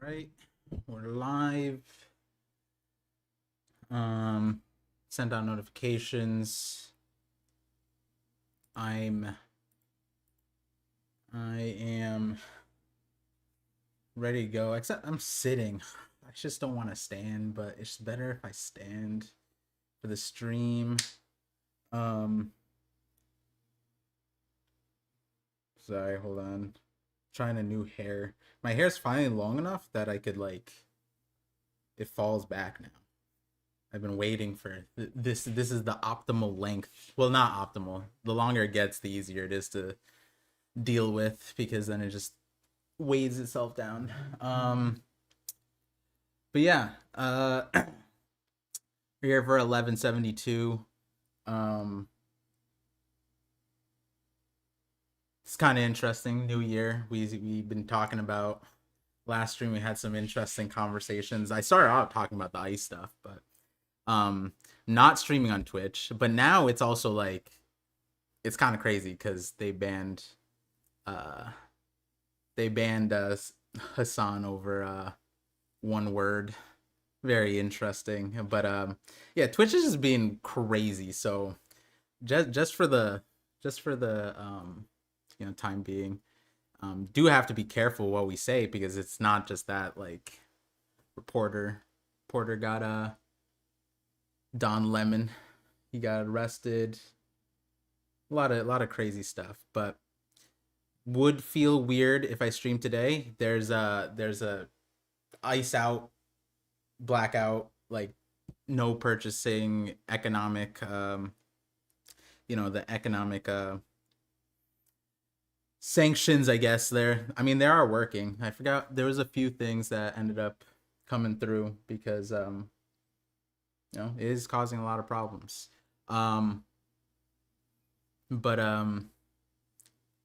Right, we're live. Send out notifications. I am ready to go. Except I'm sitting. I just don't want to stand, but it's better if I stand for the stream. Um, Sorry, hold on. Trying a new hair. My hair's finally long enough that I could it falls back now. I've been waiting for this. This is the optimal length. Well, not optimal. The longer it gets, the easier it is to deal with because then it just weighs itself down. But yeah, we're here for 1172. It's kind of interesting. New year. We've been talking about last stream. We had some interesting conversations. I started out talking about the ice stuff, but not streaming on Twitch. But now it's also it's kind of crazy because they banned Hassan over one word. Very interesting. But yeah, Twitch is just being crazy. So just for the time being, do have to be careful what we say because it's not just that reporter got Don Lemon, he got arrested, a lot of crazy stuff. But would feel weird if I stream today. There's a ice out, blackout, no purchasing, economic the economic sanctions, I guess. They are working. I forgot there was a few things that ended up coming through because it is causing a lot of problems. But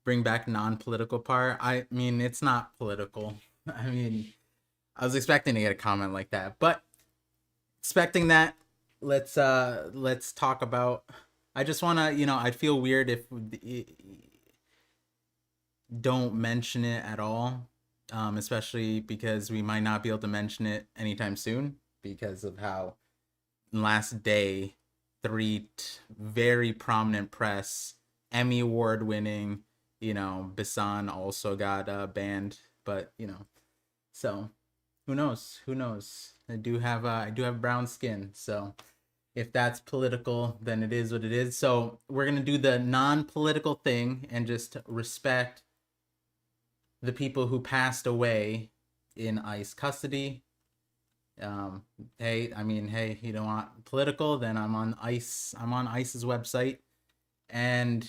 bring back non-political part. I mean, it's not political. I mean, I was expecting to get a comment like that, but expecting that, let's talk about. I just want to, I'd feel weird if don't mention it at all, especially because we might not be able to mention it anytime soon because of how last day very prominent press, Emmy award winning, Bisan also got banned, but so who knows. I do have brown skin, so if that's political, then it is what it is. So we're gonna do the non-political thing and just respect the people who passed away in ICE custody. Hey, you don't want political, then I'm on ICE. I'm on ICE's website, and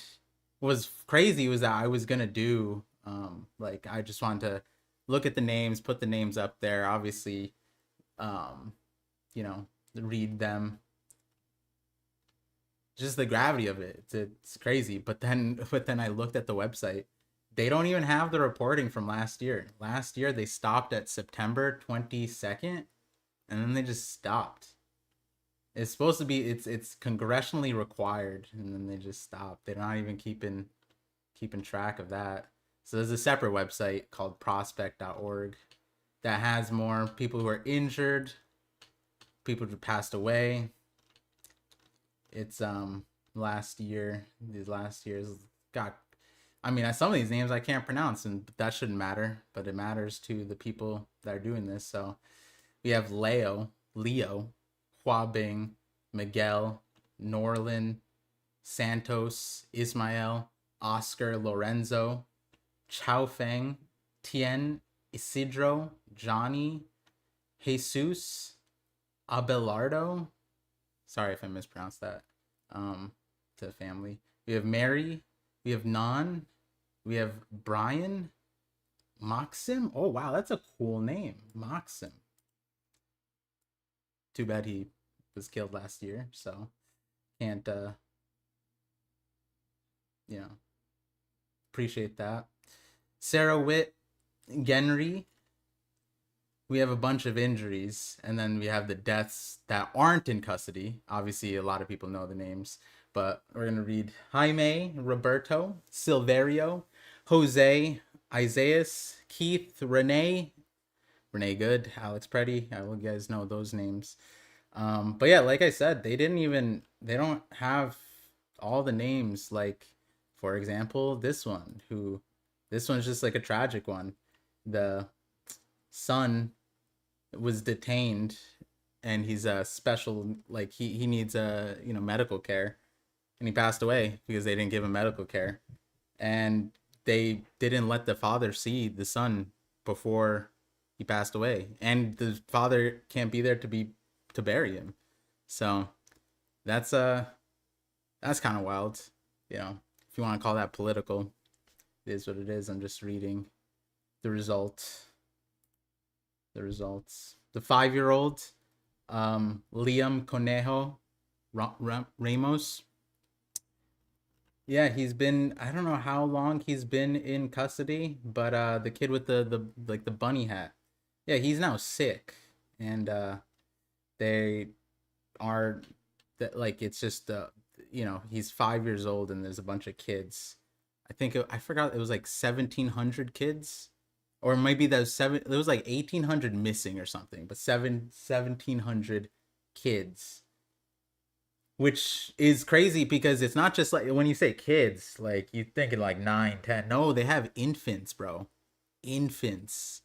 what was crazy was that I was gonna do I just wanted to look at the names, put the names up there, obviously, read them. Just the gravity of it, it's crazy. But then I looked at the website. They don't even have the reporting from last year. Last year they stopped at September 22nd, and then they just stopped. It's supposed to be it's congressionally required, and then they just stopped. They're not even keeping track of that. So there's a separate website called prospect.org that has more people who are injured, people who passed away. It's last year. These last years got. Some of these names I can't pronounce, and that shouldn't matter, but it matters to the people that are doing this. So we have Leo, Huabing, Miguel, Norlin, Santos, Ismael, Oscar, Lorenzo, Chao Feng, Tien, Isidro, Johnny, Jesus, Abelardo. Sorry if I mispronounced that. To the family. We have Mary. We have Non. We have Brian. Maxim. Oh, wow. That's a cool name. Maxim. Too bad he was killed last year. So can't, appreciate that. Sarah Witt. Genry. We have a bunch of injuries. And then we have the deaths that aren't in custody. Obviously, a lot of people know the names. But we're going to read Jaime, Roberto, Silverio, Jose, Isaias, Keith, Renee, Renee Good, Alex Preddy. I will you guys know those names. But yeah, like I said, they don't have all the names. Like, for example, this one's just like a tragic one. The son was detained, and he's a special, like he needs a medical care, and he passed away because they didn't give him medical care, and they didn't let the father see the son before he passed away, and the father can't be there to bury him. So that's that's kind of wild, you know. If you want to call that political, it is what it is. I'm just reading the result. The results. The 5-year-old, Liam Conejo Ramos. Yeah, he's been, I don't know how long he's been in custody, but the kid with the like the bunny hat. Yeah, he's now sick, and they are that, like, it's just he's 5 years old, and there's a bunch of kids. I forgot, it was like 1,700 kids, or maybe that was seven. There was like 1,800 missing or something, but 1,700 kids, which is crazy because it's not just like when you say kids, like you thinking like 9, 10. No, they have infants, bro. Infants,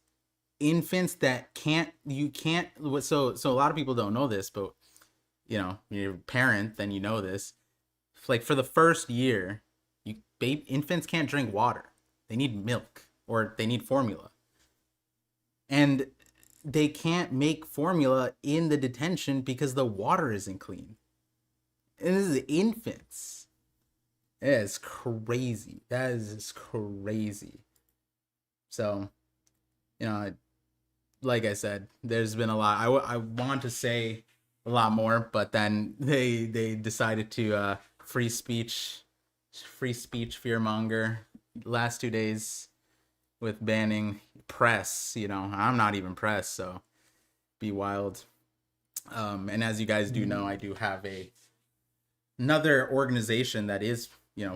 infants that can't you can't. So a lot of people don't know this, but you're a parent, then you know this. Like for the first year, infants can't drink water. They need milk or they need formula, and they can't make formula in the detention because the water isn't clean. And this is infants. Yeah, it's crazy. That is crazy. So, you know, like I said, there's been a lot. I want to say a lot more, but then they decided to free speech fearmonger last 2 days with banning press. I'm not even press, so be wild. And as you guys do know, I do have another organization that is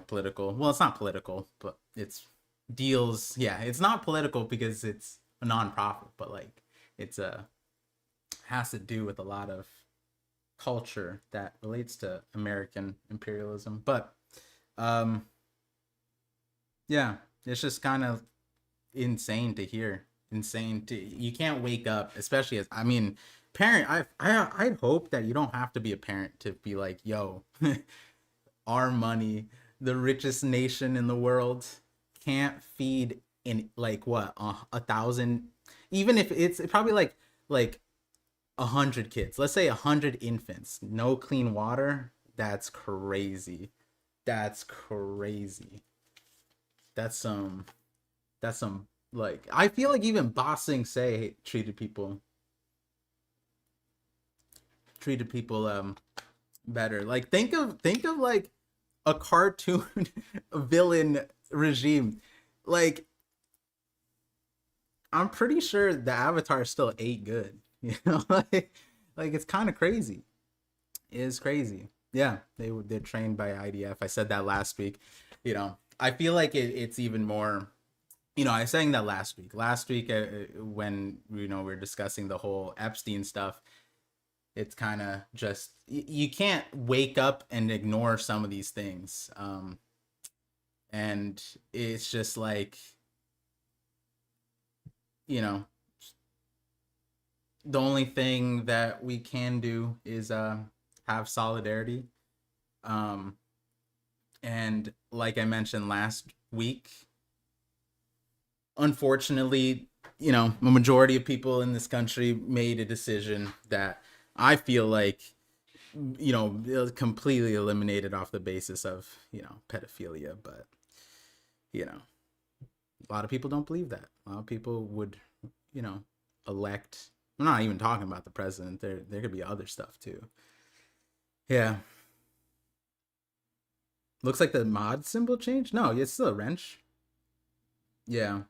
political. Well, it's not political, but it's deals. Yeah, it's not political because it's a nonprofit, but like it's has to do with a lot of culture that relates to American imperialism. But yeah, it's just kind of insane to hear. Insane to you can't wake up, especially as parent. I'd hope that you don't have to be a parent to be like, yo, our money, the richest nation in the world, can't feed in like what 1,000, even if it's probably like 100 kids. Let's say 100 infants, no clean water. That's crazy. That's crazy. That's some. That's some. Like I feel like even Bossing say treated people better. Like think of like a cartoon villain regime. Like I'm pretty sure the Avatar still ate good. Like it's kind of crazy. It is crazy. Yeah, they're trained by IDF. I said that last week. I feel like it's even more. I was saying that last week. Last week, when we are discussing the whole Epstein stuff, it's kind of just you can't wake up and ignore some of these things, and it's just like you know the only thing that we can do is have solidarity, um, and like I mentioned last week, unfortunately, a majority of people in this country made a decision that I feel like, it was completely eliminated off the basis of, pedophilia. But, a lot of people don't believe that. A lot of people would, you know, elect. I'm not even talking about the president. There could be other stuff too. Yeah. Looks like the mod symbol changed. No, it's still a wrench. Yeah.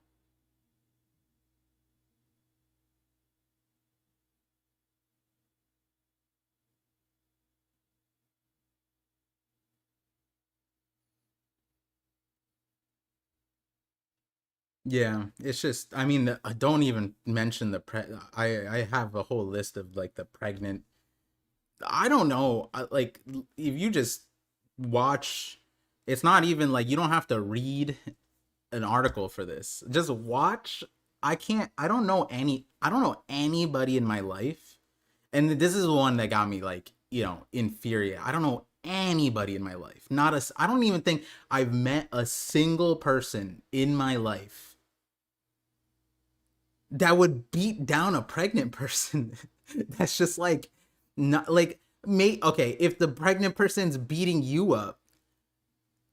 Yeah, it's just, I mean, don't even mention I have a whole list of like the pregnant. I don't know. Like, if you just watch, it's not even like you don't have to read an article for this. Just watch. I don't know anybody in my life. And this is the one that got me like, infuriated. I don't know anybody in my life. I don't even think I've met a single person in my life that would beat down a pregnant person. That's just like, not like, okay, if the pregnant person's beating you up,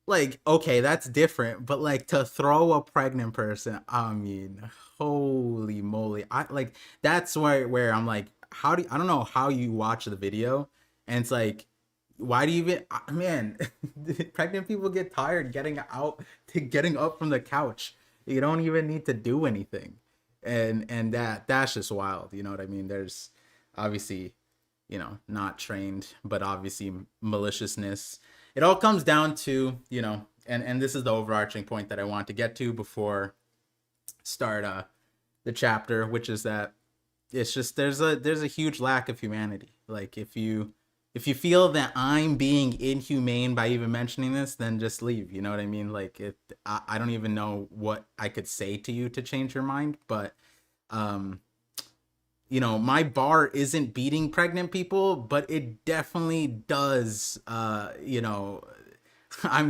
like, okay, that's different. But like, to throw a pregnant person, I mean, holy moly. I like, that's where I'm like, I don't know how you watch the video, and it's like, why do you even, man, pregnant people get tired getting up from the couch. You don't even need to do anything. And that's just wild. You know what I mean? There's obviously, not trained, but obviously maliciousness. It all comes down to, and this is the overarching point that I want to get to before start the chapter, which is that it's just, there's a huge lack of humanity. Like, if you feel that I'm being inhumane by even mentioning this, then just leave. You know what I mean? Like, I don't even know what I could say to you to change your mind, but um my bar isn't beating pregnant people, but it definitely does. I'm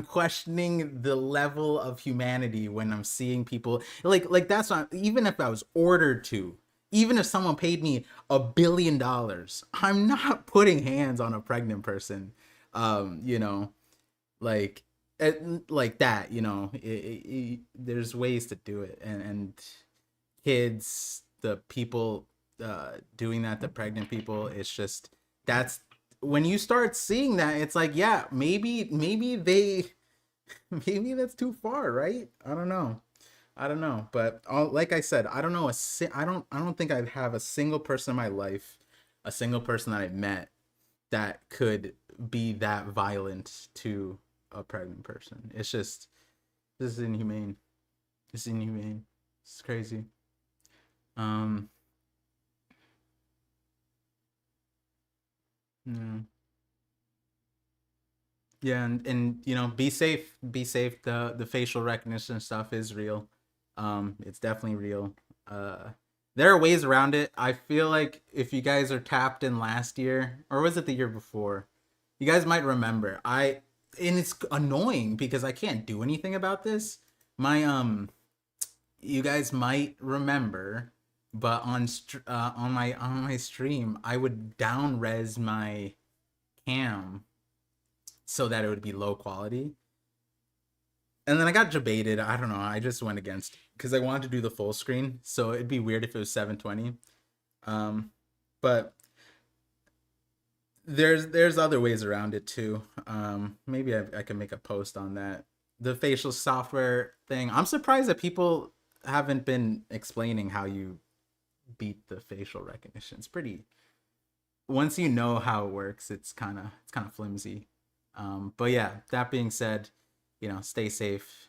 questioning the level of humanity when I'm seeing people like that's not, even if I was ordered to, even if someone paid me $1 billion, I'm not putting hands on a pregnant person. Like like that. There's ways to do it, and kids, the people doing that to pregnant people, it's just, that's when you start seeing that, it's like, yeah, maybe they maybe that's too far, right? I don't know, but like I said, I don't know I don't think I have a single person in my life, a single person that I met that could be that violent to a pregnant person. It's just, this is inhumane. It's inhumane. It's crazy. um yeah. Yeah, and be safe. Be safe. The facial recognition stuff is real. It's definitely real. Uh, there are ways around it. I feel like if you guys are tapped in last year, or was it the year before, you guys might remember. And it's annoying because I can't do anything about this. My You guys might remember, but on my stream, I would down res my cam so that it would be low quality. And then I got debated. I don't know. I just went against, because I wanted to do the full screen. So it'd be weird if it was 720. Um, but there's other ways around it too. Maybe I can make a post on that. The facial software thing. I'm surprised that people haven't been explaining how you beat the facial recognition. It's pretty, once you know how it works, it's kind of flimsy. But yeah, that being said, stay safe.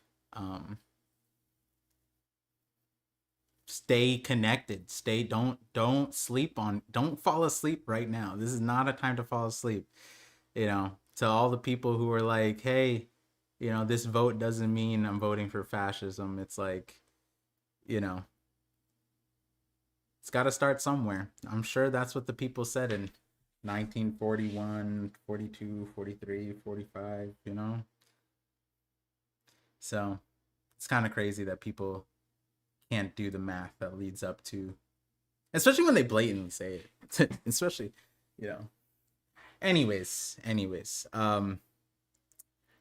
Stay connected. Don't sleep on, don't fall asleep right now. This is not a time to fall asleep. To all the people who are like, hey, this vote doesn't mean I'm voting for fascism. It's like, you know, it's got to start somewhere. I'm sure that's what the people said in 1941, 42, 43, 45, So it's kind of crazy that people can't do the math that leads up to, especially when they blatantly say it. Especially, you know. Anyways,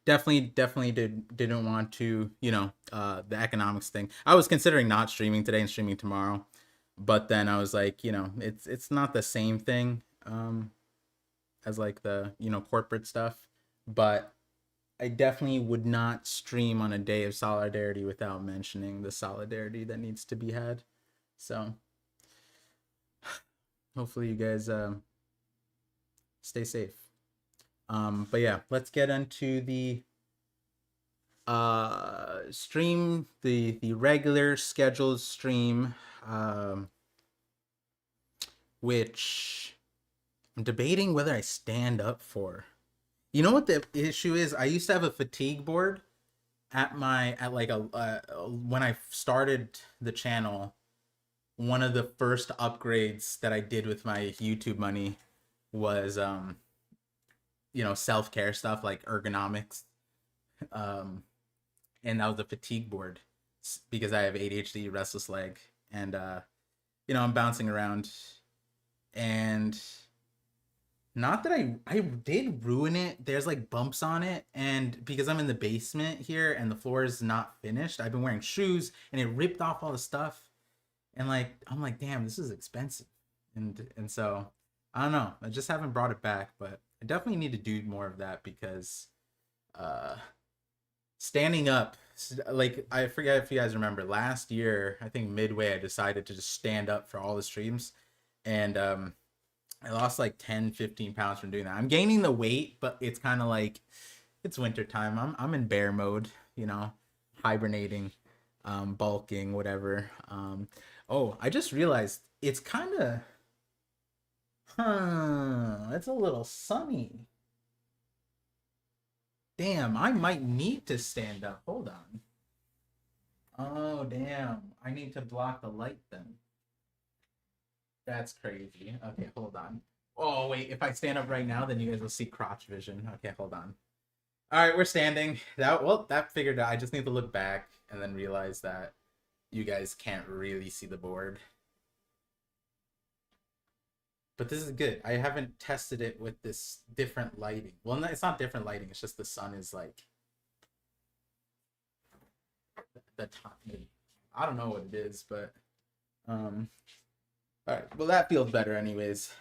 definitely didn't want to, the economics thing. I was considering not streaming today and streaming tomorrow, but then I was like, it's not the same thing as like the, corporate stuff, but I definitely would not stream on a day of solidarity without mentioning the solidarity that needs to be had. So hopefully you guys stay safe. But yeah, let's get into the stream, the regular scheduled stream, um, which I'm debating whether I stand up for. You know what the issue is? I used to have a fatigue board at like a when I started the channel. One of the first upgrades that I did with my YouTube money was self-care stuff like ergonomics. Um and that was the fatigue board because I have ADHD, restless leg, and I'm bouncing around, and not that I did ruin it. There's like bumps on it, and because I'm in the basement here and the floor is not finished, I've been wearing shoes and it ripped off all the stuff, and like I'm like, damn, this is expensive, and so I don't know. I just haven't brought it back, but I definitely need to do more of that because uh standing up, like I forget if you guys remember last year, I think midway I decided to just stand up for all the streams, and I lost like 10-15 pounds from doing that. I'm gaining the weight, but it's kind of like it's winter time. I'm in bear mode, hibernating, bulking, whatever. Oh, I just realized it's kind of it's a little sunny. Damn, I might need to stand up. Hold on. Oh, damn. I need to block the light then. That's crazy. Okay, hold on. Oh, wait. If I stand up right now, then you guys will see crotch vision. Okay, hold on. All right, we're standing. That figured out. I just need to look back and then realize that you guys can't really see the board. But this is good. I haven't tested it with this different lighting. Well, it's not different lighting. It's just the sun is like the top. I don't know what it is, but all right. Well, that feels better, anyways.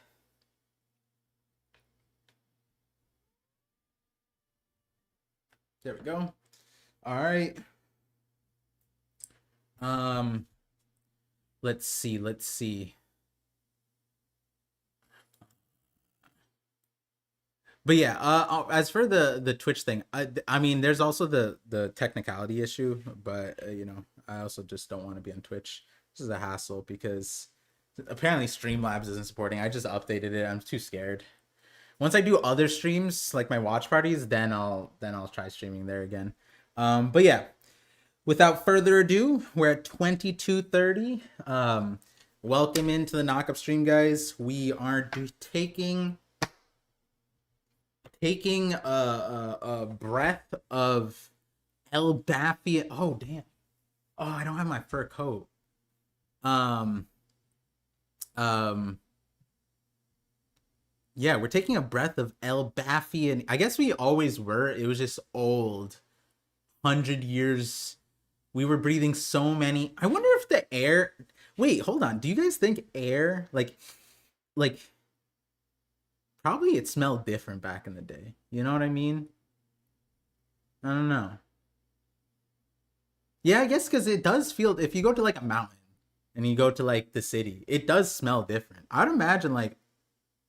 There we go. All right. Let's see. But yeah, as for the Twitch thing, I mean, there's also the technicality issue, but I also just don't want to be on Twitch. This is a hassle because apparently Streamlabs isn't supporting. I just updated it. I'm too scared. Once I do other streams like my watch parties, then I'll try streaming there again. But yeah, without further ado, we're at 22:30. Welcome into the Knock Up stream, guys. We are taking a breath of Elbafia. Oh damn! Oh, I don't have my fur coat. Yeah, we're taking a breath of Elbafia. I guess we always were. It was just old. 100 years. We were breathing so many. I wonder if the air. Wait, hold on. Do you guys think air like? Probably it smelled different back in the day. You know what I mean? I don't know. Yeah, I guess because it does feel, if you go to like a mountain and you go to like the city, it does smell different. I'd imagine like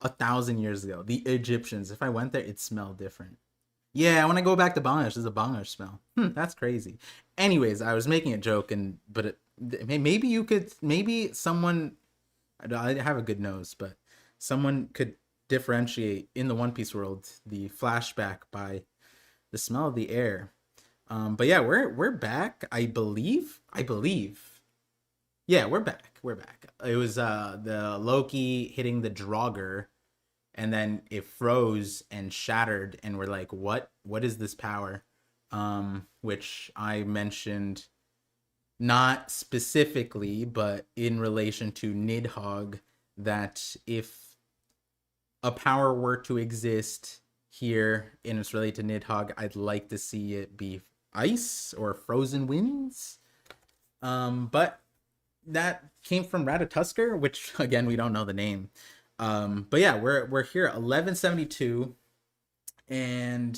1,000 years ago, the Egyptians, if I went there, it smelled different. Yeah, when I go back to Bangladesh, there's a Bangladesh smell. That's crazy. Anyways, I was making a joke, maybe someone, I have a good nose, but someone could differentiate in the One Piece world the flashback by the smell of the air. But yeah, we're back. I believe. Yeah, we're back. It was the Loki hitting the Draugr, and then it froze and shattered, and we're like, what is this power? Which I mentioned not specifically, but in relation to Nidhogg, that if a power were to exist here and it's related to Nidhogg, I'd like to see it be ice or frozen winds. But that came from Ratatoskr, which again we don't know the name. But yeah, we're here at 1172, and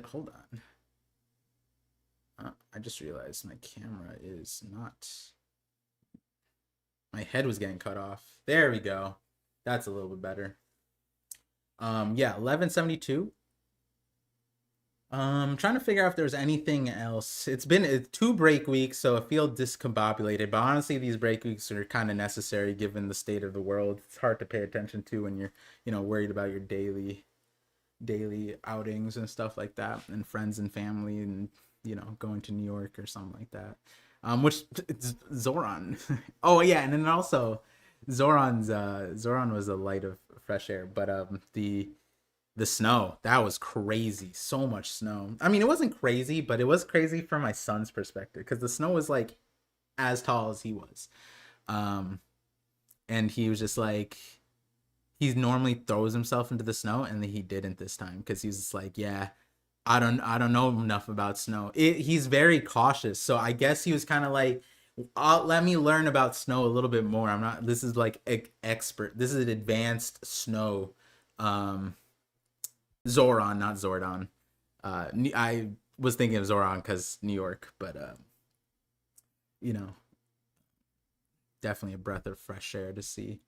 hold on. I just realized my camera is not. My head was getting cut off. There we go. That's a little bit better. Yeah, 1172. Trying to figure out if there's anything else. It's been 2 break weeks, so I feel discombobulated. But honestly, these break weeks are kind of necessary given the state of the world. It's hard to pay attention to when you're, worried about your daily outings and stuff like that, and friends and family, and going to New York or something like that. Which it's Zoran. Oh yeah, and then also Zoran was a light of fresh air, but the snow, that was crazy. So much snow. I mean, it wasn't crazy, but it was crazy from my son's perspective because the snow was like as tall as he was. Um, and he was just like, he normally throws himself into the snow, and he didn't this time because he's just like, yeah, I don't know enough about snow. He's very cautious, so I guess he was kind of like, let me learn about snow a little bit more. I'm not. This is like expert. This is an advanced snow. Um, Zoran, not Zordon. I was thinking of Zoran because New York, but you know, definitely a breath of fresh air to see.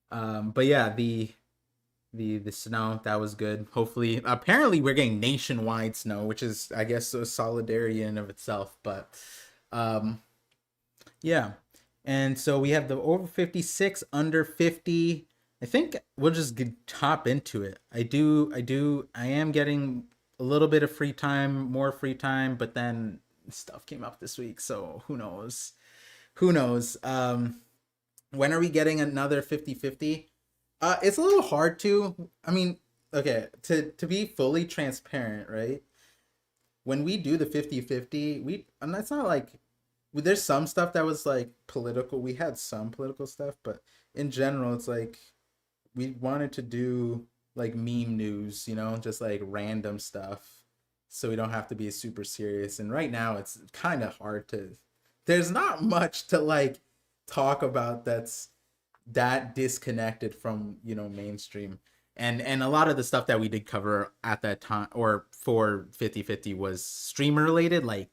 But yeah, the snow, that was good. Hopefully, apparently we're getting nationwide snow, which is, I guess, a solidarity in and of itself. But um, yeah, and so we have the over 56, under 50. I think we'll just hop into it. I am getting a little bit of free time, more free time, but then stuff came up this week, so who knows? Who knows? When are we getting another 50-50? It's a little hard to. I mean, okay, to be fully transparent, right? When we do the 50-50, and that's not like, there's some stuff that was like political. We had some political stuff, but in general, it's like we wanted to do like meme news, just like random stuff, so we don't have to be super serious. And right now, it's kind of hard to. There's not much to like talk about that's that disconnected from mainstream. And a lot of the stuff that we did cover at that time or for 50-50 was streamer related, like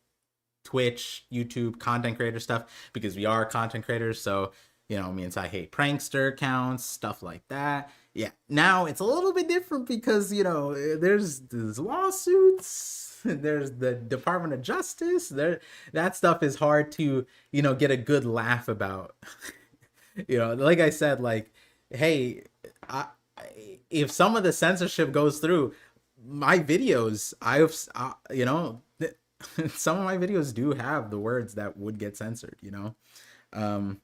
Twitch, YouTube, content creator stuff, because we are content creators. So me and I hate prankster accounts, stuff like that. Yeah, now it's a little bit different because there's lawsuits, there's the Department of Justice. That stuff is hard to get a good laugh about. Like I said, like, hey, if some of the censorship goes through my videos, some of my videos do have the words that would get censored. um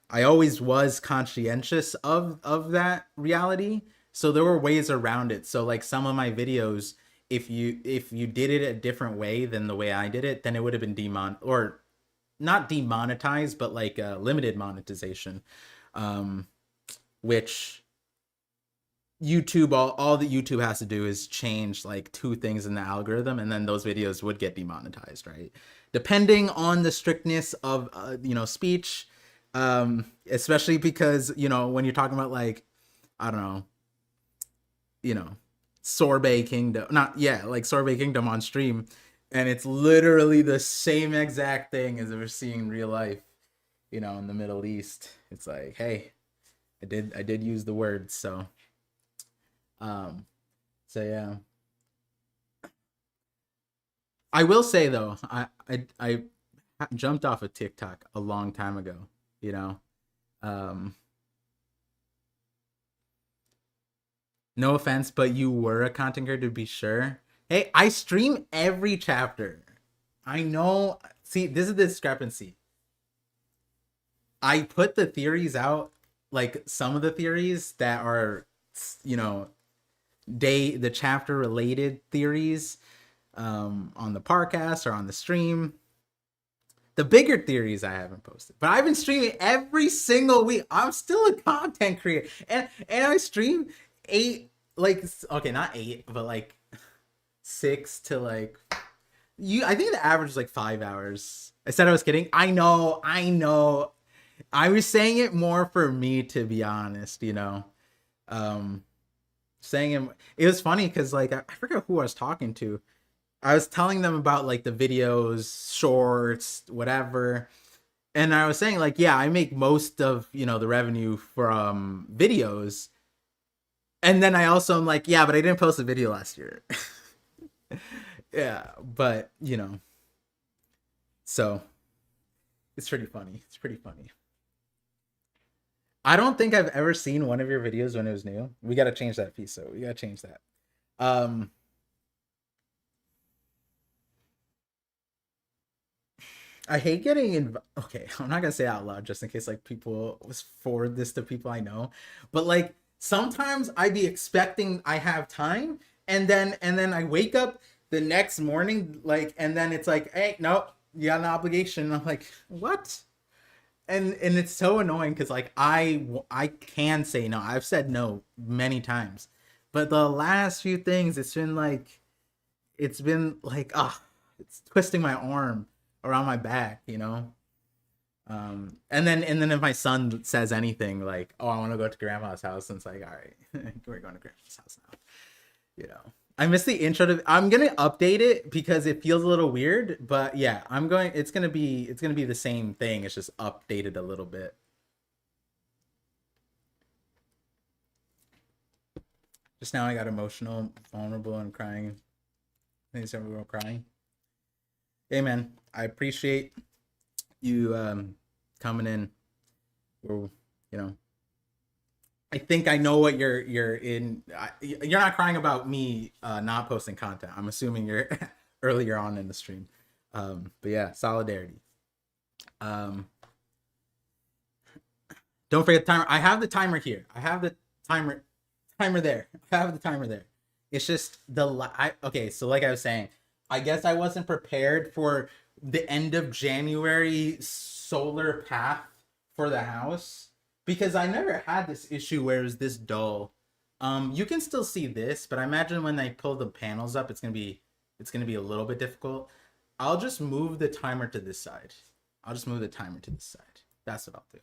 I always was conscientious of that reality, so there were ways around it. So like some of my videos, if you did it a different way than the way I did it, then it would have been or not demonetized, but like limited monetization, um, which YouTube, all that YouTube has to do is change like two things in the algorithm, and then those videos would get demonetized, right? Depending on the strictness of speech, especially because when you're talking about like, I don't know, you know, Sorbet Kingdom, not yeah, like Sorbet Kingdom on stream, and it's literally the same exact thing as we're seeing in real life, in the Middle East. It's like, hey, I did use the words, so um, so yeah. I will say though, I jumped off of TikTok a long time ago, you know. Um, no offense, but you were a content creator to be sure. Hey, I stream every chapter. I know. See, this is the discrepancy. I put the theories out, like some of the theories that are, you know, the chapter related theories, on the podcast or on the stream. The bigger theories I haven't posted, but I've been streaming every single week. I'm still a content creator, and I stream eight, like, okay, not eight, but like 6 to like, I think the average is like 5 hours. I said I was kidding. I know. I was saying it more for me, to be honest. Um, saying it was funny because like I forget who I was talking to. I was telling them about like the videos, shorts, whatever. And I was saying like, yeah, I make most of, the revenue from videos. And then I also am like, yeah, but I didn't post a video last year. Yeah, but so it's pretty funny. It's pretty funny. I don't think I've ever seen one of your videos when it was new. We got to change that piece. So we got to change that. Um, I hate getting in. Okay, I'm not gonna say it out loud just in case like people forward this to people I know. But like sometimes I be expecting I have time, and then I wake up the next morning like, and then it's like, hey, no, you got an obligation. And I'm like, what? And it's so annoying because like I can say no. I've said no many times, but the last few things it's been like it's twisting my arm around my back. And then if my son says anything like, oh, I want to go to grandma's house, and it's like, all right, we're going to grandma's house now. I missed the intro to. I'm gonna update it because it feels a little weird, but yeah, I'm going. It's gonna be the same thing. It's just updated a little bit. Just now, I got emotional, vulnerable, and crying. I think everyone crying. Hey man, I appreciate you coming in. Or I think I know what you're in. You're not crying about me not posting content. I'm assuming you're earlier on in the stream. But yeah, solidarity. Um, don't forget the timer. I have the timer here. I have the timer there. I have the timer there. It's just okay. So like I was saying, I guess I wasn't prepared for the end of January solar path for the house because I never had this issue where it was this dull. You can still see this, but I imagine when they pull the panels up, it's gonna be a little bit difficult. I'll just move the timer to this side. I'll just move the timer to this side. That's what I'll do.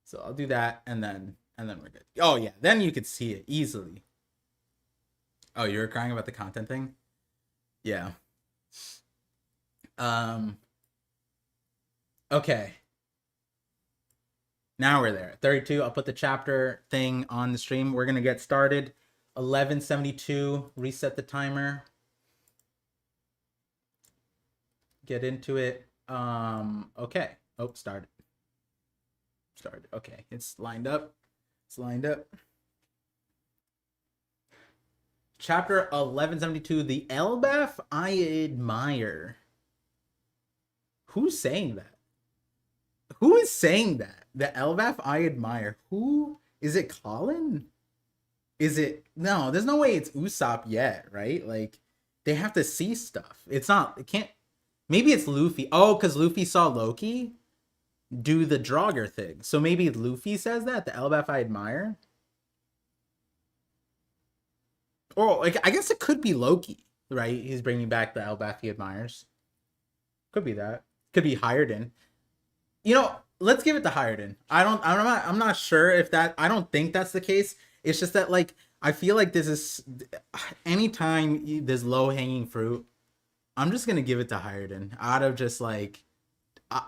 So I'll do that, and then we're good. Oh yeah, then you could see it easily. Oh, you were crying about the content thing? Yeah. Um. Okay. Now we're there. 32. I'll put the chapter thing on the stream. We're gonna get started. 11:72. Reset the timer. Get into it. Okay. Oh, started. Okay. It's lined up. Chapter 1172. The Elbaf I admire. Who's saying that? Who is saying that? The Elbaf I admire. Who is it? Colin? Is it? No, there's no way it's Usopp yet, right? Like they have to see stuff. It's not. It can't. Maybe it's Luffy. Oh, because Luffy saw Loki do the Draugr thing. So maybe Luffy says that the Elbaf I admire. Or like I guess it could be Loki, right? He's bringing back the Elbaf he admires. Could be that. Could be Hiredin. Let's give it to Hiredin. I'm not sure if that. I don't think that's the case. It's just that like I feel like this is anytime there's low hanging fruit, I'm just gonna give it to Hiredin out of just like I'm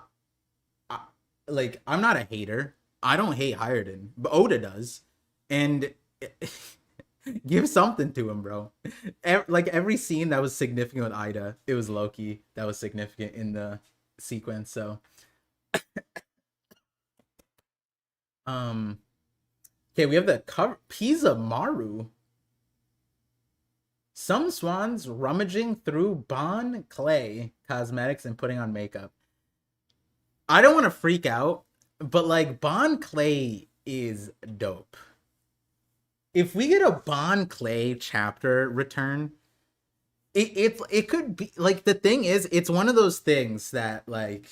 not a hater. I don't hate Hiredin, but Oda does, and give something to him, bro. Like every scene that was significant with Ida, it was Loki that was significant in the sequence. So, okay, we have the cover Pisa Maru. Some swans rummaging through Bon Clay cosmetics and putting on makeup. I don't want to freak out, but like Bon Clay is dope. If we get a Bon Clay chapter return, it could be like the thing is it's one of those things that like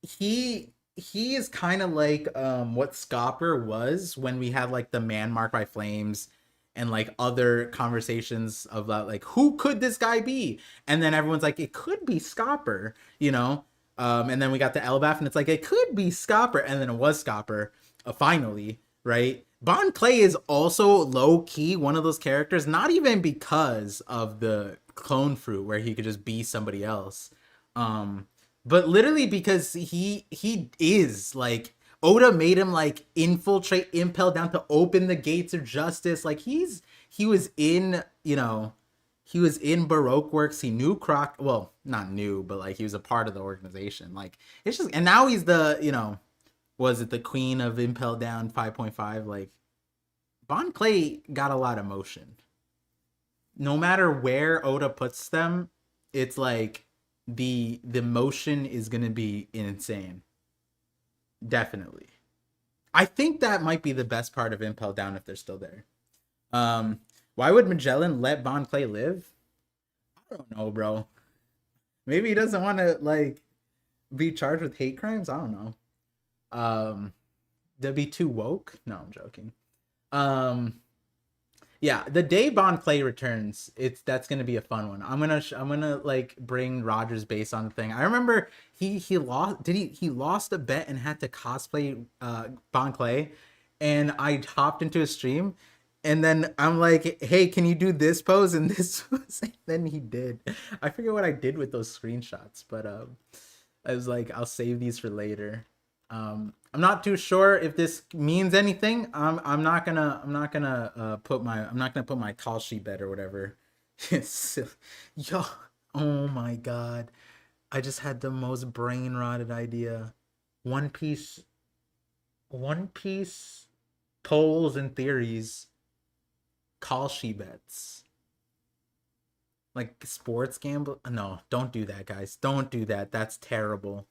he is kind of like what Scopper was when we had like the man marked by flames and like other conversations about like who could this guy be, and then everyone's like it could be Scopper. And then we got the Elbaf and it's like it could be Scopper, and then it was Scopper finally, right? Bon Clay is also low key one of those characters, not even because of the clone fruit where he could just be somebody else, but literally because he is like Oda made him like infiltrate Impel down to open the gates of justice. Like he was in He was in Baroque Works. He knew Croc. Well, not new, but like he was a part of the organization. Like it's just, and now he's the, was it the queen of Impel Down 5.5? Like Bon Clay got a lot of motion. No matter where Oda puts them, it's like the motion is gonna be insane. Definitely. I think that might be the best part of Impel Down if they're still there. Why would Magellan let Bon Clay live? I don't know, bro. Maybe he doesn't want to like be charged with hate crimes. I don't know. They'll be too woke. No, I'm joking. Yeah, the day Bon Clay returns, that's gonna be a fun one. I'm gonna like bring Rogers base on the thing. I remember he lost. He lost a bet and had to cosplay Bon Clay, and I hopped into a stream, and then I'm like, hey, can you do this pose and this pose? And then he did. I forget what I did with those screenshots, but I was like, I'll save these for later. I'm not too sure if this means anything. I'm not gonna put my call sheet bet or whatever. Yo, oh my god, I just had the most brain rotted idea. One Piece polls and theories, call sheet bets, like sports gamble. No, don't do that, guys. Don't do that. That's terrible.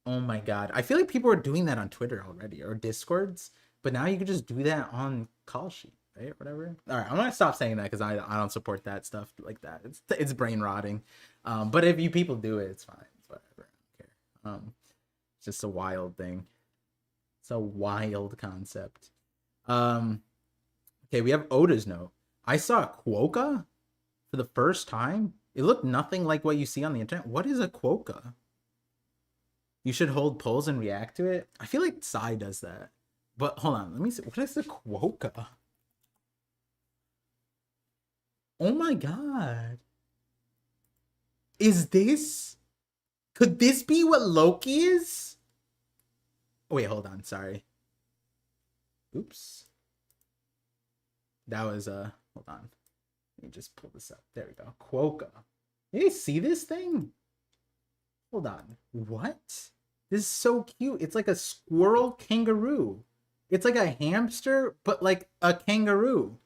Oh my god. I feel like people are doing that on Twitter already or Discords, but now you can just do that on call sheet, right? Whatever. All right, I'm gonna stop saying that because I don't support that stuff like that. It's brain rotting. But if you people do it, it's fine. It's whatever. I don't care. It's just a wild thing. It's a wild concept. Okay, we have Oda's note. I saw a quokka for the first time. It looked nothing like what you see on the internet. What is a quokka? You should hold polls and react to it. I feel like Psy does that. But hold on, let me see. What is the quokka? Oh my god. Is this... Could this be what Loki is? Oh, wait, hold on. Sorry. Oops. That was, hold on. Let me just pull this up. There we go. Quokka. You see this thing? Hold on. What? This is so cute. It's like a squirrel kangaroo. It's like a hamster, but like a kangaroo.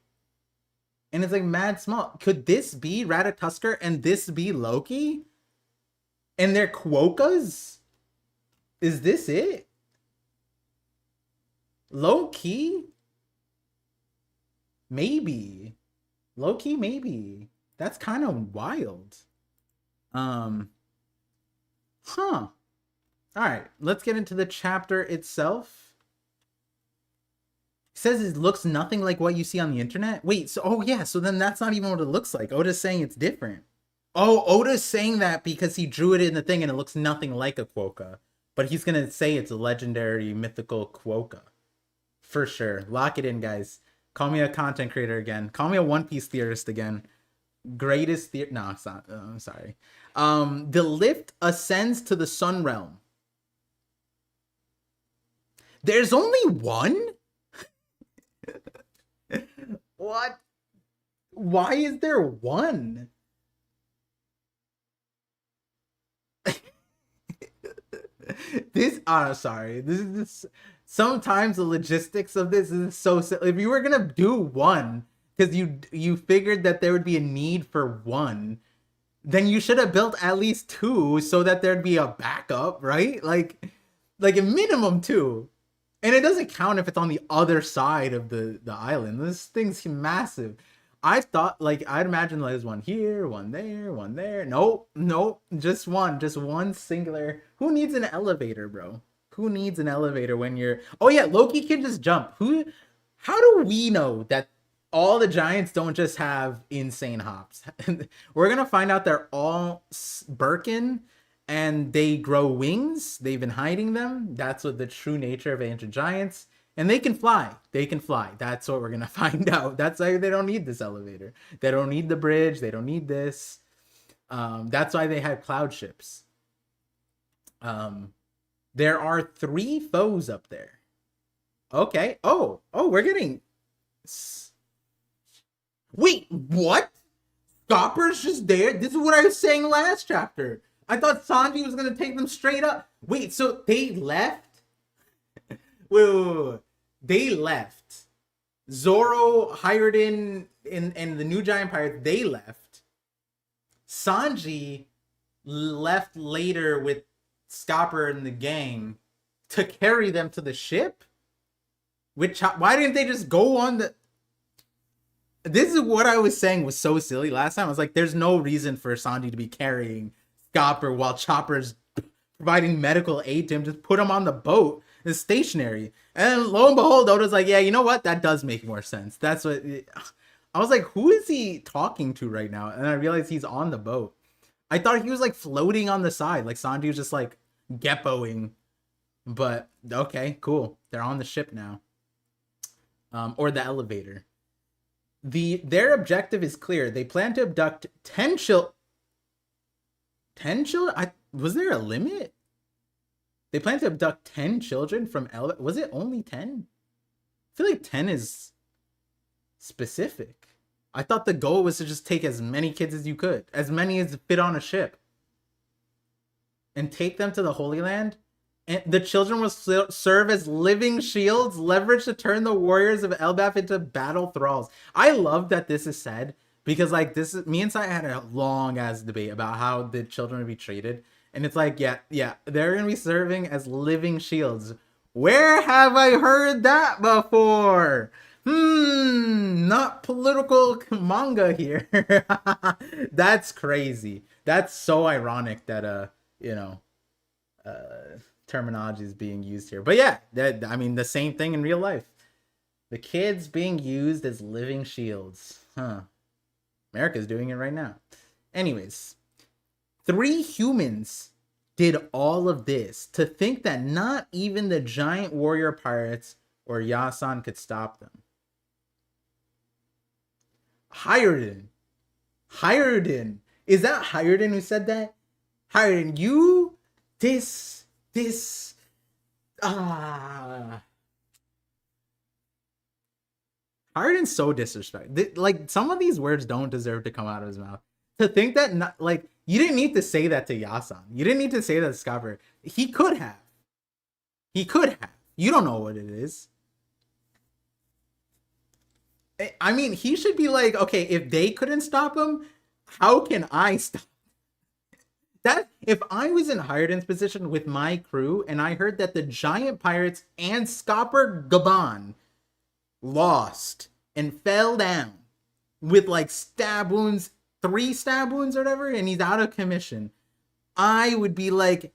And it's like mad small. Could this be Ratatoskr and this be Loki? And they're quokkas? Is this it? Low key? Maybe. Low key, maybe. That's kind of wild. Huh. Alright, let's get into the chapter itself. It says it looks nothing like what you see on the internet. Wait, so, oh yeah, so then that's not even what it looks like. Oda's saying it's different. Oh, Oda's saying that because he drew it in the thing and it looks nothing like a quokka. But he's gonna say it's a legendary, mythical quokka. For sure. Lock it in, guys. Call me a content creator again. Call me a One Piece theorist again. Greatest theory. No, it's not. I'm sorry. The lift ascends to the Sun Realm. There's only one? What? Why is there one? Sorry. This is just, sometimes the logistics of this is so silly. If you were gonna do one, because you figured that there would be a need for one, then you should have built at least two so that there'd be a backup, right? Like a minimum two. And it doesn't count if it's on the other side of the island. This thing's massive. I thought, like, I'd imagine there's one here, one there, one there. Nope, just one singular. Who needs an elevator, bro? Who needs an elevator when you're... Oh yeah, Loki can just jump. How do we know that all the giants don't just have insane hops? We're gonna find out they're all Birkin and they grow wings. They've been hiding them. That's what the true nature of ancient giants. And they can fly. They can fly. That's what we're gonna find out. That's why they don't need this elevator. They don't need the bridge. They don't need this. That's why they had cloud ships. There are 3 foes up there. Okay. Oh, we're getting... Wait, what? Scopper's just there. This is what I was saying last chapter. I thought Sanji was gonna take them straight up. Wait, so they left? Wait. They left. Zoro hired in the new giant pirates. They left. Sanji left later with Scopper and the gang to carry them to the ship. Why didn't they just go on the? This is what I was saying was so silly last time. I was like, there's no reason for Sanji to be carrying Scopper while Chopper's providing medical aid to him. Just put him on the boat. It's stationary. And lo and behold, Oda's like, yeah, you know what? That does make more sense. That's what... I was like, who is he talking to right now? And I realized he's on the boat. I thought he was like floating on the side. Like Sanji was just like geppoing. But okay, cool. They're on the ship now. Or the elevator. Their objective is clear. They plan to abduct 10 children. 10 children? Was there a limit? They plan to abduct 10 children from elevator. Was it only 10? I feel like 10 is specific. I thought the goal was to just take as many kids as you could. As many as fit on a ship. And take them to the Holy Land. And the children will serve as living shields, leveraged to turn the warriors of Elbaf into battle thralls. I love that this is said, because like this is, me and Sai had a long ass debate about how the children would be treated, and it's like, yeah, they're gonna be serving as living shields. Where have I heard that before? Not political manga here. That's crazy. That's so ironic that terminology is being used here. But yeah, I mean the same thing in real life. The kids being used as living shields. America's doing it right now. Anyways, 3 humans did all of this to think that not even the giant warrior pirates or Yasan could stop them. Hiredin. Is that Hiredin who said that? Hiredin, you Harden's so disrespectful. Like, some of these words don't deserve to come out of his mouth. To think that, not, like, you didn't need to say that to Yasan. You didn't need to say that to Scopper. He could have. You don't know what it is. I mean, he should be like, okay, if they couldn't stop him, how can I stop? That if I was in Hiredin's position with my crew and I heard that the giant pirates and Scopper Gaban lost and fell down with like stab wounds, 3 stab wounds or whatever, and he's out of commission, I would be like,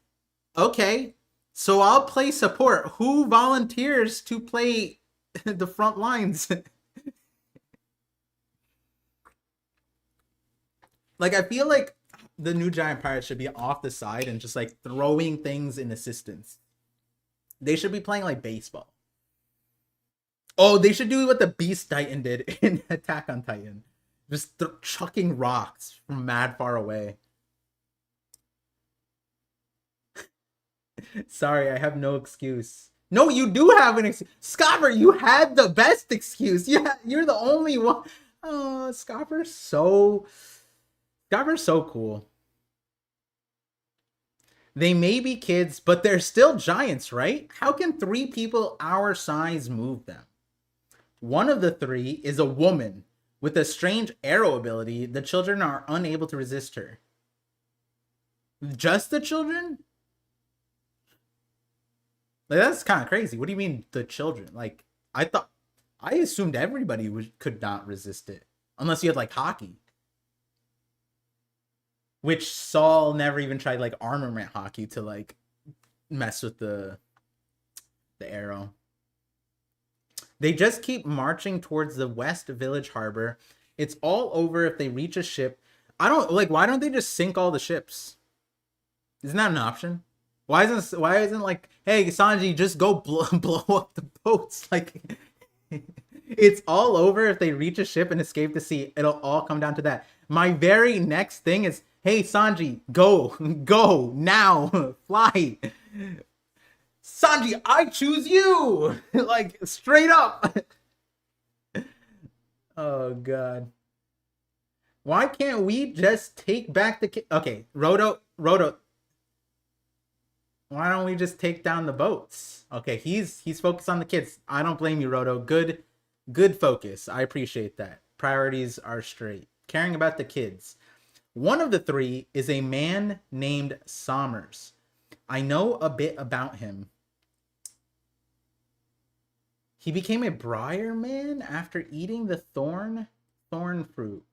okay, so I'll play support. Who volunteers to play the front lines? Like, I feel like the new giant pirates should be off the side and just like throwing things in assistance. They should be playing like baseball. Oh, they should do what the Beast Titan did in Attack on Titan. Just chucking rocks from mad far away. Sorry, I have no excuse. No, you do have an excuse. Scopper, you had the best excuse. Yeah, you're the only one. Oh, Scopper's so cool. They may be kids, but they're still giants, right? How can 3 people our size move them? One of the 3 is a woman with a strange arrow ability. The children are unable to resist her. Just the children? Like, that's kind of crazy. What do you mean, the children? Like, I assumed everybody could not resist it. Unless you had, like, hockey. Which Saul never even tried, like, armament hockey to, like, mess with the arrow. They just keep marching towards the West Village Harbor. It's all over if they reach a ship. Why don't they just sink all the ships? Isn't that an option? Why isn't like, hey, Sanji, just go blow up the boats? Like, it's all over if they reach a ship and escape the sea. It'll all come down to that. My very next thing is, hey, Sanji, go now, fly. Sanji, I choose you. Like, straight up. Oh, God. Why can't we just take back the kid? Okay, Roto, why don't we just take down the boats? Okay, he's focused on the kids. I don't blame you, Roto. Good focus. I appreciate that. Priorities are straight. Caring about the kids. One of the three is a man named Sommers. I know a bit about him. He became a briar man after eating the thorn fruit.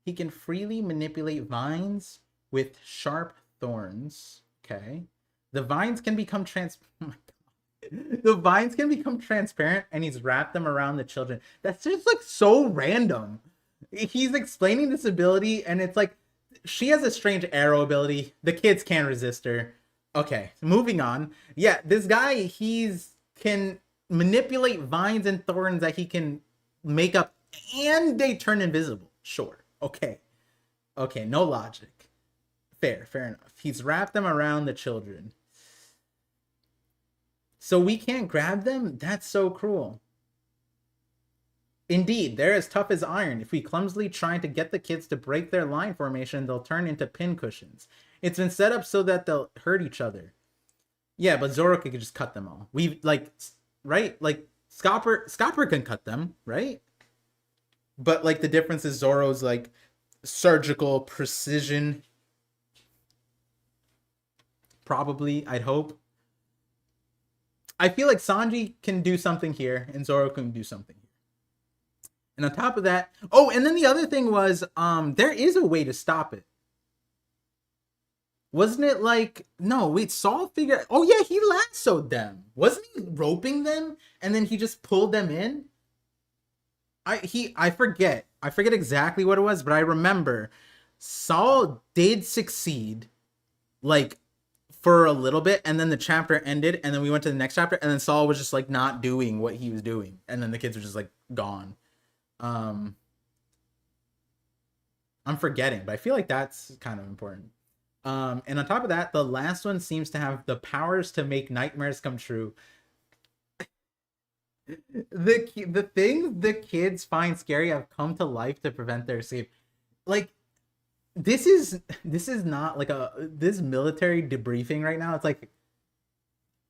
He can freely manipulate vines with sharp thorns. Okay. The vines can become oh my God. The vines can become transparent, and he's wrapped them around the children. That's just like so random. He's explaining this ability, and it's like she has a strange arrow ability. The kids can't resist her. Okay, moving on. Yeah, this guy, he's can manipulate vines and thorns that he can make up, and they turn invisible. Sure. Okay. Okay, no logic. Fair enough. He's wrapped them around the children. So we can't grab them? That's so cruel. Indeed, they're as tough as iron. If we clumsily try to get the kids to break their line formation, they'll turn into pincushions. It's been set up so that they'll hurt each other. Yeah, but Zoro could just cut them all. We like, right? Like Scopper can cut them, right? But like the difference is Zoro's like surgical precision. Probably, I'd hope. I feel like Sanji can do something here, and Zoro can do something here. And on top of that, oh, and then the other thing was, there is a way to stop it. Wasn't it like, no, wait, Saul figured, oh yeah, he lassoed them. Wasn't he roping them? And then he just pulled them in? I forget exactly what it was, but I remember Saul did succeed, like, for a little bit, and then the chapter ended, and then we went to the next chapter, and then Saul was just like not doing what he was doing, and then the kids were just like gone. I'm forgetting, but I feel like that's kind of important. And on top of that, the last one seems to have the powers to make nightmares come true. The things the kids find scary have come to life to prevent their escape. Like, this is not like this military debriefing right now. It's like,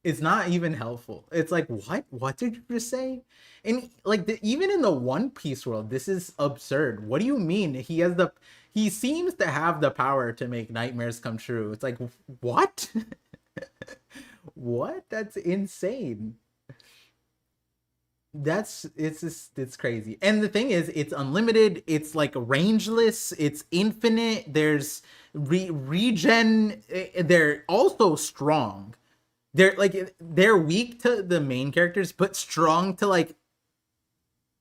it's not even helpful. It's like, what did you just say? And like, even in the One Piece world, this is absurd. What do you mean he seems to have the power to make nightmares come true? It's like, what? What? That's insane. It's crazy. And the thing is, it's unlimited, it's like rangeless, it's infinite. There's regen. They're also strong. They're weak to the main characters, but strong to like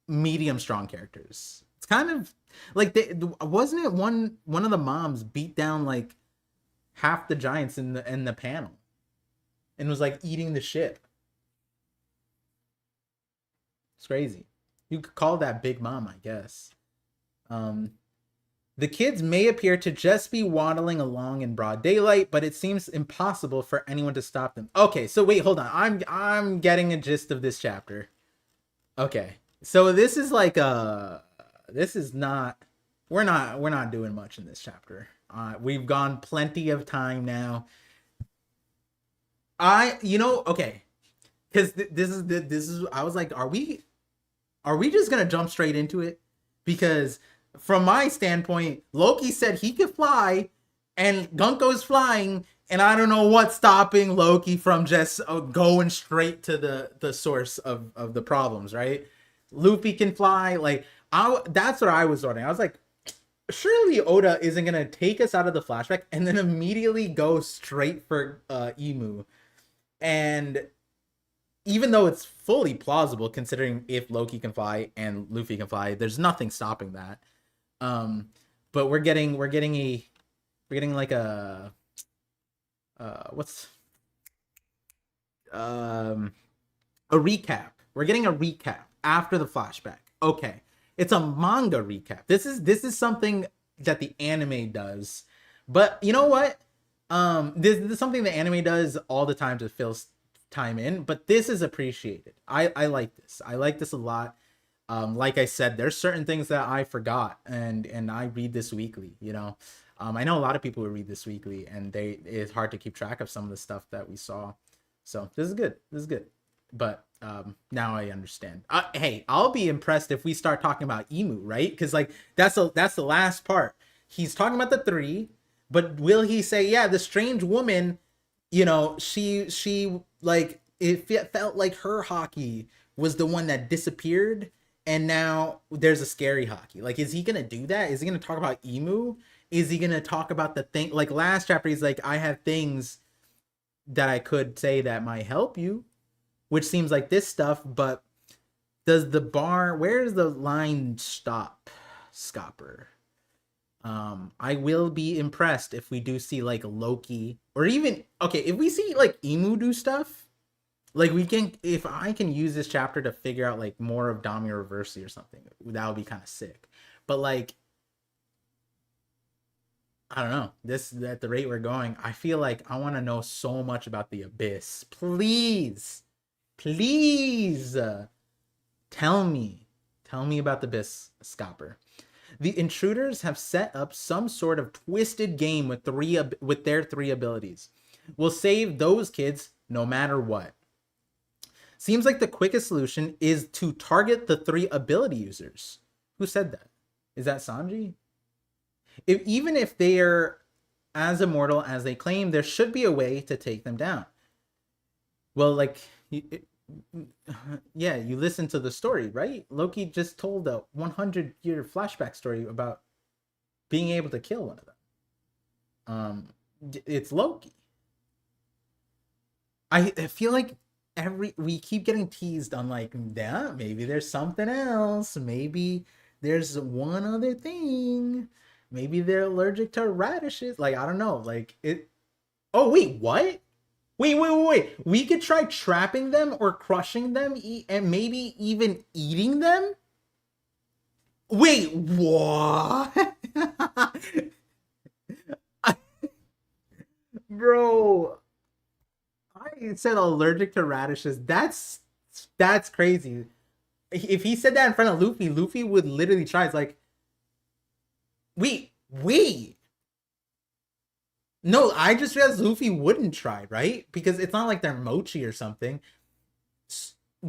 medium strong characters. It's kind of like, wasn't it one of the moms beat down like half the giants in the panel and was like eating the ship. It's crazy. You could call that Big Mom, I guess. The kids may appear to just be waddling along in broad daylight, but it seems impossible for anyone to stop them. Okay, so wait, hold on. I'm getting a gist of this chapter. Okay, so this is like this is not. We're not doing much in this chapter. We've gone plenty of time now. Okay, because this is. I was like, are we just gonna jump straight into it? Because from my standpoint, Loki said he could fly, and Gunko's flying, and I don't know what's stopping Loki from just going straight to the source of the problems, right? Luffy can fly. Like, that's what I was wondering. I was like, surely Oda isn't gonna take us out of the flashback and then immediately go straight for Emu. And even though it's fully plausible, considering if Loki can fly and Luffy can fly, there's nothing stopping that. But we're getting like a recap. We're getting a recap after the flashback. Okay, it's a manga recap. This is something that the anime does, but you know what? This is something the anime does all the time to fill time in, but this is appreciated. I like this. I like this a lot. Like I said, there's certain things that I forgot, and I read this weekly, you know. I know a lot of people who read this weekly, and it's hard to keep track of some of the stuff that we saw. So this is good. This is good. But now I understand. Hey, I'll be impressed if we start talking about Emu, right? Because like that's the last part. He's talking about the three, but will he say, yeah, the strange woman, you know, she like it felt like her hockey was the one that disappeared, and now there's a scary hockey. Like, is he gonna do that? Is he gonna talk about Emu? Is he gonna talk about the thing? Like last chapter, he's like, I have things that I could say that might help you, which seems like this stuff. But does the bar? Where's the line stop, Scopper? I will be impressed if we do see like Loki, or even okay, if we see like Emu do stuff. Like we can, if I can use this chapter to figure out like more of Dami Reversi or something, that would be kind of sick. But like, I don't know. This at the rate we're going, I feel like I want to know so much about the Abyss. Please, please, tell me about the Abyss, Scopper. The intruders have set up some sort of twisted game with their three abilities. We'll save those kids no matter what. Seems like the quickest solution is to target the three ability users. Who said that? Is that Sanji? Even if they are as immortal as they claim, there should be a way to take them down. Well, like, yeah, you listen to the story, right? Loki just told a 100-year flashback story about being able to kill one of them. It's Loki. I feel like we keep getting teased on like, yeah, maybe there's something else. Maybe there's one other thing. Maybe they're allergic to radishes. Like, I don't know. Like it. Oh wait, what? Wait. We could try trapping them or crushing them, and maybe even eating them. Wait, what? Bro, I said allergic to radishes. That's crazy. If he said that in front of Luffy, Luffy would literally try. It's like, wait. No, I just realized Luffy wouldn't try, right? Because it's not like they're mochi or something.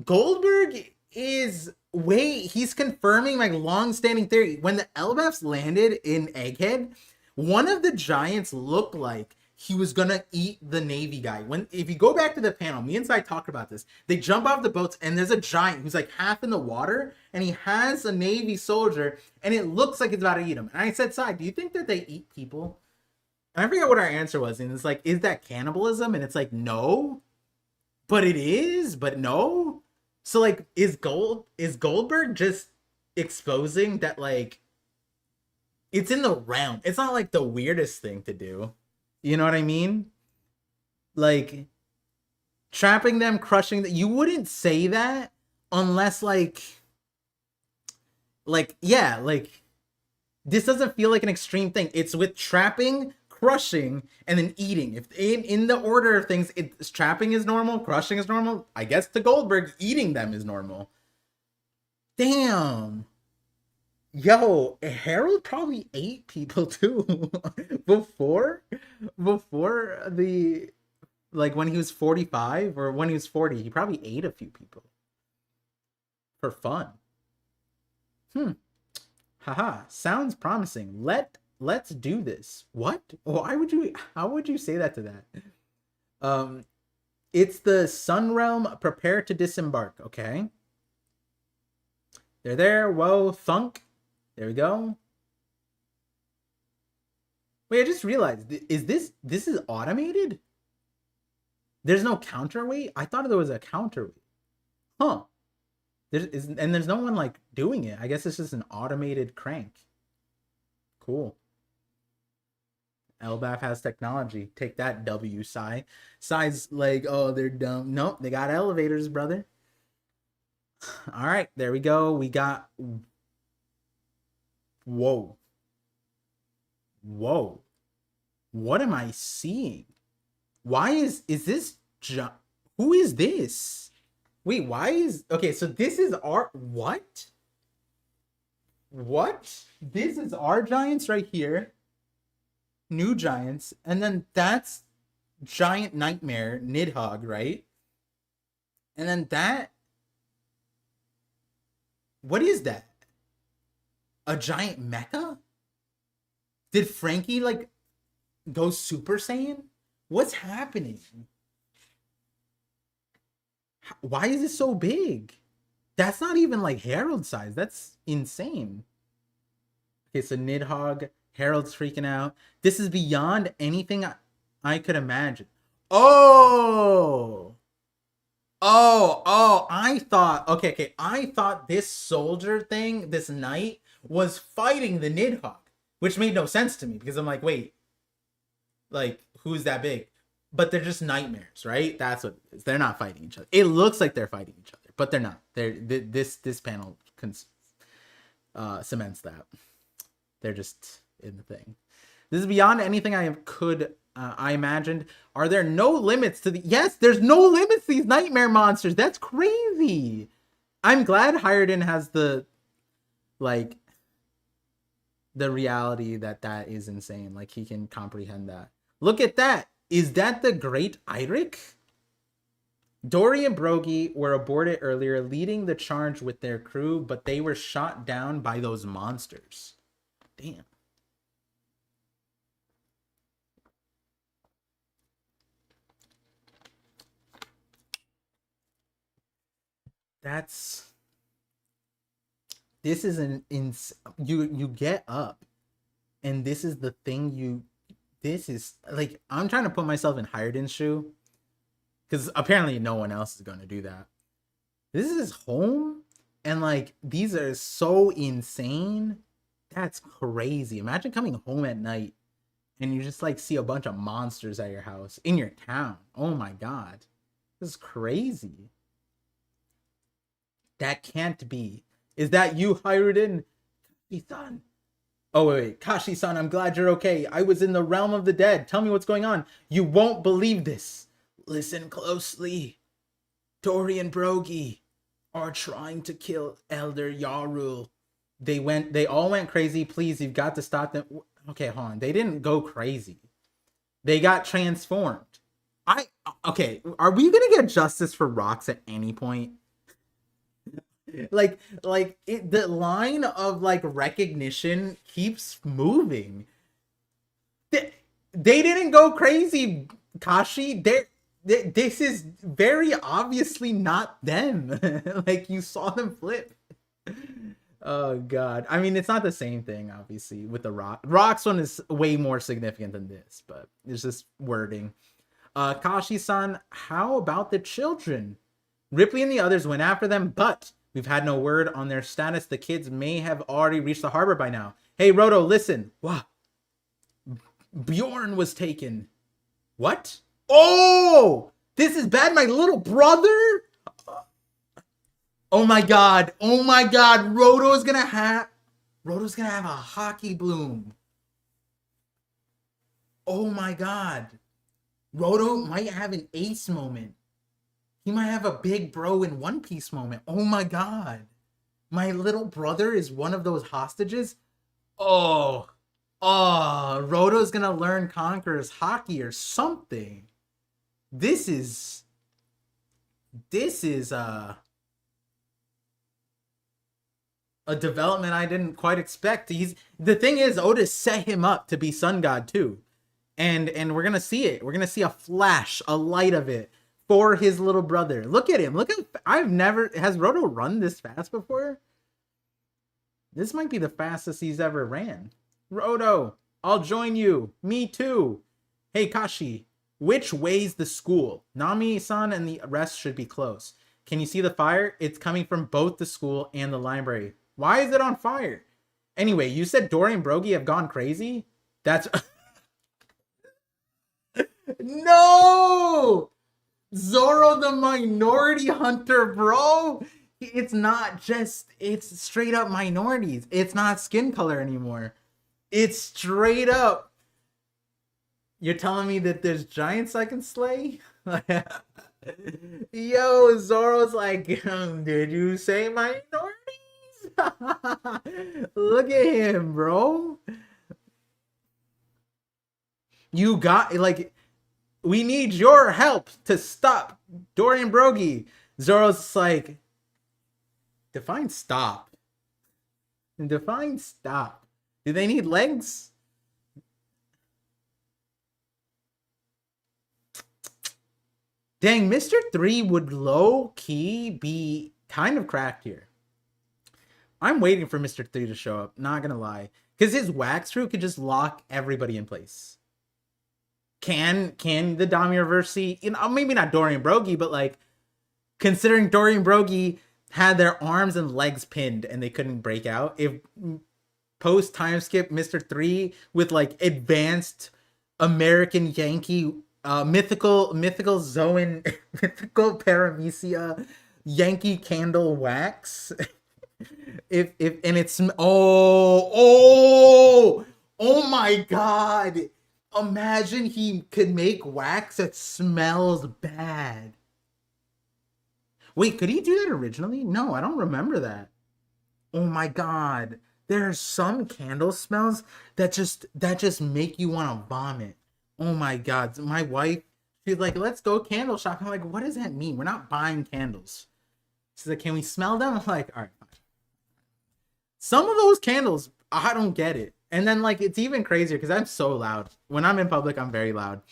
Goldberg is he's confirming like long-standing theory. When the Elbafs landed in Egghead, one of the giants looked like he was gonna eat the Navy guy. If you go back to the panel, me and Sai talked about this. They jump off the boats and there's a giant who's like half in the water, and he has a Navy soldier, and it looks like it's about to eat him. And I said, Sai, do you think that they eat people? And I forget what our answer was, and it's like, is that cannibalism? And it's like, no, but it is, but no. So like, is Goldberg just exposing that like it's in the realm? It's not like the weirdest thing to do. You know what I mean? Like trapping them, crushing that. You wouldn't say that unless like yeah, like this doesn't feel like an extreme thing. It's with trapping, crushing, and then eating. If in the order of things, it's trapping is normal, crushing is normal. I guess to Goldberg, eating them is normal. Damn. Yo, Harold probably ate people too before the like when he was 45 or when he was 40, he probably ate a few people for fun. Haha, sounds promising. Let's do this. What? How would you say that to that? It's the Sun Realm. Prepare to disembark. Okay. They're there. Whoa, thunk. There we go. Wait, I just realized. Is this is automated? There's no counterweight? I thought there was a counterweight. Huh. There's no one like doing it. I guess it's just an automated crank. Cool. Elbaf has technology. Take that, W, Sai. Sai's like, oh, they're dumb. Nope, they got elevators, brother. All right, there we go. We got... Whoa. What am I seeing? Why is this... Who is this? Wait, why is... Okay, so this is art... What? What? This is our giants right here. New giants. And then that's giant nightmare Nidhogg, right? And then that. What is that? A giant mecha? Did Frankie like go Super Saiyan? What's happening? Why is it so big? That's not even like Harold size. That's insane. Okay, so Nidhogg, Harold's freaking out. This is beyond anything I could imagine. Oh! Oh, I thought, okay. I thought this soldier thing, this knight, was fighting the Nidhogg, which made no sense to me because I'm like, wait, like, who's that big? But they're just nightmares, right? That's what it is. They're not fighting each other. It looks like they're fighting each other, but they're not. This panel cements that. They're just in the thing. This is beyond anything I imagined. Are there no limits to the... Yes, there's no limits to these nightmare monsters. That's crazy. I'm glad Hiredin has the reality that is insane. Like, he can comprehend that. Look at that. Is that the Great Eirik? Dory and Brogy were aborted earlier, leading the charge with their crew, but they were shot down by those monsters. Damn. This is you get up, and this is the thing this is like, I'm trying to put myself in Hiredin's shoe, because apparently no one else is going to do that. This is his home, and like, these are so insane. That's crazy. Imagine coming home at night and you just like see a bunch of monsters at your house in your town. Oh my god, this is crazy. That can't be. Is that you, Hiredin? Kashi-san. Oh, wait. Kashi-san, I'm glad you're okay. I was in the realm of the dead. Tell me what's going on. You won't believe this. Listen closely. Dory and Brogy are trying to kill Elder Yarul. They all went crazy. Please, you've got to stop them. Okay, hold on. They didn't go crazy. They got transformed. Okay, are we gonna get justice for Rocks at any point? The line of like recognition keeps moving. They didn't go crazy, Kashi. This is very obviously not them. Like, you saw them flip. Oh god. I mean, it's not the same thing, obviously, with the Rocks one is way more significant than this, but it's just wording. Kashi-san, how about the children? Ripley and the others went after them, but we've had no word on their status. The kids may have already reached the harbor by now. Hey, Roto, listen. What? Bjorn was taken. What? Oh! This is bad, my little brother? Oh my god. Oh my god. Roto's gonna have a hockey bloom. Oh my god. Roto might have an ace moment. He might have a big bro in One Piece moment. Oh my god. My little brother is one of those hostages? Oh. Oh, Roto's gonna learn Conqueror's hockey or something. This is a development I didn't quite expect. The thing is, Otis set him up to be Sun God too. And we're gonna see it. We're gonna see a flash, a light of it for his little brother. Look at him. Look at... Has Roto run this fast before? This might be the fastest he's ever ran. Roto, I'll join you. Me too. Hey, Kashi, which way's the school? Nami-san and the rest should be close. Can you see the fire? It's coming from both the school and the library. Why is it on fire? Anyway, you said Dory and Brogy have gone crazy? That's... No! Zoro the Minority Hunter, bro! It's not just... It's straight up minorities. It's not skin color anymore. It's straight up... You're telling me that there's giants I can slay? Yo, Zoro's like, did you say minorities? Look at him, bro. You got like we need your help to stop Dorian Broggie. Zoro's like, define stop. Define stop. Do they need legs? Dang, Mr. 3 would low key be kind of cracked here. I'm waiting for Mr. 3 to show up, not gonna lie. Because his wax through could just lock everybody in place. Can the Damiroverse, you know, maybe not Dorian Broggie, but like considering Dorian Broggie had their arms and legs pinned and they couldn't break out, if post time skip Mr. 3 with like advanced American Yankee mythical Zoan mythical paramecia Yankee candle wax if and it's oh my god, imagine he could make wax that smells bad. Wait, could he do that originally? No, I don't remember that. Oh my god, there are some candle smells that just make you want to vomit. Oh my god, my wife, she's like, let's go candle shop. I'm like, what does that mean? We're not buying candles. She's like, can we smell them? I'm like, all right, fine. Some of those candles, I don't get it. And then like it's even crazier because I'm so loud. When I'm in public, I'm very loud.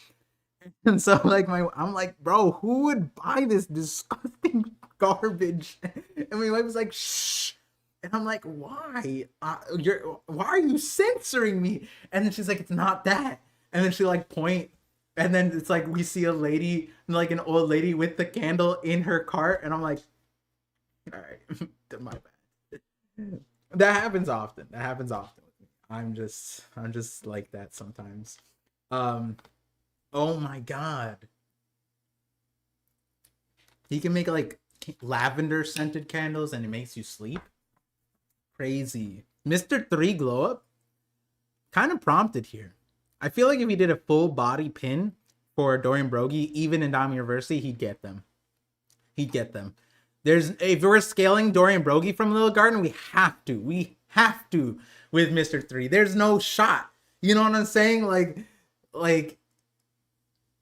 And so like I'm like, bro, who would buy this disgusting garbage? And my wife was like, shh. And I'm like, why? Why are you censoring me? And then she's like, it's not that. And then she like point, and then it's like we see a lady, like an old lady with the candle in her cart, and I'm like, all right, my bad. That happens often. I'm just like that sometimes. Oh my god. He can make like lavender scented candles and it makes you sleep. Crazy. Mr. 3 glow up kind of prompted here. I feel like if he did a full body pin for Dorian Broggie, even in Damiroverse, he'd get them. If we're scaling Dorian Broggie from Little Garden, we have to with Mr. 3. There's no shot. You know what I'm saying? Like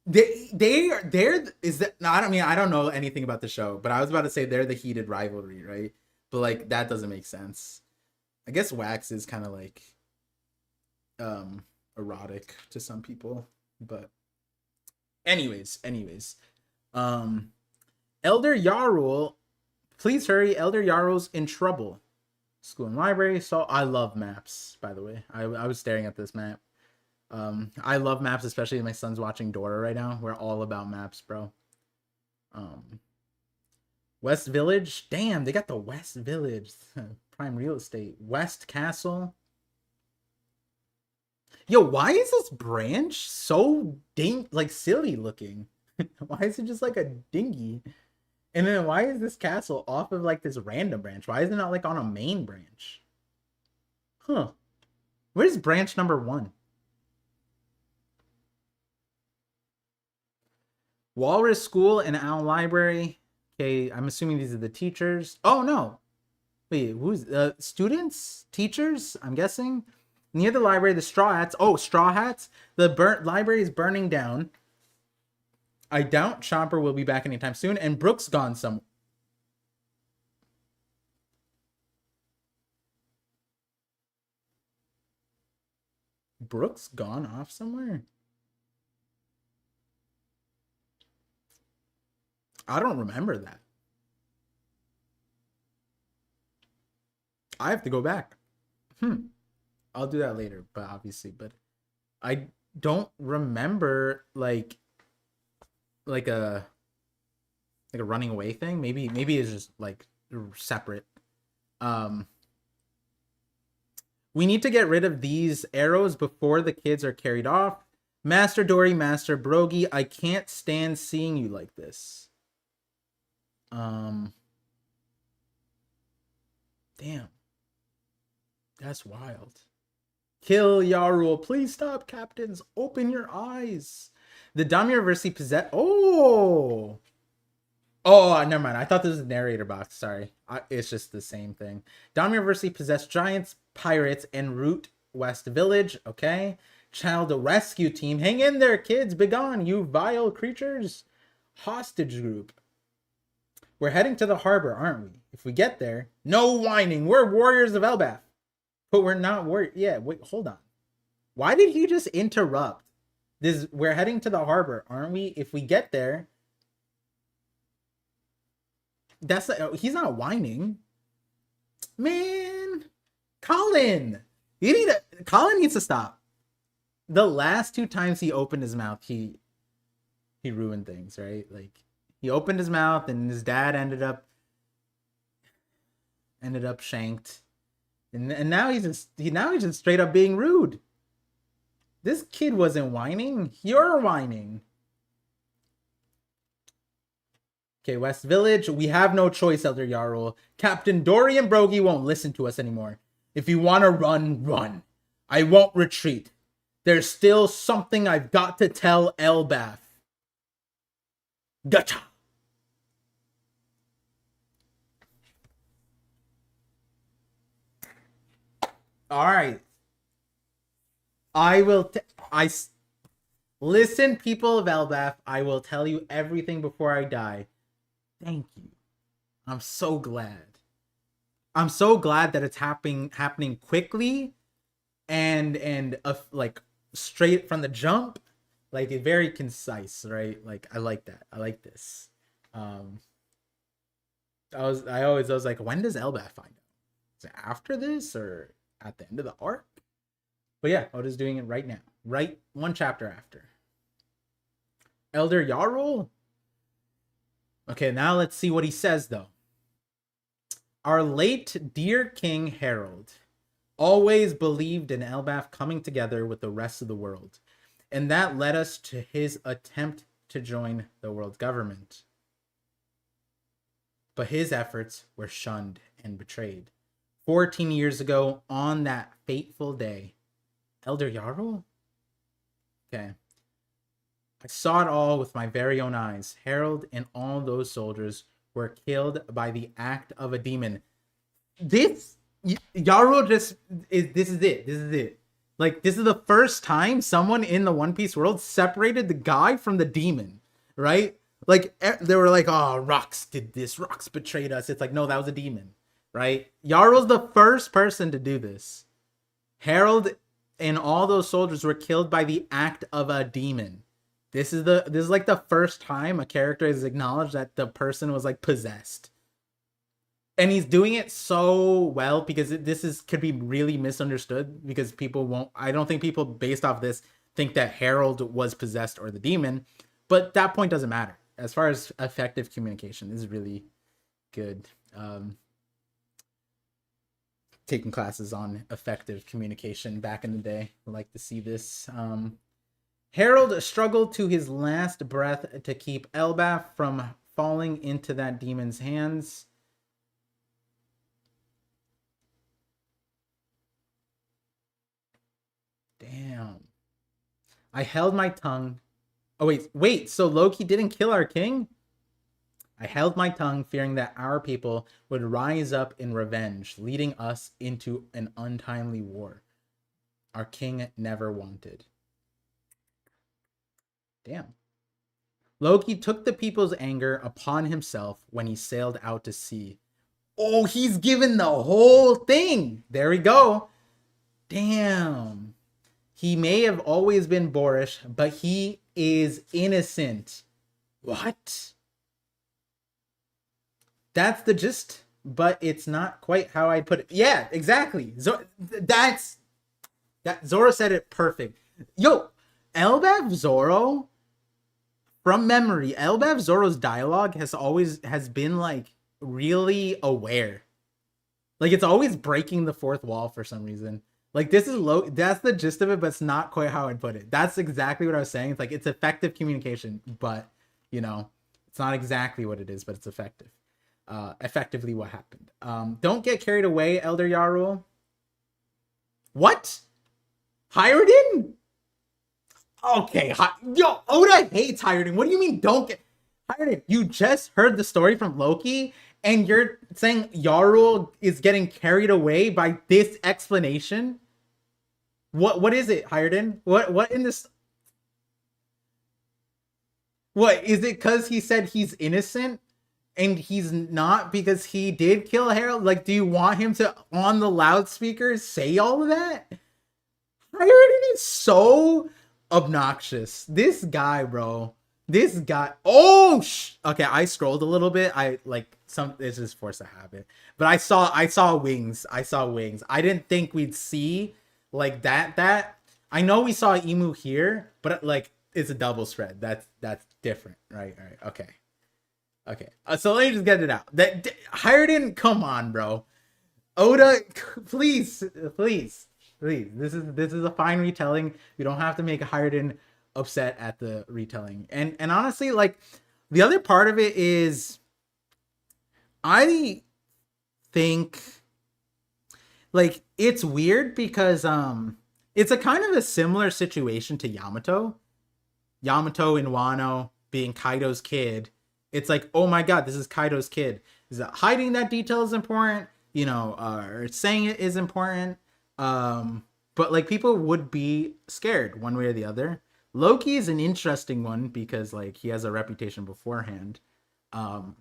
they're is that no, I don't know anything about the show, but I was about to say they're the heated rivalry, right? But like that doesn't make sense. I guess wax is kind of like erotic to some people, but anyways, Elder Yarul, please hurry, Elder Yarul's in trouble. School and library. So I love maps, by the way. I was staring at this map. I love maps, especially my son's watching Dora right now. We're all about maps, bro. West Village. Damn, they got the West Village. Prime real estate. West Castle. Yo, why is this branch so silly looking? Why is it just like a dinghy? And then why is this castle off of like this random branch? Why is it not like on a main branch? Huh. Where's branch number 1? Walrus School and Owl Library. Okay, I'm assuming these are the teachers. Oh no. Wait, who's students? Teachers? I'm guessing. Near the library, the Straw Hats. Oh, Straw Hats. The library is burning down. I doubt Chomper will be back anytime soon. And Brooke's gone somewhere. Brooke's gone off somewhere? I don't remember that. I have to go back. I'll do that later, but obviously, but I don't remember like a running away thing. Maybe it's just like separate. We need to get rid of these arrows before the kids are carried off. Master Dory, Master Broggie, I can't stand seeing you like this. Damn. That's wild. Kill Yarul. Please stop, captains. Open your eyes. The Damiroverse possess. Oh. Oh, never mind. I thought this was a narrator box. Sorry. It's just the same thing. Dom University possessed giants, pirates, and root West Village. Okay. Child rescue team. Hang in there, kids. Begone, you vile creatures. Hostage group. We're heading to the harbor, aren't we? If we get there, no whining. We're warriors of Elbath. But we're not warriors. Yeah, wait, hold on. Why did he just interrupt? We're heading to the harbor, aren't we? If we get there, he's not whining. Man, Colin, Colin needs to stop. The last 2 times he opened his mouth, he ruined things, right? Like, he opened his mouth and his dad ended up shanked. And now he's just straight up being rude. This kid wasn't whining. You're whining. Okay, West Village. We have no choice, Elder Jarl. Captain Dorian Brogy won't listen to us anymore. If you want to run, run. I won't retreat. There's still something I've got to tell Elbath. Gotcha. All right. Listen, people of Elbath. I will tell you everything before I die. Thank you. I'm so glad. I'm so glad that it's happening quickly and like straight from the jump, like very concise, right? Like I like that. I like this. I was like, when does Elbath find out? Is it after this or at the end of the arc? But yeah, Oda's doing it right now. Right, 1 chapter after. Elder Jarl? Okay, now let's see what he says, though. Our late dear King Harold always believed in Elbath coming together with the rest of the world, and that led us to his attempt to join the world government. But his efforts were shunned and betrayed. 14 years ago, on that fateful day, Elder Jarl? Okay. I saw it all with my very own eyes. Harold and all those soldiers were killed by the act of a demon. This Jarl this is it. Like, this is the first time someone in the One Piece world separated the guy from the demon, right? Like, they were like, oh, Rocks did this. Rocks betrayed us. It's like, no, that was a demon, right? Jarl's the first person to do this. Harold and all those soldiers were killed by the act of a demon. This is like the first time a character has acknowledged that the person was like possessed. And he's doing it so well because could be really misunderstood because I don't think people based off this think that Harold was possessed or the demon, but that point doesn't matter. As far as effective communication, this is really good. Taking classes on effective communication back in the day. I like to see this. Harold struggled to his last breath to keep Elbath from falling into that demon's hands. Damn. I held my tongue. Oh, wait. So Loki didn't kill our king? I held my tongue, fearing that our people would rise up in revenge, leading us into an untimely war our king never wanted. Damn. Loki took the people's anger upon himself when he sailed out to sea. Oh, he's given the whole thing. There we go. Damn. He may have always been boorish, but he is innocent. What? That's the gist, but it's not quite how I'd put it. Yeah, exactly. Zoro said it perfect. Yo, Elbath Zoro, from memory, Elbath Zoro's dialogue has been like really aware. Like, it's always breaking the fourth wall for some reason. Like, that's the gist of it, but it's not quite how I'd put it. That's exactly what I was saying. It's like, it's effective communication, but, it's not exactly what it is, but it's effective. Effectively what happened. Don't get carried away, Elder Jarl. What? Hiredin? Okay, Oda hates Hiredin. What do you mean don't get... Hyden, you just heard the story from Loki, and you're saying Jarl is getting carried away by this explanation? What is it, Hyden? What in this? What is it? Because he said he's innocent and he's not because he did kill Harold? Like, do you want him to on the loudspeakers say all of that? Hyden is so obnoxious. This guy, bro. This guy. Oh, okay. I scrolled a little bit. I like some. It's just force of habit. But I saw wings. I saw wings. I didn't think we'd see like that. That I know we saw Emu here, but like it's a double spread. That's different, right? All right. Okay. Okay. So let me just get it out. That Hyden, come on, bro. Oda, please, please, please. This is a fine retelling. You don't have to make Hyden upset at the retelling. And honestly, like the other part of it is I think like it's weird because it's a kind of a similar situation to Yamato. Yamato and Wano being Kaido's kid. It's like, oh my god, this is Kaido's kid. Is that hiding that detail is important, you know, or saying it is important. But like people would be scared one way or the other. Loki is an interesting one because like he has a reputation beforehand. But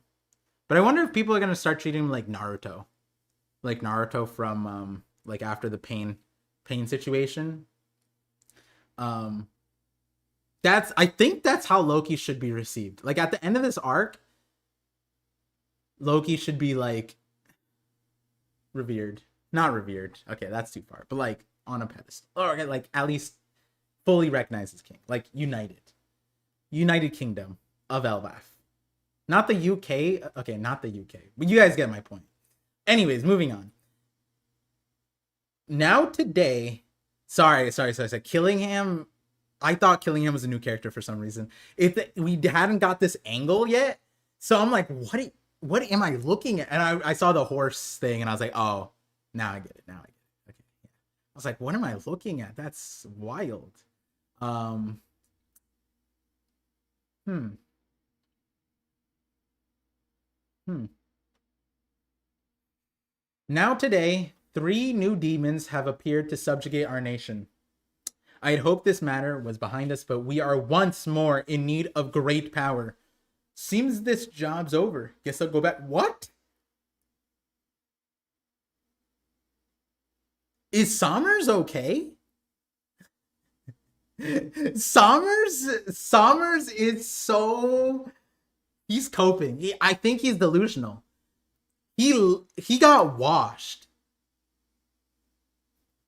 I wonder if people are gonna start treating him like Naruto from like after the pain situation. I think that's how Loki should be received. Like at the end of this arc, Loki should be like revered, not revered. Okay, that's too far, but like on a pedestal, or like at least fully recognized as king, like United Kingdom of Elbaf, not the UK. Okay, not the UK, but you guys get my point. Anyways, moving on. Now today, sorry. Killingham. I thought Killingham was a new character for some reason. If we hadn't got this angle yet, so I'm like, what am I looking at? And I saw the horse thing, and I was like, oh, now I get it. Okay, yeah. I was like, what am I looking at? That's wild. Hmm. Now today, 3 new demons have appeared to subjugate our nation. I had hoped this matter was behind us, but we are once more in need of great power. Seems this job's over. Guess I'll go back. What? Is Sommers okay? Sommers is so he's coping. I think he's delusional. He got washed.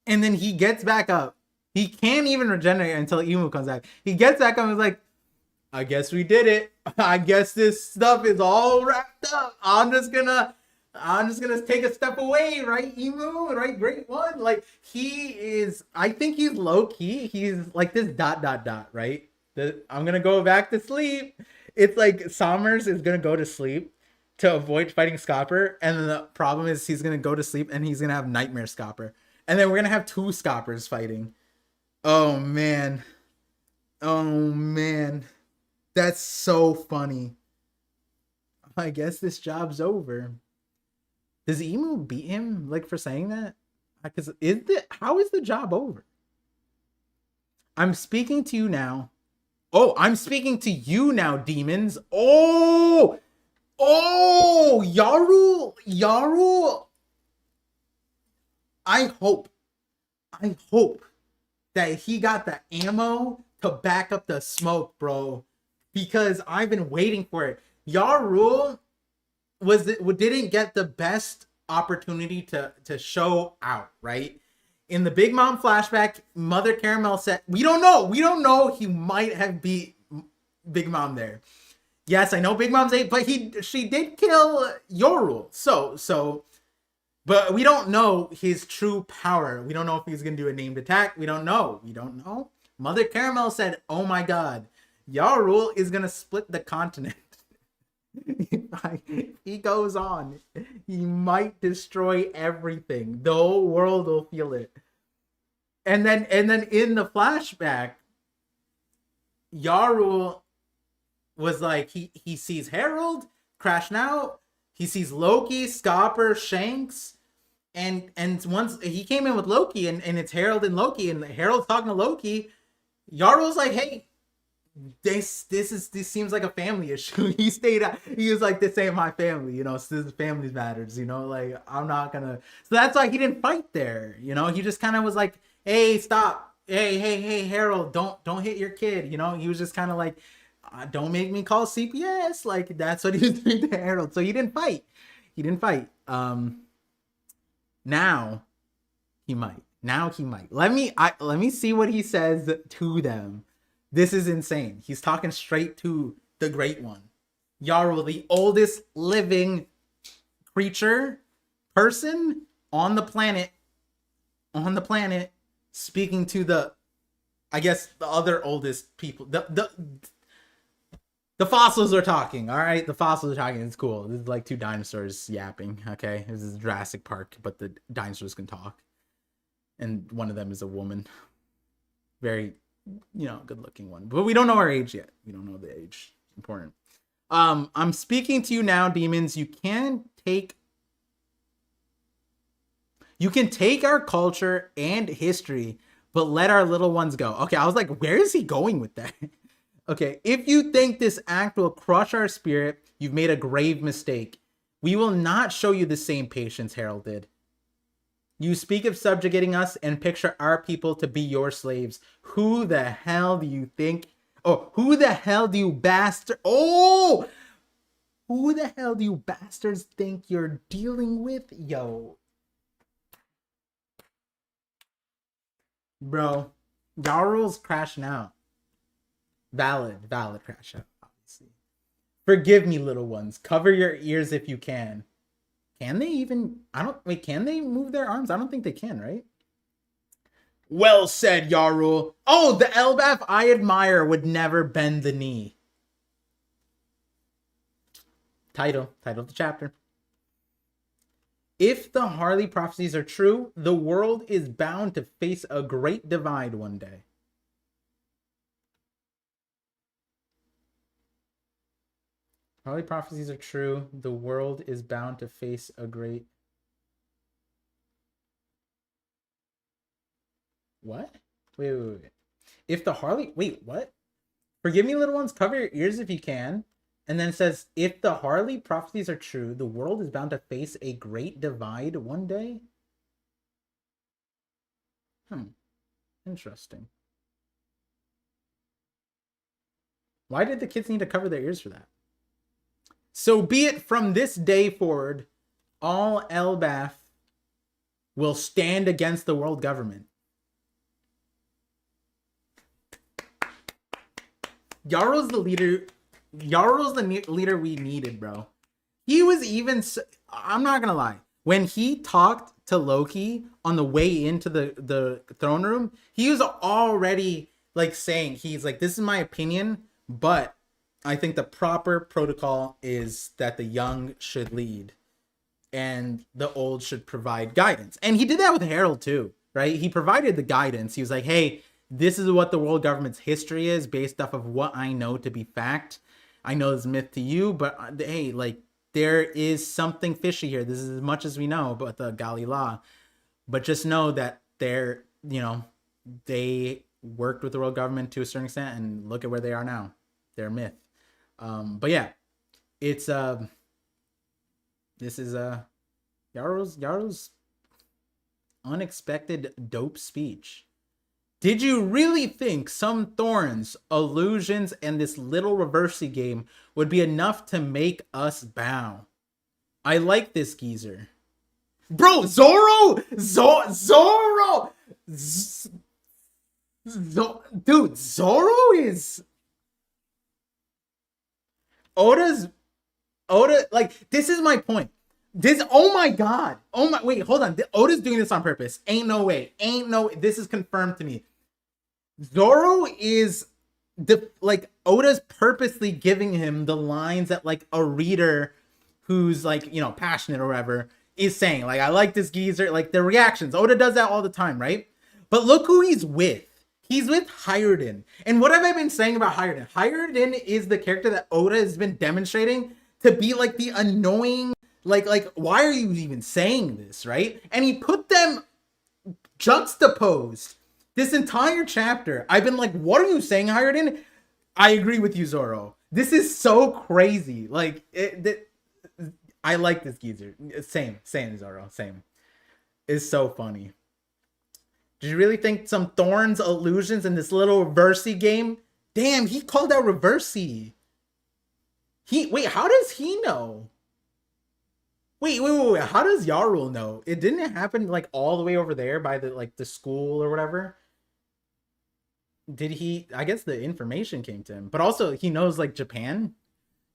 And then he gets back up. He can't even regenerate until Emu comes back. He gets back up and is like, I guess we did it. I guess this stuff is all wrapped up. I'm just gonna take a step away, right, Emu? Right, great one. Like I think he's low key. He's like this ... right? I'm gonna go back to sleep. It's like Sommers is gonna go to sleep to avoid fighting Scopper, and then the problem is he's gonna go to sleep and he's gonna have Nightmare Scopper, and then we're gonna have 2 Scoppers fighting. Oh man. That's so funny. I guess this job's over. Does Emu beat him like for saying that? Because how is the job over? I'm speaking to you now. Oh, I'm speaking to you now, demons. Oh, Yaru. I hope that he got the ammo to back up the smoke, bro, because I've been waiting for it. Yarul didn't get the best opportunity to show out, right? In the Big Mom flashback, Mother Caramel said, we don't know, he might have beat Big Mom there. Yes, I know Big Mom's 8, but she did kill Yorul. So but we don't know his true power. We don't know if he's going to do a named attack. We don't know. Mother Caramel said, oh my god, Yarul is going to split the continent. He goes on. He might destroy everything. The whole world will feel it. And then in the flashback, Yarul was like he sees Harold crashing out. He sees Loki, Scopper, Shanks, and once he came in with Loki, and it's Harold and Loki, and Harold's talking to Loki. Yarl's like, hey, this seems like a family issue. He stayed out. He was like, this ain't my family, you know. This family matters, you know. Like, I'm not gonna. So that's why he didn't fight there, you know. He just kind of was like, hey, stop, hey, Harold, don't hit your kid, you know. He was just kind of like, don't make me call CPS. Like, that's what he was doing to Harold. So he didn't fight. Now he might. Let me see what he says to them. This is insane. He's talking straight to the Great One. Jarl, the oldest living person on the planet, speaking to the, I guess, the other oldest people. The fossils are talking, all right? The fossils are talking. It's cool. This is like two dinosaurs yapping, okay? This is Jurassic Park, but the dinosaurs can talk. And one of them is a woman. Very, good looking one. But we don't know her age yet. We don't know the age. Important. I'm speaking to you now, demons. You can take our culture and history, but let our little ones go. Okay, I was like, where is he going with that? Okay, if you think this act will crush our spirit, you've made a grave mistake. We will not show you the same patience Harold did. You speak of subjugating us and picture our people to be your slaves. Who the hell do you think? Oh, who the hell do you bastard? Oh, who the hell do you bastards think you're dealing with? Yo. Bro, Jarl's crashing out. Valid crash out, obviously. Forgive me, little ones. Cover your ears if you can. Can they even... can they move their arms? I don't think they can, right? Well said, Jarl. Oh, the Elbaf I admire would never bend the knee. Title of the chapter. If the Harley prophecies are true, the world is bound to face a great divide one day. Harley prophecies are true. The world is bound to face a great... What? Wait. If the Harley... Wait, what? Forgive me, little ones. Cover your ears if you can. And then it says, if the Harley prophecies are true, the world is bound to face a great divide one day. Interesting. Why did the kids need to cover their ears for that? So be it from this day forward, all Elbaf will stand against the world government. Jarl's the leader. Jarl's the leader we needed, bro. He was even... I'm not going to lie. When he talked to Loki on the way into the throne room, he was already like saying, he's like, this is my opinion, but I think the proper protocol is that the young should lead and the old should provide guidance. And he did that with Harold too, right? He provided the guidance. He was like, hey, this is what the world government's history is based off of what I know to be fact. I know it's myth to you, but hey, like, there is something fishy here. This is as much as we know about the Galila. But just know that they're, they worked with the world government to a certain extent, and look at where they are now. They're a myth. But yeah, it's this is Jarl's unexpected dope speech. Did you really think some thorns, illusions, and this little reversey game would be enough to make us bow? I like this geezer. Bro, Zorro! Dude, Zorro is... Oda, like, this is my point. Oh my god. Wait, hold on. Oda's doing this on purpose. Ain't no way. This is confirmed to me. Zorro is Oda's purposely giving him the lines that like a reader who's like, passionate or whatever is saying. Like, I like this geezer, like the reactions. Oda does that all the time, right? But look who he's with. He's with Hiruden. And what have I been saying about Hiruden? Hiruden is the character that Oda has been demonstrating to be like the annoying, like why are you even saying this, right? And he put them juxtaposed this entire chapter. I've been like, what are you saying, Hiruden? I agree with you, Zoro. This is so crazy. Like, I like this geezer. Same, Zoro, same. It's so funny. Did you really think some Thorns illusions in this little reversey game? Damn, he called out reversey. Wait, how does he know? Wait, how does Yarul know? It didn't happen like all the way over there by the school or whatever. Did he? I guess the information came to him, but also he knows like Japan.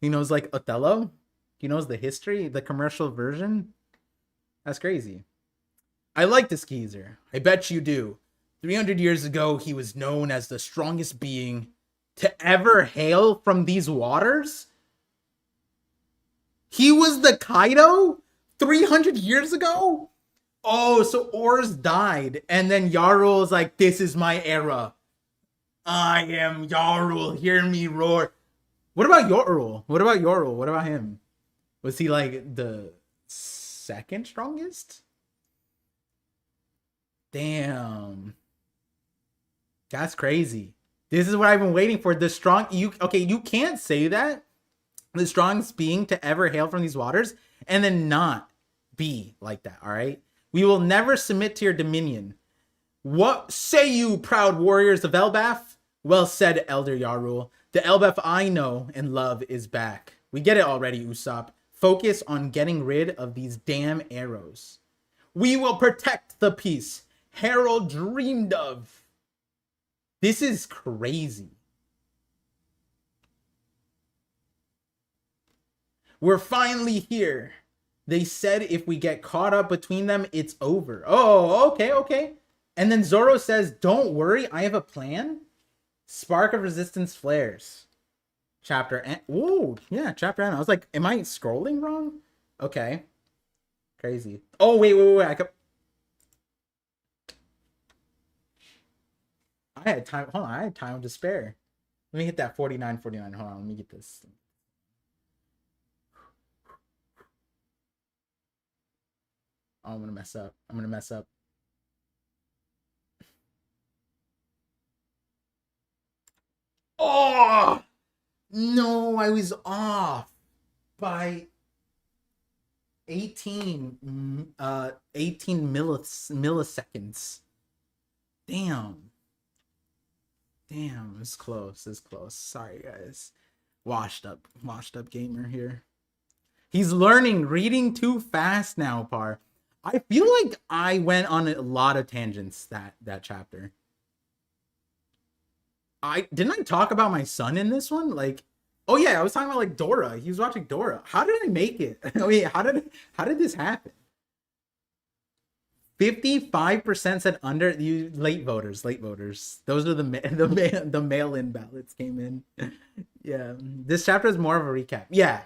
He knows like Othello. He knows the history, the commercial version. That's crazy. I like this geezer. I bet you do. 300 years ago, he was known as the strongest being to ever hail from these waters. He was the Kaido 300 years ago? Oh, so Ors died. And then Yarul is like, this is my era. I am Yarul. Hear me roar. What about Yarul? What about him? Was he like the second strongest? Damn. That's crazy. This is what I've been waiting for. You can't say that. The strongest being to ever hail from these waters and then not be like that, all right? We will never submit to your dominion. What say you, proud warriors of Elbaf? Well said, Elder Yarul. The Elbaf I know and love is back. We get it already, Usopp. Focus on getting rid of these damn arrows. We will protect the peace Harold dreamed of. This is crazy. We're finally here. They said if we get caught up between them, it's over. Oh, okay. And then Zoro says, don't worry, I have a plan. Spark of Resistance flares. Chapter end. Ooh, yeah, chapter end. I was like, am I scrolling wrong? Okay. Crazy. Oh, wait. I had time. Hold on, I had time to spare. Let me hit that 49. Hold on, let me get this. Oh, I'm gonna mess up. Oh no, I was off by 18 milliseconds. Damn, it's close. Sorry, guys. Washed up gamer here. He's learning reading too fast now, Par. I feel like I went on a lot of tangents that chapter. Didn't I talk about my son in this one? Like, oh yeah, I was talking about like Dora. He was watching Dora. How did I make it? Oh yeah, how did this happen? 55% said under. You late voters. Those are the mail-in ballots came in. Yeah, this chapter is more of a recap. Yeah.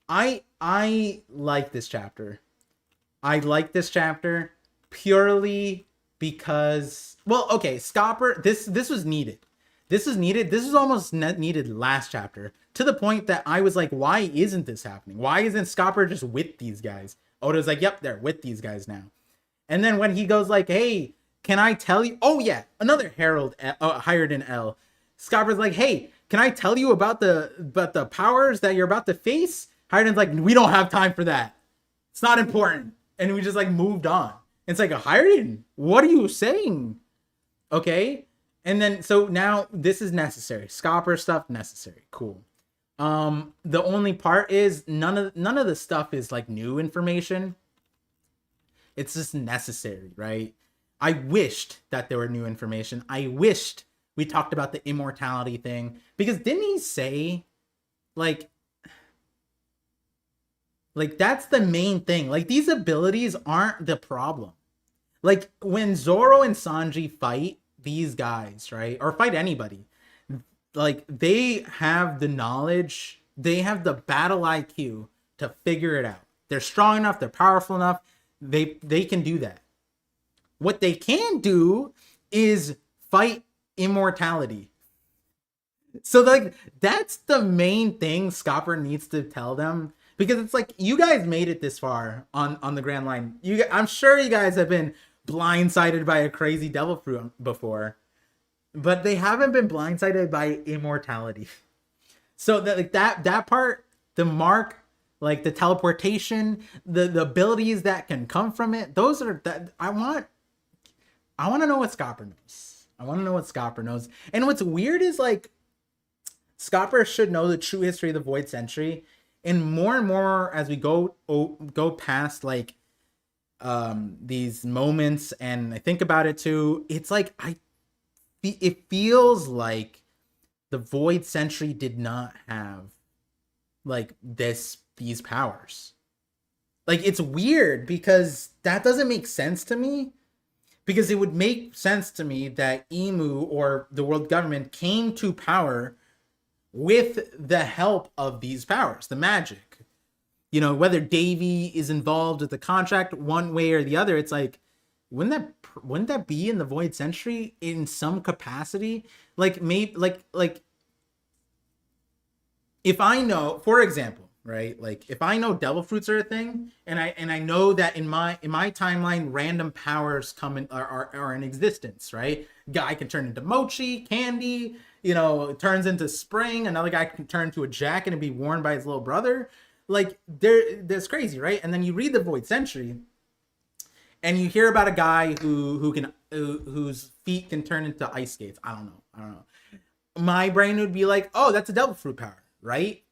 I like this chapter. I like this chapter purely because, well, okay, Scopper, this was needed. This was almost needed last chapter, to the point that I was like, why isn't this happening? Why isn't Scopper just with these guys? Oda's like, yep, they're with these guys now. And then when he goes like, hey, can I tell you? Oh yeah, another Herald hired in L. Scopper's like, hey, can I tell you about the powers that you're about to face? Hiren's like, we don't have time for that. It's not important. And we just like moved on. It's like, a Hiren, what are you saying? Okay. And then, so now this is necessary. Scopper stuff, necessary. Cool. The only part is none of the stuff is like new information. It's just necessary, right? I wished that there were new information. I wished we talked about the immortality thing, because didn't he say like that's the main thing. Like, these abilities aren't the problem. Like, when Zoro and Sanji fight these guys, right? Or fight anybody, like, they have the knowledge, they have the battle IQ to figure it out. They're strong enough, they're powerful enough, they can do that. What they can do is fight immortality. So like that's the main thing Scopper needs to tell them, because it's like, you guys made it this far on the Grand Line. I'm sure you guys have been blindsided by a crazy devil fruit before, but they haven't been blindsided by immortality. So that like that part, the mark, like the teleportation, the abilities that can come from it, those are that I want to know what Scopper knows. I want to know what Scopper knows. And what's weird is like Scopper should know the true history of the Void Century, and more as we go past like these moments, and I think about it too. It's like it feels like the Void Century did not have like these powers. Like it's weird because that doesn't make sense to me, because it would make sense to me that Emu or the world government came to power with the help of these powers, the magic. You know, whether Davy is involved with the contract one way or the other, it's like, wouldn't that be in the Void Century in some capacity? Like maybe like if I know, for example, right? Like if I know devil fruits are a thing, and I know that in my timeline random powers come in are in existence, right? Guy can turn into mochi, candy, you know, turns into spring. Another guy can turn into a jacket and be worn by his little brother. Like that's crazy, right? And then you read the Void Century, and you hear about a guy whose feet can turn into ice skates. I don't know. My brain would be like, oh, that's a devil fruit power, right?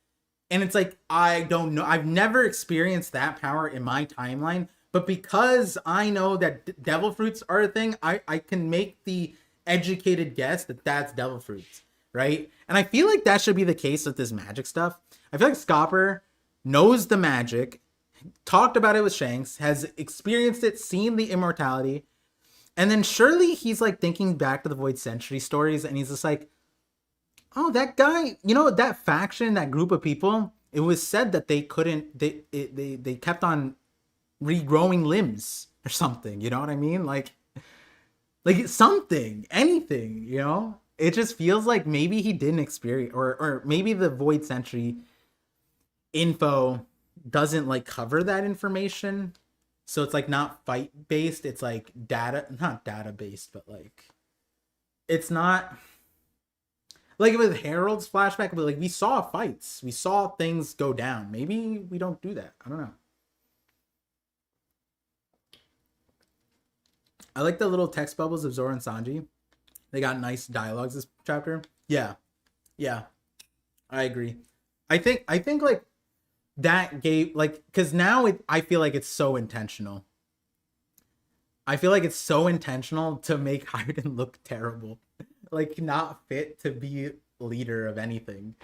And it's like, I don't know. I've never experienced that power in my timeline, but because I know that devil fruits are a thing, I can make the educated guess that that's devil fruits, right? And I feel like that should be the case with this magic stuff. I feel like Scopper knows the magic, talked about it with Shanks, has experienced it, seen the immortality, and then surely he's like thinking back to the Void Century stories, and he's just like, oh, that guy, you know, that faction, that group of people, it was said that they couldn't, they kept on regrowing limbs or something, you know what I mean? Like something, anything, you know? It just feels like maybe he didn't experience, or maybe the Void Century info doesn't like cover that information. So it's like not fight based, it's like not data based, but like it's not like with Harold's flashback, but like we saw fights, we saw things go down. Maybe we don't do that. I don't know. I like the little text bubbles of Zoro and Sanji. They got nice dialogues this chapter. Yeah. I agree. I think like that gave like, because now I feel like it's so intentional. I feel like it's so intentional to make Hyden look terrible, like not fit to be leader of anything.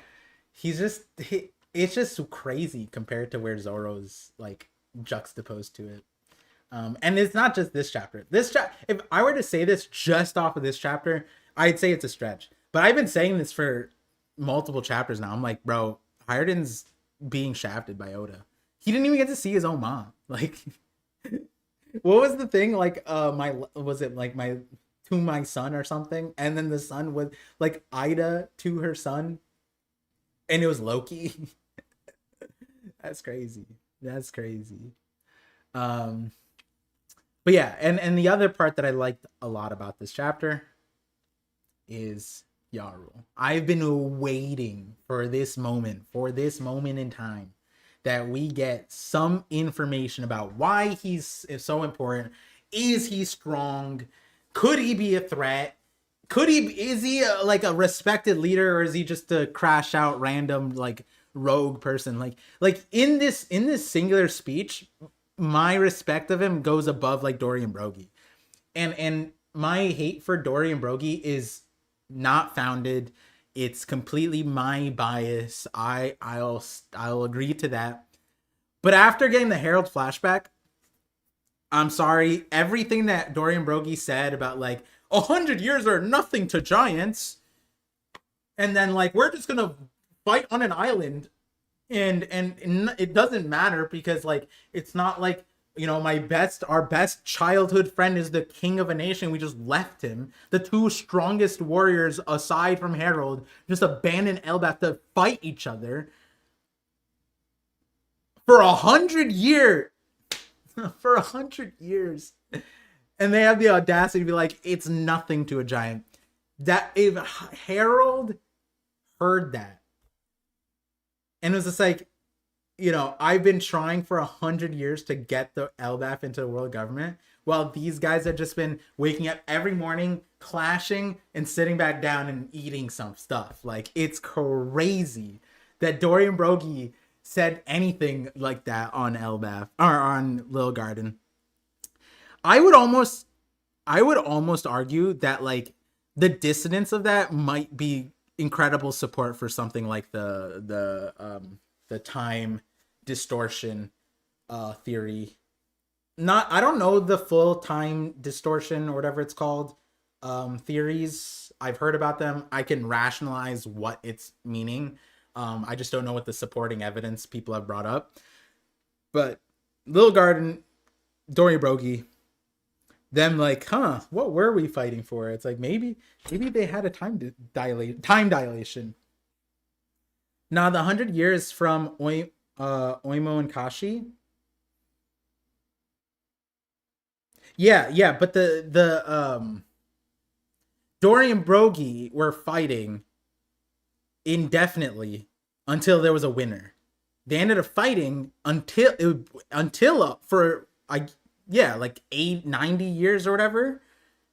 It's just crazy compared to where Zoro's like juxtaposed to it. And it's not just this chapter. If I were to say this just off of this chapter, I'd say it's a stretch. But I've been saying this for multiple chapters now. I'm like, bro, Hyden's being shafted by Oda. He didn't even get to see his own mom. Like, what was the thing? Like, my to my son or something? And then the son was like Ida to her son, and it was Loki. That's crazy. But yeah, and the other part that I liked a lot about this chapter is Yaru. I've been waiting for this moment in time, that we get some information about why he's so important. Is he strong? Could he be a threat? Is he like a respected leader, or is he just a crash out random like rogue person? Like in this singular speech, my respect of him goes above like Dorian Broggie, and my hate for Dorian Broggie is not founded. It's completely my bias. I'll agree to that. But after getting the Herald flashback, I'm sorry, everything that Dorian Broggie said about like 100 years are nothing to giants, and then like we're just gonna fight on an island, and it doesn't matter because like it's not like our best childhood friend is the king of a nation. We just left him. The two strongest warriors aside from Harold just abandoned Elbaf to fight each other for 100 years. For 100 years. And they have the audacity to be like, it's nothing to a giant. That if Harold heard that and it was just like, I've been trying for 100 years to get the Elbaf into the world government, while these guys have just been waking up every morning, clashing, and sitting back down and eating some stuff. Like, it's crazy that Dorian Broggie said anything like that on Elbaf or on Lil Garden. I would almost argue that like the dissonance of that might be incredible support for something like the time distortion theory. I don't know the full time distortion or whatever it's called theories. I've heard about them. I can rationalize what it's meaning. I just don't know what the supporting evidence people have brought up. But Lil Garden, Dorian Broggie, them like, what were we fighting for? It's like maybe they had a time dilation. Now the 100 years from Oimo and Kashi. Yeah, but the Dorian Broggie were fighting indefinitely until there was a winner. They ended up fighting until for like 90 years or whatever.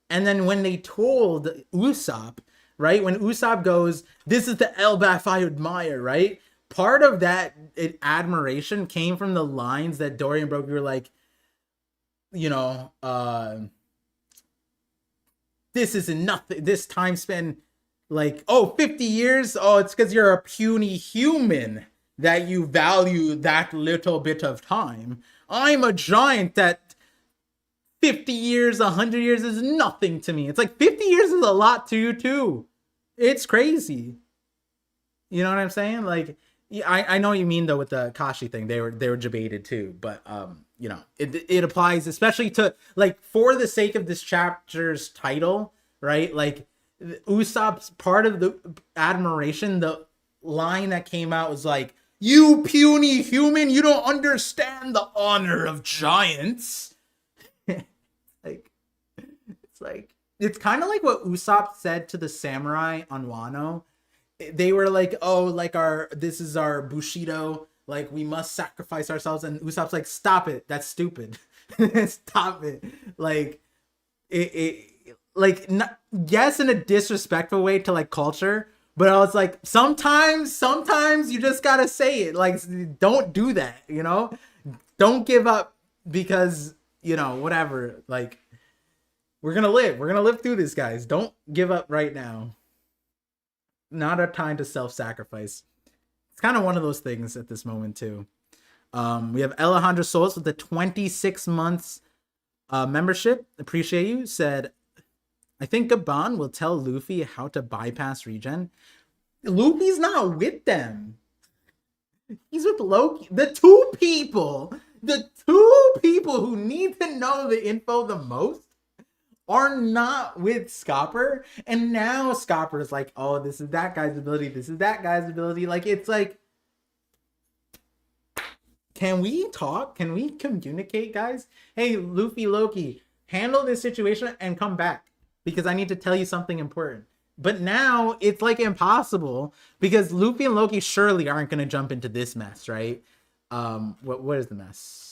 And then when they told Usopp, right, when Usopp goes, this is the Elbaf I admire, right? Part of that admiration came from the lines that Dorian Broggie were like, this isn't nothing. This time span, like, 50 years? Oh, it's because you're a puny human that you value that little bit of time. I'm a giant that 50 years, 100 years is nothing to me. It's like 50 years is a lot to you too. It's crazy. You know what I'm saying? Like, I know what you mean though with the Kashi thing. They were debated too, but it applies especially to, like, for the sake of this chapter's title, right? Like, Usopp's part of the admiration, the line that came out was like, you puny human, you don't understand the honor of giants. It's kind of like what Usopp said to the samurai on Wano. They were like, this is our Bushido, like, we must sacrifice ourselves, and Usopp's like, stop it, that's stupid. Stop it. Like, yes, in a disrespectful way to like culture, but I was like, sometimes you just gotta say it. Like, don't do that, don't give up because, whatever, like, we're gonna live through this, guys. Don't give up right now. Not a time to self-sacrifice. It's kind of one of those things at this moment too. We have Alejandro Solis with the 26 months membership. Appreciate you. Said, I think Gaban will tell Luffy how to bypass regen. Luffy's not with them. He's with Loki. The two people who need to know the info the most are not with Scopper. And now Scopper is like, oh, this is that guy's ability. This is that guy's ability. Like, it's like, can we talk? Can we communicate, guys? Hey, Luffy, Loki, handle this situation and come back, because I need to tell you something important. But now it's like impossible, because Luffy and Loki surely aren't going to jump into this mess, right? What is the mess?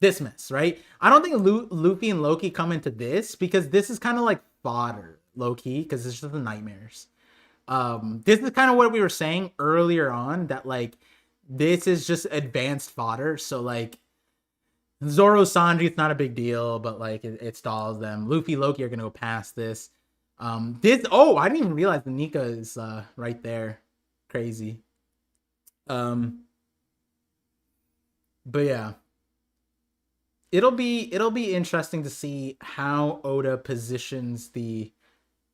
This mess, right? I don't think Luffy and Loki come into this, because this is kind of like fodder, low-key, because it's just the nightmares. This is kind of what we were saying earlier on, that like this is just advanced fodder. So like Zoro, Sanji, it's not a big deal, but like it stalls them. Luffy, Loki are gonna go past this. I didn't even realize the Nika is right there. Crazy. But yeah. It'll be interesting to see how Oda positions the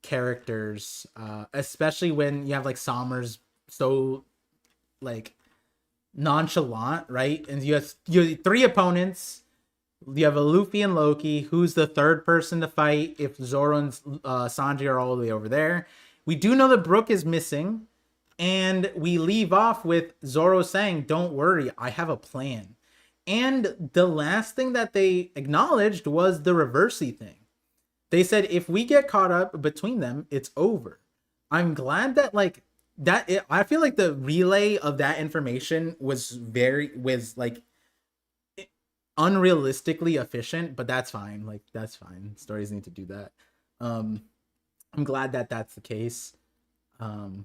characters, especially when you have like Somers so like nonchalant, right? And you have three opponents. You have a Luffy and Loki. Who's the third person to fight if Zoro and Sanji are all the way over there? We do know that Brook is missing. And we leave off with Zoro saying, "Don't worry, I have a plan." And the last thing that they acknowledged was the reversey thing. They said if we get caught up between them, it's over. I'm glad that like I feel like the relay of that information was like unrealistically efficient, but that's fine. Like that's fine. Stories need to do that. Um I'm glad that that's the case. Um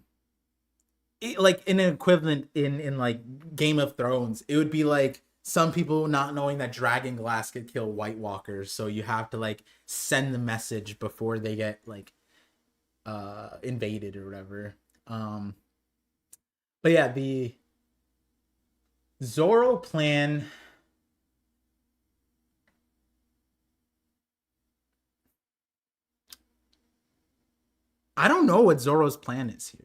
like an equivalent in like Game of Thrones, it would be like some people not knowing that dragon glass could kill White Walkers, so you have to like send the message before they get like invaded or whatever. But yeah, the Zoro plan. I don't know what Zoro's plan is here.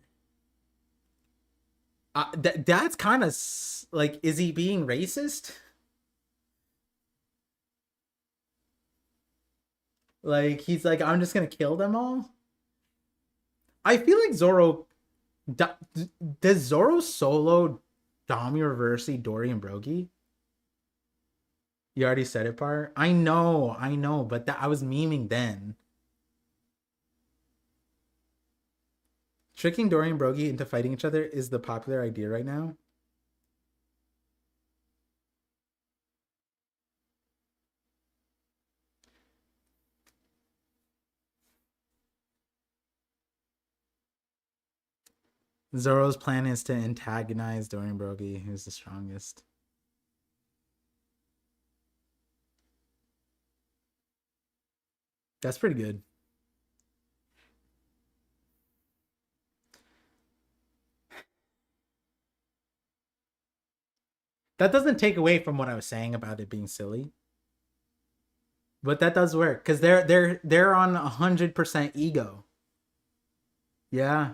That's kind of like, is he being racist? Like he's like, I'm just gonna kill them all. I feel like Zoro does Zoro solo Dami Reversi, Dory, and Brogy? You already said it, part. I know, but that I was memeing then. Tricking Dory and Brogy into fighting each other is the popular idea right now. Zoro's plan is to antagonize Dory and Brogy, who's the strongest. That's pretty good. That doesn't take away from what I was saying about it being silly, but that does work because they're on 100% ego. Yeah.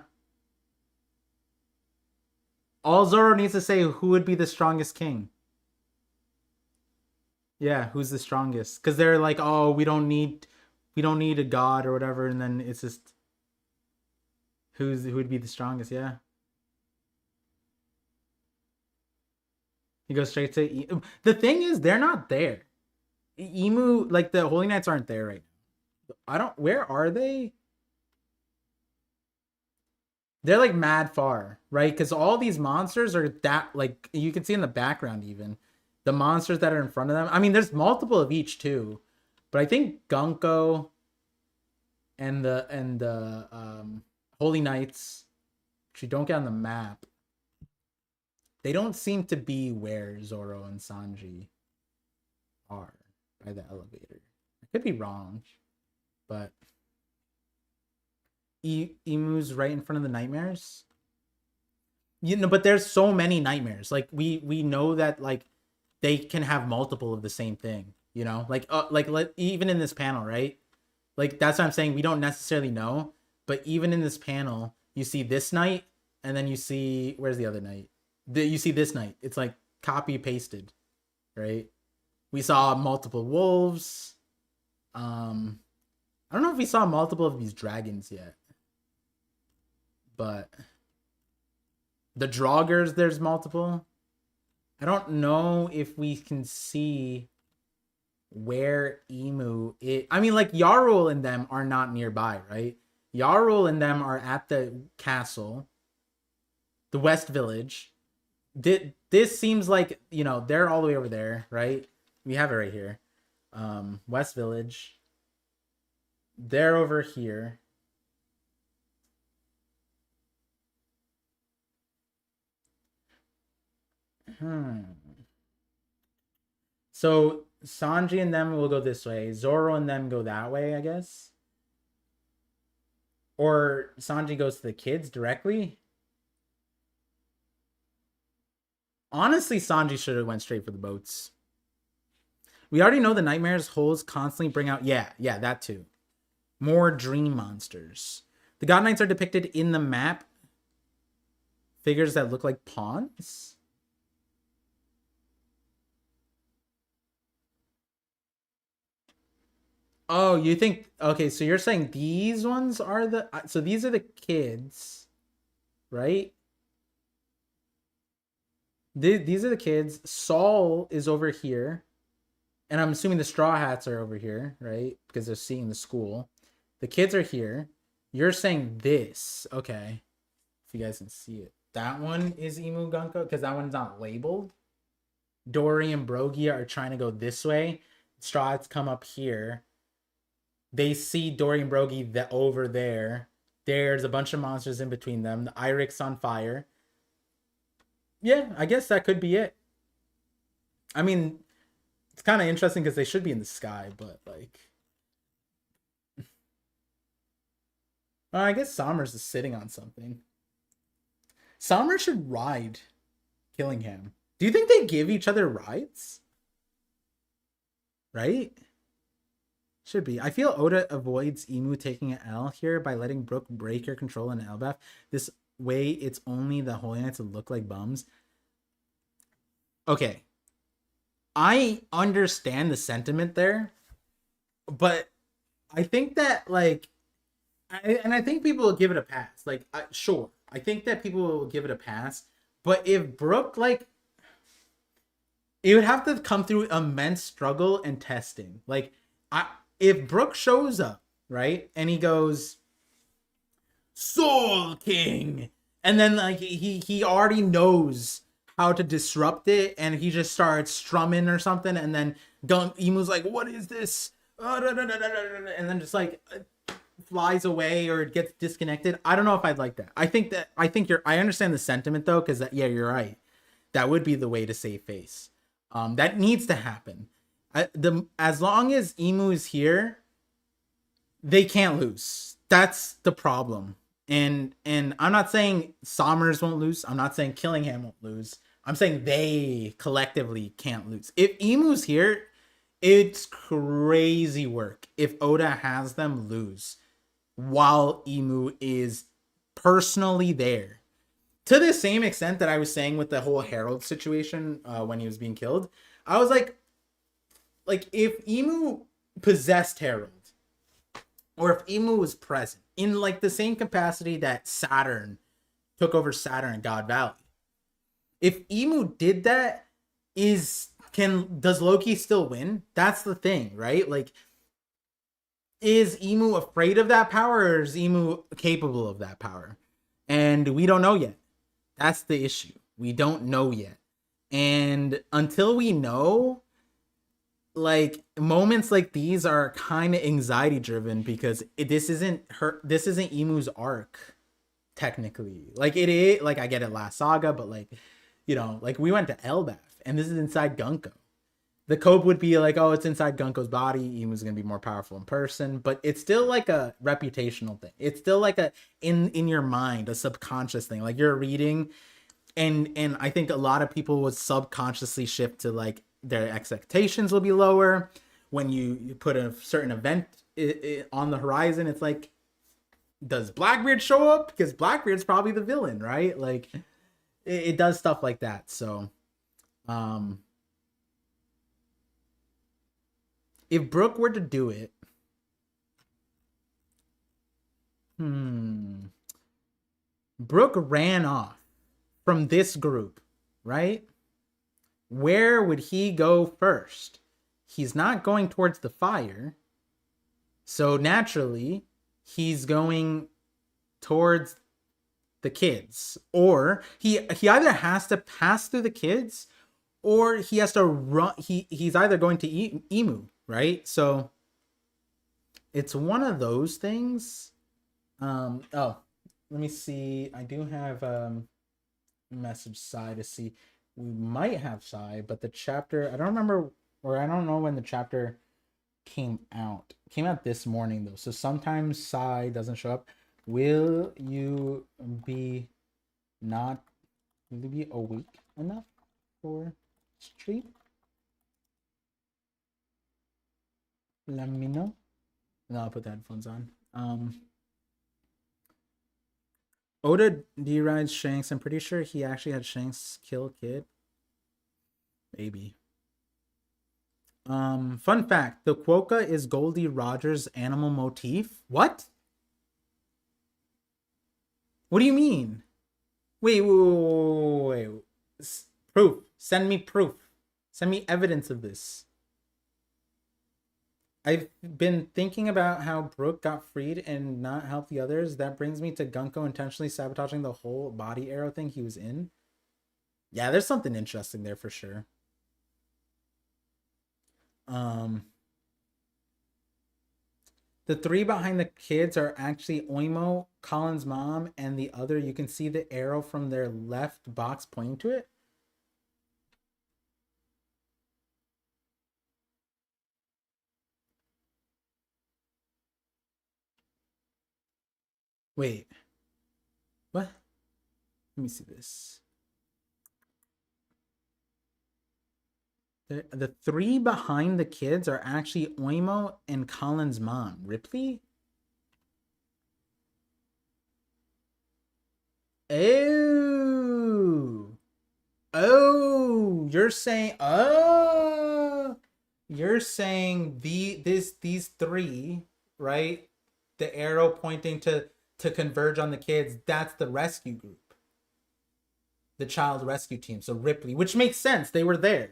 All Zoro needs to say who would be the strongest king. Yeah, who's the strongest? Because they're like, oh, we don't need a god or whatever, and then it's just who would be the strongest. Yeah, he goes straight to the thing is they're not there. Emu, like the Holy Knights aren't there right now. I don't. Where are they? They're like mad far, right? Because all these monsters are that like you can see in the background even the monsters that are in front of them. I mean, there's multiple of each too, but I think Gunko and the Holy Knights, which you don't get on the map, they don't seem to be where Zoro and Sanji are by the elevator. I could be wrong, but Emu's right in front of the nightmares. You know, but there's so many nightmares. Like we know that like they can have multiple of the same thing. You know, even in this panel, right? Like that's what I'm saying. We don't necessarily know, but even in this panel, you see this night, and then you see where's the other night? You see this night. It's like copy pasted, right? We saw multiple wolves. I don't know if we saw multiple of these dragons yet, but the Draugrs, there's multiple. I don't know if we can see where Emu is. I mean, like Yarul and them are not nearby, right? Yarul and them are at the castle, the West Village. This seems like, you know, they're all the way over there, right? We have it right here. West Village. They're over here. So Sanji and them will go this way. Zoro and them go that way, I guess. Or Sanji goes to the kids directly. Honestly, Sanji should have went straight for the boats. We already know the nightmares holes constantly bring out. Yeah, that too. More dream monsters. The God Knights are depicted in the map. Figures that look like pawns. Oh, you think okay, so you're saying these ones are the so these are the kids, right? These are the kids. Saul is over here, and I'm assuming the Straw Hats are over here, right? Because they're seeing the school. The kids are here. You're saying this, okay? If you guys can see it, that one is Emu Gunko because that one's not labeled. Dory and Brogia are trying to go this way. Straw Hats come up here. They see Dory and Brogy that over there. There's a bunch of monsters in between them. The Irix on fire. Yeah, I guess that could be it. I mean, it's kind of interesting because they should be in the sky, but like, well, I guess Somers is sitting on something. Somers should ride Killingham. Do you think they give each other rides? Right? Should be. I feel Oda avoids Emu taking an L here by letting Brook break your control in Elbaf. This way, it's only the Holy Knights that look like bums. Okay. I understand the sentiment there, but I think that, like, I think people will give it a pass. Like, sure. I think that people will give it a pass. But if Brook, like, it would have to come through immense struggle and testing. Like, if Brook shows up, right, and he goes, Soul King, and then like he already knows how to disrupt it, and he just starts strumming or something, and then Emu's like, what is this? And then just like flies away or gets disconnected. I don't know if I'd like that. I understand the sentiment though, because yeah, you're right. That would be the way to save face. That needs to happen. As long as Emu is here, they can't lose. That's the problem. And I'm not saying Somers won't lose. I'm not saying Killingham won't lose. I'm saying they collectively can't lose. If Emu's here, it's crazy work if Oda has them lose while Emu is personally there. To the same extent that I was saying with the whole Herald situation when he was being killed, I was like if Emu possessed Herald, or if Emu was present in like the same capacity that Saturn took over Saturn in God Valley, if Emu did that, does Loki still win? That's the thing, right? Like, is Emu afraid of that power, or is Emu capable of that power? And we don't know yet. That's the issue. We don't know yet. And until we know, like, moments like these are kind of anxiety driven because this isn't Emu's arc technically. Like, it is, like, I get it last saga, but like, like we went to Elbaf and this is inside Gunko. The cope would be like, oh, it's inside Gunko's body. Emu's gonna be more powerful in person, but it's still like a reputational thing. It's still like a in your mind, a subconscious thing. Like, you're reading, and I think a lot of people would subconsciously shift to like their expectations will be lower when you put a certain event on the horizon. It's like, does Blackbeard show up? Because Blackbeard's probably the villain, right? Like, it does stuff like that. So if Brook were to do it, Brook ran off from this group, right? Where would he go first? He's not going towards the fire. So naturally, he's going towards the kids. Or he either has to pass through the kids, or he has to run. He's either going to Emu, right? So it's one of those things. Oh, let me see. I do have message Sai to see. We might have Sai, but the chapter, I don't remember, or I don't know when the chapter came out. It came out this morning though, so sometimes Sai doesn't show up. Will you be awake enough for stream? Let me know. No, I'll put the headphones on. Oda derides Shanks. I'm pretty sure he actually had Shanks kill Kid. Maybe. Fun fact: the quokka is Goldie Rogers' animal motif. What? What do you mean? Wait. Proof. Send me proof. Send me evidence of this. I've been thinking about how Brooke got freed and not helped the others. That brings me to Gunko intentionally sabotaging the whole body arrow thing he was in. Yeah, there's something interesting there for sure. The three behind the kids are actually Oimo, Colin's mom, and the other. You can see the arrow from their left box pointing to it. Wait, what? Let me see this. The three behind the kids are actually Oimo and Colin's mom. Ripley? Oh. Oh, you're saying these three, right? The arrow pointing to converge on the kids, that's the rescue group. The child rescue team. So Ripley, which makes sense. They were there.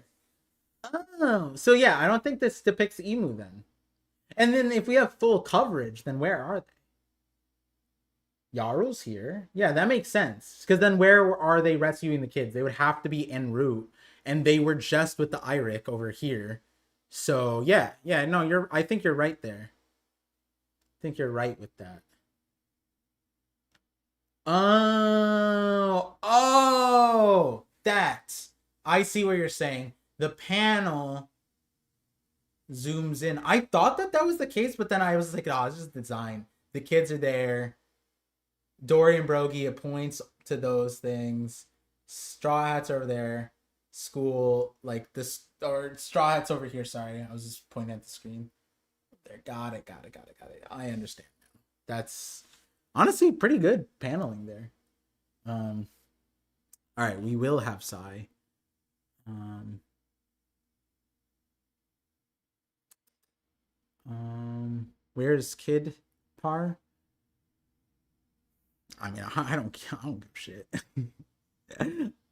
Oh, so yeah, I don't think this depicts Emu then. And then if we have full coverage, then where are they? Yaru's here. Yeah, that makes sense. Because then where are they rescuing the kids? They would have to be en route. And they were just with the Iric over here. So yeah, no, I think you're right there. I think you're right with that. That. I see what you're saying. The panel zooms in. I thought that was the case, but then I was like, oh, it's just design. The kids are there. Dorian Brogy points to those things. Straw Hats over there. School, like this, or Straw Hats over here. Sorry, I was just pointing at the screen. There, got it. I understand now. That's honestly pretty good paneling there. All right, we will have Psy. Where's Kid Par? I mean, I don't give a shit.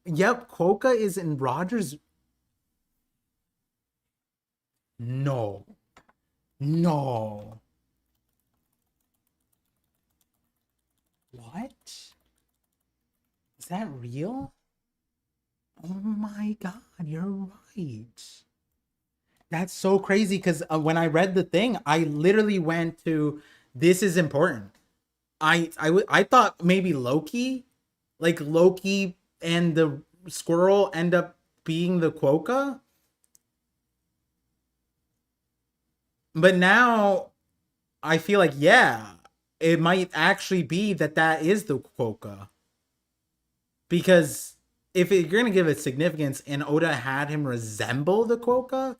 Yep, Quokka is in Rogers. No. What? Is that real? Oh my god, you're right. That's so crazy because when I read the thing, I literally went to this is important. I thought maybe Loki, like Loki and the squirrel end up being the Quokka. But now I feel like, yeah, it might actually be that is the Quokka. Because if you're going to give it significance and Oda had him resemble the Quokka,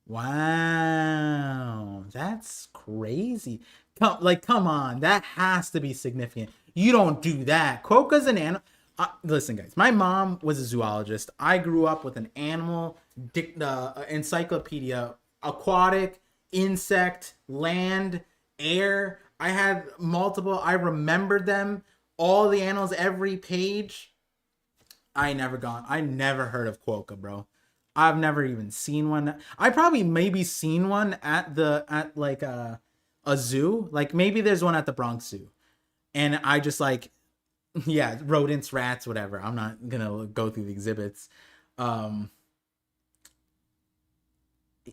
wow, that's crazy. Come on, that has to be significant. You don't do that. Quokka's an animal. Listen, guys, my mom was a zoologist. I grew up with an animal encyclopedia, aquatic, insect, land, air. I had multiple. I remembered them, all the animals, every page. I never heard of Quokka, bro. I've never even seen one. I probably maybe seen one at like a zoo. Like maybe there's one at the Bronx Zoo. And I just like yeah, rodents, rats, whatever. I'm not gonna go through the exhibits.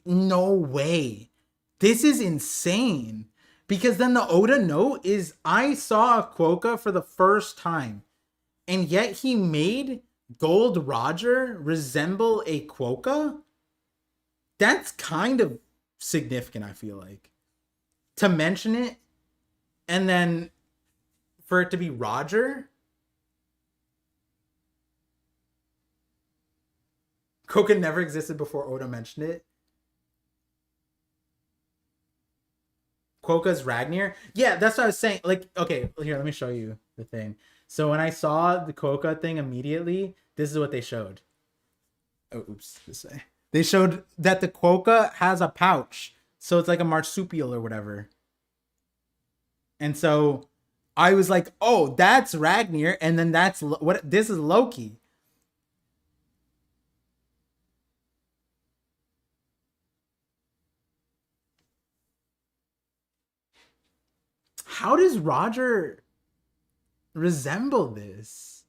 No way. This is insane. Because then the Oda note is I saw a Quokka for the first time. And yet he made Gold Roger resemble a Quokka? That's kind of significant, I feel like. To mention it, and then for it to be Roger? Quokka never existed before Oda mentioned it. Quokka's Ragnar? Yeah, that's what I was saying. Like, okay, here, let me show you the thing. So when I saw the Quokka thing immediately, this is what they showed. Oh, oops, this way. They showed that the quokka has a pouch, so it's like a marsupial or whatever. And so I was like, "Oh, that's Ragnir," and then that's what this is Loki. How does Roger resemble this?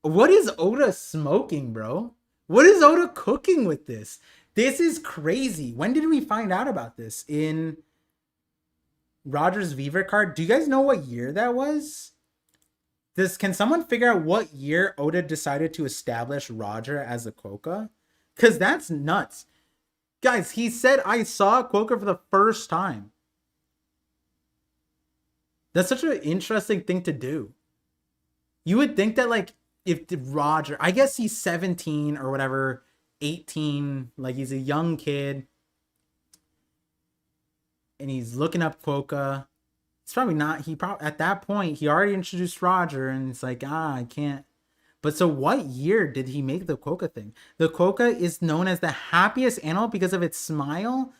What is Oda smoking, bro? What is Oda cooking with this? This is crazy. When did we find out about this? In Roger's Viver card? Do you guys know what year that was? Can someone figure out what year Oda decided to establish Roger as a quokka? Because that's nuts. Guys, he said I saw a quokka for the first time. That's such an interesting thing to do. You would think that, like, if Roger, I guess he's 17 or whatever, 18, like he's a young kid, and he's looking up quokka. It's probably not, he probably, at that point, he already introduced Roger, and it's like, I can't. But so what year did he make the quokka thing? The quokka is known as the happiest animal because of its smile.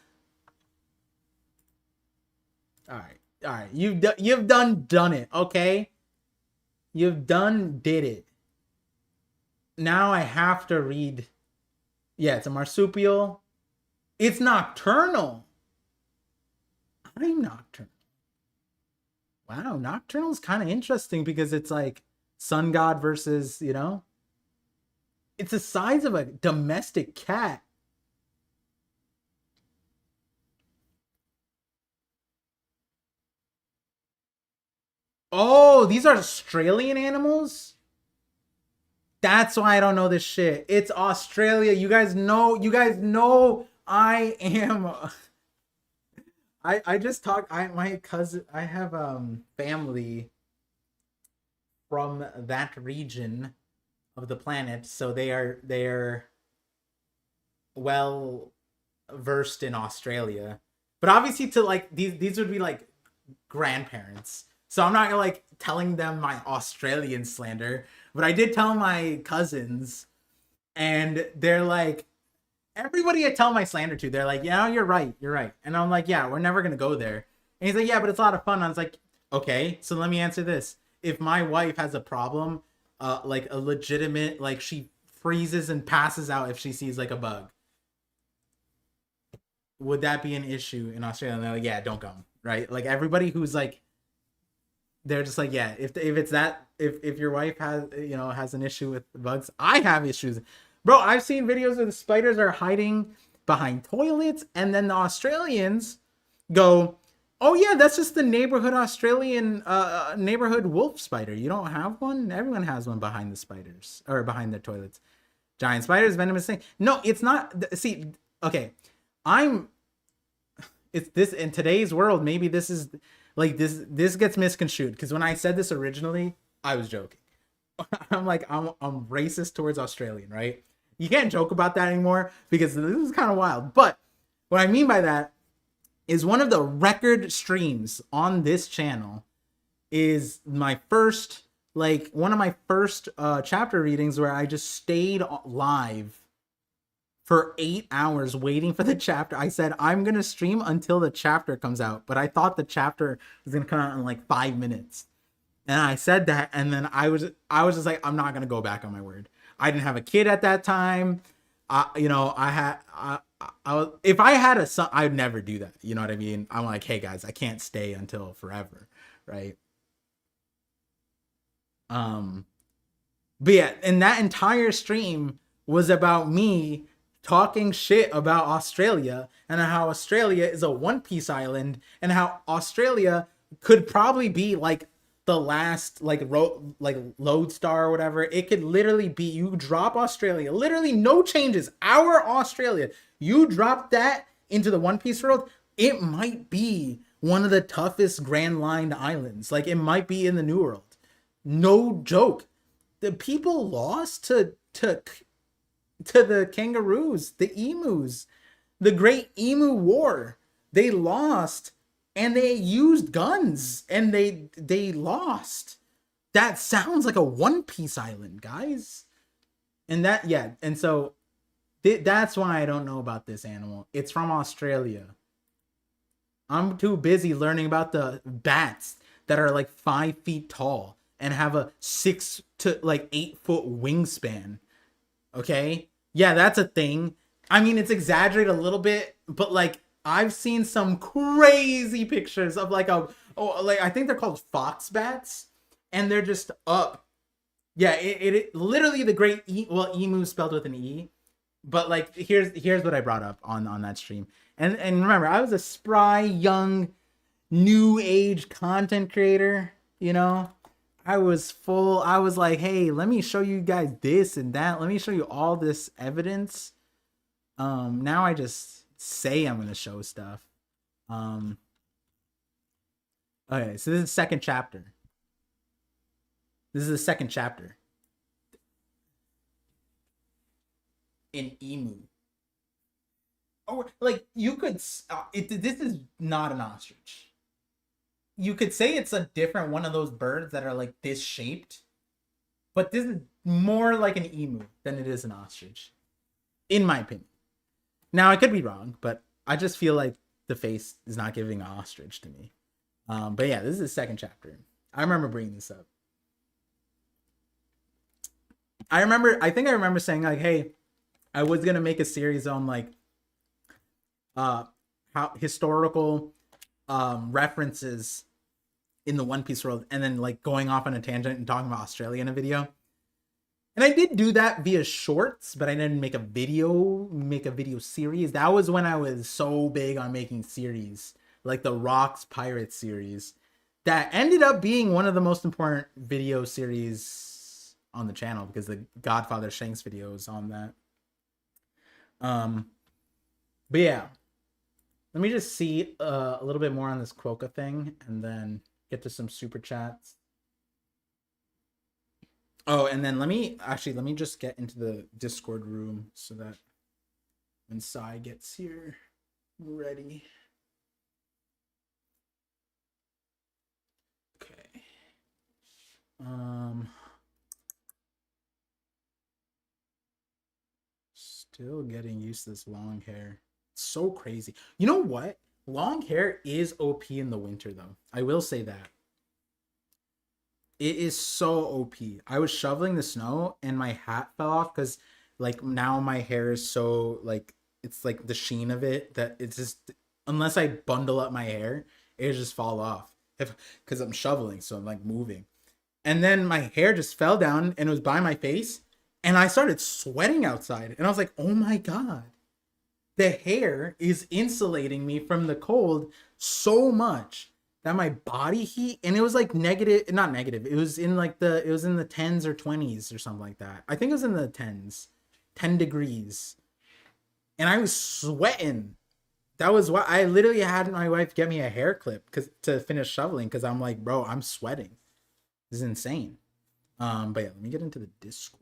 All right, you've done it, okay? You've did it. Now I have to read. Yeah, it's a marsupial. It's nocturnal. I'm nocturnal. Wow, nocturnal is kind of interesting because it's like sun god versus, it's the size of a domestic cat. Oh, these are Australian animals? That's why I don't know this shit. It's Australia. You guys know I am I just talked my cousin, I have family from that region of the planet, so they are well versed in Australia. But obviously to like these would be like grandparents. So I'm not gonna like telling them my Australian slander, but I did tell my cousins, and they're like, everybody I tell my slander to, they're like, yeah, you're right. And I'm like, yeah, we're never gonna go there. And he's like, yeah, but it's a lot of fun. I was like, okay, so let me answer this. If my wife has a problem, like a legitimate, like she freezes and passes out if she sees like a bug, would that be an issue in Australia? And they're like, yeah, don't come, right? Like everybody who's like, they're just like, yeah, if it's that, if your wife has, has an issue with bugs, I have issues, bro. I've seen videos where the spiders are hiding behind toilets, and then the Australians go, oh yeah, that's just the neighborhood Australian neighborhood wolf spider. You don't have one? Everyone has one behind the spiders or behind their toilets. Giant spiders, venomous thing. No, it's not. See, okay, I'm. It's this in today's world. Maybe this is like this gets misconstrued because when I said this originally, I was joking. I'm like, I'm racist towards Australian, right? You can't joke about that anymore because this is kind of wild. But what I mean by that is one of the record streams on this channel is my first, like one of my first chapter readings where I just stayed live for 8 hours waiting for the chapter. I said, I'm going to stream until the chapter comes out, but I thought the chapter was going to come out in like 5 minutes. And I said that, and then I was just like, I'm not going to go back on my word. I didn't have a kid at that time. If I had a son, I'd never do that. You know what I mean? I'm like, hey guys, I can't stay until forever, right? But yeah, and that entire stream was about me talking shit about Australia and how Australia is a One Piece island and how Australia could probably be like the last like lodestar or whatever. It could literally be, you drop Australia, literally no changes, our Australia, you drop that into the One Piece world, it might be one of the toughest Grand Line islands. Like it might be in the New World. No joke. The people lost to the kangaroos, the emus, the Great Emu War. They lost, and they used guns, and they lost. That sounds like a One Piece island, guys. And that, yeah, and so that's why I don't know about this animal. It's from Australia. I'm too busy learning about the bats that are like 5 feet tall and have a 6 to 8 foot wingspan. Okay, yeah, that's a thing. I mean, it's exaggerated a little bit, but like I've seen some crazy pictures of like like I think they're called fox bats, and they're just up. Yeah, it literally the great emu spelled with an e. But like here's what I brought up on that stream. And remember, I was a spry young new age content creator, you know. I was like, hey, let me show you guys this and that. Let me show you all this evidence. Now I just say I'm gonna show stuff. Okay, so this is the second chapter. This is the second chapter. An emu. Oh, like you could. This is not an ostrich. You could say it's a different one of those birds that are like this shaped, but this is more like an emu than it is an ostrich, in my opinion. Now I could be wrong, but I just feel like the face is not giving an ostrich to me. But yeah, this is the second chapter. I remember bringing this up. I remember saying like, hey, I was gonna make a series on like how historical references in the One Piece world, and then like going off on a tangent and talking about Australia in a video. And I did do that via shorts, but I didn't make a video series. That was when I was so big on making series, like the Rocks Pirates series, that ended up being one of the most important video series on the channel because the Godfather Shanks video is on that. But yeah, let me just see a little bit more on this Quokka thing and then get to some super chats. Oh, and then let me just get into the Discord room so that when Sai gets here, we're ready. Okay. Still getting used to this long hair. It's so crazy. You know what? Long hair is OP in the winter, though. I will say that. It is so OP. I was shoveling the snow and my hat fell off because, like, now my hair is so, like, it's like the sheen of it that it's just, unless I bundle up my hair, it just fall off. Because I'm shoveling, so I'm like moving. And then my hair just fell down and it was by my face. And I started sweating outside. And I was like, oh my God. The hair is insulating me from the cold so much that my body heat, and it was like negative, not negative. It was in like it was in the 10s or 20s or something like that. I think it was in the 10s, 10 degrees. And I was sweating. That was why I literally had my wife get me a hair clip to finish shoveling. Cause I'm like, bro, I'm sweating. This is insane. But yeah, let me get into the Discord.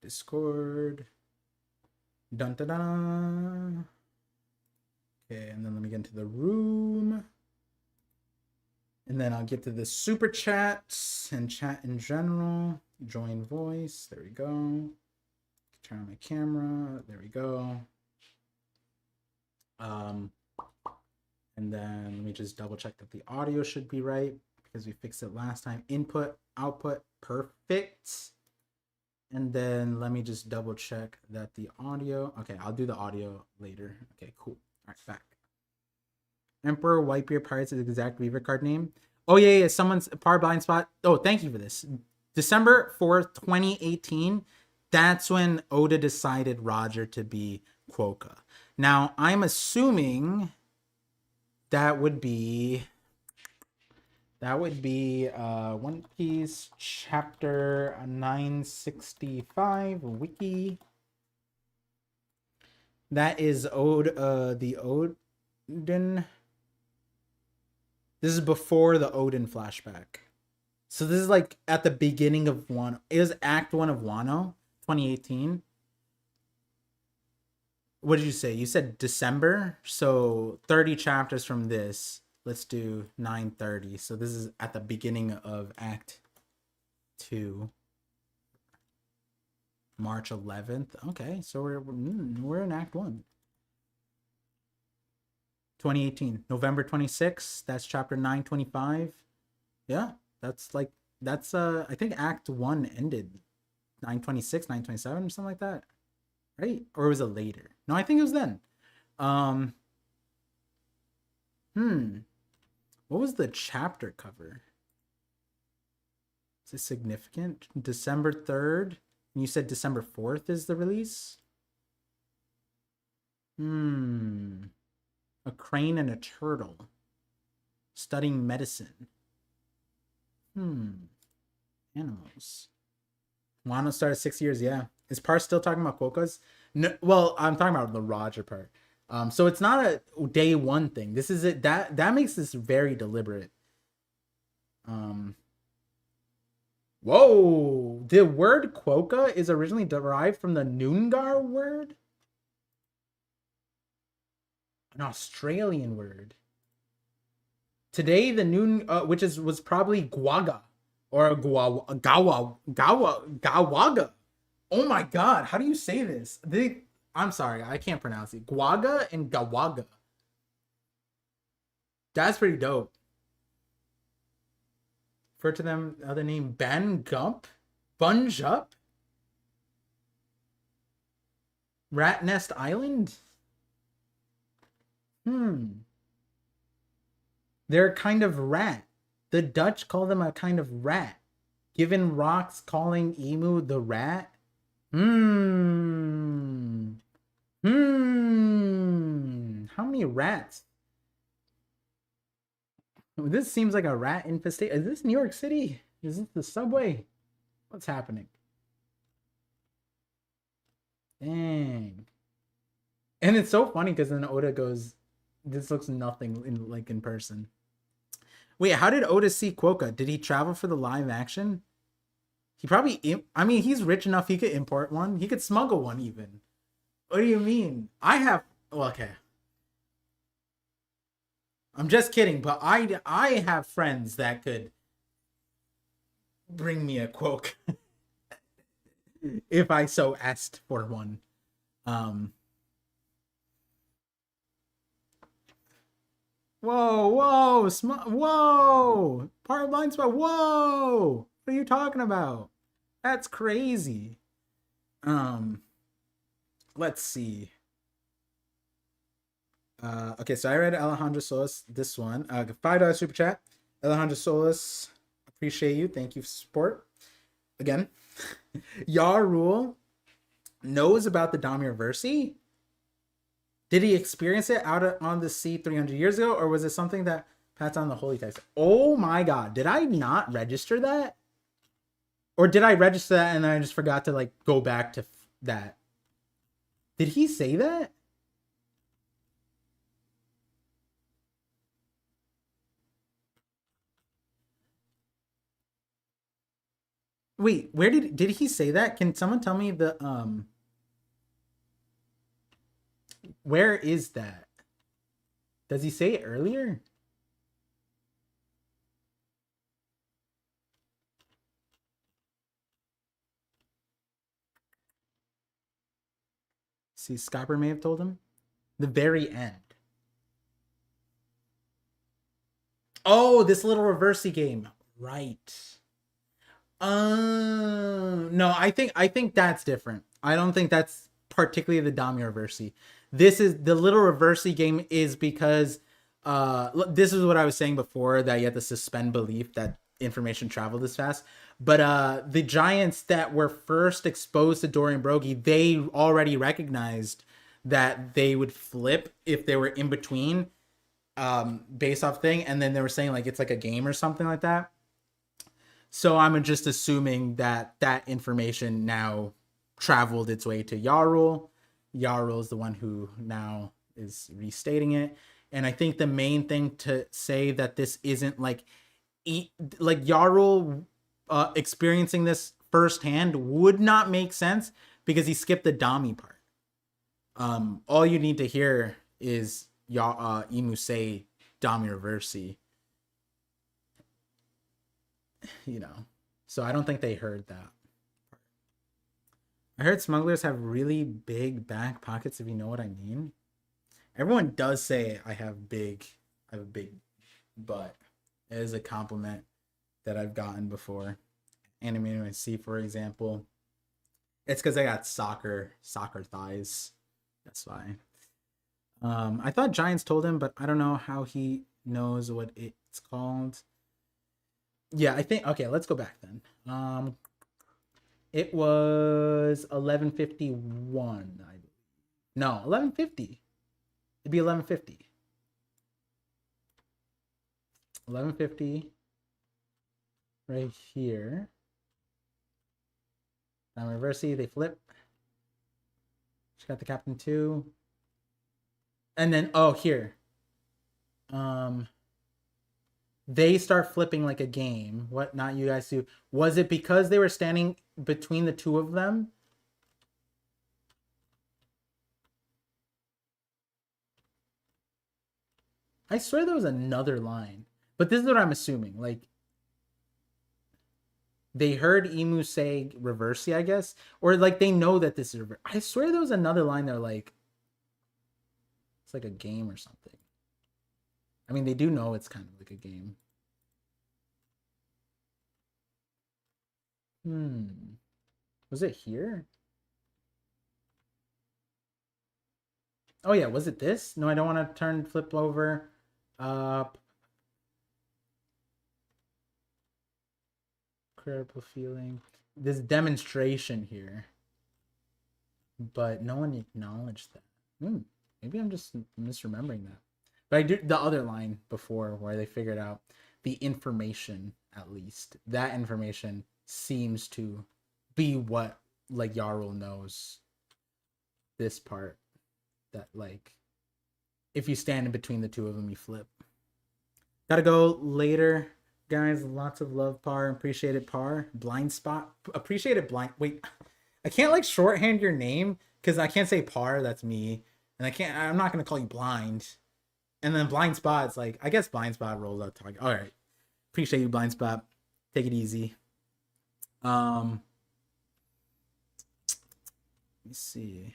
Discord. Dun dun dun. Okay, and then let me get into the room. And then I'll get to the super chats and chat in general. Join voice. There we go. Turn on my camera. There we go. And then let me just double check that the audio should be right because we fixed it last time. Input, output, perfect. And then let me just double check that the audio. Okay, I'll do the audio later. Okay, cool. All right, back. Emperor Whitebeard Pirates is the exact Weaver card name. Oh, yeah. Someone's Par Blind Spot. Oh, thank you for this. December 4th, 2018. That's when Oda decided Roger to be Quokka. Now, I'm assuming that would be One Piece chapter 965 wiki. That is the Odin. This is before the Odin flashback. So this is like at the beginning of Wano. It was Act 1 of Wano, 2018. What did you say? You said December? So 30 chapters from this. Let's do 930. So this is at the beginning of Act 2. March 11th. Okay, so we're in Act 1. 2018, November 26th. That's chapter 925. Yeah, that's I think Act 1 ended 926, 927 or something like that. Right? Or was it later? No, I think it was then. Um what was the chapter cover? Is it significant? December 3rd? And you said December 4th is the release? A crane and a turtle studying medicine. Animals. Wano started 6 years, yeah. Is Par still talking about quokkas? No, well, I'm talking about the Roger part. So it's not a day one thing. This is it. That makes this very deliberate. Whoa! The word quokka is originally derived from the Noongar word, an Australian word. Today, the noon, which was probably guaga or gawaga. Oh my god, how do you say this? I'm sorry, I can't pronounce it. Guaga and gawaga. That's pretty dope. Refer to them other name Ben Gump, Bunge Up, Rat Nest Island. They're a kind of rat. The Dutch call them a kind of rat. Given rocks calling emu the rat. How many rats? This seems like a rat infestation. Is this New York City? Is this the subway? What's happening? Dang. And it's so funny because then Oda goes, this looks nothing in person. Wait, how did Oda see Quokka? Did he travel for the live action? He probably, I mean, he's rich enough he could import one. He could smuggle one even. What do you mean? Okay. I'm just kidding, but I have friends that could bring me a Quokka if I so asked for one. Whoa! Part blind spot. Whoa! What are you talking about? That's crazy. Let's see. Okay, so I read Alejandro Solis, this one. $5 super chat. Alejandro Solis, appreciate you. Thank you for support. Again, Yar Rule knows about the Damir Versi. Did he experience it out on the sea 300 years ago, or was it something that passed on the holy text? Oh my god, did I not register that? Or did I register that and then I just forgot to go back to that? Did he say that? Wait, where did he say that? Can someone tell me where is that? Does he say it earlier? See, Scopper may have told him. The very end. Oh, this little reversey game. Right. No, I think that's different. I don't think that's particularly the Damir reversey. This is the little reversey game is because this is what I was saying before, that you have to suspend belief that information traveled this fast. But the giants that were first exposed to Dorian Broggie, they already recognized that they would flip if they were in between based off thing, and then they were saying it's like a game or something like that. So I'm just assuming that that information now traveled its way to Yarul. Yarul is the one who now is restating it. And I think the main thing to say that this isn't like Yarul experiencing this firsthand would not make sense because he skipped the Dami part. All you need to hear is Imu say Dami Reversi. So I don't think they heard that. I heard smugglers have really big back pockets, if you know what I mean. Everyone does say I have a big butt. It is a compliment that I've gotten before. Anime C, for example. It's because I got soccer thighs. That's why. I thought Giants told him, but I don't know how he knows what it's called. Yeah, I think okay, let's go back then. It was 11:51. No, 11:50. It'd be 11:50. 11:50 right here. Now reversey, they flip. She got the captain too. And then oh here. They start flipping like a game. What not you guys do? Was it because they were standing between the two of them? I swear there was another line. But this is what I'm assuming. Like they heard Emu say reversey, I guess. Or like they know that this is reverse. I swear there was another line there like it's like a game or something. I mean, they do know it's kind of like a game. Was it here? Oh yeah, was it this? No, I don't want to turn flip over. Credible feeling. This demonstration here. But no one acknowledged that. Maybe I'm just misremembering that. But I do the other line before where they figured out the information, at least. That information seems to be what like Yarl knows. This part. That like if you stand in between the two of them, you flip. Gotta go later, guys. Lots of love, Par. Appreciate it, Par. Blind spot. Appreciate it, blind. Wait, I can't like shorthand your name because I can't say Par. That's me, and I'm not gonna call you blind. And then blind spot. It's like I guess blind spot rolls out talking. All right. Appreciate you, blind spot. Take it easy. Let me see.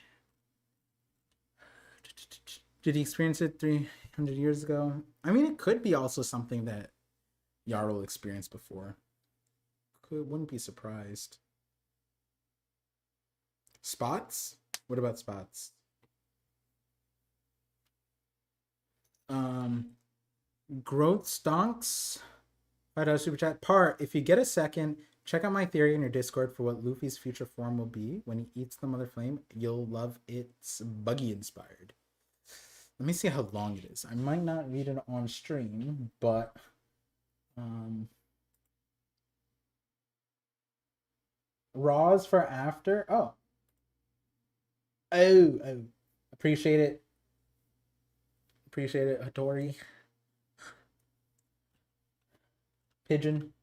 Did he experience it 300 years ago? I mean, it could be also something that Yarl experienced before. Wouldn't be surprised. Spots? What about spots? Growth stonks. $5 super chat. Par, if you get a second, check out my theory in your Discord for what Luffy's future form will be when he eats the Mother Flame. You'll love it's buggy inspired. Let me see how long it is. I might not read it on stream, but Raws for after. Oh. Appreciate it. Appreciate it, Hattori. Pigeon.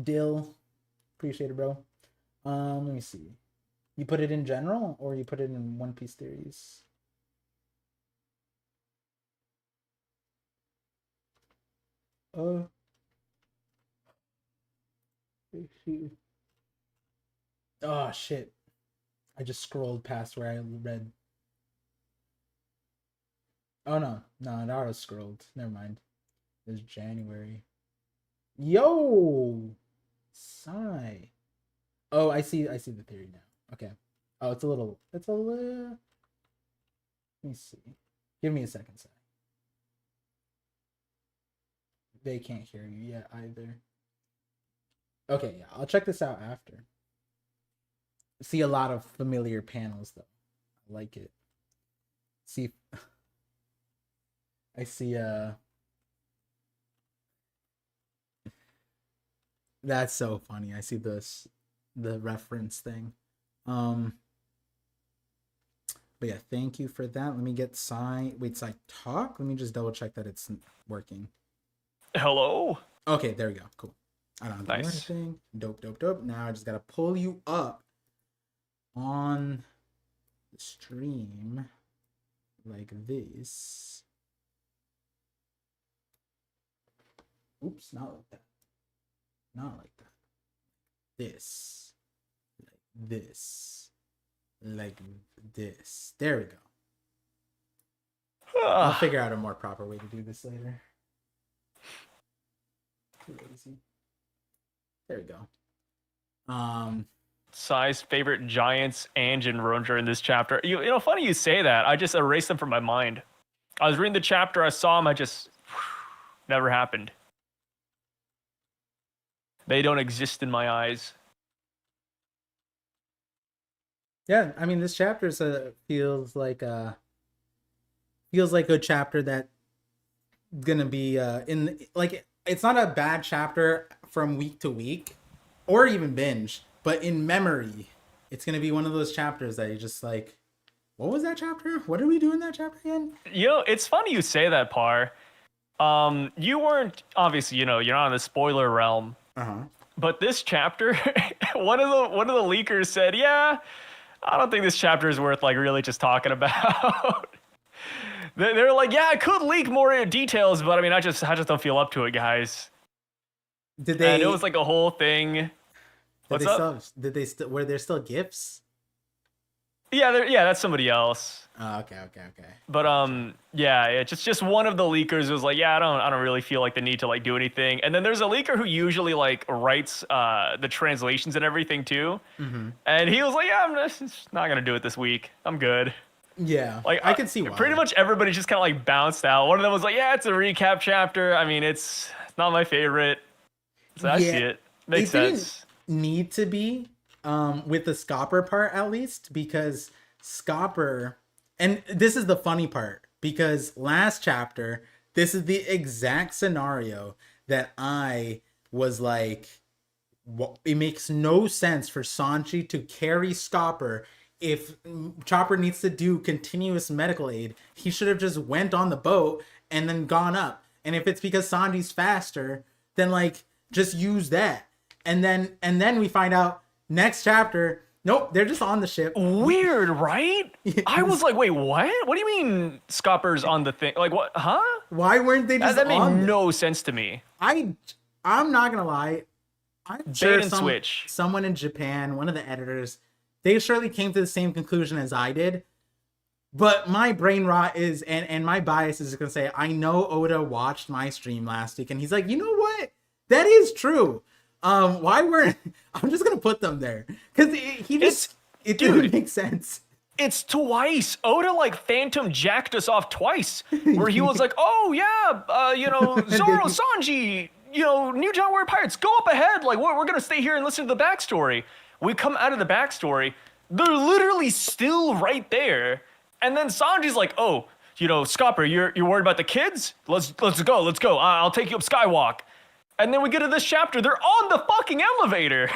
Dill. Appreciate it, bro. Let me see. You put it in general or you put it in One Piece theories? Oh shit. I just scrolled past where I read. Oh no, it already scrolled. Never mind. It was January. Yo, sigh. Oh, I see the theory now. Okay. Oh, it's a little. Let me see. Give me a second, sigh. They can't hear you yet either. Okay, yeah, I'll check this out after. See a lot of familiar panels though. I like it. See, I see. That's so funny. I see the reference thing. But yeah, thank you for that. Let me get Sai. Wait, Sai talk. Let me just double check that it's working. Hello. Okay, there we go. Cool. I don't have to do Nice. anything. Dope. Now I just gotta pull you up on the stream like this. Oops, not like that. Not like that. This. Like this. Like this. There we go. I'll Ah, figure out a more proper way to do this later. Too lazy. There we go. Sai's favorite giants, Ange and Roger in this chapter. You know, funny you say that. I just erased them from my mind. I was reading the chapter, I saw them, I just never happened. They don't exist in my eyes. Yeah, I mean, this chapter feels like a chapter that gonna be in like it's not a bad chapter from week to week or even binge, but in memory, it's gonna be one of those chapters that you just like, what was that chapter? What did we do in that chapter again? You know, it's funny you say that, Par. You weren't obviously, you know, you're not in the spoiler realm. Uh-huh. But this chapter, one of the leakers said, "Yeah, I don't think this chapter is worth like really just talking about." They're like, "Yeah, I could leak more details, but I mean, I just don't feel up to it, guys." Did they? And it was like a whole thing. What's up? Were there still gifts? Yeah, that's somebody else. Oh, okay. But yeah, it just one of the leakers was like, "Yeah, I don't really feel like the need to like do anything." And then there's a leaker who usually like writes the translations and everything too. Mm-hmm. And he was like, "Yeah, I'm just not gonna do it this week. I'm good." Yeah, Like I can see why. Pretty much everybody just kind of like bounced out. One of them was like, "Yeah, it's a recap chapter. I mean, it's not my favorite." So I see it. Makes sense. Didn't need to be with the Scopper part at least, because Scopper, and this is the funny part, because last chapter, this is the exact scenario that I was like, it makes no sense for Sanji to carry Scopper. If Chopper needs to do continuous medical aid, he should have just went on the boat and then gone up. And if it's because Sanji's faster, then like just use that. And then we find out next chapter, nope, they're just on the ship. Weird, right? I was like, wait, what? What do you mean Scopper's on the thing? Like, what? Huh? Why weren't they just That made on no sense to me. I'm not gonna lie. I'm Bait sure and switch. someone in Japan, one of the editors, they surely came to the same conclusion as I did. But my brain rot is, and my bias is gonna say, I know Oda watched my stream last week, and he's like, you know what? That is true. Why weren't I'm just gonna put them there because it didn't make sense. It's twice. Oda like phantom jacked us off twice, where he was like, "Oh yeah, you know, Zoro, Sanji, you know, New John Warrior Pirates, go up ahead. Like we're gonna stay here and listen to the backstory." We come out of the backstory, they're literally still right there, and then Sanji's like, "Oh, you know, Scopper, you're worried about the kids? Let's go. I'll take you up Skywalk." And then we get to this chapter, they're on the fucking elevator.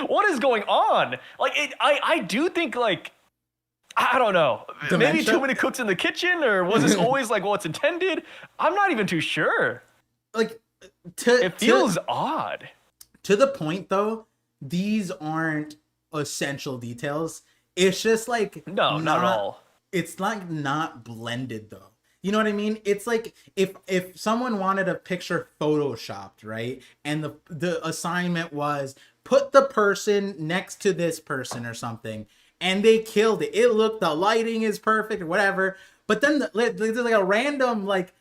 What is going on? Like, I do think, like, I don't know. Dementia? Maybe too many cooks in the kitchen, or was this always, like, what's intended? I'm not even too sure. Like, it feels odd. To the point, though, these aren't essential details. It's just, like... No, not at all. It's, like, not blended, though. You know what I mean? It's like if someone wanted a picture photoshopped, right? And the assignment was put the person next to this person or something, and they killed it. It looked, the lighting is perfect or whatever. But then there's like a random like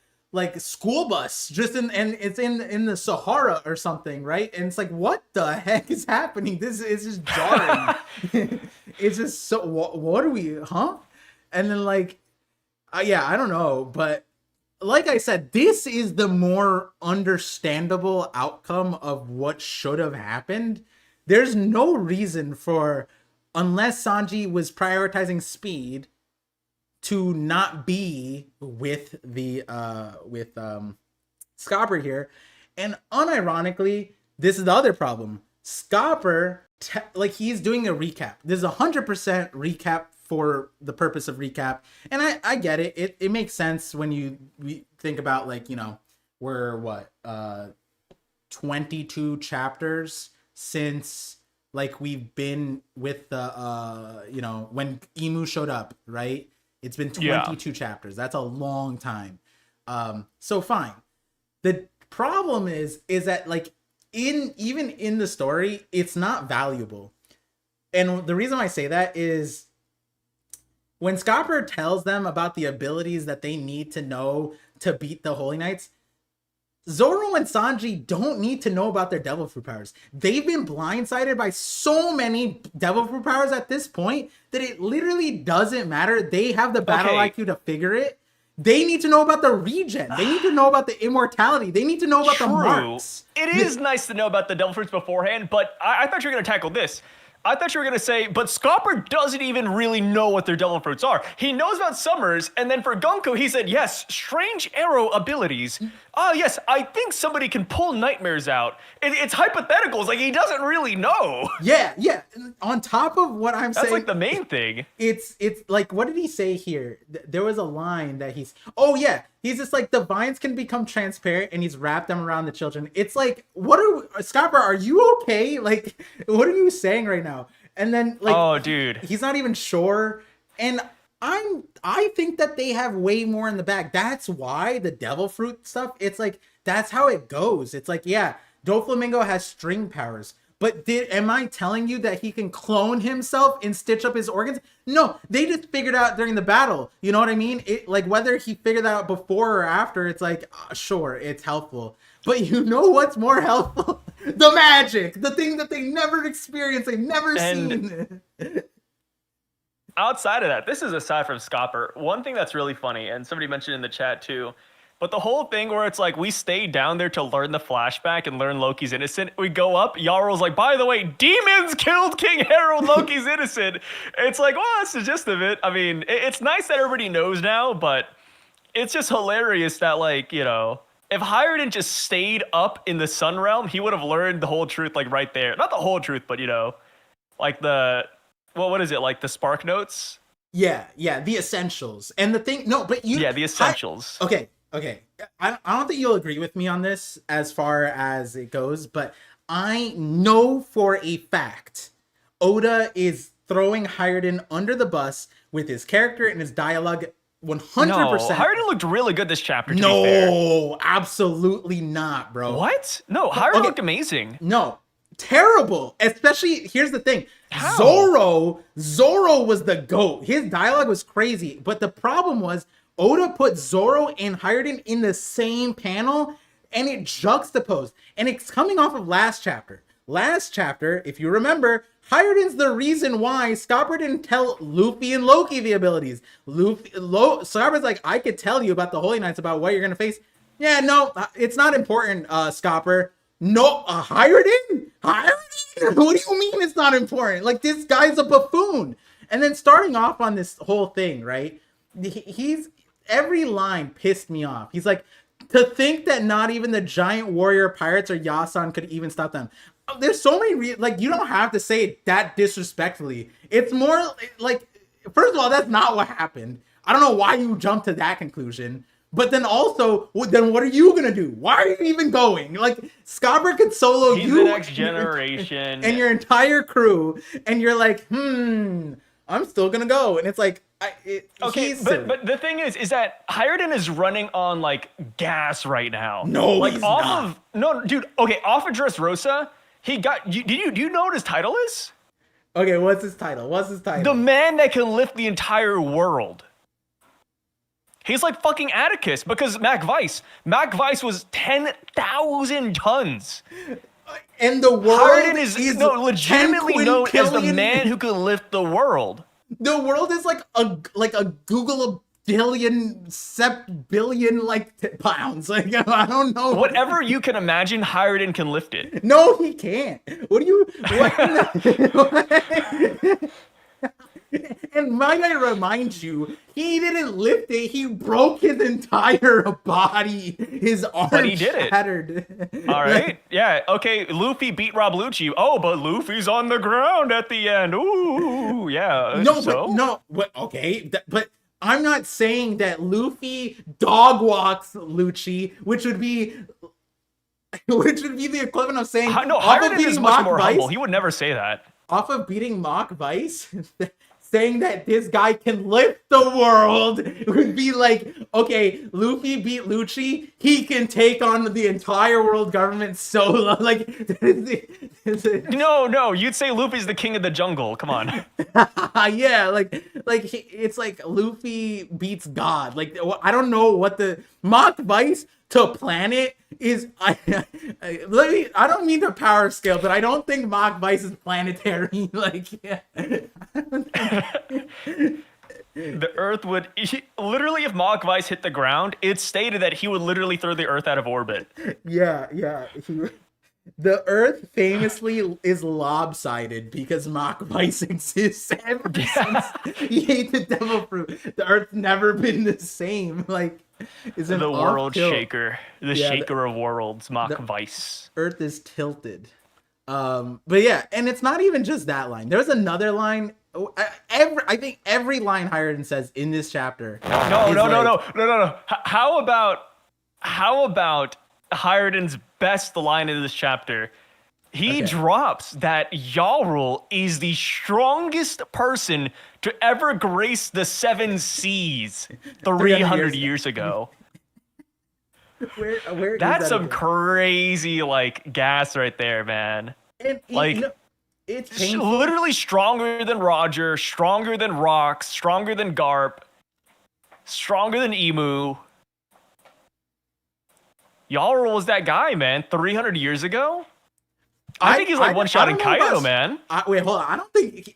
school bus just and it's in the Sahara or something, right? And it's like, what the heck is happening? This is just jarring. It's just so what are we, huh? And then like. Yeah, I don't know, but like I said, this is the more understandable outcome of what should have happened. There's no reason for, unless Sanji was prioritizing speed, to not be with the Scopper here. And unironically, this is the other problem. Scopper, like he's doing a recap. There's 100% recap for the purpose of recap, and I get it. It makes sense when we think about, like, you know, we're 22 chapters since like we've been with the you know, when Emu showed up, right? It's been 22 chapters. That's a long time. So fine. The problem is that like even in the story, it's not valuable. And the reason I say that is when Scopper tells them about the abilities that they need to know to beat the Holy Knights, Zoro and Sanji don't need to know about their Devil Fruit powers. They've been blindsided by so many Devil Fruit powers at this point that it literally doesn't matter. They have the battle IQ to figure it. They need to know about the regen. They need to know about the immortality. They need to know about the marks. It is nice to know about the Devil Fruits beforehand, but I thought you were going to tackle this. I thought you were going to say, but Scopper doesn't even really know what their Devil Fruits are. He knows about Summers, and then for Gonko, he said, yes, strange arrow abilities. Oh, yes, I think somebody can pull nightmares out. It's hypotheticals, like he doesn't really know. Yeah. On top of what I'm saying. That's like the main thing. It's like, what did he say here? There was a line that he's just like, the vines can become transparent and he's wrapped them around the children. It's like, Scopper, are you okay? Like, what are you saying right now? And then like, oh dude, he's not even sure. And I think that they have way more in the bag. That's why the Devil Fruit stuff, it's like, that's how it goes. It's like, yeah, Doflamingo has string powers. But am I telling you that he can clone himself and stitch up his organs? No, they just figured out during the battle. You know what I mean? It like whether he figured that out before or after, it's like, sure, it's helpful. But you know what's more helpful? The magic, the thing that they never experienced, they've never seen. Outside of that, this is aside from Scopper. One thing that's really funny, and somebody mentioned in the chat too, but the whole thing where it's like we stay down there to learn the flashback and learn Loki's innocent. We go up, Yarl's like, by the way, demons killed King Harold, Loki's innocent. It's like, well, that's the gist of it. I mean, it's nice that everybody knows now, but it's just hilarious that, like, you know, if Hiruden just stayed up in the Sun Realm, he would have learned the whole truth, like, right there. Not the whole truth, but, you know, like what is it, like the Spark Notes? Yeah, the essentials. And the thing, Yeah, the essentials. Okay. I don't think you'll agree with me on this as far as it goes, but I know for a fact Oda is throwing Hiruden under the bus with his character and his dialogue 100%. No, Hiruden looked really good this chapter, to be No, fair. Absolutely not, bro. What? No, Hiruden looked amazing. No, terrible. Especially, here's the thing. How? Zoro was the GOAT. His dialogue was crazy, but the problem was Oda put Zoro and Hiruden in the same panel, and it juxtaposed. And it's coming off of last chapter. Last chapter, if you remember, Hiruden's the reason why Scopper didn't tell Luffy and Loki the abilities. Scopper's like, I could tell you about the Holy Knights, about what you're going to face. Yeah, no, it's not important, Scopper. No, Hiruden? Hiruden? What do you mean it's not important? Like, this guy's a buffoon. And then starting off on this whole thing, right? He's every line pissed me off. He's like, to think that not even the giant warrior pirates or Yasan could even stop them. There's so many, like, you don't have to say it that disrespectfully. It's more like, first of all, that's not what happened. I don't know why you jumped to that conclusion. But then also, then what are you gonna do? Why are you even going? Like, Scopper could solo He's you, the next generation, and your entire crew, and you're like, I'm still gonna go. And it's like, okay, but the thing is that Hiruden is running on like gas right now. No, like he's off not. of no, dude. Okay, off of Dressrosa, he got. Do you know what his title is? Okay, what's his title? The man that can lift the entire world. He's like fucking Atticus because Mac Vice was 10,000 tons. And the world Hiruden is legitimately known as the man who can lift the world. The world is like a Google billion pounds. Like, I don't know. Whatever you can imagine, Hiruden can lift it. No, he can't. What do you? And might I remind you, he didn't lift it. He broke his entire body. His arm But he did shattered. It. All right. Yeah. Okay. Luffy beat Rob Lucci. Oh, but Luffy's on the ground at the end. Ooh. Yeah. Okay. But I'm not saying that Luffy dog walks Lucci, which would be the equivalent of saying no. Hiruden is much more humble. He would never say that. Off of beating Mock Vice. saying that this guy can lift the world would be like, okay, Luffy beat Lucci, he can take on the entire world government solo. Like, No, you'd say Luffy's the king of the jungle. Come on. yeah, it's like Luffy beats God. Like, I don't know what the Mach Vice to planet is. I don't mean the power scale, but I don't think Mach Vice is planetary. Like, yeah. The Earth would literally, if Mach Vice hit the ground, it's stated that he would literally throw the Earth out of orbit. Yeah. The Earth famously is lopsided because Mach Vice exists ever since he ate the devil fruit. The Earth's never been the same. Like, is The world shaker, the shaker of worlds, Mach Vice. Earth is tilted. But yeah, and it's not even just that line. There's another line. I think every line Hiruden says in this chapter. No. How about Hiruden's best line in this chapter? He drops that Yarl is the strongest person to ever grace the 7 seas 300 years ago. Where That's is that some again? crazy like gas right there, man. And, Like, you know, it's painful. literally stronger than Roger, stronger than Rox, stronger than Garp, stronger than Emu. Yarl was that guy, man. 300 years ago. I think he's like one-shotting Kaido, man. Wait, hold on.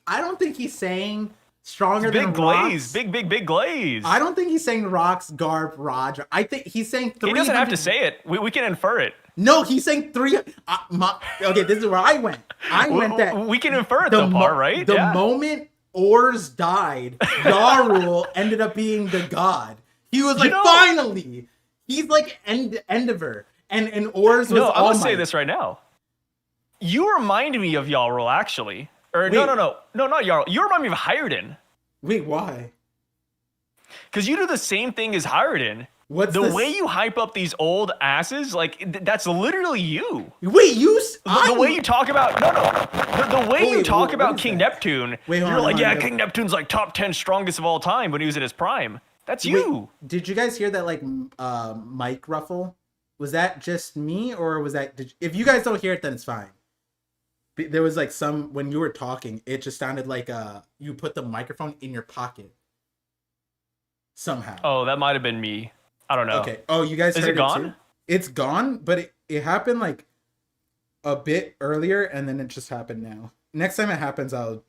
I don't think he's saying stronger Big than glaze, Rocks. big glaze. I don't think he's saying Rocks, Garp, Roger. I think he's saying 300. He doesn't have to say it. We can infer it. No, he's saying 3. Okay, this is where I went. I went that We can infer it though, Par, right? The moment Oars died, Yarul ended up being the god. He was like, finally. He's like Endeavor, and Oars was. No, I'm All gonna say Might. this right now. You remind me of Yarl, actually. Or no, not Yarl. You remind me of Hiruden. Wait, why? Because you do the same thing as Hiruden. What's the this? way you hype up these old asses? Like that's literally you. Wait, The way you talk about the way you talk about King that? Neptune. Wait, hold you're on, like, hold on, King Neptune's like top 10 strongest of all time when he was in his prime. That's you. Wait, did you guys hear that like mic ruffle? Was that just me or was that? If you guys don't hear it, then it's fine. There was like some when you were talking, it just sounded like you put the microphone in your pocket. Somehow. Oh, that might have been me. I don't know. Okay. Oh, you guys Is heard it gone? too? It's gone, but it happened like a bit earlier, and then it just happened now. Next time it happens, I'll.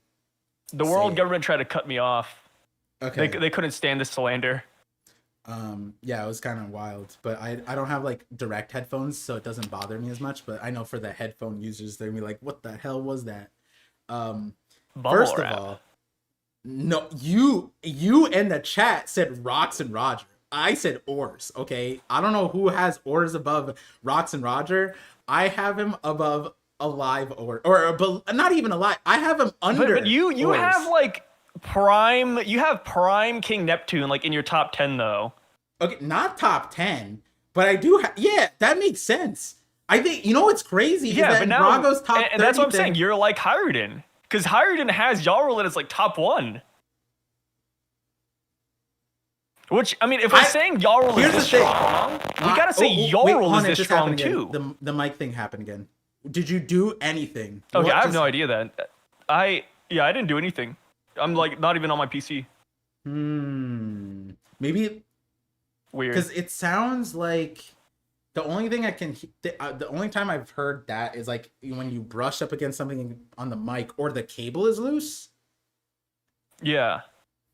The world government tried to cut me off. Okay. They couldn't stand the slander. Yeah, it was kind of wild, but I don't have like direct headphones, so it doesn't bother me as much. But I know for the headphone users, they're gonna be like, "What the hell was that?" First of all, no, you in the chat said Rocks and Roger. I said Oars. Okay, I don't know who has Oars above Rocks and Roger. I have him above Alive or not even alive. I have him under. But you Oars. have like prime. You have prime King Neptune like in your top 10 though. Okay, not top 10, but I do have. Yeah, that makes sense. I think you know what's crazy is that but now Brago's top 30 and that's what I'm saying. You're like Hiruden because Hiruden has Yarl in his like top 1. Which I mean, if we're saying Yarl is this strong, we gotta say Yarl is this strong too. The mic thing happened again. Did you do anything? Okay, I have no idea then. I didn't do anything. I'm like not even on my PC. Maybe Weird. because it sounds like the only thing I can the only time I've heard that is like when you brush up against something on the mic or the cable is loose. Yeah.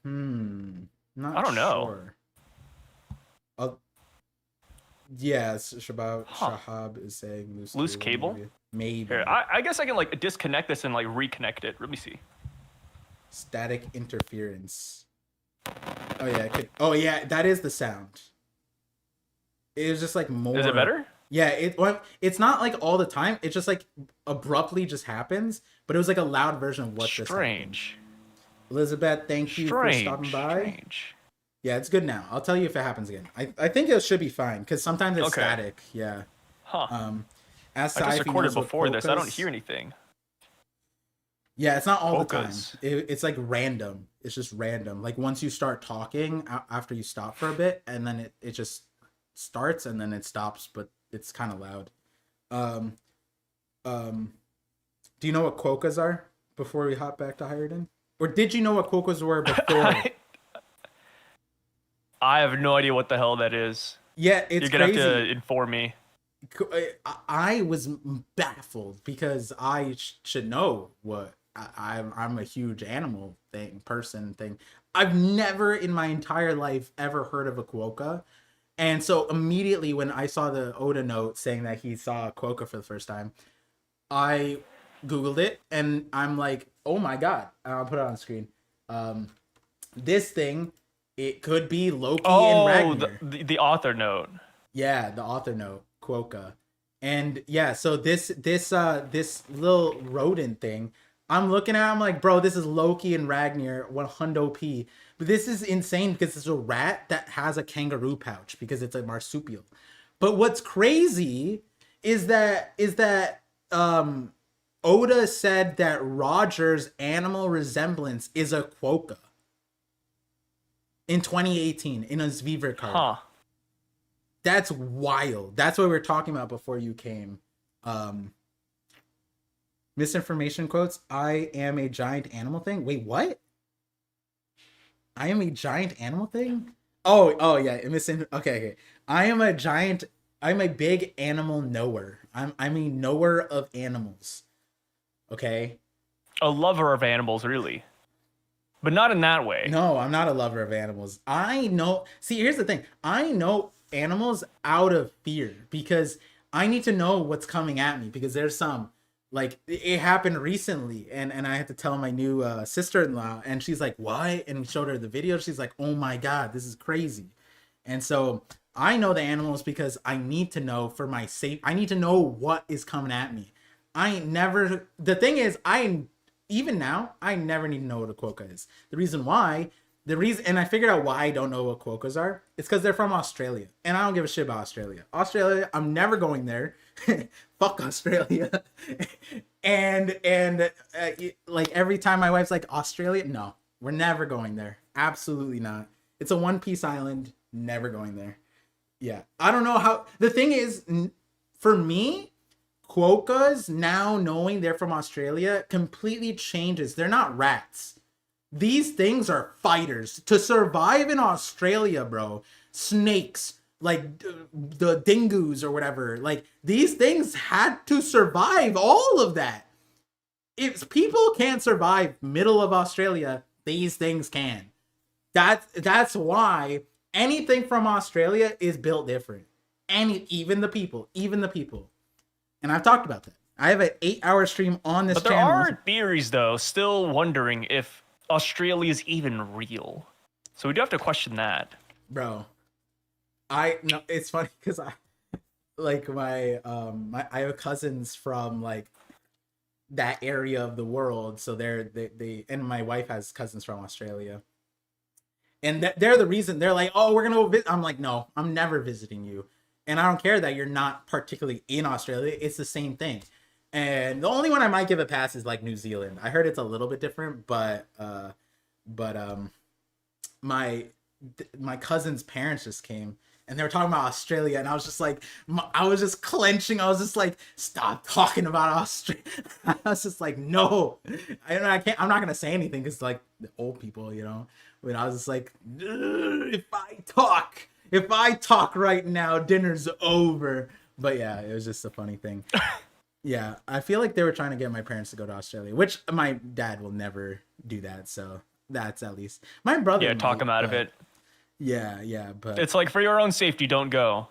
Not I don't know. sure. Yes, Shahab is saying Loose cable? Maybe. Here, I guess I can like disconnect this and like reconnect it. Let me see. Static interference. Oh yeah, oh yeah, that is the sound. It was just like more. Is it better? Yeah, it's not like all the time. It just like abruptly just happens. But it was like a loud version of what Strange. Elizabeth, thank you for stopping by. Strange. Yeah, it's good now. I'll tell you if it happens again. I think it should be fine because sometimes it's static. Yeah. Huh. Ask I just if he recorded knows what before this. I don't polkas- hear anything. Yeah, it's not all the time. Quokkas. It's like random. It's just random. Like once you start talking, after you stop for a bit, and then it just starts and then it stops, but it's kind of loud. Um, um, do you know what quokkas are before we hop back to Hiredin? Or did you know what quokkas were before? I have no idea what the hell that is. Yeah, it's You're gonna crazy. have to inform me. I was baffled because I should know what I'm a huge animal thing. I've never in my entire life ever heard of a quokka. And so immediately when I saw the Oda note saying that he saw a quokka for the first time, I Googled it and I'm like, oh my God. I'll put it on screen. This thing, it could be Loki and Ragnar. The author note. Yeah, the author note, quokka. And yeah, so this little rodent thing, I'm looking at, I'm like, bro, this is Loki and Ragnar 100 P. But this is insane because it's a rat that has a kangaroo pouch because it's a marsupial. But what's crazy is that Oda said that Roger's animal resemblance is a quokka in 2018 in his Weaver card. Huh. That's wild. That's what we were talking about before you came. Misinformation quotes. I am a giant animal thing. Wait, what? I am a giant animal thing? Oh yeah. Okay. I'm a big animal knower. I'm a knower of animals. Okay. A lover of animals, really. But not in that way. No, I'm not a lover of animals. I know. See, here's the thing. I know animals out of fear because I need to know what's coming at me because there's some, like, it happened recently and I had to tell my new sister-in-law and she's like, what? And we showed her the video. She's like, oh my God, this is crazy. And so I know the animals because I need to know for my safe. I need to know what is coming at me. The thing is, even now, I never need to know what a quokka is. And I figured out why I don't know what quokkas are. It's because they're from Australia. And I don't give a shit about Australia. Australia, I'm never going there. Fuck Australia. and like every time my wife's like, Australia? No, we're never going there. Absolutely not. It's a one-piece island. Never going there. Yeah. I don't know how. The thing is, for me, quokkas, now knowing they're from Australia, completely changes. They're not rats. These things are fighters. To survive in Australia, bro, snakes, like the dingoes or whatever, like these things had to survive all of that. If people can't survive middle of Australia, these things can. That's why anything from Australia is built different. And even the people. And I've talked about that. I have an 8-hour stream on this channel. But there are theories, though, still wondering if Australia is even real. So we do have to question that. Bro, no, it's funny because I have cousins from like that area of the world. So they and my wife has cousins from Australia. And they're the reason. They're like, oh, we're going to go visit. I'm like, no, I'm never visiting you. And I don't care that you're not particularly in Australia. It's the same thing. And the only one I might give a pass is like New Zealand. I heard it's a little bit different, but my cousin's parents just came and they were talking about Australia, and I was just like, I was just clenching. I was just like, stop talking about Australia. I was just like, no, I can't. I'm not gonna say anything because like the old people, you know. But I was just like, if I talk right now, dinner's over. But yeah, it was just a funny thing. Yeah, I feel like they were trying to get my parents to go to Australia, which my dad will never do that. So that's at least my brother. Yeah, talk him out of it. Yeah, but it's like for your own safety, don't go.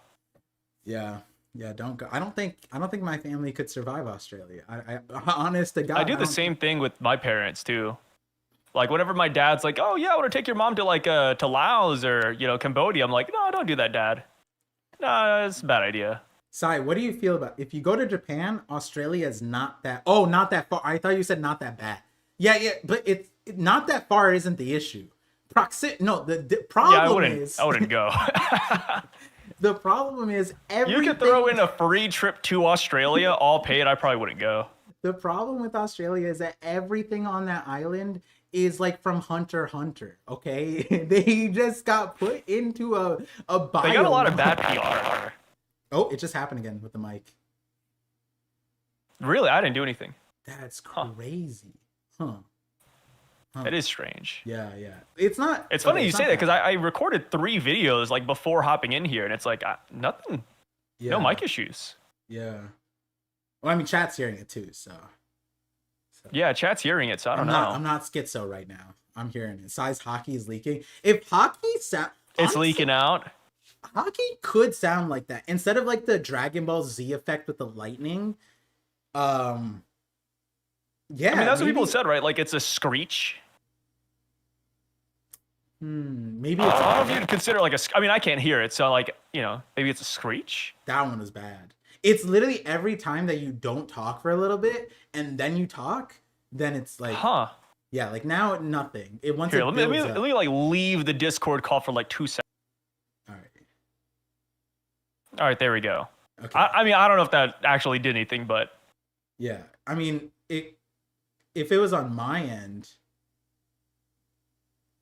Yeah, don't go. I don't think my family could survive Australia. I honest to God, I do the same thing with my parents too. Like whenever my dad's like, "Oh yeah, I want to take your mom to like to Laos or Cambodia," I'm like, "No, don't do that, Dad. No, it's a bad idea." Sai, what do you feel about if you go to Japan? Australia is not that. Oh, not that far. I thought you said not that bad. Yeah, but it's not that far. Isn't the issue? No, the problem is I wouldn't go. The problem is You could throw in a free trip to Australia, all paid. I probably wouldn't go. the problem with Australia is that everything on that island is like from Hunter x Hunter. Okay, they just got put into a biome. They got a lot of bad PR. Oh, it just happened again with the mic. Really, I didn't do anything. That's crazy, huh? It is strange. Yeah. It's not. It's funny you say that because I recorded 3 videos like before hopping in here, and it's like nothing. Yeah. No mic issues. Yeah. Well, I mean, chat's hearing it too, so. Yeah, chat's hearing it, so I don't know. I'm not schizo right now. I'm hearing it. Size hockey is leaking. If hockey it's leaking out. Hockey could sound like that instead of like the Dragon Ball Z effect with the lightning. Yeah. I mean, that's what people said, right? Like it's a screech. Maybe I it's don't know if you'd consider like a. I mean, I can't hear it, so like maybe it's a screech. that one was bad. It's literally every time that you don't talk for a little bit and then you talk, then it's like, yeah, like now nothing. It once here, it let builds me up. let me like leave the Discord call for like 2 seconds. All right, there we go. Okay. I mean, I don't know if that actually did anything, but yeah, I mean, if it was on my end,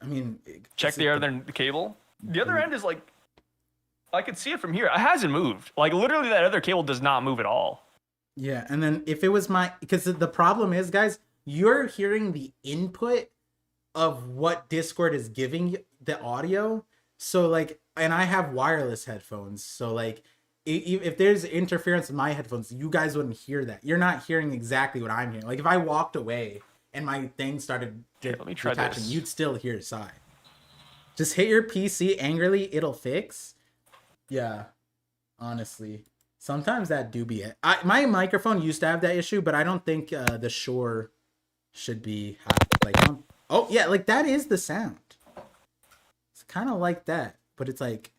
I mean, check the other cable. The other end is like, I could see it from here. It hasn't moved. Like literally, that other cable does not move at all. Yeah, and then if it was because the problem is, guys, you're hearing the input of what Discord is giving you, the audio. So like, and I have wireless headphones, so like, if there's interference in my headphones, you guys wouldn't hear that. You're not hearing exactly what I'm hearing. Like if I walked away and my thing started let me try detaching, this. you'd still hear Psy. Just hit your PC angrily, it'll fix. Yeah, honestly, sometimes that do be it. My microphone used to have that issue, but I don't think the Shure should be like. Oh yeah, like that is the sound. It's kind of like that, but it's like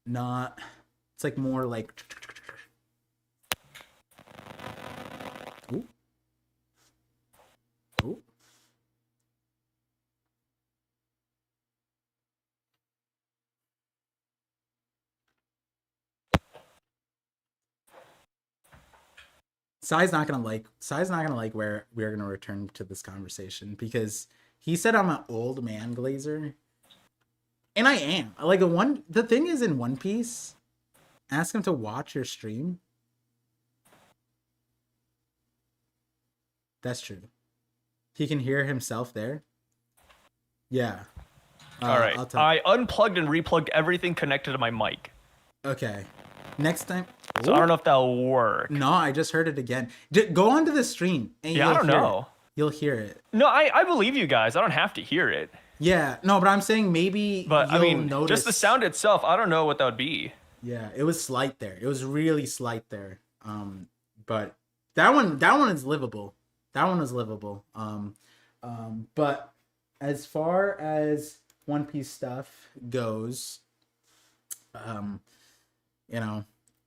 not. It's like more like. Ooh. Ooh. Sai's not gonna like where we're gonna return to this conversation because he said I'm an old man glazer. And I am. Like the thing is in One Piece, ask him to watch your stream. That's true. He can hear himself there. Yeah. All right. I unplugged and replugged everything connected to my mic. Okay. Next time. So I don't know if that'll work. No, I just heard it again. Go onto the stream. And yeah, I don't know. You'll hear it. No, I believe you guys. I don't have to hear it. Yeah, no, but I'm saying maybe but you'll I mean, notice... just the sound itself, I don't know what that would be. Yeah, it was slight there. It was really slight there. But that one is livable. That one is livable. But as far as One Piece stuff goes,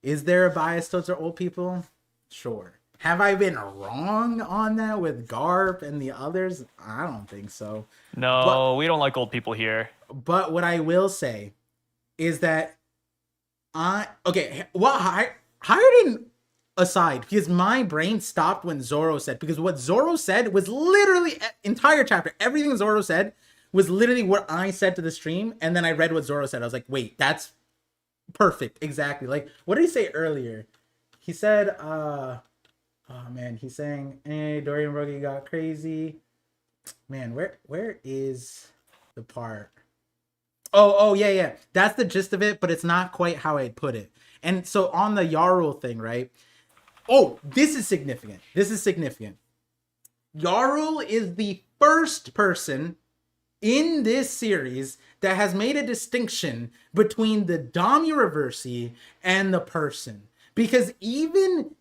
is there a bias towards old people? Sure. Have I been wrong on that with Garp and the others? I don't think so. No, we don't like old people here. But what I will say is that Hired aside, because my brain stopped when Zoro said, because what Zoro said was literally entire chapter. Everything Zoro said was literally what I said to the stream, and then I read what Zoro said. I was like, wait, that's perfect. Exactly. Like, what did he say earlier? He said, he's saying, hey, Dorian Broggy got crazy. Man, where is the part? Oh, yeah. That's the gist of it, but it's not quite how I'd put it. And so on the Yarul thing, right? Oh, this is significant. Yarul is the first person in this series that has made a distinction between the Damureverse and the person. Because even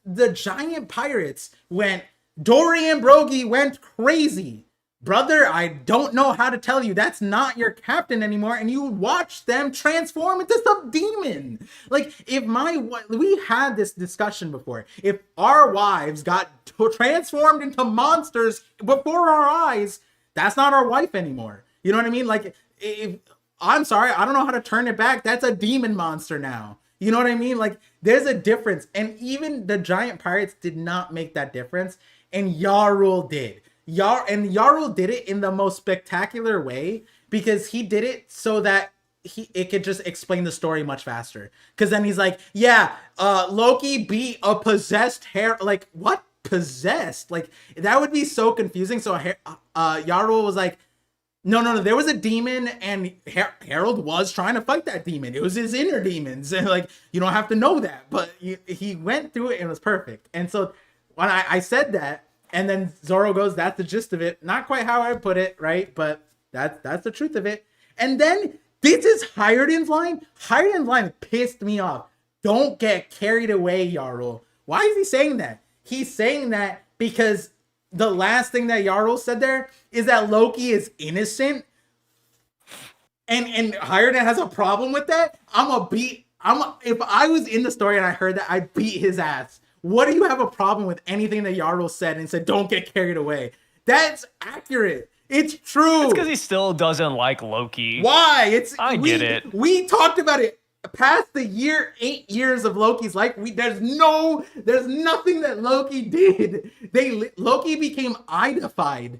the giant pirates Dorian Broggy went crazy. Brother, I don't know how to tell you. That's not your captain anymore. And you watch them transform into some demon. Like, we had this discussion before. If our wives got transformed into monsters before our eyes, that's not our wife anymore. You know what I mean? Like, I'm sorry, I don't know how to turn it back. That's a demon monster now. You know what I mean? Like, there's a difference. And even the giant pirates did not make that difference. And Yarul did. Yarul did it in the most spectacular way because he did it so that it could just explain the story much faster. Because then he's like, yeah, Loki beat a possessed hair. Like, what? Possessed? Like, that would be so confusing. So Yarul was like, no. There was a demon, and Harold was trying to fight that demon. It was his inner demons, and like, you don't have to know that, but he went through it and it was perfect. And so when I said that, and then Zoro goes, "That's the gist of it." Not quite how I put it, right? But that's the truth of it. And then this is Hiredin's line. Hiredin's line pissed me off. Don't get carried away, Yarl. Why is he saying that? He's saying that because the last thing that Yarl said there is that Loki is innocent, and Hiredin has a problem with that. If I was in the story and I heard that, I'd beat his ass. What do you have a problem with anything that Yarl said and said, don't get carried away? That's accurate. It's true. It's because he still doesn't like Loki. Why? I get it. We talked about it past the 8 years of Loki's life. There's nothing that Loki did. Loki became Idified.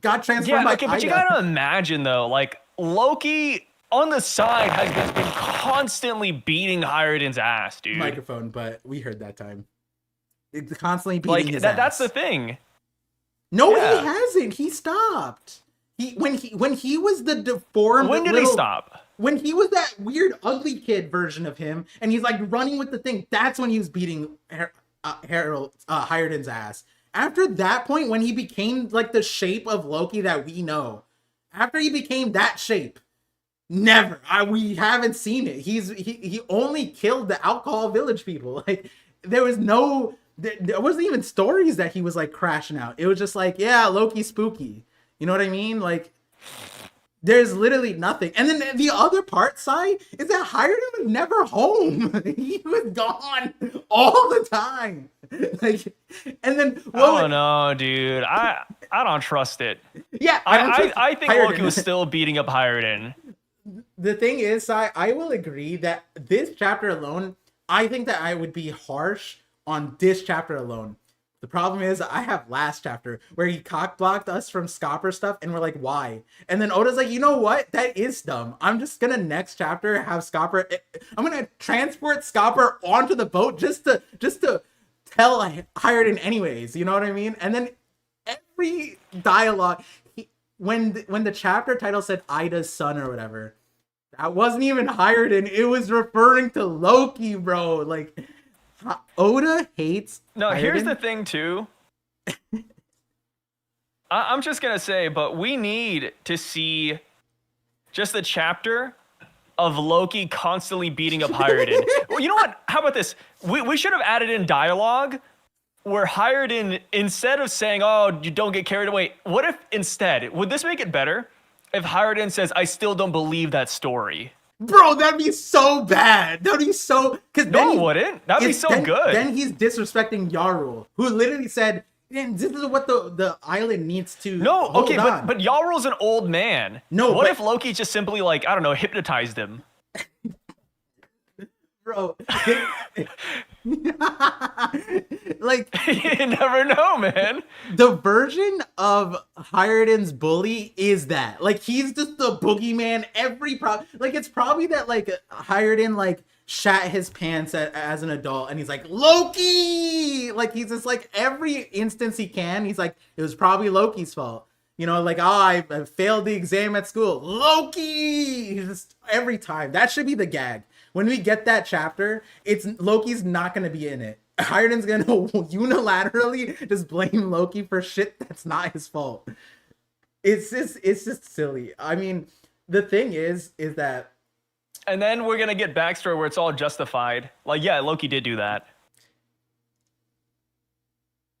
Got transformed by Ida. But you gotta imagine though, like Loki on the side has been constantly beating Hiredin's ass, dude. Microphone, but we heard that time. It's constantly beating his ass. That's the thing. No, yeah. He hasn't. He stopped. When he was the deformed. When did he stop? When he was that weird ugly kid version of him, and he's like running with the thing. That's when he was beating Hiredin's ass. After that point, when he became like the shape of Loki that we know, after he became that shape, never. We haven't seen it. He only killed the alcohol village people. Like there wasn't even stories that he was like crashing out. It was just like, yeah, Loki's spooky. You know what I mean? Like there's literally nothing. And then the other part side is that Hiredin was never home. He was gone all the time. Like, and then I don't know, dude. I don't trust it. Yeah, I think Hiredin. Loki was still beating up Hiredin. The thing is, I will agree that this chapter alone, I think that I would be harsh on this chapter alone. The problem is I have last chapter where he cock-blocked us from Scopper stuff and we're like, why? And then Oda's like, you know what? That is dumb. I'm just gonna next chapter have Scopper. I'm gonna transport Scopper onto the boat just to tell Hiredin anyways. You know what I mean? And then every dialogue, when the chapter title said Ida's son or whatever, that wasn't even Hiredin. It was referring to Loki, bro. Like, Oda hates Hiredin. Here's the thing, too. I'm just going to say, but we need to see just the chapter of Loki constantly beating up Hiredin. Well, you know what? How about this? We should have added in dialogue where Hiredin, instead of saying, oh, you don't get carried away, what if instead, would this make it better if Hiredin says, I still don't believe that story? Bro, that'd be so bad. That'd be so... No, it wouldn't. That'd be so good. Then he's disrespecting Yarul, who literally said, this is what the island needs to hold on. But Yarul's an old man. What if Loki just simply, like, I don't know, hypnotized him? Bro. Like, you never know, man. The version of Hiredin's bully is that. Like, he's just the boogeyman like, it's probably that, like, Hiredin, like, shat his pants as an adult, and he's like, Loki! Like, he's just, like, every instance he can, he's like, it was probably Loki's fault. You know, like, oh, I failed the exam at school. Loki! Just every time. That should be the gag. When we get that chapter, Loki's not going to be in it. Hiredin's going to unilaterally just blame Loki for shit that's not his fault. It's just silly. I mean, the thing is that... And then we're going to get backstory where it's all justified. Like, yeah, Loki did do that.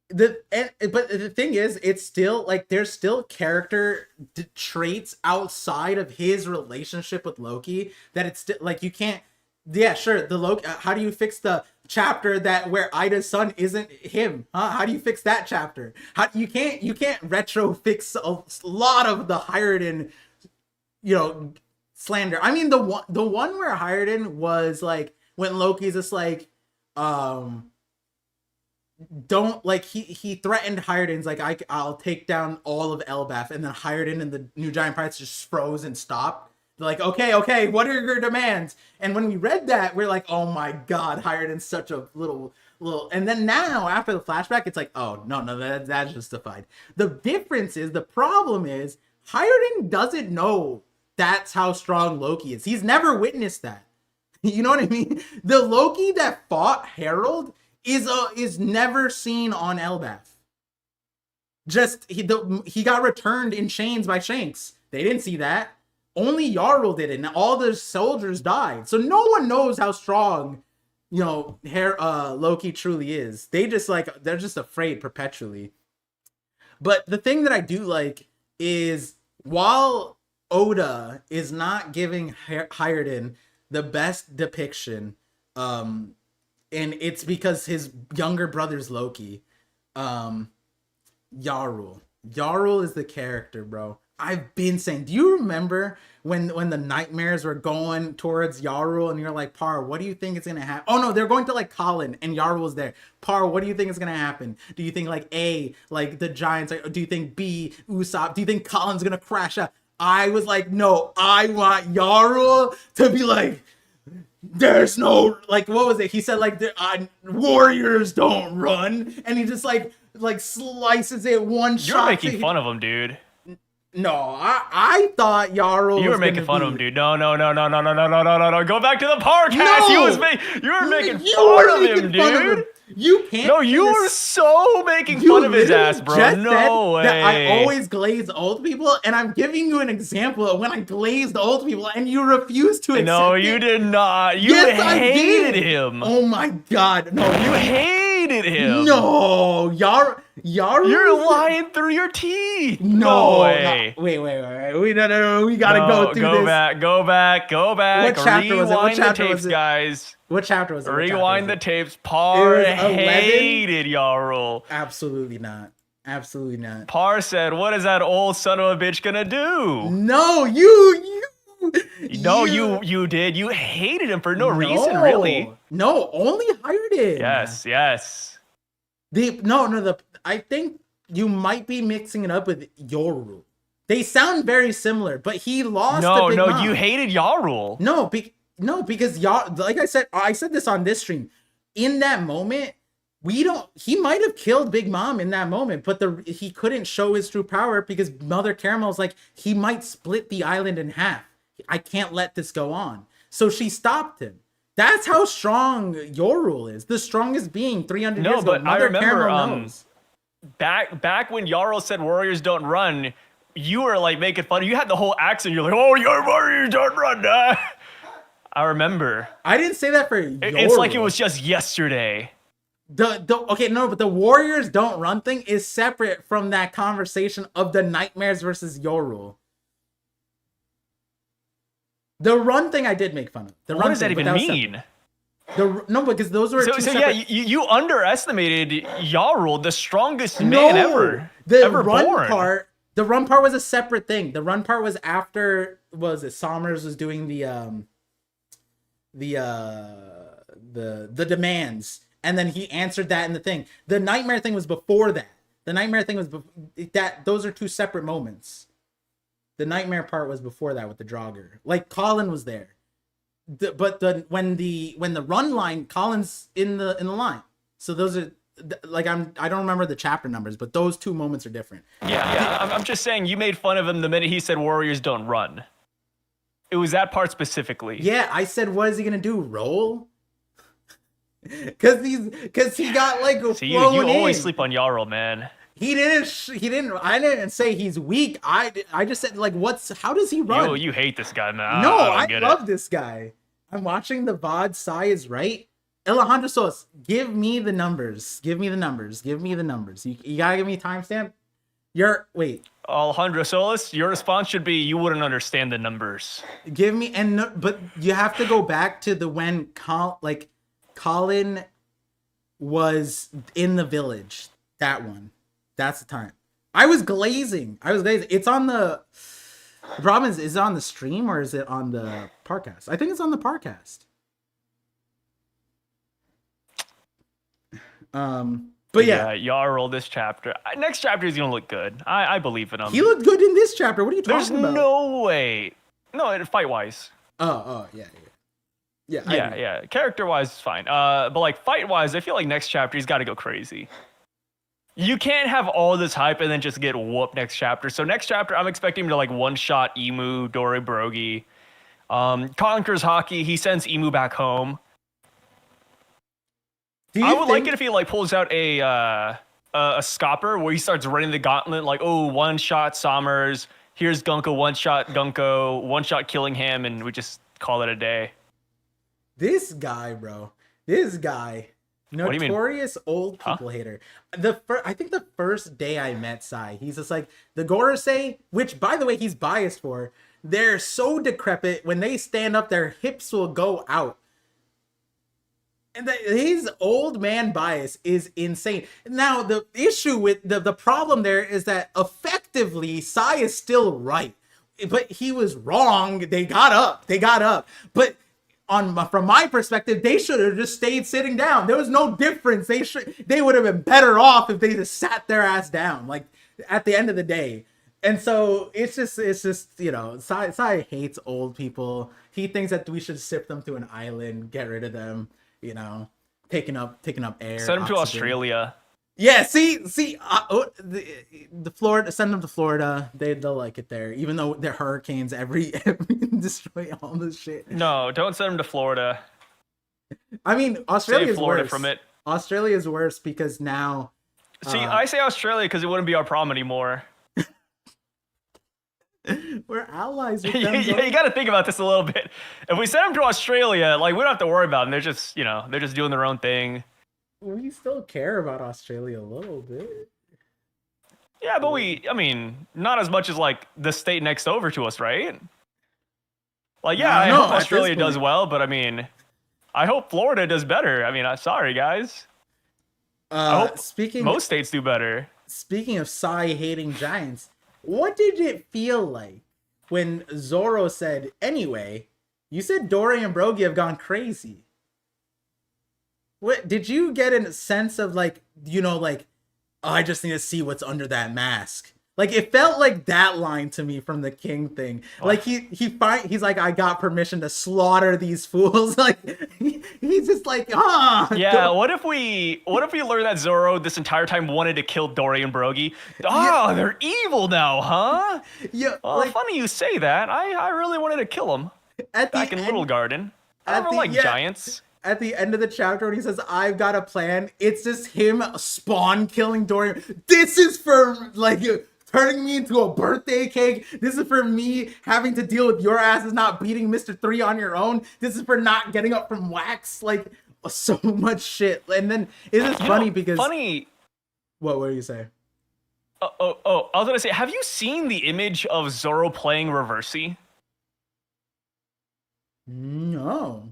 But the thing is, it's still like there's still character traits outside of his relationship with Loki that it's still like you can't. Yeah, sure. The Loki. How do you fix the chapter where Ida's son isn't him? Huh? How do you fix that chapter? You can't retro fix a lot of the Hiredin, slander. I mean, the one where Hiredin was like when Loki's just like, don't like he threatened Hiredin's like I'll take down all of Elbaf, and then Hiredin and the New Giant Pirates just froze and stopped. They're like, okay, what are your demands? And when we read that, we're like, oh my god, Hiredin's such a little. And then now after the flashback, it's like, oh no, that's justified. The difference is, the problem is, Hiredin doesn't know that's how strong Loki is. He's never witnessed that. You know what I mean? The Loki that fought Harold is never seen on Elbaf. Just he got returned in chains by Shanks. They didn't see that. Only Jarl did it, and all the soldiers died. So no one knows how strong, you know, Loki truly is. They're just afraid perpetually. But the thing that I do like is, while Oda is not giving Hiredin the best depiction, and it's because his younger brother's Loki, Jarl is the character, bro. I've been saying, do you remember when the nightmares were going towards Jarl, and you're like, Par, what do you think is gonna happen? Oh no, they're going to like Colin, and Jarl was there. Par, what do you think is gonna happen? Do you think like A, like the Giants, do you think B, Usopp, do you think Colin's gonna crash out? I was like, no, I want Jarl to be like, there's no, like, what was it? He said like, warriors don't run, and he just like slices it one shot. You're making fun of him, dude. No, I thought Jarl. You were making fun of him, dude. No. Go back to the podcast. No! You were making fun of him, dude. You can't. No, you were so making fun of his ass, bro. No way. That I always glaze old people, and I'm giving you an example of when I glazed old people, and you refuse to accept No, it. you did not. You hated him. Oh my god, no! You hated him. No, Jarl. You're lying through your teeth. No way. No. Wait. We gotta go through this. Go back. What chapter was it? Rewind the tapes, guys. What chapter was it? Rewind the tapes. Par hated Jarl. Absolutely not. Par said, "What is that old son of a bitch gonna do?" No, you did. You hated him for no reason, really. No, only hired him. Yes. I think you might be mixing it up with Yoru. They sound very similar, but he lost. No, you hated Jarl. No, because like I said this on this stream. In that moment, he might have killed Big Mom in that moment, but he couldn't show his true power because Mother Caramel's like, he might split the island in half. I can't let this go on. So she stopped him. That's how strong Yoru is. The strongest being 300 years ago. No, but I remember back when Jarl said warriors don't run, you were like making fun. You had the whole accent. You're like, oh, your warriors don't run. I remember. I didn't say that for Yoru. It's like it was just yesterday. But the warriors don't run thing is separate from that conversation of the nightmares versus Yoru. The run thing I did make fun of. What does that even mean? Because those were you underestimated Jarl, the strongest man ever born. The run part was a separate thing. The run part was after Somers was doing the demands, and then he answered that in the thing. The nightmare thing was before that. The nightmare thing was those are two separate moments. The nightmare part was before that with the Draugr. Like Colin was there. When the run line, Colin's in the line. So those are like I don't remember the chapter numbers, but those two moments are different. Yeah. I'm just saying you made fun of him the minute he said warriors don't run. It was that part specifically. Yeah, I said, what is he gonna do? Roll? Cause he got like so you always sleep on Jarl, man. He didn't. I didn't say he's weak. I just said like, how does he run? You hate this guy, man. No, I love this guy. I'm watching the VOD. Sai is right. Alejandro Solis, give me the numbers. You gotta give me a timestamp. Alejandro Solis, your response should be you wouldn't understand the numbers. Give me but you have to go back to when Colin was in the village. That one. That's the time. I was glazing. It's on the The problem is it on the stream or is it on the podcast? I think it's on the podcast. But yeah, Jarl this chapter. Next chapter is gonna look good. I believe in him. he looked good in this chapter. What are you talking about? There's no way. No, fight wise. Oh, yeah. Yeah. Character wise, it's fine. But like fight wise, I feel like next chapter he's got to go crazy. You can't have all this hype and then just get whooped next chapter. So next chapter, I'm expecting him to like one-shot Emu, Dory Brogy. Conquers Hockey, he sends Emu back home. I would like it if he like pulls out a scopper where he starts running the gauntlet, like, oh, one-shot Sommers, here's Gunko, one-shot Gunko, one-shot Killingham, and we just call it a day. This guy, bro. This guy. Notorious old people hater. I think the first day I met Sai, he's just like, the Gorosei, which by the way he's biased for, they're so decrepit, when they stand up their hips will go out. And his old man bias is insane. Now the issue with the problem there is that effectively Sai is still right, but he was wrong. They got up. But from my perspective, they should have just stayed sitting down. There was no difference. They would have been better off if they just sat their ass down, like, at the end of the day. And so it's just Sai hates old people. He thinks that we should ship them to an island, get rid of them, taking up air. Send them to Australia. Yeah, the Florida, send them to Florida. They'll like it there, even though the hurricanes every destroy all this shit. No, don't send them to Florida. I mean, Australia's Florida worse. From it. Australia's worse because now. See, I say Australia because it wouldn't be our problem anymore. We're allies with them. Yeah, you got to think about this a little bit. If we send them to Australia, like, we don't have to worry about them. They're just, they're just doing their own thing. We still care about Australia a little bit. Yeah, but not as much as like the state next over to us, right? Like, yeah, I hope Australia does well, but I hope Florida does better. I'm sorry, guys. I hope most states do better. Speaking of Sai hating giants, what did it feel like when Zoro said, anyway, you said Dory and Brogy have gone crazy? What did you get a sense of, like, oh, I just need to see what's under that mask? Like, it felt like that line to me from the King thing. Like, he's like, I got permission to slaughter these fools. Like, he's just like, Yeah, what if we learn that Zoro this entire time wanted to kill Dory and Brogy? Oh, they're evil now, huh? Yeah. Well, funny you say that. I really wanted to kill them back in Little Garden. I don't like giants. At the end of the chapter when he says, I've got a plan, it's just him spawn killing Dory. This is for, like, turning me into a birthday cake. This is for me having to deal with your asses not beating Mr. 3 on your own. This is for not getting up from wax. Like, so much shit. And then it's just funny because... What were you saying? I was going to say, have you seen the image of Zoro playing Reversey? No.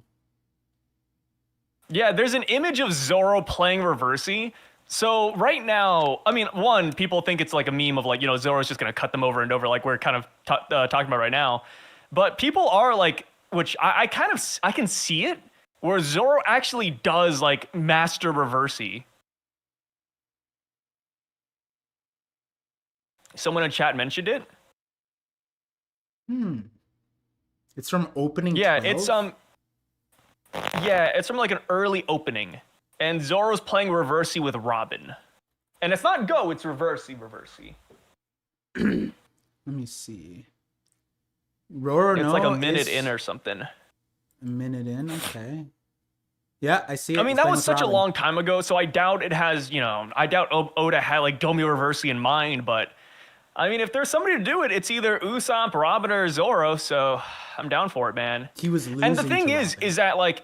Yeah, there's an image of Zoro playing Reversey. So right now, one, people think it's like a meme of like, Zoro's just going to cut them over and over like we're kind of talking about right now. But people are like, which I can see it, where Zoro actually does like master Reversey. Someone in chat mentioned it. It's from opening 12? It's from like an early opening. And Zoro's playing Reversey with Robin. And it's not Go, it's Reversey. Let me see. Roro, it's like a minute in or something. A minute in, okay. Yeah, I see it. That was such a long time ago, so I doubt it has, I doubt Oda had like Domi Reversey in mind, but if there's somebody to do it, it's either Usopp, Robin, or Zoro, so I'm down for it, man. He was losing. And the thing is that like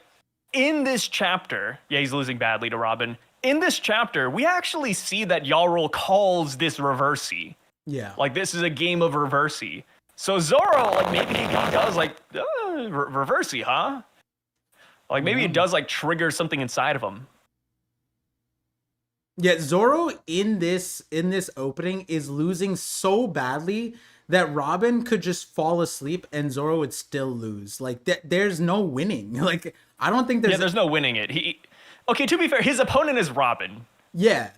in this chapter, he's losing badly to Robin. In this chapter, we actually see that Jarl calls this Reversey. Yeah. Like, this is a game of Reversey. So Zoro, like, maybe he does, like, Reversey, huh? Like, maybe it does, like, trigger something inside of him. Yeah, Zoro in this opening is losing so badly that Robin could just fall asleep and Zoro would still lose. Like there's no winning. Like I don't think Yeah, there's no winning it. Okay, to be fair, his opponent is Robin. Yeah.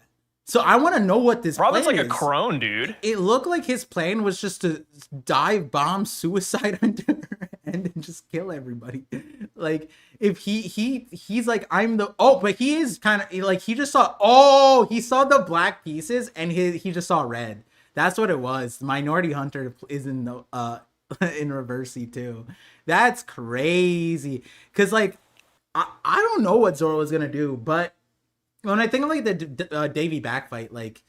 So I want to know what this Robin's plan like is. a crone, dude. It looked like his plan was just to dive bomb suicide hunter and then just kill everybody. Like if he's like I'm the but he is kind of like he saw the black pieces and he just saw red. That's what it was. Minority Hunter is in the in Reversey too. That's crazy. Cause like I don't know what Zoro was gonna do, but when I think of like the Davy back fight, like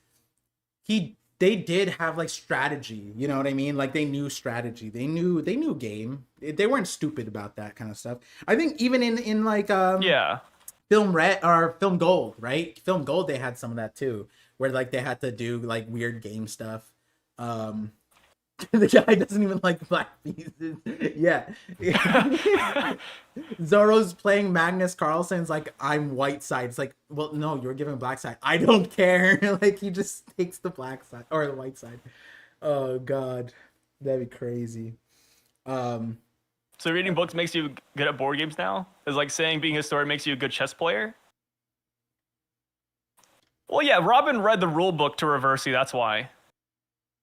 they did have like strategy, you know what I mean? Like they knew strategy, they knew game. They weren't stupid about that kind of stuff. I think even in like Film Red or Film Gold, right? Film Gold, they had some of that too, where like they had to do like weird game stuff. The guy doesn't even like black pieces. Yeah. Zoro's playing Magnus Carlsen's like, I'm white side. It's like, well, no, you're giving black side. I don't care. Like, he just takes the black side or the white side. Oh, God. That'd be crazy. So reading books makes you good at board games now? Is like saying being a historian makes you a good chess player? Well, yeah, Robin read the rule book to Reversey, that's why.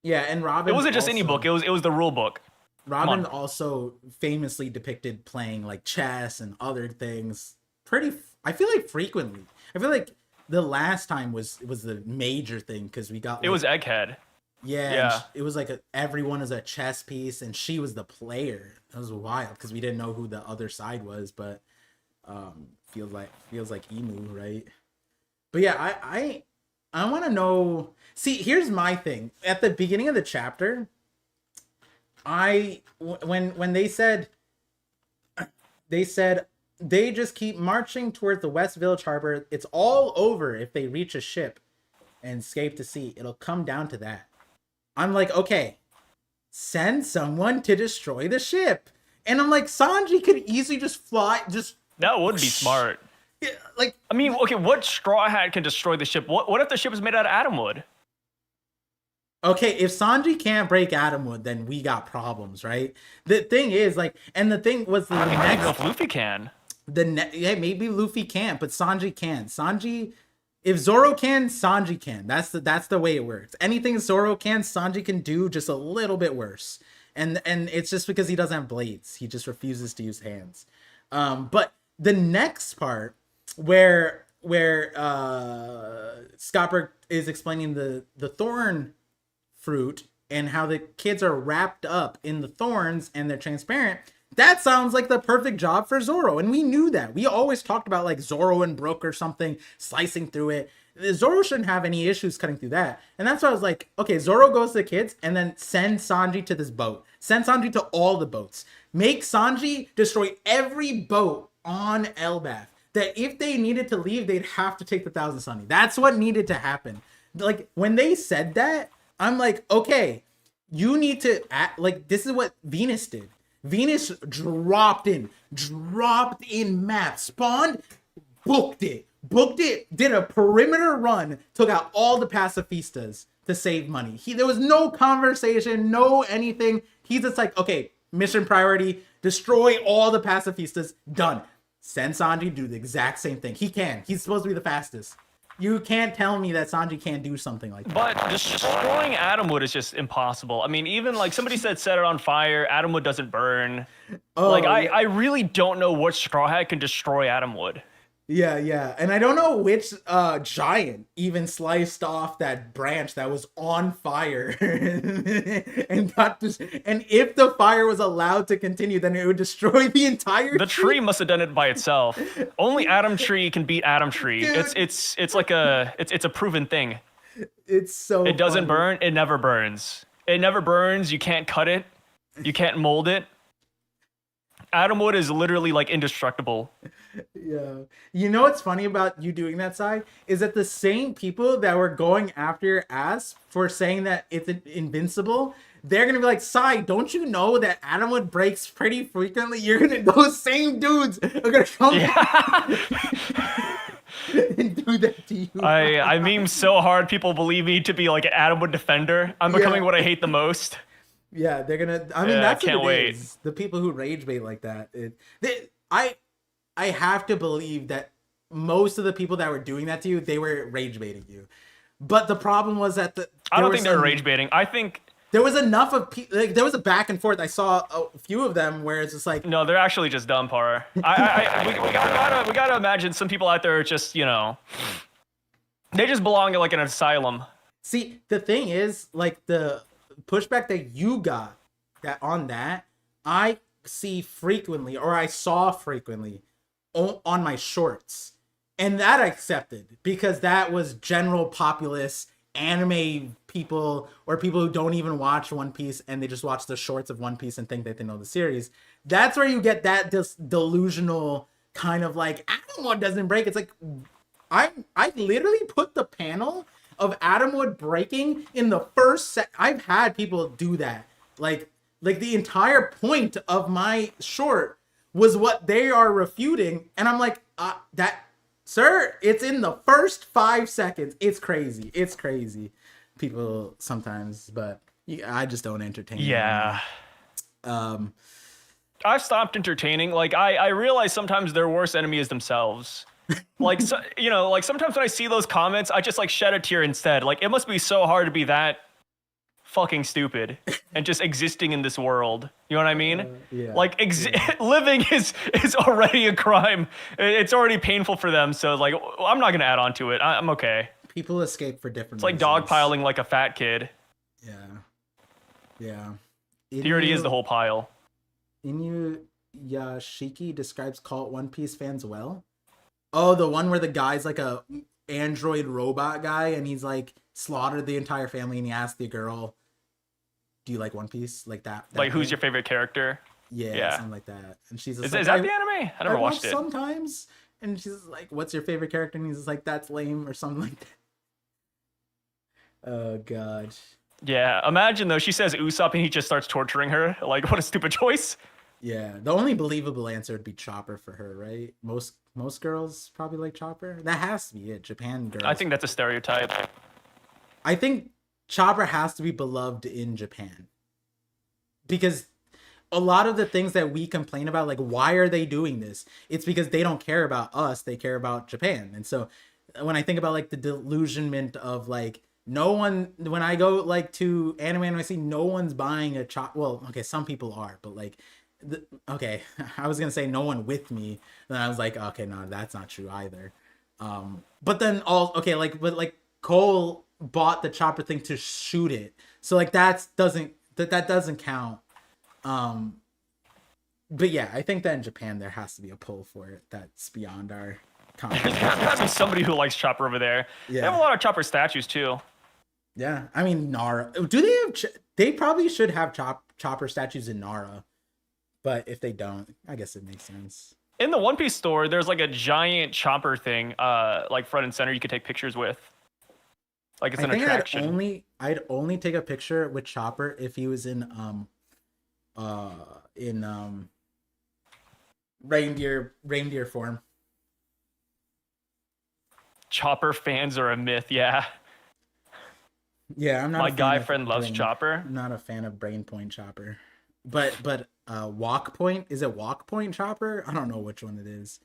Yeah, and Robin. It wasn't just any book. It was the rule book. Robin also famously depicted playing like chess and other things. I feel like frequently. I feel like the last time was the major thing because we got. Like, it was Egghead. Yeah. It was like everyone is a chess piece, and she was the player. That was wild because we didn't know who the other side was, but feels like Emu, right? But yeah, I want to know. See, here's my thing. At the beginning of the chapter, when they said they just keep marching towards the West Village Harbor. It's all over if they reach a ship and escape to sea. It'll come down to that. I'm like, okay, send someone to destroy the ship. And I'm like, Sanji could easily just fly, that would be smart. Yeah, like, I mean, okay, what Straw Hat can destroy the ship? What if the ship is made out of Atomwood? Okay, if Sanji can't break Atomwood, then we got problems, right? The thing is, like, and the thing was I don't know if Luffy can. Yeah, maybe Luffy can't, but Sanji can. If Zoro can, Sanji can. That's the way it works. Anything Zoro can, Sanji can do just a little bit worse. And it's just because he doesn't have blades. He just refuses to use hands. But the next part where Scopper is explaining the thorn fruit and how the kids are wrapped up in the thorns and they're transparent, that sounds like the perfect job for Zoro. And we knew that. We always talked about like Zoro and Brook or something slicing through it. Zoro shouldn't have any issues cutting through that. And that's why I was like, okay, Zoro goes to the kids and then send Sanji to this boat. Send Sanji to all the boats. Make Sanji destroy every boat on Elbaf. That if they needed to leave, they'd have to take the Thousand Sunny. That's what needed to happen. Like, when they said that, I'm like, okay, you need to act like this is what Venus did. Venus dropped in map, spawned, booked it, did a perimeter run, took out all the pacifistas to save money. There was no conversation, no anything. He's just like, okay, mission priority, destroy all the pacifistas, done. Send Sanji to do the exact same thing. He can. He's supposed to be the fastest. You can't tell me that Sanji can't do something like that. But destroying Atomwood is just impossible. I mean, even like somebody said, set it on fire. Atomwood doesn't burn. Oh, like I really don't know what Straw Hat can destroy Atomwood. Yeah. And I don't know which giant even sliced off that branch that was on fire and if the fire was allowed to continue, then it would destroy the entire The tree must have done it by itself. Only Atom Tree can beat Atom Tree. Dude. It's like it's a proven thing. It's so It doesn't burn, it never burns. It never burns, you can't cut it. You can't mold it. Atomwood is literally like indestructible. Yeah. You know what's funny about you doing that, Sai? Is that the same people that were going after your ass for saying that it's invincible, they're gonna be like, Sai, don't you know that Atomwood breaks pretty frequently? Those same dudes are gonna come and do that to you. I meme so hard people believe me to be like an Atomwood defender. I'm becoming what I hate the most. Yeah, they're gonna. I mean, Yeah, I that's what can't it wait. is. The people who rage bait like that. I have to believe that most of the people that were doing that to you, they were rage baiting you. But the problem was that I don't think they're rage baiting. I think there was enough of like there was a back and forth. I saw a few of them where it's just like, no, they're actually just dumb, Par. We gotta imagine some people out there are just, you know, they just belong in like an asylum. see, the thing is, like the pushback that you got that on that, I see frequently, or I saw frequently on my shorts. And that I accepted because that was general populace anime people or people who don't even watch One Piece and they just watch the shorts of One Piece and think that they know the series. That's where you get that delusional kind of like Adam doesn't break. It's like I literally put the panel of Adam Wood breaking in the first set. I've had people do that. Like the entire point of my short was what they are refuting, and I'm like, that, sir, it's in the first 5 seconds. It's crazy. It's crazy. People sometimes, but I just don't entertain. Yeah. I've stopped entertaining. Like I realize sometimes their worst enemy is themselves. Like, so, you know, like sometimes when I see those comments, I just like shed a tear instead. Like it must be so hard to be that fucking stupid and just existing in this world. You know what I mean? Yeah. Like living is already a crime. It's already painful for them. So like, I'm not gonna add on to it. I'm okay. People escape for different. It's like dogpiling like a fat kid. Yeah. Yeah. He already is the whole pile. Inuyashiki describes cult One Piece fans well. Oh, the one where the guy's like a android robot guy and he's like slaughtered the entire family and he asked the girl, "Do you like One Piece?" Like that like, who's your favorite character? Yeah, something like that. And she's just is that the anime? I never watched it. Sometimes. And she's like, "What's your favorite character?" And he's just like, "That's lame," or something like that. Oh god. Yeah, imagine though, she says Usopp and he just starts torturing her. Like, what a stupid choice. Yeah, the only believable answer would be Chopper for her, right? Most girls probably like Chopper. That has to be it. Japan girls. I think that's a stereotype. I think Chopper has to be beloved in Japan. Because a lot of the things that we complain about, like, why are they doing this? It's because they don't care about us. They care about Japan. And so when I think about, like, the delusionment of, like, no one, when I go, like, to anime and I see no one's buying a Chopper. Well, okay, some people are, but, like, okay, I was gonna say no one with me, then I was like, okay, no, that's not true either. But then but Cole bought the chopper thing to shoot it, so like that doesn't count. But yeah, I think that in Japan there has to be a pull for it that's beyond our comprehension. There's gotta be somebody who likes Chopper over there. Yeah. They have a lot of Chopper statues too. Yeah, I mean Nara. Do they have? They probably should have Chopper statues in Nara. But if they don't, I guess it makes sense. In the One Piece store, there's like a giant chopper thing, like front and center you could take pictures with. Like it's an attraction. I'd only take a picture with Chopper if he was in reindeer form. Chopper fans are a myth, yeah. Yeah, I'm not. My guy friend loves Chopper. I'm not a fan of Brain Point Chopper. But Walk Point, is it Walk Point Chopper? I don't know which one it is.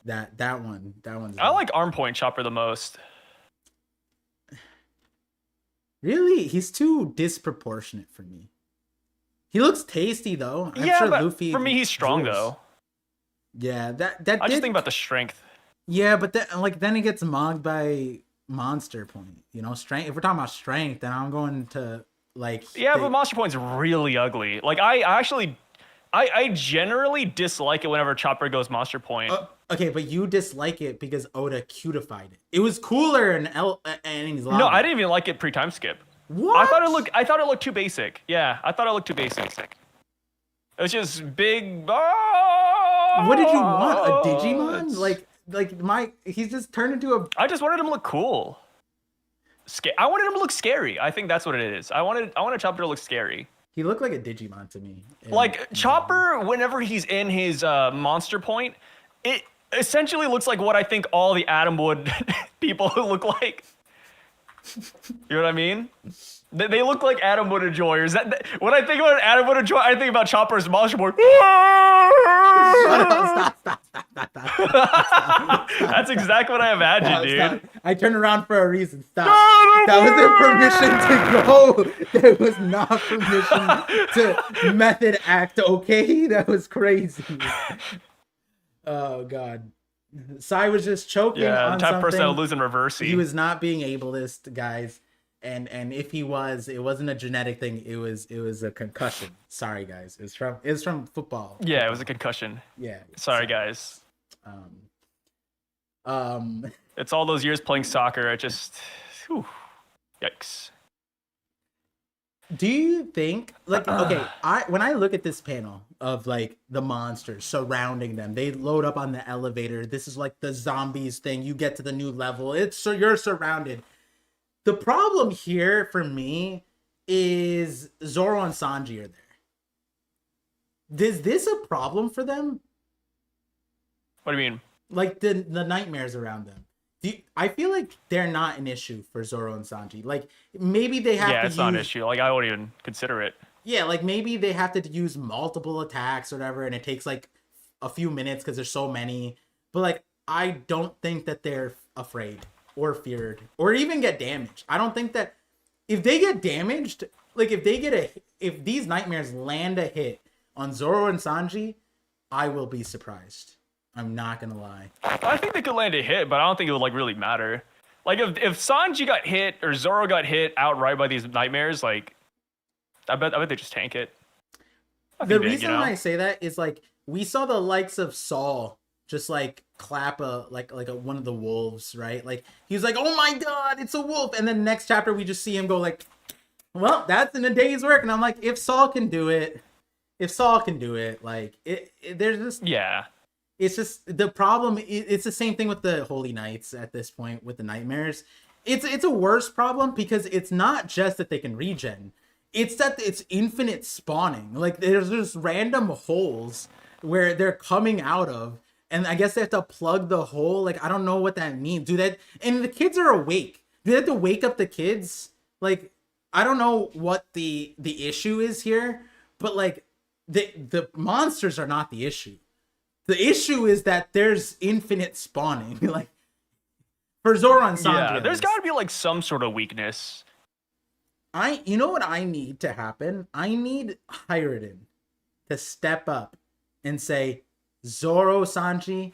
That one's. I like Arm Point Chopper the most. Really, he's too disproportionate for me. He looks tasty though. I'm yeah, sure but Luffy for me he's strong though. Yeah, I just think about the strength. Yeah, but then he gets mogged by Monster Point. You know, strength. If we're talking about strength, then I'm going to. But Monster Point's really ugly. Like I generally dislike it whenever Chopper goes Monster Point. Okay, but you dislike it because Oda cutified it. It was cooler in Enies Lobby. No, I didn't even like it pre-time skip. What? I thought it looked too basic. Yeah, I thought it looked too basic. It was just big. What did you want? A Digimon? He's just turned into a. I just wanted him to look cool. I wanted him to look scary. I think that's what it is. I wanted Chopper to look scary. He looked like a Digimon to me. Like Chopper, whenever he's in his Monster Point, it essentially looks like what I think all the Adam Wood people look like. You know what I mean? They look like Adam would enjoy. Is when I think about Adam would enjoy, I think about Chopper's Monster Boy. Stop. That's exactly what I imagined, dude. Stop. I turned around for a reason. Stop. That wasn't permission to go. That was not permission to method act. Okay, that was crazy. Oh God. Sai was just choking on type something. of person that'll lose in reverse. He was not being ableist, guys. And if he was, it wasn't a genetic thing. It was a concussion. Sorry, guys. It was from football. Yeah, it was a concussion. Yeah. Sorry, guys. Um. It's all those years playing soccer. Whew, yikes. Do you think, like, okay, when I look at this panel of like the monsters surrounding them, they load up on the elevator. This is like the zombies thing. You get to the new level. So you're surrounded. The problem here for me is Zoro and Sanji are there. Is this a problem for them? What do you mean? Like the nightmares around them. I feel like they're not an issue for Zoro and Sanji. Like maybe they have to it's not an issue. Like I wouldn't even consider it. Yeah, like maybe they have to use multiple attacks or whatever, and it takes like a few minutes because there's so many. But like I don't think that they're afraid or feared or even get damaged. I don't think that if they get damaged, like if these nightmares land a hit on Zoro and Sanji, I will be surprised. I'm not gonna lie. I think they could land a hit, but I don't think it would like really matter. Like if Sanji got hit or Zoro got hit outright by these nightmares, like I bet they just tank it. The reason why I say that is like we saw the likes of Saul just like clap one of the wolves, right? Like he's like, "Oh my God, it's a wolf!" And then next chapter we just see him go like, "Well, that's in a day's work." And I'm like, if Saul can do it, like there's just It's just the problem. It's the same thing with the Holy Knights at this point with the nightmares. It's a worse problem because it's not just that they can regen. It's that it's infinite spawning. Like there's just random holes where they're coming out of, and I guess they have to plug the hole. Like I don't know what that means. And the kids are awake. Do they have to wake up the kids? Like I don't know what the issue is here, but like the monsters are not the issue. The issue is that there's infinite spawning. Like for Zoro and Sanji. Yeah, there's got to be like some sort of weakness. You know what I need to happen? I need Hyruden to step up and say, Zoro, Sanji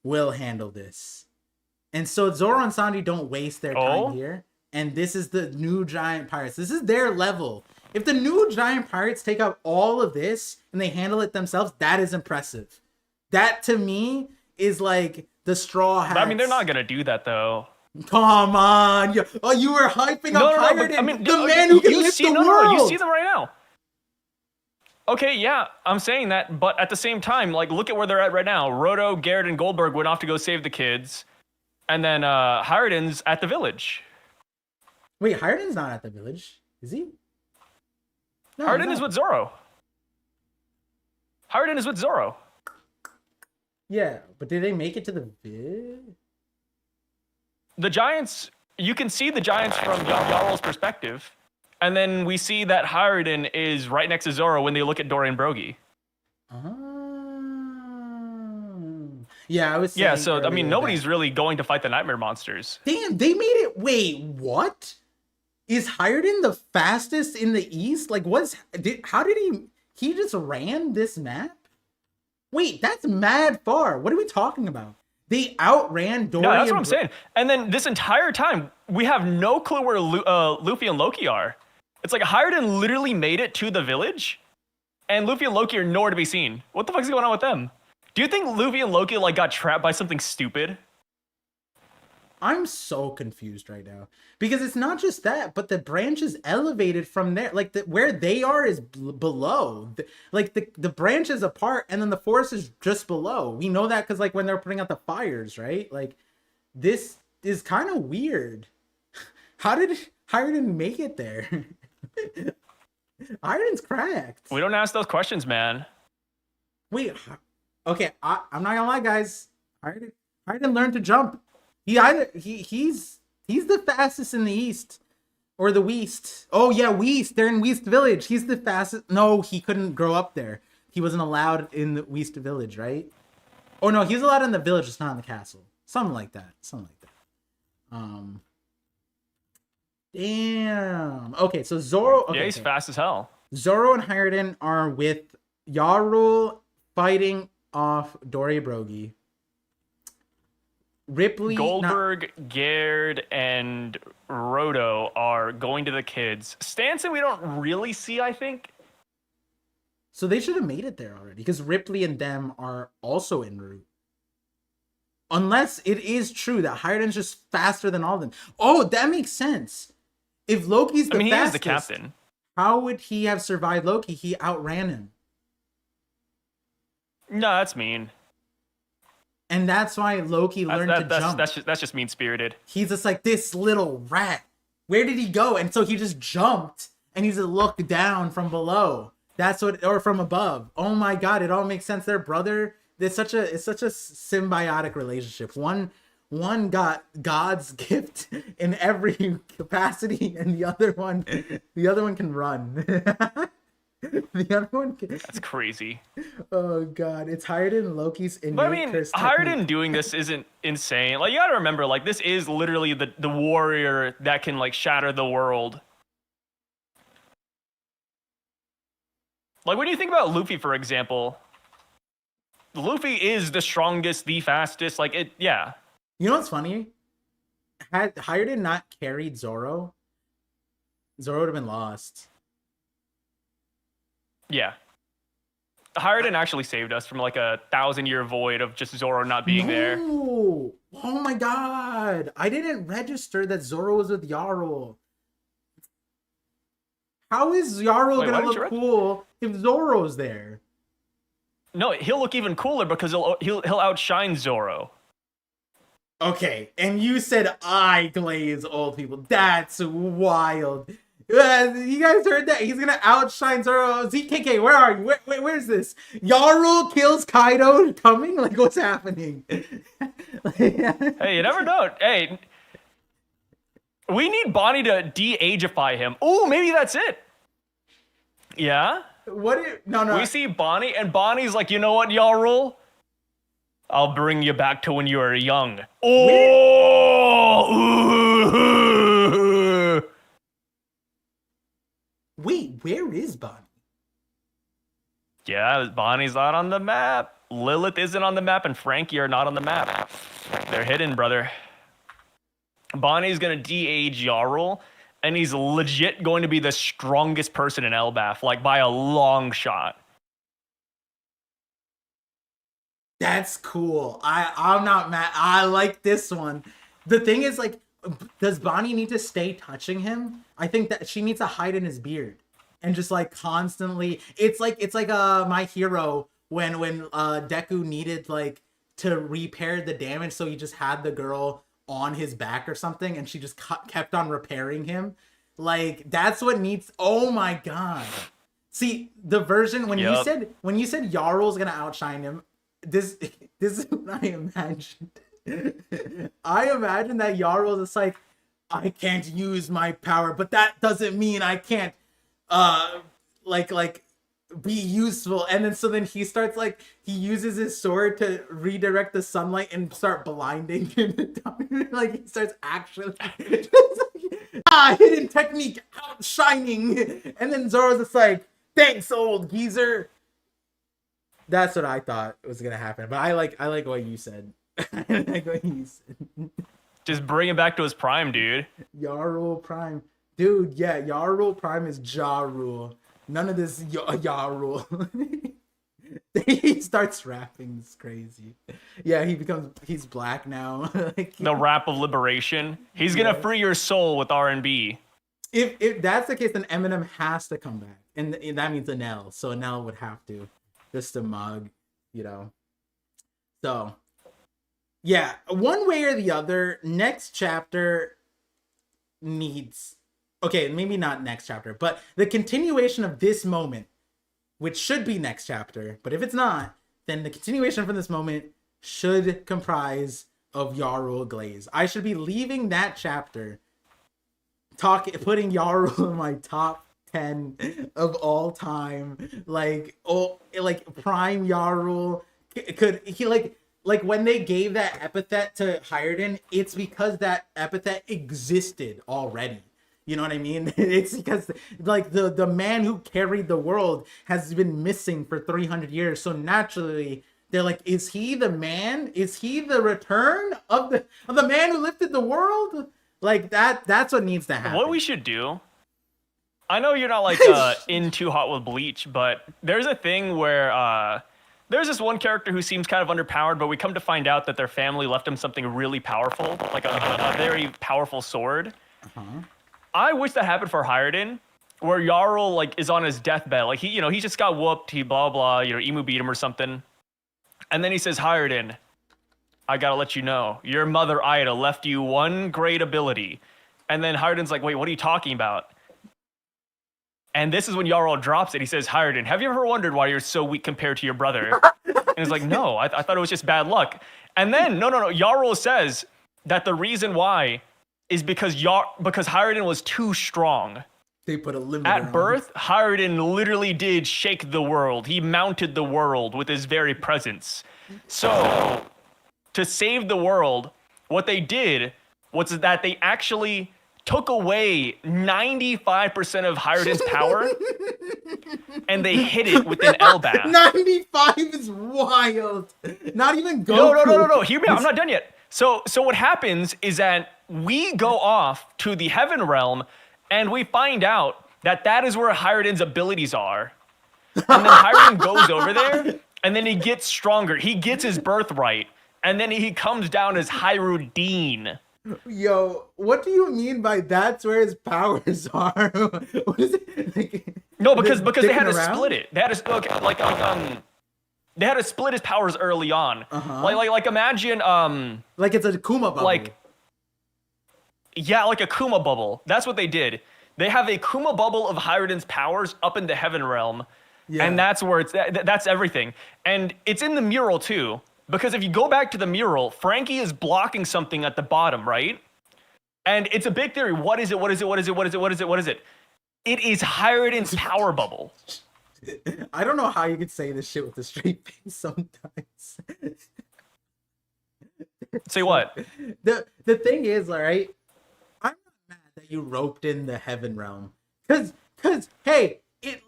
will handle this. And so Zoro and Sanji don't waste their time here. And this is the new giant pirates. This is their level. If the new giant pirates take up all of this and they handle it themselves, that is impressive. That to me is like the straw hats. I mean, they're not gonna do that though. Come on, you were hyping up Hyruden, I mean, the man who can lift the world. No, you see them right now. Okay, yeah, I'm saying that, but at the same time, like, look at where they're at right now. Roto, Garrett, and Goldberg went off to go save the kids, and then Hyruden's at the village. Wait, Hyruden's not at the village, is he? No, Hyruden is with Zoro. Hyruden is with Zoro. Yeah, but did they make it to the vid? The Giants, you can see the Giants from Yarl's perspective. And then we see that Hyruden is right next to Zoro when they look at Dorian Broggie. Yeah, I was saying. Yeah, so, I mean, nobody's really going to fight the Nightmare Monsters. Damn, they made it. Wait, what? Is Hyruden the fastest in the East? Like, how did he just ran this map? Wait, that's mad far. What are we talking about? They outran Dorian. No, that's what I'm saying. And then this entire time, we have no clue where Luffy and Loki are. It's like Hyruden literally made it to the village, and Luffy and Loki are nowhere to be seen. What the fuck is going on with them? Do you think Luffy and Loki like got trapped by something stupid? I'm so confused right now because it's not just that, but the branch is elevated from there. Like where they are is below. The branch is apart, and then the forest is just below. We know that because like when they're putting out the fires, right? Like this is kind of weird. How did Hyruden make it there? Hyruden's cracked. We don't ask those questions, man. Wait, okay, I'm not gonna lie, guys. Hyruden learned to jump. He's He's the fastest in the East. Or the Weast. Oh, yeah, Weast. They're in Weast Village. He's the fastest. No, he couldn't grow up there. He wasn't allowed in the Weast Village, right? Oh, no, he was allowed in the village, just not in the castle. Something like that. Damn. Okay, so Zoro... Okay, yeah, he's fast as hell. Zoro and Hiruden are with Yarul fighting off Doribrogi. Ripley... Goldberg, Gerd, and Roto are going to the kids. Stanson, we don't really see, I think. So they should have made it there already, because Ripley and them are also en route. Unless it is true that Hiruden's just faster than all of them. Oh, that makes sense. If Loki's the fastest, he is the captain. How would he have survived Loki? He outran him. No, that's mean. And that's why Loki learned to jump. That's just mean-spirited. He's just like, this little rat. Where did he go? And so he just jumped, and he just looked down from below. That's what, or from above. Oh my God, it all makes sense. Their brother. It's such a symbiotic relationship. One got God's gift in every capacity, and the other one can run. The other one can... That's crazy. Oh God, it's Hiruden and Loki's innate. But I mean, Hiruden doing this isn't insane. Like, you gotta remember, like, this is literally the warrior that can, like, shatter the world. Like, when you think about Luffy, for example, Luffy is the strongest, the fastest. Like, it, yeah. You know what's funny? Had Hiruden not carried Zoro, Zoro would have been lost. Yeah. Hiruden actually saved us from like a 1,000-year void of just Zoro not being there. Oh my God. I didn't register that Zoro was with Yarul. How is Yarul gonna look cool if Zoro's there? No, he'll look even cooler because he'll outshine Zoro. Okay, and you said I glaze old people. That's wild. You guys heard that? He's gonna outshine Zoro. ZKK, where are you? Where's this? Yarul kills Kaido coming? Like, what's happening? Hey, you never know. Hey, we need Bonnie to de-ageify him. Oh, maybe that's it. Yeah? No. We see Bonnie, and Bonnie's like, you know what, Yarul? I'll bring you back to when you were young. Oh! Wait, where is Bonnie? Yeah, Bonnie's not on the map. Lilith isn't on the map, and Frankie are not on the map. They're hidden, brother. Bonnie's gonna de-age Yarl, and he's legit going to be the strongest person in Elbaf, like by a long shot. That's cool. I'm not mad. I like this one. The thing is, like, does Bonnie need to stay touching him? I think that she needs to hide in his beard and just like constantly. It's like My Hero when Deku needed like to repair the damage, so he just had the girl on his back or something, and she just kept on repairing him. Like, that's what needs. Oh my God. See, the version when you said Yarl's gonna outshine him. This is what I imagined. I imagine that Yarl is like, I can't use my power, but that doesn't mean I can't like be useful. And then so then he starts like, he uses his sword to redirect the sunlight and start blinding him. Like, he starts actually hidden technique outshining. And then Zoro's just like, thanks, old geezer. That's what I thought was gonna happen, but I like what you said. I like what you said. Just bring him back to his prime, dude. Yarul Prime, dude. Yeah, Yarul Prime is Ja Rule. None of this Yarul. He starts rapping. It's crazy. Yeah, he's black now. Like, the rap of liberation. He's gonna free your soul with R&B. If that's the case, then Eminem has to come back, and that means Anel. So Anel would have to. Just a mug, you know. So, yeah, one way or the other, next chapter needs... Okay, maybe not next chapter, but the continuation of this moment, which should be next chapter, but if it's not, then the continuation from this moment should comprise of Yarul Glaze. I should be leaving that chapter putting Yarul in my top 10 of all time. Like, like prime Yarul. Could he like when they gave that epithet to Hyrdin, it's because that epithet existed already. You know what I mean? It's because like the man who carried the world has been missing for 300 years. So naturally, they're like, is he the man? Is he the return of the man who lifted the world? Like that's what needs to happen. What we should do, I know you're not like in too hot with Bleach, but there's a thing where there's this one character who seems kind of underpowered, but we come to find out that their family left him something really powerful, like a very powerful sword. I wish that happened for Hyrdin, where Yarl like is on his deathbed, like he just got whooped, he blah blah, Emu beat him or something, and then he says, Hyrdin, I gotta let you know, your mother Ida left you one great ability, and then Hyrdin's like, wait, what are you talking about? And this is when Yarl drops it. He says, Hyrdin, have you ever wondered why you're so weak compared to your brother? And he's like, no, I thought it was just bad luck. And then no, Yarl says that the reason why is because Hyrdin was too strong. They put a limit at birth. Hyrdin literally did shake the world. He mounted the world with his very presence. So to save the world, what they did was that they actually took away 95% of Hyrdin's power and they hid it within Elbaf. 95 is wild. Not even Goku. No. Hear me out. I'm not done yet. So what happens is that we go off to the Heaven Realm and we find out that is where Hyrdin's abilities are. And then Hyrdin goes over there and then he gets stronger. He gets his birthright and then he comes down as Hyrule. Yo, what do you mean by that's where his powers are? What is it? Like, no, because they had to split it. They had to they had to split his powers early on. Like imagine like it's a Kuma bubble. Like a Kuma bubble. That's what they did. They have a Kuma bubble of Hyrdin's powers up in the Heaven Realm. Yeah. And that's where that's everything. And it's in the mural too. Because if you go back to the mural, Frankie is blocking something at the bottom, right? And it's a big theory. What is it? What is it? It is Hyrdin's power bubble. I don't know how you could say this shit with a straight face sometimes. Say what? The thing is, all right, I'm not mad that you roped in the Heaven Realm. Cause hey, if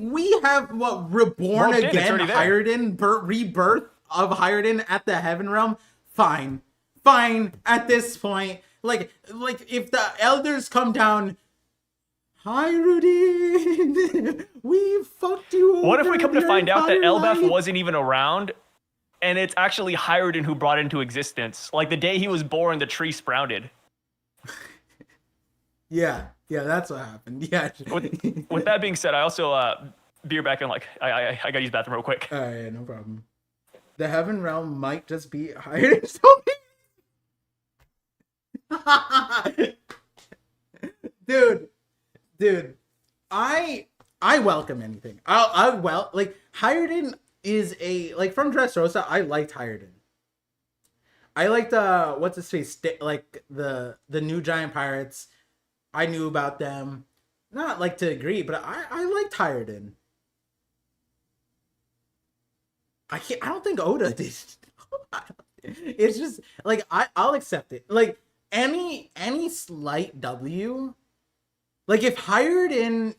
we have reborn again Hyrdin, rebirth of Hyrdin at the Heaven Realm, fine at this point. Like if the elders come down, Hyrdin, we fucked you over. What if we come to find out that Elbaf wasn't even around and it's actually Hyrdin who brought it into existence? Like the day he was born, the tree sprouted. Yeah, that's what happened. Yeah. With that being said, I also be back in like I gotta use the bathroom real quick. All right, no problem. The Heaven Realm might just be Hyrdin. Dude, I welcome anything. Like Hyrdin is from Dressrosa. I liked Hyrdin. I liked what's his face, like the new Giant Pirates. I knew about them, not like to agree, but I liked Hyrdin. I don't think Oda did. It's just like I'll accept it. Like any slight W. Like if Hyrdin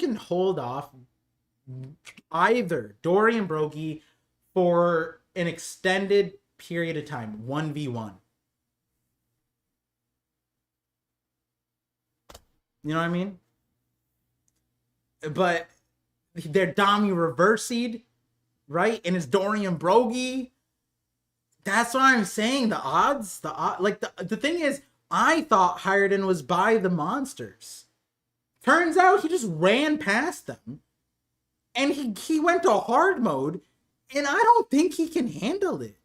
can hold off either Dory and Broggy for an extended period of time, 1v1. You know what I mean? But their Dami reversied, right? And it's Dorian Broggy. That's what I'm saying. The odds, the thing is, I thought Hyrdin was by the monsters. Turns out he just ran past them. And he went to hard mode. And I don't think he can handle it.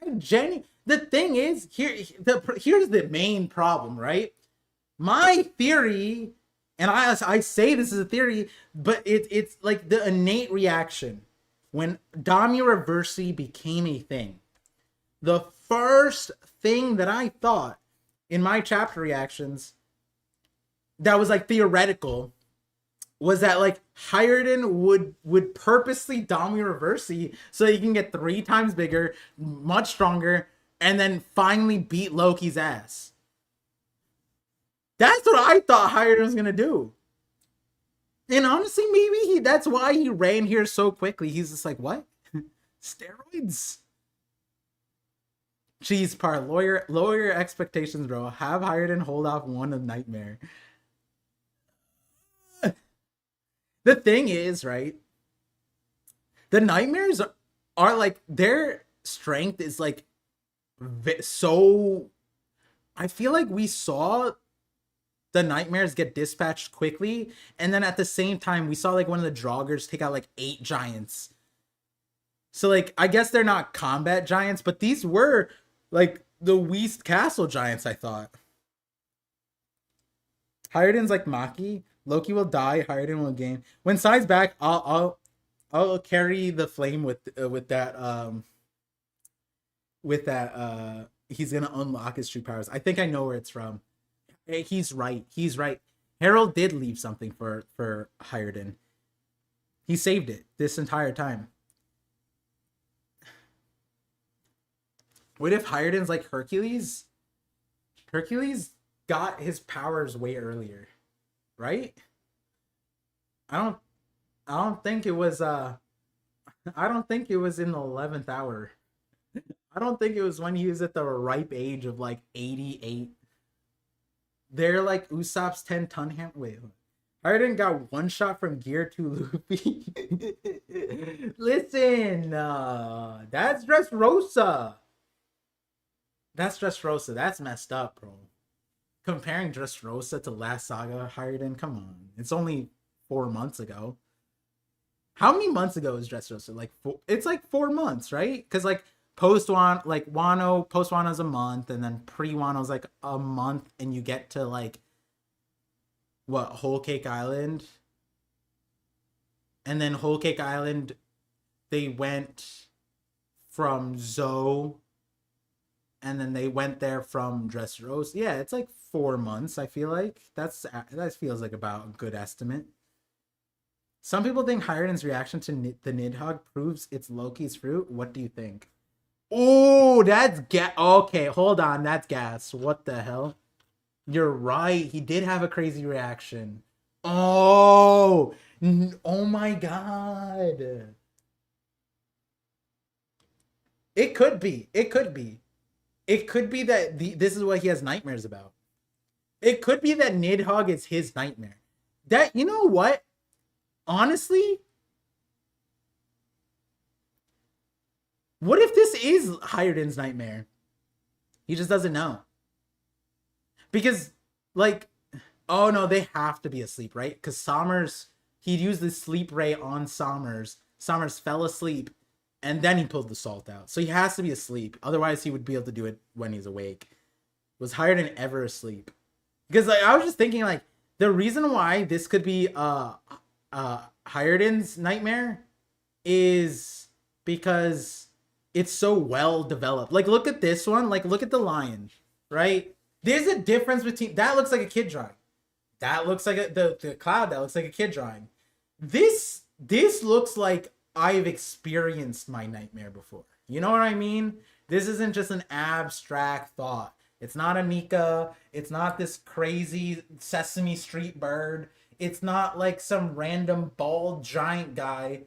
The thing is, here's the main problem, right? My theory And I say this is a theory, but it's like the innate reaction when Dami became a thing. The first thing that I thought in my chapter reactions that was like theoretical was that like Hiredin would purposely Dami Reversi so he can get 3 times bigger, much stronger, and then finally beat Loki's ass. That's what I thought Hiredin was gonna do. And honestly, maybe that's why he ran here so quickly. He's just like, what? Steroids? Jeez, lower your expectations, bro. Have Hiredin hold off one of Nightmare. The thing is, right? The Nightmares are like, their strength is like so. I feel like we saw the Nightmares get dispatched quickly, and then at the same time, we saw like one of the Draugrs take out like 8 giants. So like, I guess they're not combat giants, but these were like the Weast Castle giants, I thought. Hiredin's like Maki. Loki will die. Hiredin will gain. When Sai's back, I'll carry the flame with that. He's gonna unlock his true powers. I think I know where it's from. Hey, he's right. He's right. Harold did leave something for Hiredin. He saved it this entire time. What if Hiredin's like Hercules? Hercules got his powers way earlier, right? I don't think it was I don't think it was in the 11th hour. I don't think it was when he was at the ripe age of like 88. They're like Usopp's 10-ton hand. Wait, Hiredin got one shot from Gear to Luffy. Listen, that's Dressrosa. That's Dressrosa. That's messed up, bro. Comparing Dressrosa to last saga Hiredin, come on. It's only 4 months ago. How many months ago is Dressrosa? Like it's like 4 months, right? Because like post Wano's a month, and then pre Wano's like a month, and you get to like what, Whole Cake Island, and then Whole Cake Island, they went from Zoe, and then they went there from Dressrosa. Yeah, it's like 4 months. I feel like that feels like about a good estimate. Some people think Hiredin's reaction to the Nidhogg proves it's Loki's fruit. What do you think? Oh, that's okay, hold on, that's gas. What the hell? You're right. He did have a crazy reaction. Oh my god. It could be. It could be. It could be that this is what he has nightmares about. It could be that Nidhogg is his nightmare. That, you know what? Honestly, what if this is Hiredin's nightmare? He just doesn't know. Because, like, oh no, they have to be asleep, right? Because Sommers, he'd used the sleep ray on Sommers. Sommers fell asleep, and then he pulled the salt out. So he has to be asleep. Otherwise, he would be able to do it when he's awake. Was Hiredin ever asleep? Because like, I was just thinking, like, the reason why this could be Hiredin's nightmare is because it's so well developed. Like, look at this one. Like, look at the lion, right? There's a difference between that. Looks like a kid drawing. That looks like the cloud. That looks like a kid drawing. This looks like I've experienced my nightmare before. You know what I mean? This isn't just an abstract thought. It's not a Nika. It's not this crazy Sesame Street bird. It's not like some random bald giant guy.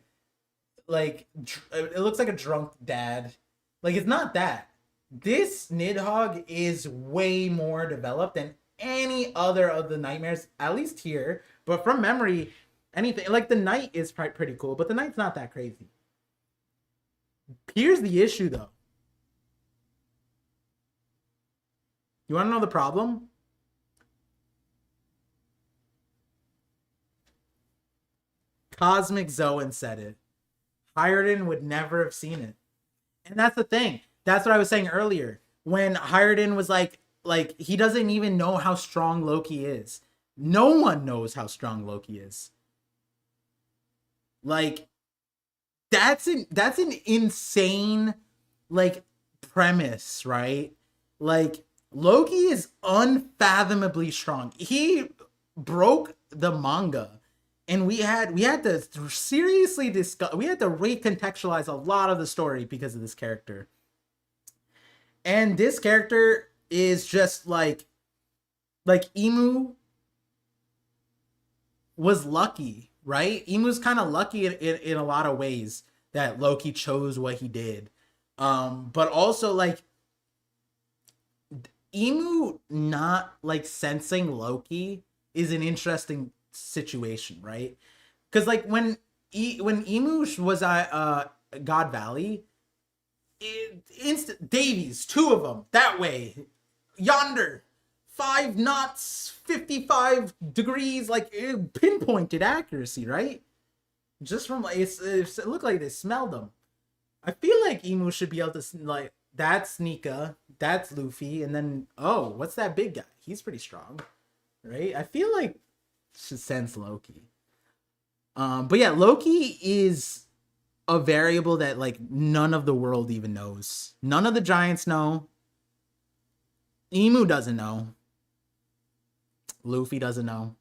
Like, it looks like a drunk dad. Like, it's not that. This Nidhogg is way more developed than any other of the nightmares, at least here. But from memory, anything like the Knight is pretty cool, but the Knight's not that crazy. Here's the issue, though. You want to know the problem? Cosmic Zoan said it. Hiredin would never have seen it. And that's the thing. That's what I was saying earlier. When Hiredin was like he doesn't even know how strong Loki is. No one knows how strong Loki is. Like, that's an insane like premise, right? Like, Loki is unfathomably strong. He broke the manga, and we had to seriously discuss, we had to recontextualize a lot of the story because of this character. And this character is just like Emu was lucky, right? Emu's kind of lucky in a lot of ways that Loki chose what he did. But also like Emu not like sensing Loki is an interesting situation, right? Because like when Emu was at God Valley, instant Davies, two of them that way, yonder, 5 knots, 55 degrees, like pinpointed accuracy, right? Just from like it looked like they smelled them. I feel like Emu should be able to like that's Nika, that's Luffy, and then oh, what's that big guy? He's pretty strong, right? I feel like should sense Loki. But yeah, Loki is a variable that like none of the world even knows. None of the giants know. Emu doesn't know. Luffy doesn't know.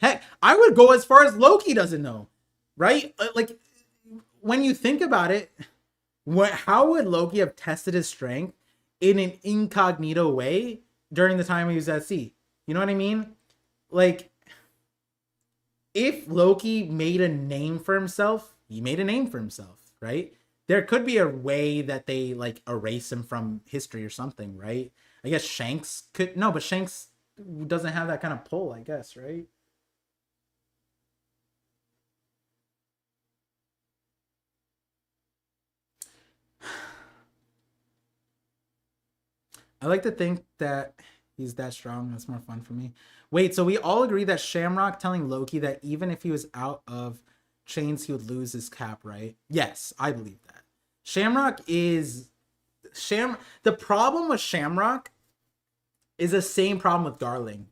Heck, I would go as far as Loki doesn't know, right? Like when you think about it, how would Loki have tested his strength in an incognito way during the time he was at sea? You know what I mean? Like, if Loki made a name for himself, he made a name for himself, right? There could be a way that they like erase him from history or something, right? I guess Shanks could no, but Shanks doesn't have that kind of pull, I guess, right? I like to think that he's that strong. That's more fun for me. Wait, so we all agree that Shamrock telling Loki that even if he was out of chains, he would lose his cap, right? Yes, I believe that. Shamrock is The problem with Shamrock is the same problem with Garling,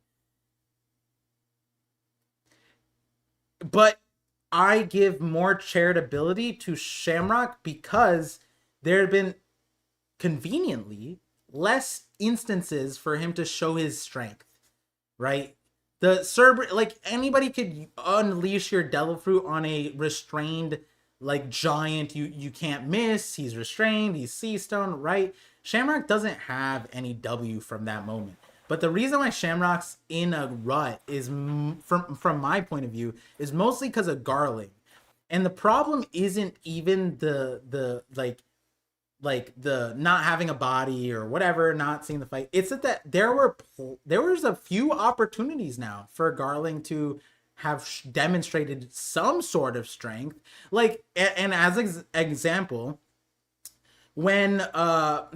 but I give more charitability to Shamrock because there have been conveniently less instances for him to show his strength, right? The Cerber, like anybody could unleash your devil fruit on a restrained like giant. You can't miss. He's restrained. He's sea stone, right? Shamrock doesn't have any W from that moment. But the reason why Shamrock's in a rut is from my point of view is mostly because of Garling. And the problem isn't even the like the not having a body or whatever, not seeing the fight. It's that there was a few opportunities now for Garling to have demonstrated some sort of strength. Like, and as example, when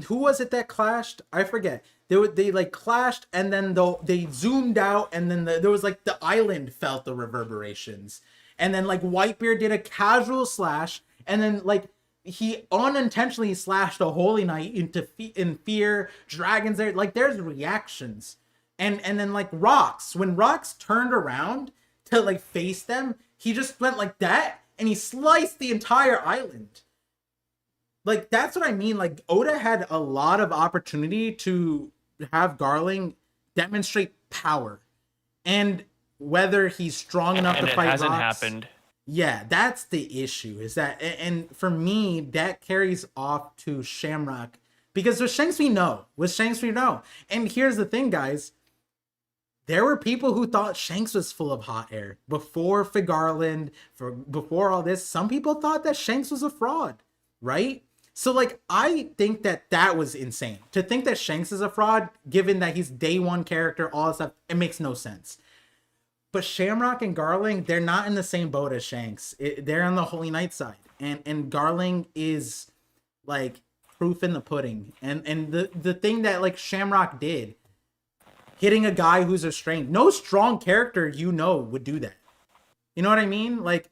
who was it that clashed? I forget. They like clashed, and then they zoomed out, and then there was like the island felt the reverberations, and then like Whitebeard did a casual slash, and then like he unintentionally slashed a holy knight in fear. Dragons there, like there's reactions, and then like Rocks, when Rocks turned around to like face them, he just went like that, and he sliced the entire island. Like that's what I mean. Like Oda had a lot of opportunity to have Garling demonstrate power, and whether he's strong enough and to it fight hasn't Rocks. happened. Yeah, that's the issue. Is that, and for me, that carries off to Shamrock because with Shanks we know, And here's the thing, guys. There were people who thought Shanks was full of hot air before Figarland, before all this. Some people thought that Shanks was a fraud, right? So like, I think that was insane to think that Shanks is a fraud, given that he's day one character, all this stuff. It makes no sense. But Shamrock and Garling, they're not in the same boat as Shanks. They're on the Holy Knight side, and Garling is like proof in the pudding. And the thing that like Shamrock did, hitting a guy who's restrained. No strong character would do that. You know what I mean? Like,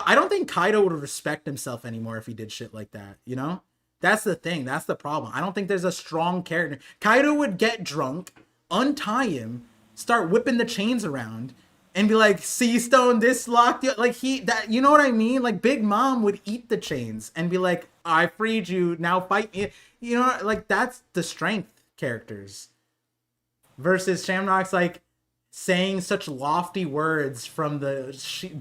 I don't think Kaido would respect himself anymore if he did shit like that. You know, that's the thing. That's the problem. I don't think there's a strong character. Kaido would get drunk, untie him, start whipping the chains around and be like, "Sea Stone, this locked you." Like you know what I mean? Like Big Mom would eat the chains and be like, "I freed you, now fight me." You know, like that's the strength characters. Versus Shamrock's like saying such lofty words from the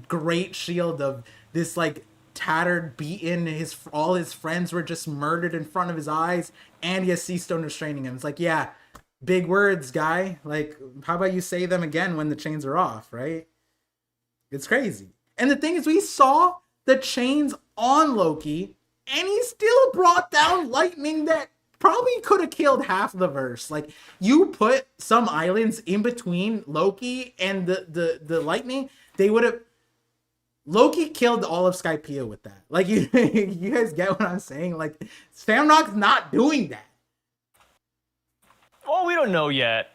great shield of this like tattered, beaten. All his friends were just murdered in front of his eyes, and he has Sea Stone restraining him. It's like, yeah, big words, guy. Like, how about you say them again when the chains are off, right? It's crazy. And the thing is, we saw the chains on Loki, and he still brought down lightning that probably could have killed half the verse. Like, you put some islands in between Loki and the lightning, they would have. Loki killed all of Skypiea with that. Like, you guys get what I'm saying? Like, Shamrock's not doing that. Well, we don't know yet.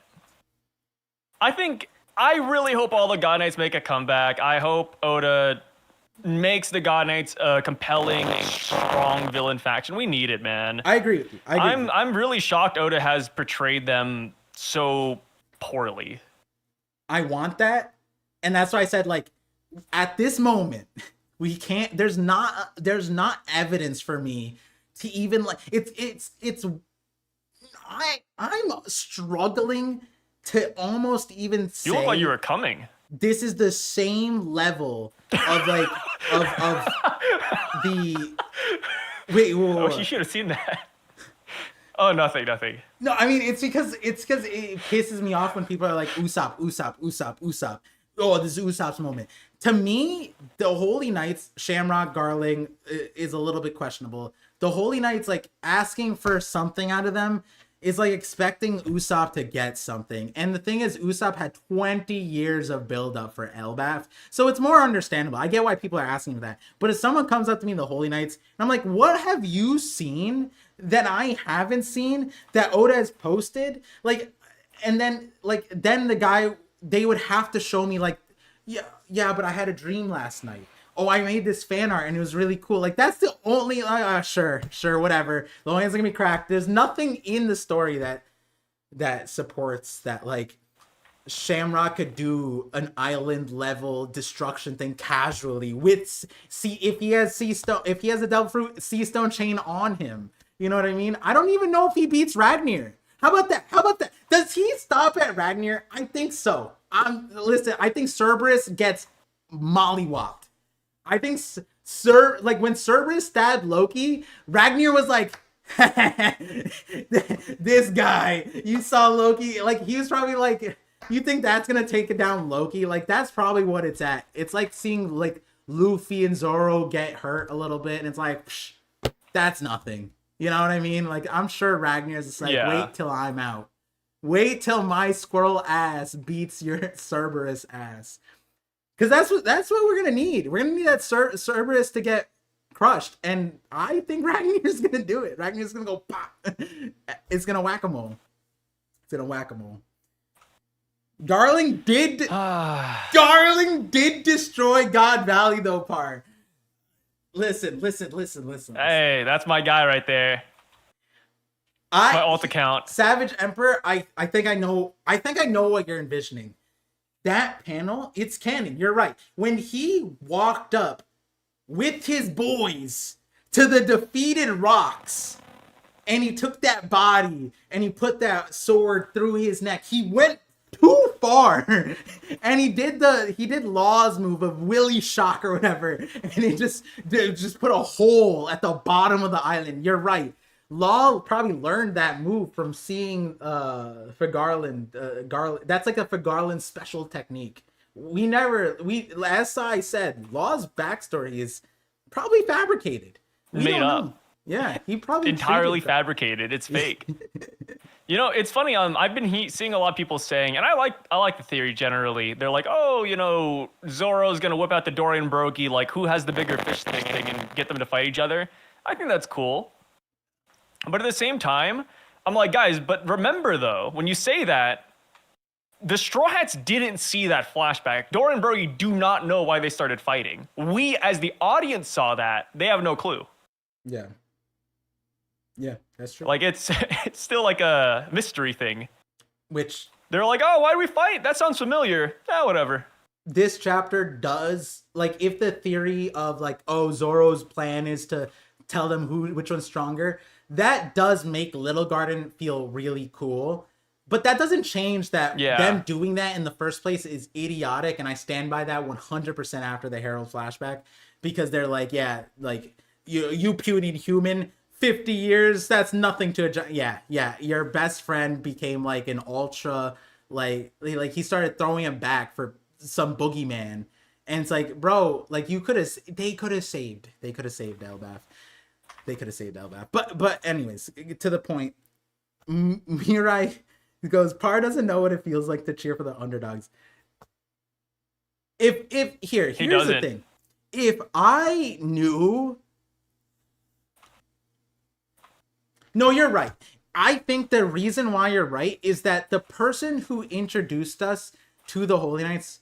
I really hope all the God Knights make a comeback. I hope Oda makes the God Knights a compelling, strong villain faction. We need it, man. I agree with you. I'm really shocked Oda has portrayed them so poorly. I want that, and that's why I said, like, at this moment, we can't. There's not evidence for me to even like. I'm struggling to almost even say. You look like you were coming. This is the same level of like of the. Wait. Oh, you should have seen that. Oh, nothing. No, I mean it's because it pisses me off when people are like Usopp. Oh, this is Usopp's moment. To me, the Holy Knights, Shamrock, Garling, is a little bit questionable. The Holy Knights, like, asking for something out of them is like expecting Usopp to get something. And the thing is, Usopp had 20 years of build-up for Elbaf, so it's more understandable. I get why people are asking for that. But if someone comes up to me, the Holy Knights, and I'm like, what have you seen that I haven't seen that Oda has posted? Like, and then the guy... they would have to show me like, yeah, but I had a dream last night. Oh, I made this fan art and it was really cool. Like, that's the only, sure, whatever. The only one's gonna be cracked. There's nothing in the story that supports that, like, Shamrock could do an island level destruction thing casually with if he has a Devil Fruit Sea Stone chain on him. You know what I mean? I don't even know if he beats Ragnir. How about that? Does he stop at Ragnir? I think so. Listen, I think Cerberus gets mollywopped. I think when Cerberus stabbed Loki, Ragnir was like, this guy. You saw Loki, like, he was probably like, you think that's gonna take it down Loki? Like, that's probably what it's at. It's like seeing like Luffy and Zoro get hurt a little bit, and it's like, psh, that's nothing. You know what I mean? Like, I'm sure Ragnar's just like, wait till I'm out. Wait till my squirrel ass beats your Cerberus ass. Because that's what we're gonna need. We're gonna need that Cerberus to get crushed, and I think Ragnar's gonna do it. Ragnar's gonna go pop. It's gonna whack-a-mole. Darling did destroy God Valley though, Par. Listen. Hey, that's my guy right there. My alt account. Savage Emperor, I think I know what you're envisioning. That panel, it's canon. You're right. When he walked up with his boys to the defeated rocks, and he took that body and he put that sword through his neck, he went too far, and he did Law's move of Willy Shock or whatever, and he just put a hole at the bottom of the island. You're right. Law probably learned that move from seeing Garland. That's like a Garland special technique. As I said, Law's backstory is probably fabricated. Made up. Yeah, he probably entirely fabricated. It's fake. You know, it's funny. I've been seeing a lot of people saying, and I like the theory generally. They're like, oh, you know, Zoro's gonna whip out the Dorian Broggie, like, who has the bigger fish thing, and get them to fight each other. I think that's cool. But at the same time, I'm like, guys, but remember though, when you say that, the Straw Hats didn't see that flashback. Dorian Broggie do not know why they started fighting. We, as the audience, saw that. They have no clue. Yeah. Yeah, that's true. Like, it's still like a mystery thing. Which They're like, oh, why do we fight? That sounds familiar. Whatever. This chapter does, like, if the theory of like, oh, Zoro's plan is to tell them which one's stronger, that does make Little Garden feel really cool. But that doesn't change that them doing that in the first place is idiotic, and I stand by that 100% after the Herald flashback, because they're like, yeah, like, you puny human, 50 years, that's nothing to adjust. Yeah, your best friend became like an ultra, like he started throwing him back for some boogeyman, and it's like, bro, like, they could have saved Elbaf. But anyways, to the point, Mirai goes, Par doesn't know what it feels like to cheer for the underdogs. Here's the thing. If I knew... No, you're right. I think the reason why you're right is that the person who introduced us to the Holy Knights,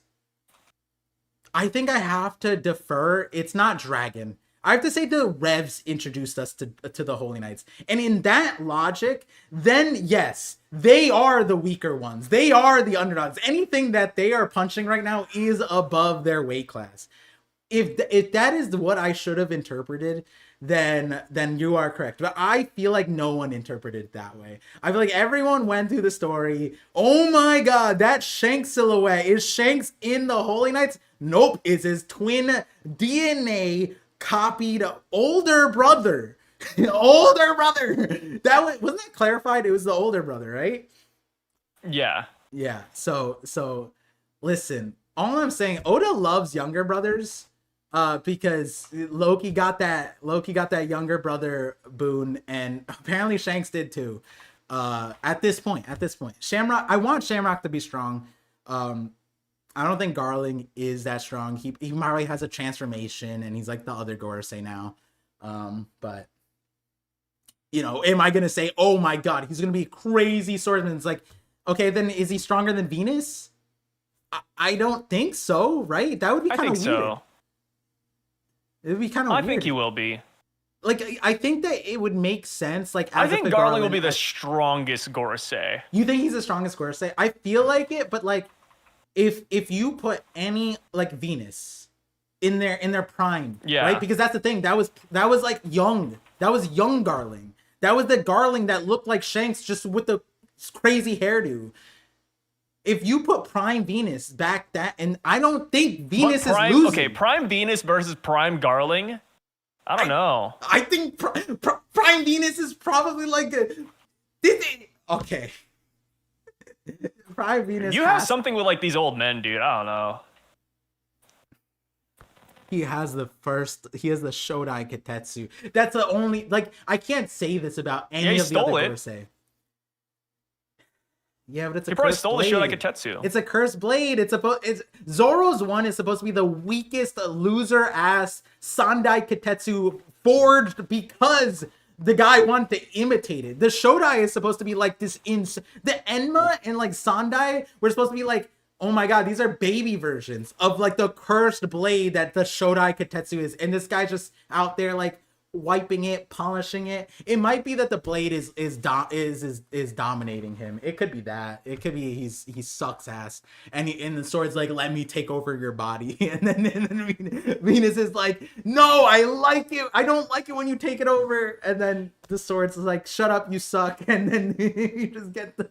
I think I have to defer. It's not Dragon. I have to say the Revs introduced us to the Holy Knights. And in that logic, then yes, they are the weaker ones. They are the underdogs. Anything that they are punching right now is above their weight class. If that is what I should have interpreted, then you are correct. But I feel like no one interpreted it that way. I feel like everyone went through the story. Oh my god, that Shanks silhouette. Is Shanks in the Holy Knights? Nope, it's his twin DNA copied older brother. Older brother. Wasn't that clarified? It was the older brother, right? Yeah. Yeah. So listen, all I'm saying, Oda loves younger brothers. Because Loki got that younger brother boon, and apparently Shanks did too. At this point, Shamrock. I want Shamrock to be strong. I don't think Garling is that strong. He probably has a transformation, and he's like the other Gorosei now. But am I gonna say, oh my god, he's gonna be a crazy swordsman? It's like, okay, then is he stronger than Venus? I don't think so, right? That would be kind of weird. So. It would be kind of weird. I think he will be. Like, I think that it would make sense. Like, I think Garling will be the strongest Gorosei. You think he's the strongest Gorosei? I feel like it, but like, if you put any like Venus in their prime, right? Because that's the thing. That was like young. That was young Garling. That was the Garling that looked like Shanks, just with the crazy hairdo. If you put Prime Venus back and I don't think Venus is losing. Okay, Prime Venus versus Prime Garling. I don't know. I think Prime Venus is probably like okay. Prime Venus. You have something with like these old men, dude. I don't know. He has the Shodai Katetsu. That's the only, like, I can't say this about any of the other Gorosei. Yeah, but it's he probably stole the Shodai Katetsu. It's a cursed blade. It's Zoro's one is supposed to be the weakest loser ass Sandai Katetsu forged because the guy wanted to imitate it. The Shodai is supposed to be like this the Enma and like Sandai were supposed to be like, oh my god, these are baby versions of like the cursed blade that the Shodai Katetsu is, and this guy's just out there like wiping it, polishing it. It might be that the blade is dominating him. It could be that. It could be he sucks ass, and the sword's like, let me take over your body, and then Venus is like, no, I like it. I don't like it when you take it over, and then the sword's like, shut up, you suck, and then you just get the.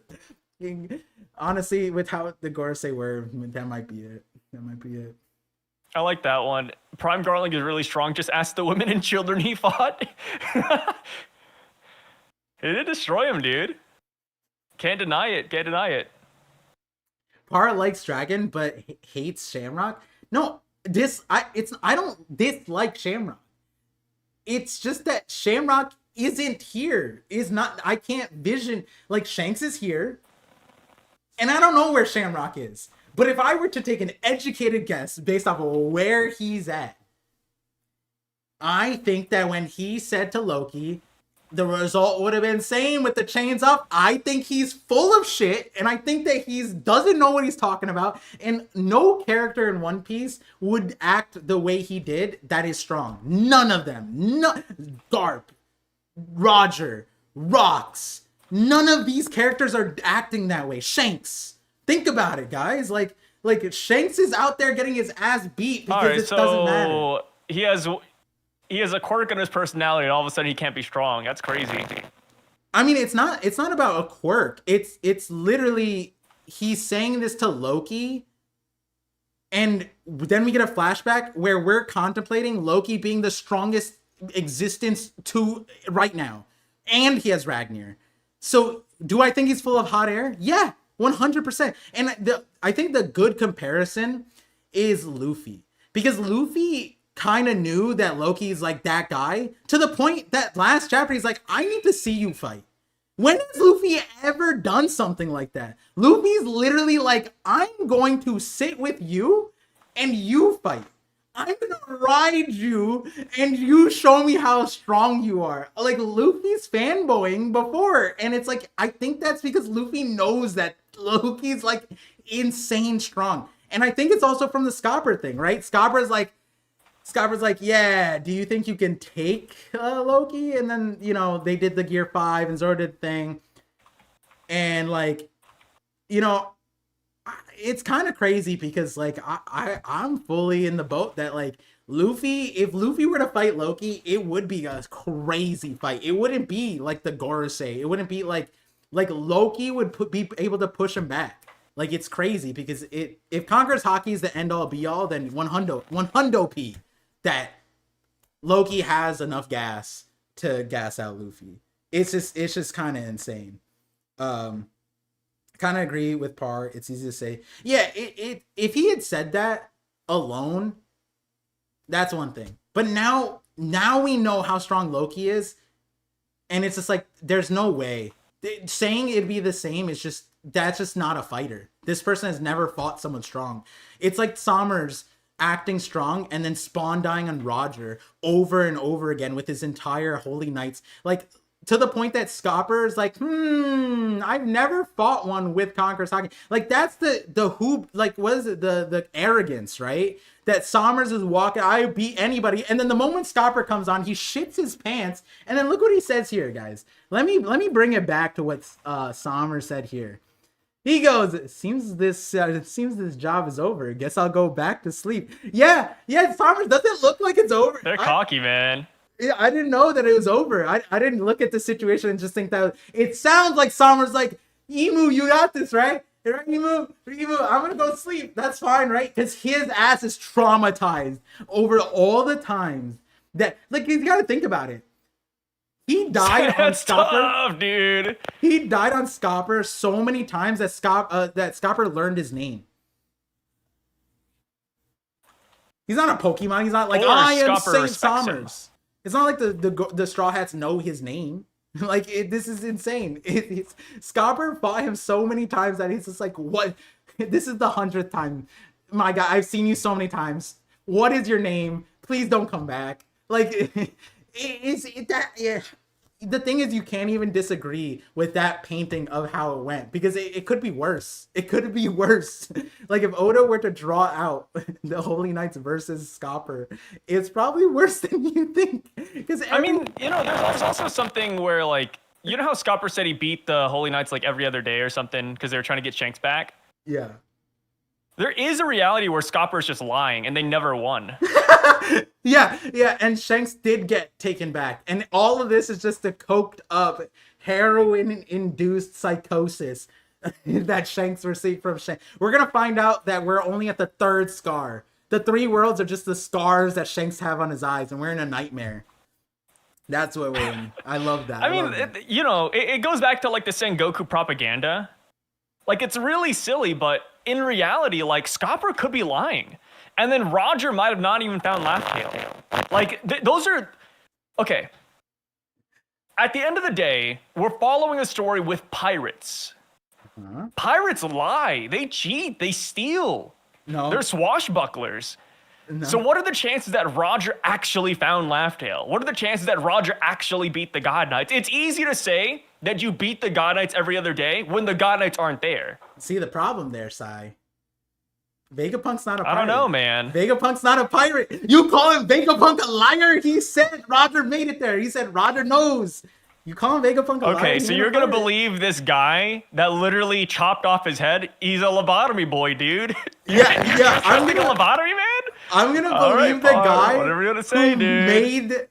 Honestly, with how the Gorosei were, that might be it. I like that one. Prime Garling is really strong. Just ask the women and children he fought. He did destroy him, dude. Can't deny it. Par likes Dragon, but hates Shamrock. No, I don't dislike Shamrock. It's just that Shamrock isn't here. I can't vision, like, Shanks is here. And I don't know where Shamrock is. But if I were to take an educated guess based off of where he's at, I think that when he said to Loki, the result would have been same with the chains up. I think he's full of shit, and I think that he doesn't know what he's talking about. And no character in One Piece would act the way he did that is strong. None of them. No, Garp, Roger, Rocks. None of these characters are acting that way. Shanks. Think about it, guys. Like Shanks is out there getting his ass beat All because right, it doesn't matter. so he has a quirk in his personality, and all of a sudden he can't be strong. That's crazy. I mean, it's not about a quirk. It's literally he's saying this to Loki, and then we get a flashback where we're contemplating Loki being the strongest existence to right now, and he has Ragnar. So, do I think he's full of hot air? Yeah, 100%. And I think the good comparison is Luffy, because Luffy kind of knew that Loki is like that guy to the point that last chapter he's like, I need to see you fight. When has Luffy ever done something like that? Luffy's literally like, I'm going to sit with you and you fight. I'm gonna ride you and you show me how strong you are. Like, Luffy's fanboying before, and it's like, I think that's because Luffy knows that Loki's like insane strong. And I think it's also from the Scopper thing, right? Scopper's like, yeah, do you think you can take Loki? And then, you know, they did the Gear 5 and Zoro did the thing. And like, you know, it's kind of crazy because like I'm fully in the boat that like Luffy, if Luffy were to fight Loki, it would be a crazy fight. It wouldn't be like the Gorosei. It wouldn't be like Loki would be able to push him back. Like, it's crazy because if Conqueror's Haki is the end all be all, then 100 P that Loki has enough gas to gas out Luffy. It's just kind of insane. Kind of agree with Par. It's easy to say. Yeah, if he had said that alone, that's one thing. But now we know how strong Loki is, and it's just like there's no way. Saying it'd be the same is just that's just not a fighter. This person has never fought someone strong. It's like Sommers acting strong and then Spawn dying on Roger over and over again with his entire Holy Knights. Like, to the point that Scopper is like, I've never fought one with Conqueror's Haki. Like, that's the who, like, what is it? The arrogance, right? That Sommers is walking, I beat anybody. And then the moment Scopper comes on, he shits his pants. And then look what he says here, guys. Let me bring it back to what Sommers said here. He goes, it seems this job is over. Guess I'll go back to sleep. Yeah, Sommers, doesn't look like it's over. They're cocky, man. I didn't know that it was over. I didn't look at the situation and just think that it sounds like Sommers like, Emu, you got this, right? Right, Emu, I'm gonna go sleep. That's fine, right? Because his ass is traumatized over all the times that, like, you gotta think about it. He died on Scopper, dude. He died on Scopper so many times that Scopper learned his name. He's not a Pokemon. He's not like, I am Saint Sommers. It's not like the Straw Hats know his name. Like, this is insane. Scopper fought him so many times that he's just like, what? This is the 100th time. My God, I've seen you so many times. What is your name? Please don't come back. Like, yeah. The thing is, you can't even disagree with that painting of how it went, because it could be worse. It could be worse. Like, if Oda were to draw out the Holy Knights versus Scopper, it's probably worse than you think. I mean, you know, there's also something where, like, you know how Scopper said he beat the Holy Knights like every other day or something because they were trying to get Shanks back? Yeah. There is a reality where Scopper's just lying and they never won. Yeah, and Shanks did get taken back. And all of this is just a coked up, heroin-induced psychosis that Shanks received from Shanks. We're going to find out that we're only at the 3rd scar. The 3 worlds are just the scars that Shanks have on his eyes, and we're in a nightmare. That's what we're in. I love that. I mean, you know, it goes back to, like, the Sengoku propaganda. Like, it's really silly, but in reality, like, Scopper could be lying. And then Roger might have not even found Laugh Tale. Like, those are... Okay. At the end of the day, we're following a story with pirates. Uh-huh. Pirates lie. They cheat. They steal. No. They're swashbucklers. No. So what are the chances that Roger actually found Laugh Tale? What are the chances that Roger actually beat the God Knights? It's easy to say that you beat the God Knights every other day when the God Knights aren't there. See the problem there, Sai. Vegapunk's not a pirate. I don't know, man. Vegapunk's not a pirate. You call him Vegapunk a liar? He said Roger made it there. He said Roger knows. You call Vegapunk a liar? Okay, so you're gonna believe this guy that literally chopped off his head? He's a lobotomy boy, dude. Yeah, yeah. I'm a lobotomy man. I'm gonna All right, believe the guy whatever you're gonna say, dude.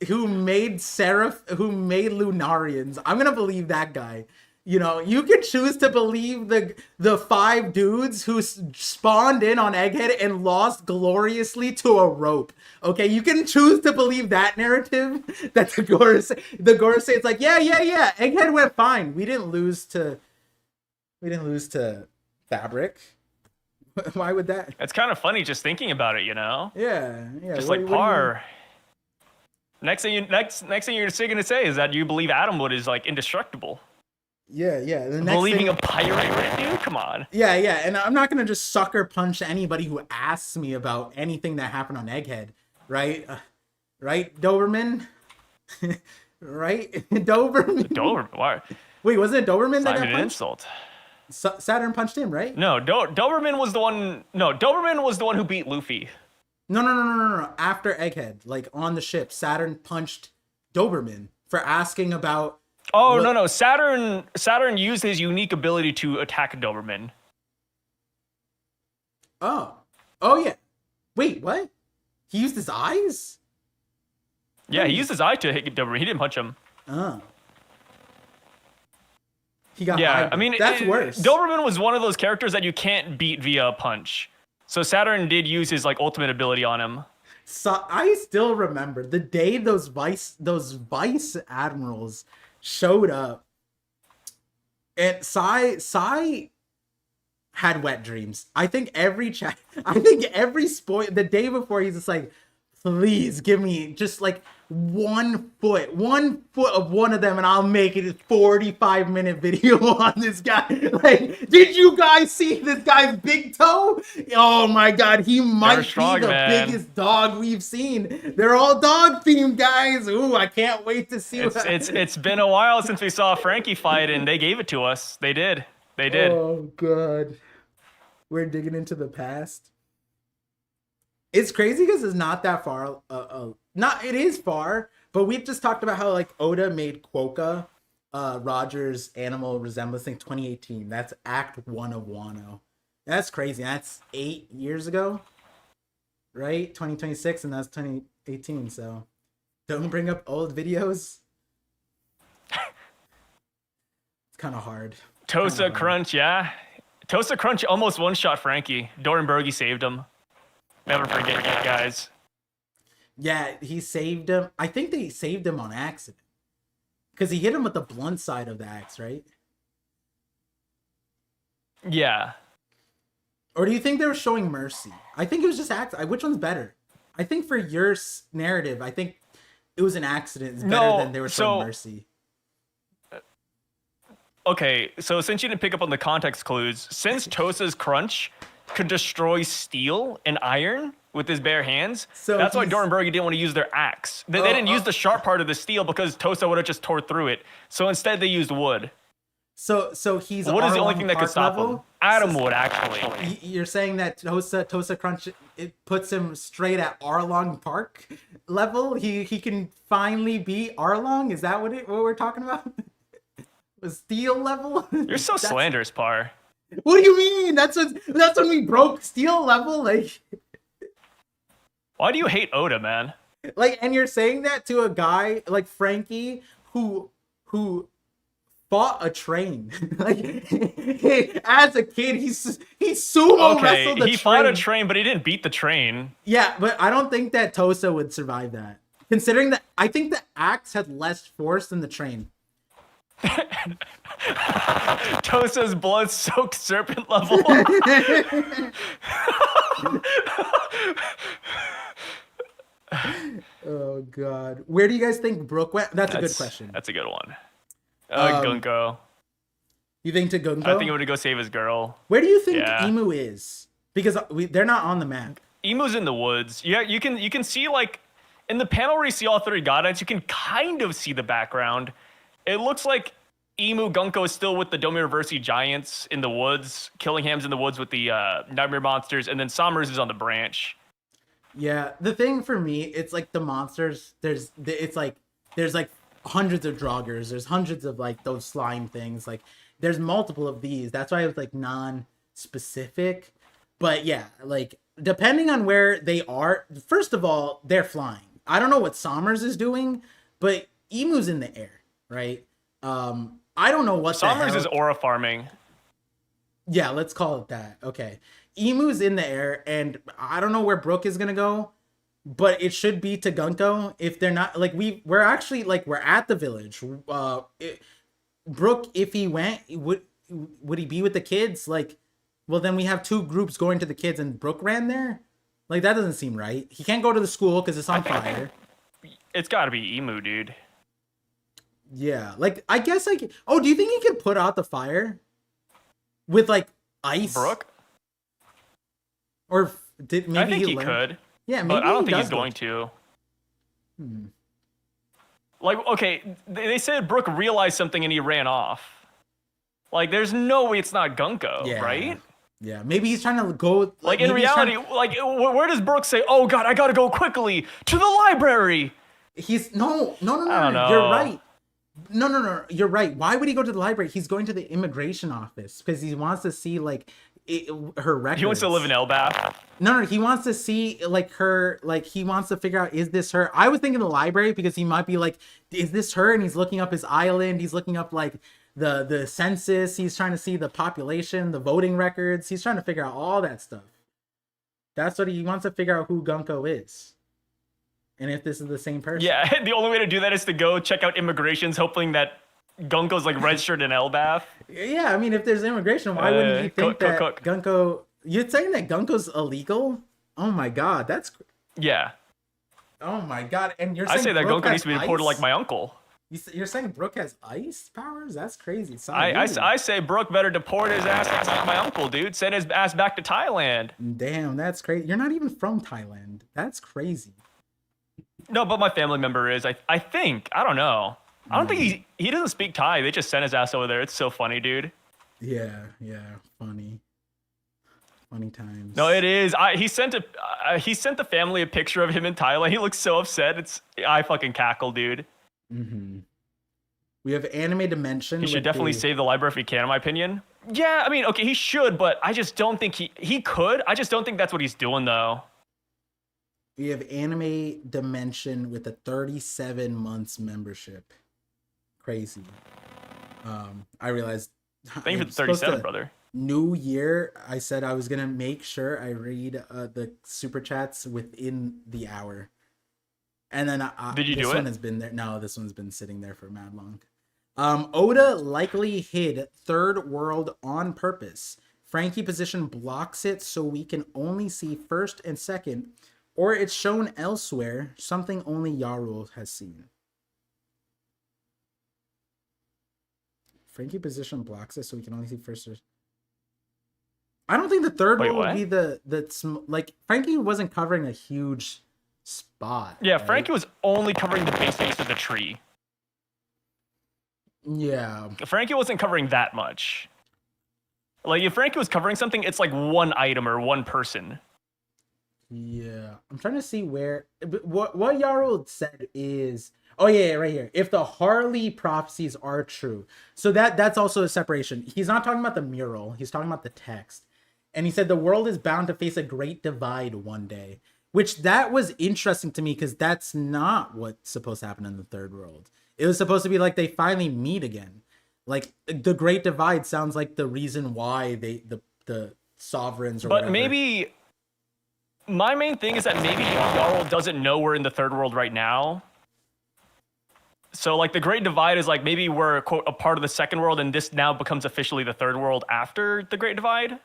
who made Lunarians. I'm gonna believe that guy. You know, you can choose to believe the 5 dudes who spawned in on Egghead and lost gloriously to a rope. Okay, you can choose to believe that narrative. That the Gorosei, it's like, yeah. Egghead went fine. We didn't lose to Fabric. Why would that? It's kind of funny just thinking about it, you know? Yeah. Just like Par. Next thing you're gonna say is that you believe Atomwood is like indestructible. Yeah. Believing a pirate, dude? Come on. Yeah. And I'm not gonna just sucker punch anybody who asks me about anything that happened on Egghead, right? Right, Doberman? Right? Doberman? Why? Wait, wasn't it Doberman that got an punched? Insult. Saturn punched him, right? No, Doberman was the one. No, Doberman was the one who beat Luffy. No. After Egghead, like on the ship, Saturn punched Doberman for asking about. Oh no! Saturn used his unique ability to attack Doberman. Oh yeah. Wait, what? He used his eyes? Yeah, he used his eye to hit Doberman. He didn't punch him. Oh. He got I mean, that's worse. Doberman was one of those characters that you can't beat via a punch. So Saturn did use his like ultimate ability on him. So I still remember the day those vice admirals showed up, and Sai had wet dreams. I think every spoil the day before, he's just like, please give me just like 1 foot of one of them, and I'll make it a 45-minute video on this guy. Like, did you guys see this guy's big toe? Oh my god, he might be the biggest dog we've seen. They're all dog themed, guys. Ooh, I can't wait to see. It's been a while since we saw Frankie fight, and they gave it to us. They did. Oh god, we're digging into the past. It's crazy because it's not that far. It is far, but we've just talked about how like Oda made Quokka, Roger's animal resemblance thing 2018. That's Act 1 of Wano. That's crazy. That's 8 years ago, right? 2026, and that's 2018. So don't bring up old videos. It's kind of hard. Tosa Crunch, yeah. Tosa Crunch almost one-shot Frankie. Dorenbergy saved him. Never forget it, guys. Yeah, he saved him. I think they saved him on accident. Because he hit him with the blunt side of the axe, right? Yeah. Or do you think they were showing mercy? I think it was just accident. Which one's better? I think for your narrative, I think it was an accident. It's better than they were showing mercy. Okay, so since you didn't pick up on the context clues, since Tosa's Crunch could destroy steel and iron with his bare hands, so that's why Dorenbergy didn't want to use their axe. They didn't use the sharp part of the steel because Tosa would have just tore through it. So instead they used wood. So he's wood is the only thing that could stop him. Atom wood, actually. You're saying that Tosa Crunch, it puts him straight at Arlong Park level? He can finally beat Arlong? Is that what we're talking about? The steel level? You're so slanderous, Par. What do you mean? That's when we broke steel level. Like, why do you hate Oda, man? Like, and you're saying that to a guy like Frankie who fought a train. Like, as a kid, he sumo wrestled a train. He fought a train, but he didn't beat the train. Yeah, but I don't think that Tosa would survive that. Considering that, I think the axe had less force than the train. Tosa's blood-soaked serpent level. Oh god, where do you guys think Brook went? That's a good question. That's a good one. Gunko. You think to Gunko? I think he would go save his girl. Where do you think Emu is? Because they're not on the map. Emu's in the woods. Yeah, you can see, like, in the panel where you see all 3 goddess, you can kind of see the background. It looks like Emu Gunko is still with the Domi Reversi giants in the woods. Killingham's in the woods with the Nightmare monsters, and then Sommers is on the branch. Yeah, the thing for me, it's like the monsters. There's like hundreds of Draugrs. There's hundreds of like those slime things. Like there's multiple of these. That's why it was like non-specific. But yeah, like depending on where they are, first of all, they're flying. I don't know what Sommers is doing, but Emu's in the air, right? I don't know what Sommers is aura farming. Yeah, let's call it that. Okay. Emu's in the air, and I don't know where Brook is gonna go, but it should be to Gunko. If they're not like we're actually like we're at the village. Brook, if he went, would he be with the kids? Like, well, then we have two groups going to the kids, and Brook ran there. Like that doesn't seem right. He can't go to the school because it's on fire. It's got to be Emu, dude. Yeah, like I guess like. Oh, do you think he could put out the fire with like ice? Brook? Or did maybe I think he could. Yeah, maybe but I don't think he's going to. Like, okay, they said Brook realized something and he ran off. Like, there's no way it's not Gunko, right? Yeah, maybe he's trying to go. Like in reality, like where does Brook say, "Oh God, I gotta go quickly to the library"? He's no. I don't know. You're right. No. You're right. Why would he go to the library? He's going to the immigration office because he wants to see like her records. He wants to live in Elbath. No, he wants to see like her, like he wants to figure out, is this her? I was thinking the library because he might be like, is this her? And he's looking up his island. He's looking up like the census. He's trying to see the population, the voting records. He's trying to figure out all that stuff. That's what he wants to figure out, who Gunko is. And if this is the same person. Yeah, the only way to do that is to go check out immigrations, hoping that Gunko's like registered in Elbath. Yeah, I mean, if there's immigration, why wouldn't you think that Gunko... You're saying that Gunko's illegal? Oh my god, that's... Yeah. Oh my god, and you're saying I say that Gunko needs to be deported like my uncle. You're saying Brook has ice powers? That's crazy. I say Brook better deport his ass like my uncle, dude. Send his ass back to Thailand. Damn, that's crazy. You're not even from Thailand. That's crazy. No, but my family member is. I think. I don't know. I don't think he doesn't speak Thai. They just sent his ass over there. It's so funny, dude. Yeah, funny. Funny times. No, it is. He sent the family a picture of him in Thailand. He looks so upset. I fucking cackle, dude. Mm-hmm. We have Anime Dimension. He should definitely save the library if he can, in my opinion. Yeah, I mean, okay, he should, but I just don't think he could. I just don't think that's what he's doing, though. We have Anime Dimension with a 37 months membership. Crazy. I realized. Thank you for the 37, brother. New year, I said I was gonna make sure I read the super chats within the hour, and then did you do it? This one has been there. No, this one's been sitting there for mad long. Oda likely hid third world on purpose. Frankie position blocks it so we can only see first and second, or it's shown elsewhere, something only Yarul has seen. Frankie position blocks it so we can only see first. I don't think the third one would be the like Frankie wasn't covering a huge spot. Yeah, right? Frankie was only covering the base of the tree. Yeah. Frankie wasn't covering that much. Like if Frankie was covering something, it's like one item or one person. Yeah. I'm trying to see where what Yarl said is, oh yeah, right here. If the Harley prophecies are true. So that's also a separation. He's not talking about the mural, he's talking about the text. And he said the world is bound to face a great divide one day, which that was interesting to me because that's not what's supposed to happen in the third world. It was supposed to be like they finally meet again. Like the great divide sounds like the reason why the sovereigns or but whatever. Maybe my main thing is that maybe Jarl doesn't know we're in the third world right now. So like the great divide is like maybe we're quote a part of the second world and this now becomes officially the third world after the great divide.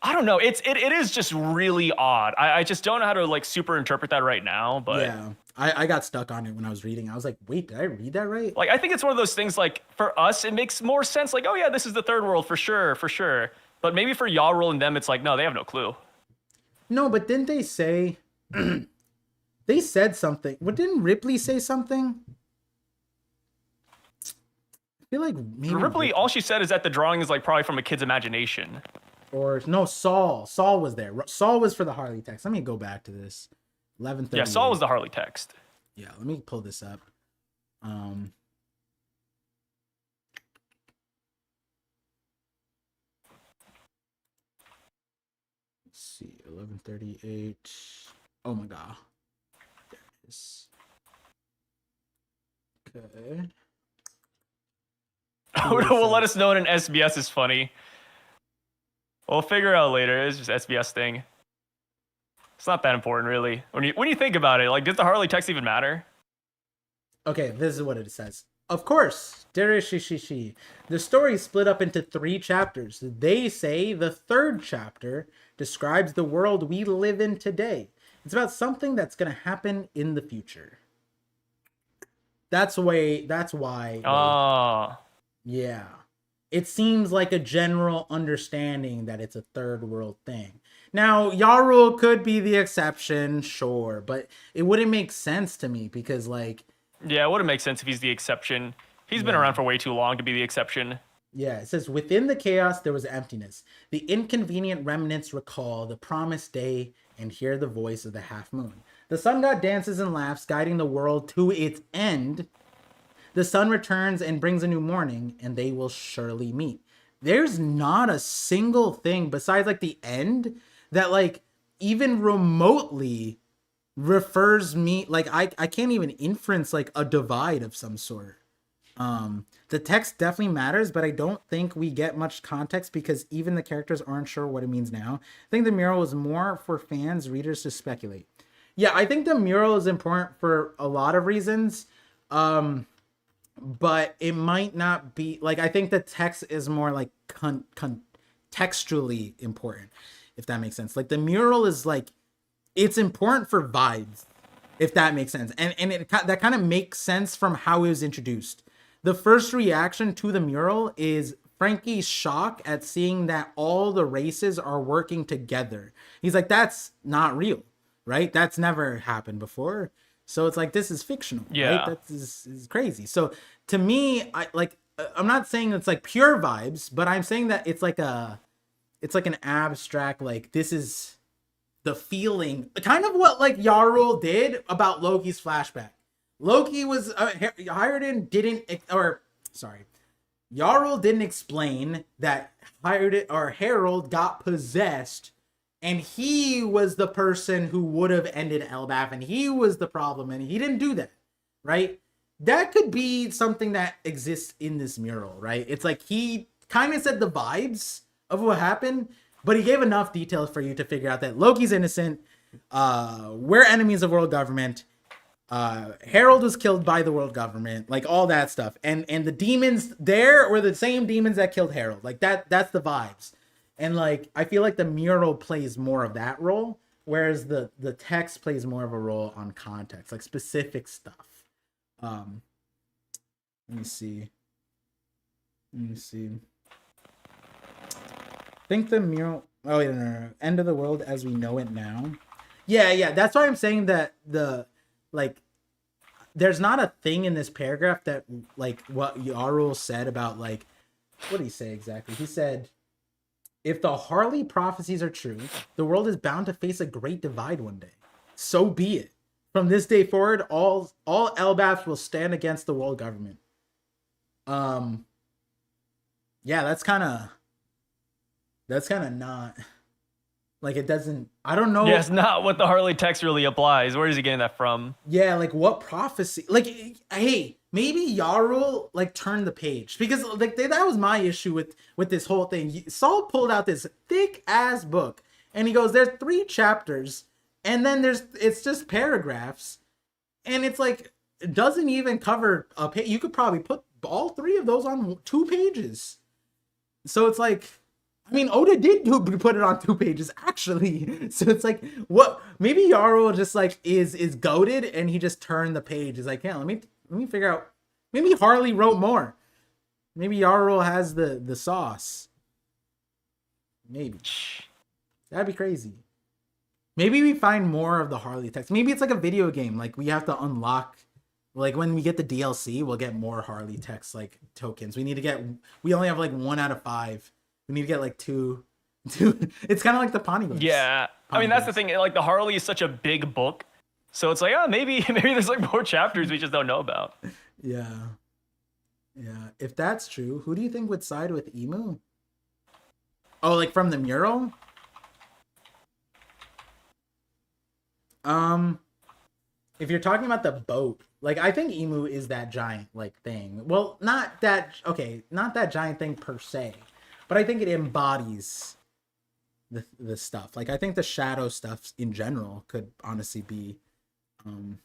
I don't know. It is just really odd. I just don't know how to like super interpret that right now. But yeah, I got stuck on it when I was reading. I was like, wait, did I read that right? Like I think it's one of those things. Like for us, it makes more sense. Like, oh yeah, this is the third world for sure. But maybe for Yarl and them, it's like no, they have no clue. No, but didn't they say? They said something. What didn't Ripley say something? I feel like maybe Ripley. All she said is that the drawing is like probably from a kid's imagination. Or no, Saul was there. Saul was for the Harley text. Let me go back to this. 11:30. Yeah, Saul was the Harley text. Yeah, let me pull this up. Um, let's see, 1138. Oh my god. There it is. Okay. Oda will let us know when an SBS is funny. We'll figure it out later. It's just SBS thing. It's not that important, really. When you think about it, like, does the Harley text even matter? Okay, this is what it says. Of course, Derishishishi. The story is split up into 3 chapters. They say the 3rd chapter describes the world we live in today. It's about something that's going to happen in the future. That's why. Yeah. It seems like a general understanding that it's a third world thing. Now, Yarul could be the exception, sure, but it wouldn't make sense to me because, like... Yeah, it wouldn't make sense if he's the exception. He's been around for way too long to be the exception. Yeah, it says, within the chaos, there was emptiness. The inconvenient remnants recall the promised day and hear the voice of the half moon. The sun god dances and laughs, guiding the world to its end. The sun returns and brings a new morning, and they will surely meet. There's not a single thing besides, like, the end that, like, even remotely refers me, like, I can't even inference, like, a divide of some sort. The text definitely matters, but I don't think we get much context because even the characters aren't sure what it means now. I think the mural is more for fans, readers to speculate. Yeah, I think the mural is important for a lot of reasons. But it might not be, like, I think the text is more like contextually important, if that makes sense. Like, the mural is like, it's important for vibes, if that makes sense. And that kind of makes sense from how it was introduced. The first reaction to the mural is Frankie's shock at seeing that all the races are working together. He's like, that's not real, right? That's never happened before. So it's like, this is fictional, right? That is crazy. So to me, I'm not saying it's like pure vibes, but I'm saying that it's like an abstract, like, this is the feeling, kind of what like Yarul did about Loki's flashback. Loki was Yarul didn't explain that Harold got possessed, and he was the person who would have ended Elbaf, and he was the problem, and he didn't do that, right? That could be something that exists in this mural, right? It's like he kind of said the vibes of what happened, but he gave enough details for you to figure out that Loki's innocent, we're enemies of world government, Harold was killed by the world government, like all that stuff, and the demons there were the same demons that killed Harold. Like that's the vibes. And like I feel like the mural plays more of that role, whereas the text plays more of a role on context, like specific stuff. Let me see. Think the mural. Oh yeah, no. End of the world as we know it now. Yeah. That's why I'm saying that there's not a thing in this paragraph that like what Yarul said about like, what did he say exactly? He said, if the Harley prophecies are true, the world is bound to face a great divide one day. So be it. From this day forward, all Elbafs will stand against the world government. Yeah, that's kind of not like, it doesn't, I don't know. Yeah, it's not what the Harley text really applies. Where is he getting that from? Yeah, like what prophecy? Like, hey, maybe Yarul like turned the page, because like that was my issue with this whole thing. Saul pulled out this thick ass book and he goes, there's 3 chapters and then it's just paragraphs, and it's like, it doesn't even cover a page. You could probably put all 3 of those on 2 pages. So it's like, I mean, Oda did put it on 2 pages actually. So it's like, what? Maybe Yarul just like is goated and he just turned the page. He's like, yeah, let me figure out. Maybe Harley wrote more. Maybe Yarul has the sauce. Maybe. That'd be crazy. Maybe we find more of the Harley text. Maybe it's like a video game. Like we have to unlock. Like when we get the DLC, we'll get more Harley text like tokens. We only have like 1 out of 5. We need to get like 2. It's kind of like the Poneglyphs. Yeah, I mean that's the thing. Like the Harley is such a big book, so it's like, oh, maybe there's like more chapters we just don't know about. Yeah. Yeah. If that's true, who do you think would side with Emu? Oh, like from the mural? Um, if you're talking about the boat, like I think Emu is that giant like thing. Well, not that okay, not that giant thing per se, but I think it embodies the stuff. Like I think the shadow stuff in general could honestly be um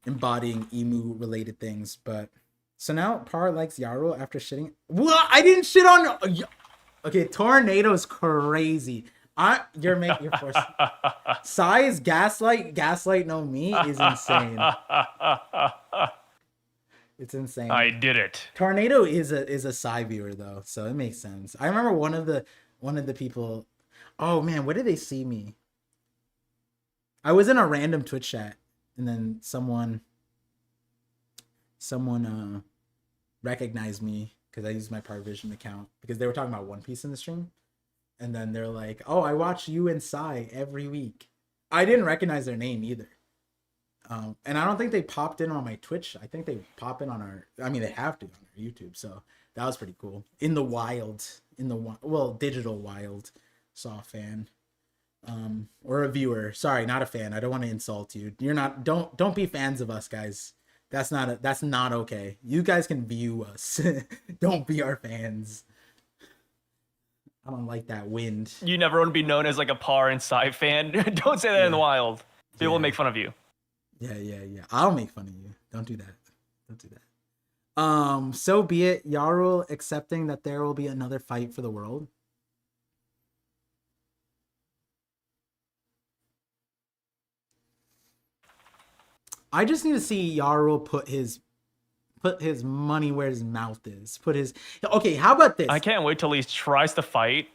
embodying emu related things. But so now Par likes Yarrow after shitting. What? I didn't shit on. Okay, Tornado's crazy. You're forced. Size gaslight no me is insane. It's insane. I did it. Tornado is a Psy viewer though, so it makes sense. I remember one of the people. Oh man, where did they see me? I was in a random Twitch chat, and then someone recognized me because I used my ParVision account because they were talking about One Piece in the stream, and then they're like, "Oh, I watch you and Psy every week." I didn't recognize their name either. And I don't think they popped in on my Twitch. I think they pop in on our. I mean, they have to on our YouTube. So that was pretty cool. In the wild, digital wild, saw a fan, or a viewer. Sorry, not a fan. I don't want to insult you. You're not. Don't be fans of us, guys. That's not okay. You guys can view us. Don't be our fans. I don't like that wind. You never want to be known as like a Par and Psy fan. Don't say that in the wild. People will make fun of you. Yeah. I'll make fun of you. Don't do that. Don't do that. So be it. Yarl accepting that there will be another fight for the world. I just need to see Yarl put his money where his mouth is. Okay, how about this? I can't wait till he tries to fight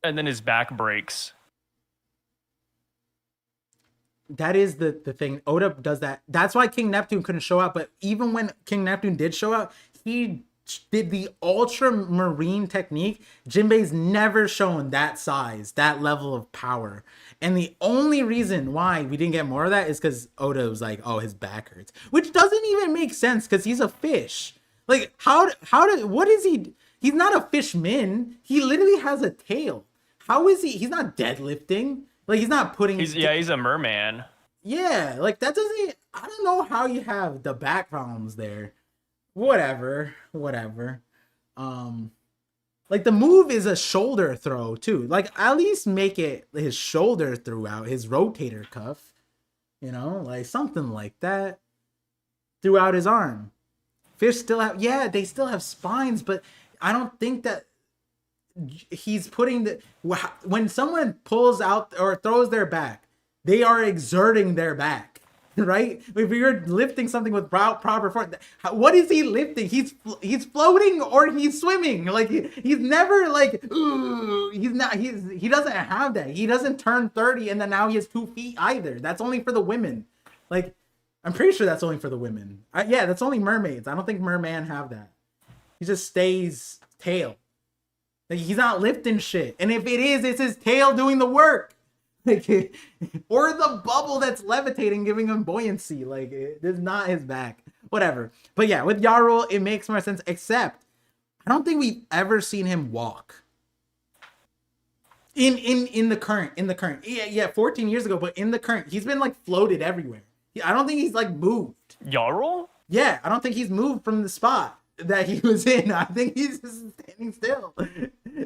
and then his back breaks. That is the thing. Oda does that. That's why King Neptune couldn't show up. But even when King Neptune did show up, he did the ultramarine technique. Jinbei's never shown that size, that level of power. And the only reason why we didn't get more of that is because Oda was like, oh, his back hurts. Which doesn't even make sense because he's a fish. Like, what is he? He's not a fishman. He literally has a tail. How is he? He's not deadlifting. Like, he's not putting... He's a merman. Yeah, like, that doesn't... I don't know how you have the back problems there. Whatever. Like, the move is a shoulder throw, too. Like, at least make it his shoulder throughout, his rotator cuff. You know? Like, something like that. Throughout his arm. Fish still have... Yeah, they still have spines, but I don't think that... He's putting the when someone pulls out or throws their back, they are exerting their back, right? If you're lifting something with proper force, what is he lifting? He's floating or he's swimming. Like he's never like he doesn't have that. He doesn't turn 30 and then now he has 2 feet either. That's only for the women. Like I'm pretty sure that's only for the women. Yeah, that's only mermaids. I don't think merman have that. He just stays tail. Like, he's not lifting shit. And if it is, it's his tail doing the work. Like, or the bubble that's levitating, giving him buoyancy. Like, it's not his back. Whatever. But yeah, with Yarl, it makes more sense. Except, I don't think we've ever seen him walk. In the current. Yeah, 14 years ago, but in the current. He's been, like, floated everywhere. I don't think he's, like, moved. Yarl? Yeah, I don't think he's moved from the spot that he was in. I think he's just standing still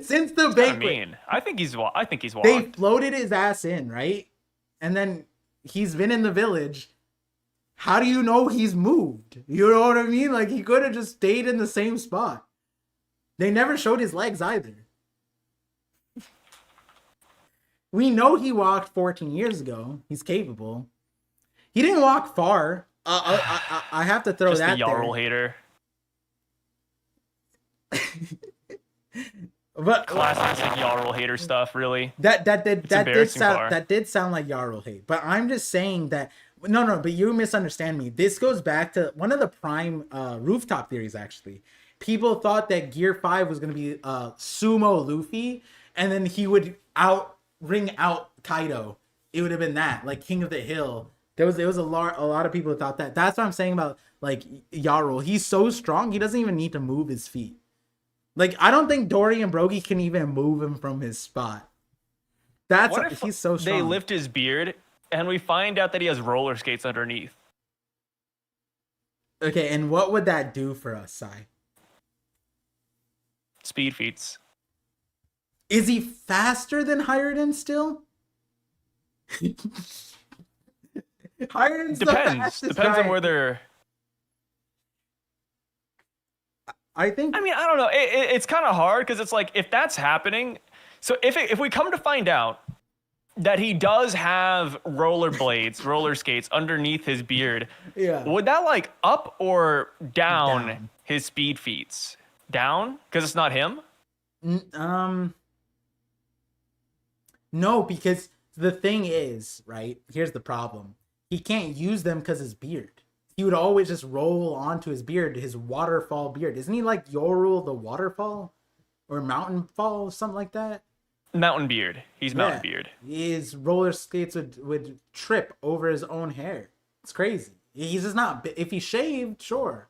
since the banquet. I think he's walked. They floated his ass in, right? And then he's been in the village. How do you know he's moved? You know what I mean? Like, he could have just stayed in the same spot. They never showed his legs either. We know he walked 14 years ago. He's capable. He didn't walk far. I have to throw just that the Yarl there. Hater. But classic Yarl hater stuff, really. That did sound like Yarl hate. But I'm just saying that no, but you misunderstand me. This goes back to one of the prime rooftop theories. Actually, people thought that Gear 5 was gonna be sumo Luffy, and then he would ring out Kaido. It would have been that, like King of the Hill. There was a lot of people who thought that. That's what I'm saying about like Yarul. He's so strong, he doesn't even need to move his feet. Like, I don't think Dory and Brogy can even move him from his spot. What if He's so strong. they lift his beard and we find out that he has roller skates underneath? Okay, and what would that do for us, Sai? Speed feats. Is he faster than Hiruden still? Hiruden's the fastest Depends on guy. where they're. I think. I mean, I don't know. It's kind of hard because it's like if that's happening. So if we come to find out that he does have roller skates underneath his beard, Yeah. would that like up or down, Down. his speed feats? Down because it's not him. No, because the thing is, right? Here's the problem. He can't use them because his beard. He would always just roll onto his beard, his waterfall beard. Isn't he like Yorul the waterfall? Or mountain fall, something like that? Mountain beard. He's mountain beard. His roller skates would trip over his own hair. It's crazy. He's just not. If he shaved, sure.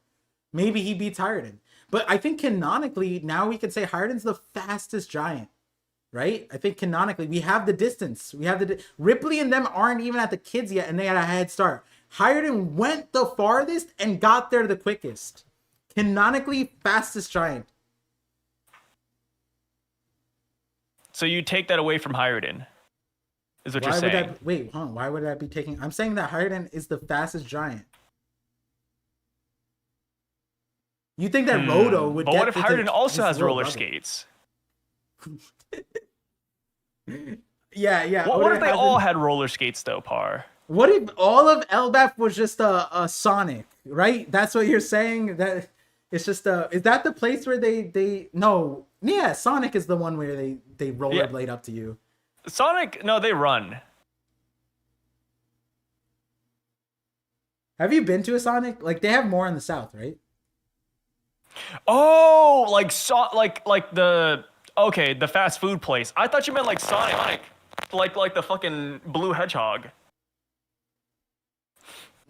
Maybe he beats Hiruden. But I think canonically, now we could say Hiruden's the fastest giant. Right? I think canonically, we have the distance. Ripley and them aren't even at the kids yet, and they had a head start. Hiruden went the farthest and got there the quickest. Canonically, fastest giant. So you take that away from Hiruden, is what you're saying. Why would that be taking? I'm saying that Hiruden is the fastest giant. You think that Roto would? But what if Hiruden also has roller skates? Yeah. What if they all had roller skates though, Par? What if all of Elbaf was just a Sonic, right? That's what you're saying? That it's just is that the place where they no. Yeah, Sonic is the one where they rollerblade up to you. Sonic, no, they run. Have you been to a Sonic? Like, they have more in the South, right? Oh, like the fast food place. I thought you meant like Sonic, like the fucking blue hedgehog.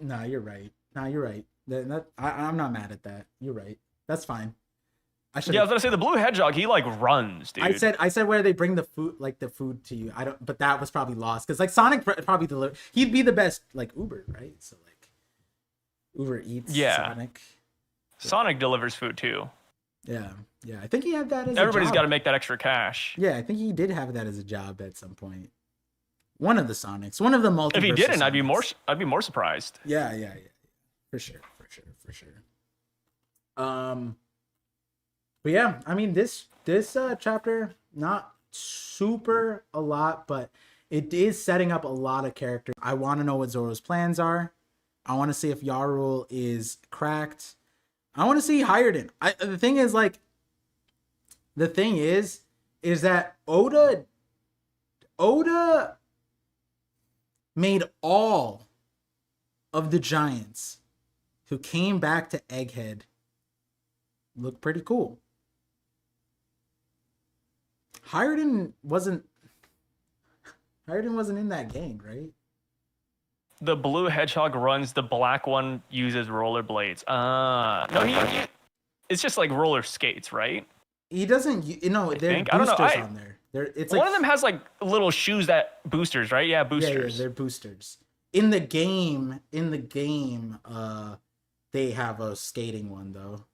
Nah, you're right. I'm not mad at that. You're right. That's fine. I was gonna say the blue hedgehog. He like runs, dude. I said where they bring the food to you. I don't. But that was probably lost because like Sonic probably deliver. He'd be the best like Uber, right? So like Uber Eats. Yeah. Sonic. Sonic delivers food too. Yeah. I think he had that as Everybody's got to make that extra cash. Yeah, I think he did have that as a job at some point. One of the Sonics, one of the multiverse. If he didn't, Sonics. I'd be more surprised. Yeah. For sure. But yeah, I mean this chapter not super a lot, but it is setting up a lot of characters. I want to know what Zoro's plans are. I want to see if Yarul is cracked. I want to see Hiruden. The thing is that Oda made all of the giants who came back to Egghead look pretty cool. Hiruden wasn't in that gang, right? The blue hedgehog runs. The black one uses rollerblades. No, it's just like roller skates, right? He doesn't. There are boosters on there. It's one of them has like little shoes that boosters, right? Yeah, boosters. Yeah, they're boosters. In the game, they have a skating one though.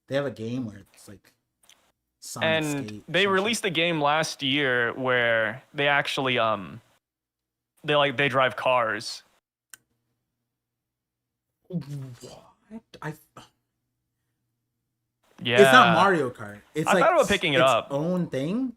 They have a game where it's like. They released a game last year where they actually they drive cars. What? Yeah. It's not Mario Kart. I thought about picking it up. Its own thing?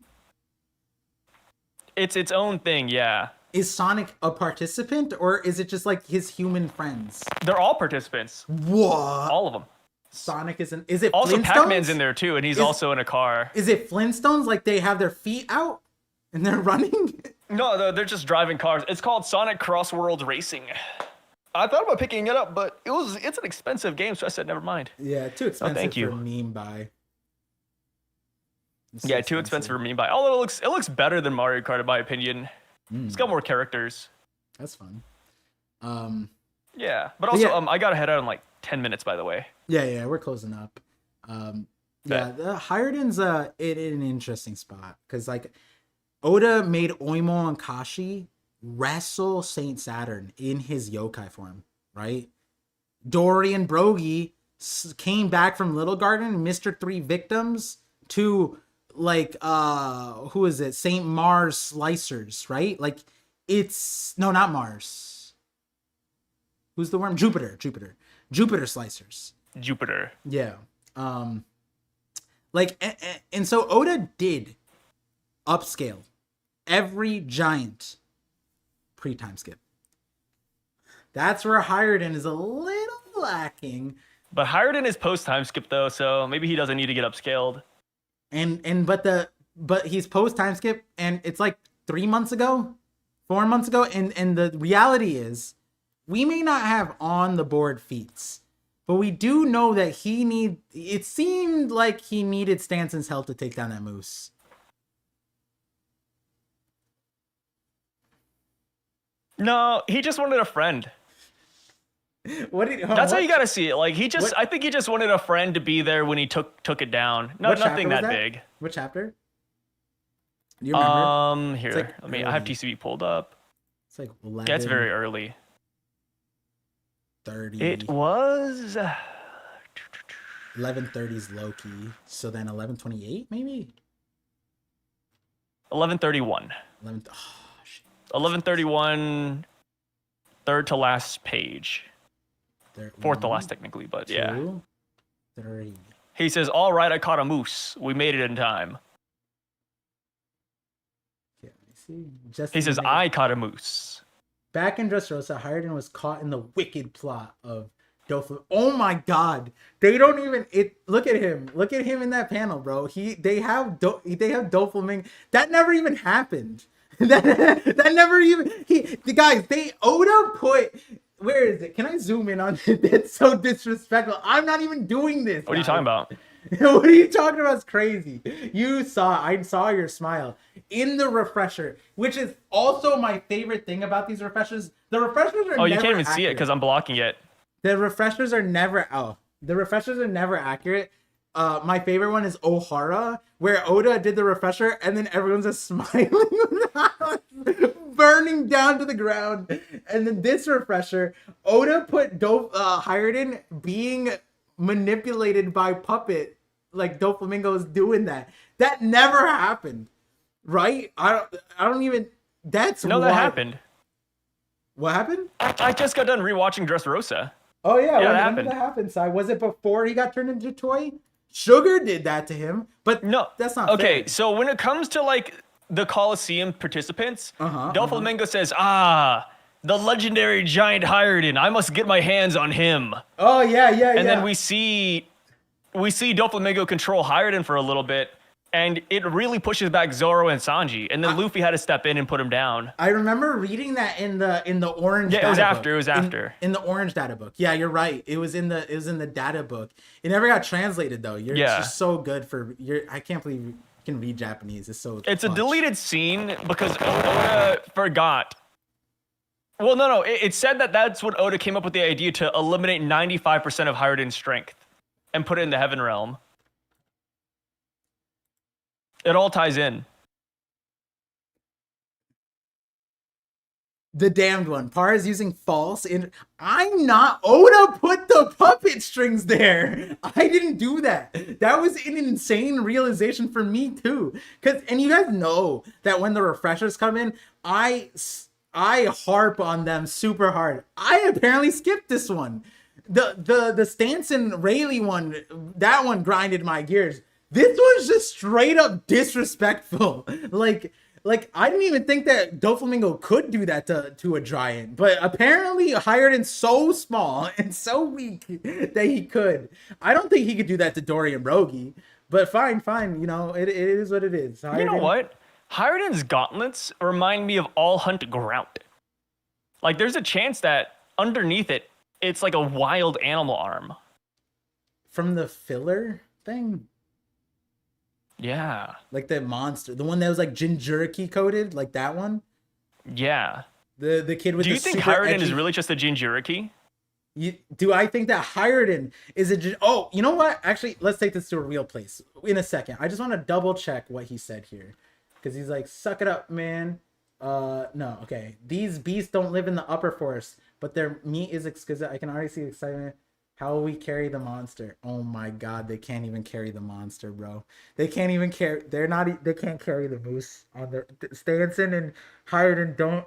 It's its own thing, yeah. Is Sonic a participant or is it just like his human friends? They're all participants. What? All of them. Sonic isn't. Is it also Flintstones? Pac-Man's in there too, and he's also in a car. Is it Flintstones? Like they have their feet out and they're running? No, they're just driving cars. It's called Sonic Cross Worlds Racing. I thought about picking it up, but it's an expensive game, so I said never mind. Yeah, too expensive thank you. for meme buy. Too expensive for meme buy. Although it looks better than Mario Kart in my opinion. It's got more characters. That's fun. Yeah, but also I gotta head out in like 10 minutes, by the way. Yeah, we're closing up. Yeah, the Hiruden's in an interesting spot because like Oda made Oimo and Kashi wrestle Saint Saturn in his yokai form, right? Dorian Brogy came back from Little Garden, Mr. Three Victims to like who is it? Saint Mars Slicers, right? Like it's no, not Mars. Who's the worm? Jupiter Slicers. Jupiter. Yeah. Like and so Oda did upscale every giant pre-time skip. That's where Hiruden is a little lacking. But Hiruden is post time skip though, so maybe he doesn't need to get upscaled. But he's post time skip and it's like 4 months ago, and the reality is we may not have on the board feats, but we do know that it seemed like he needed Stanson's help to take down that moose. No, he just wanted a friend. That's how you gotta see it. Like I think he just wanted a friend to be there when he took it down. No, nothing that big. What chapter? Do you remember? Here. Like I have TCB pulled up. It's like 11. Yeah, it's very early. 30. It was 11:30's Loki. So then 11:28 maybe. 11:31. 11. Oh shit. 11:31. Third to last page. Fourth to last technically, but yeah. 3. He says, "All right, I caught a moose. We made it in time." Yeah, see. He says, "I caught a moose." Back in Dressrosa, Hiruden was caught in the wicked plot of Doflamingo. Oh my god. They don't even look at him. Look at him in that panel, bro. They have Doflamingo. That never even happened. that never even guys, Oda put, where is it? Can I zoom in on it? That's so disrespectful. I'm not even doing this. What are you talking about? What are you talking about? It's crazy. I saw your smile in the refresher, which is also my favorite thing about these refreshers. The refreshers are you can't even see it because I'm blocking it. The refreshers are never accurate. My favorite one is Ohara, where Oda did the refresher and then everyone's just smiling, burning down to the ground. And then this refresher, Oda put Hiruden being manipulated by puppet, like Doflamingo is doing that. That never happened, right? I don't even. That's no, that happened. What happened? I just got done rewatching Dressrosa. Oh yeah, when did that happen? So was it before he got turned into a toy? Sugar did that to him, but no, that's not okay. Fair. So when it comes to like the Coliseum participants, Doflamingo says, the legendary giant Hiruden, I must get my hands on him. Oh yeah. And then we see Doflamingo control Hiruden for a little bit, and it really pushes back Zoro and Sanji, and then Luffy had to step in and put him down. I remember reading that in the orange. Yeah, it was after. In the orange data book. Yeah, you're right. It was in the data book. It never got translated though. It's just so good for I can't believe you can read Japanese. It's a deleted scene because Oda forgot. Well, no. It said that's when Oda came up with the idea to eliminate 95% of Hiruden's strength and put it in the Heaven Realm. It all ties in. The damned one. Par is using false. I'm not. Oda put the puppet strings there. I didn't do that. That was an insane realization for me too. And you guys know that when the refreshers come in, I harp on them super hard. I apparently skipped this one. The Stanson Rayleigh one, that one grinded my gears. This one's just straight up disrespectful. Like I didn't even think that Doflamingo could do that to a giant, but apparently Hiruden's so small and so weak that he could. I don't think he could do that to Dorian Brogy, but fine. You know, it is what it is. You know what? Hiruden's gauntlets remind me of All Hunt Grout. Like, there's a chance that underneath it, it's like a wild animal arm. From the filler thing? Yeah. Like the monster. The one that was like Jinchuriki coated, like that one? Yeah. The kid with the Do you think Hiruden is really just a Jinchuriki? Do I think that Hiredin is a? Oh, you know what? Actually, let's take this to a real place in a second. I just want to double check what he said here, because he's like, "Suck it up, man." No, okay. These beasts don't live in the upper forest, but their meat is exquisite. I can already see the excitement. How will we carry the monster? Oh my god, they can't even carry the monster, bro. They can't even carry. They're not. They can't carry the moose on their. Stanson and Hiredin don't.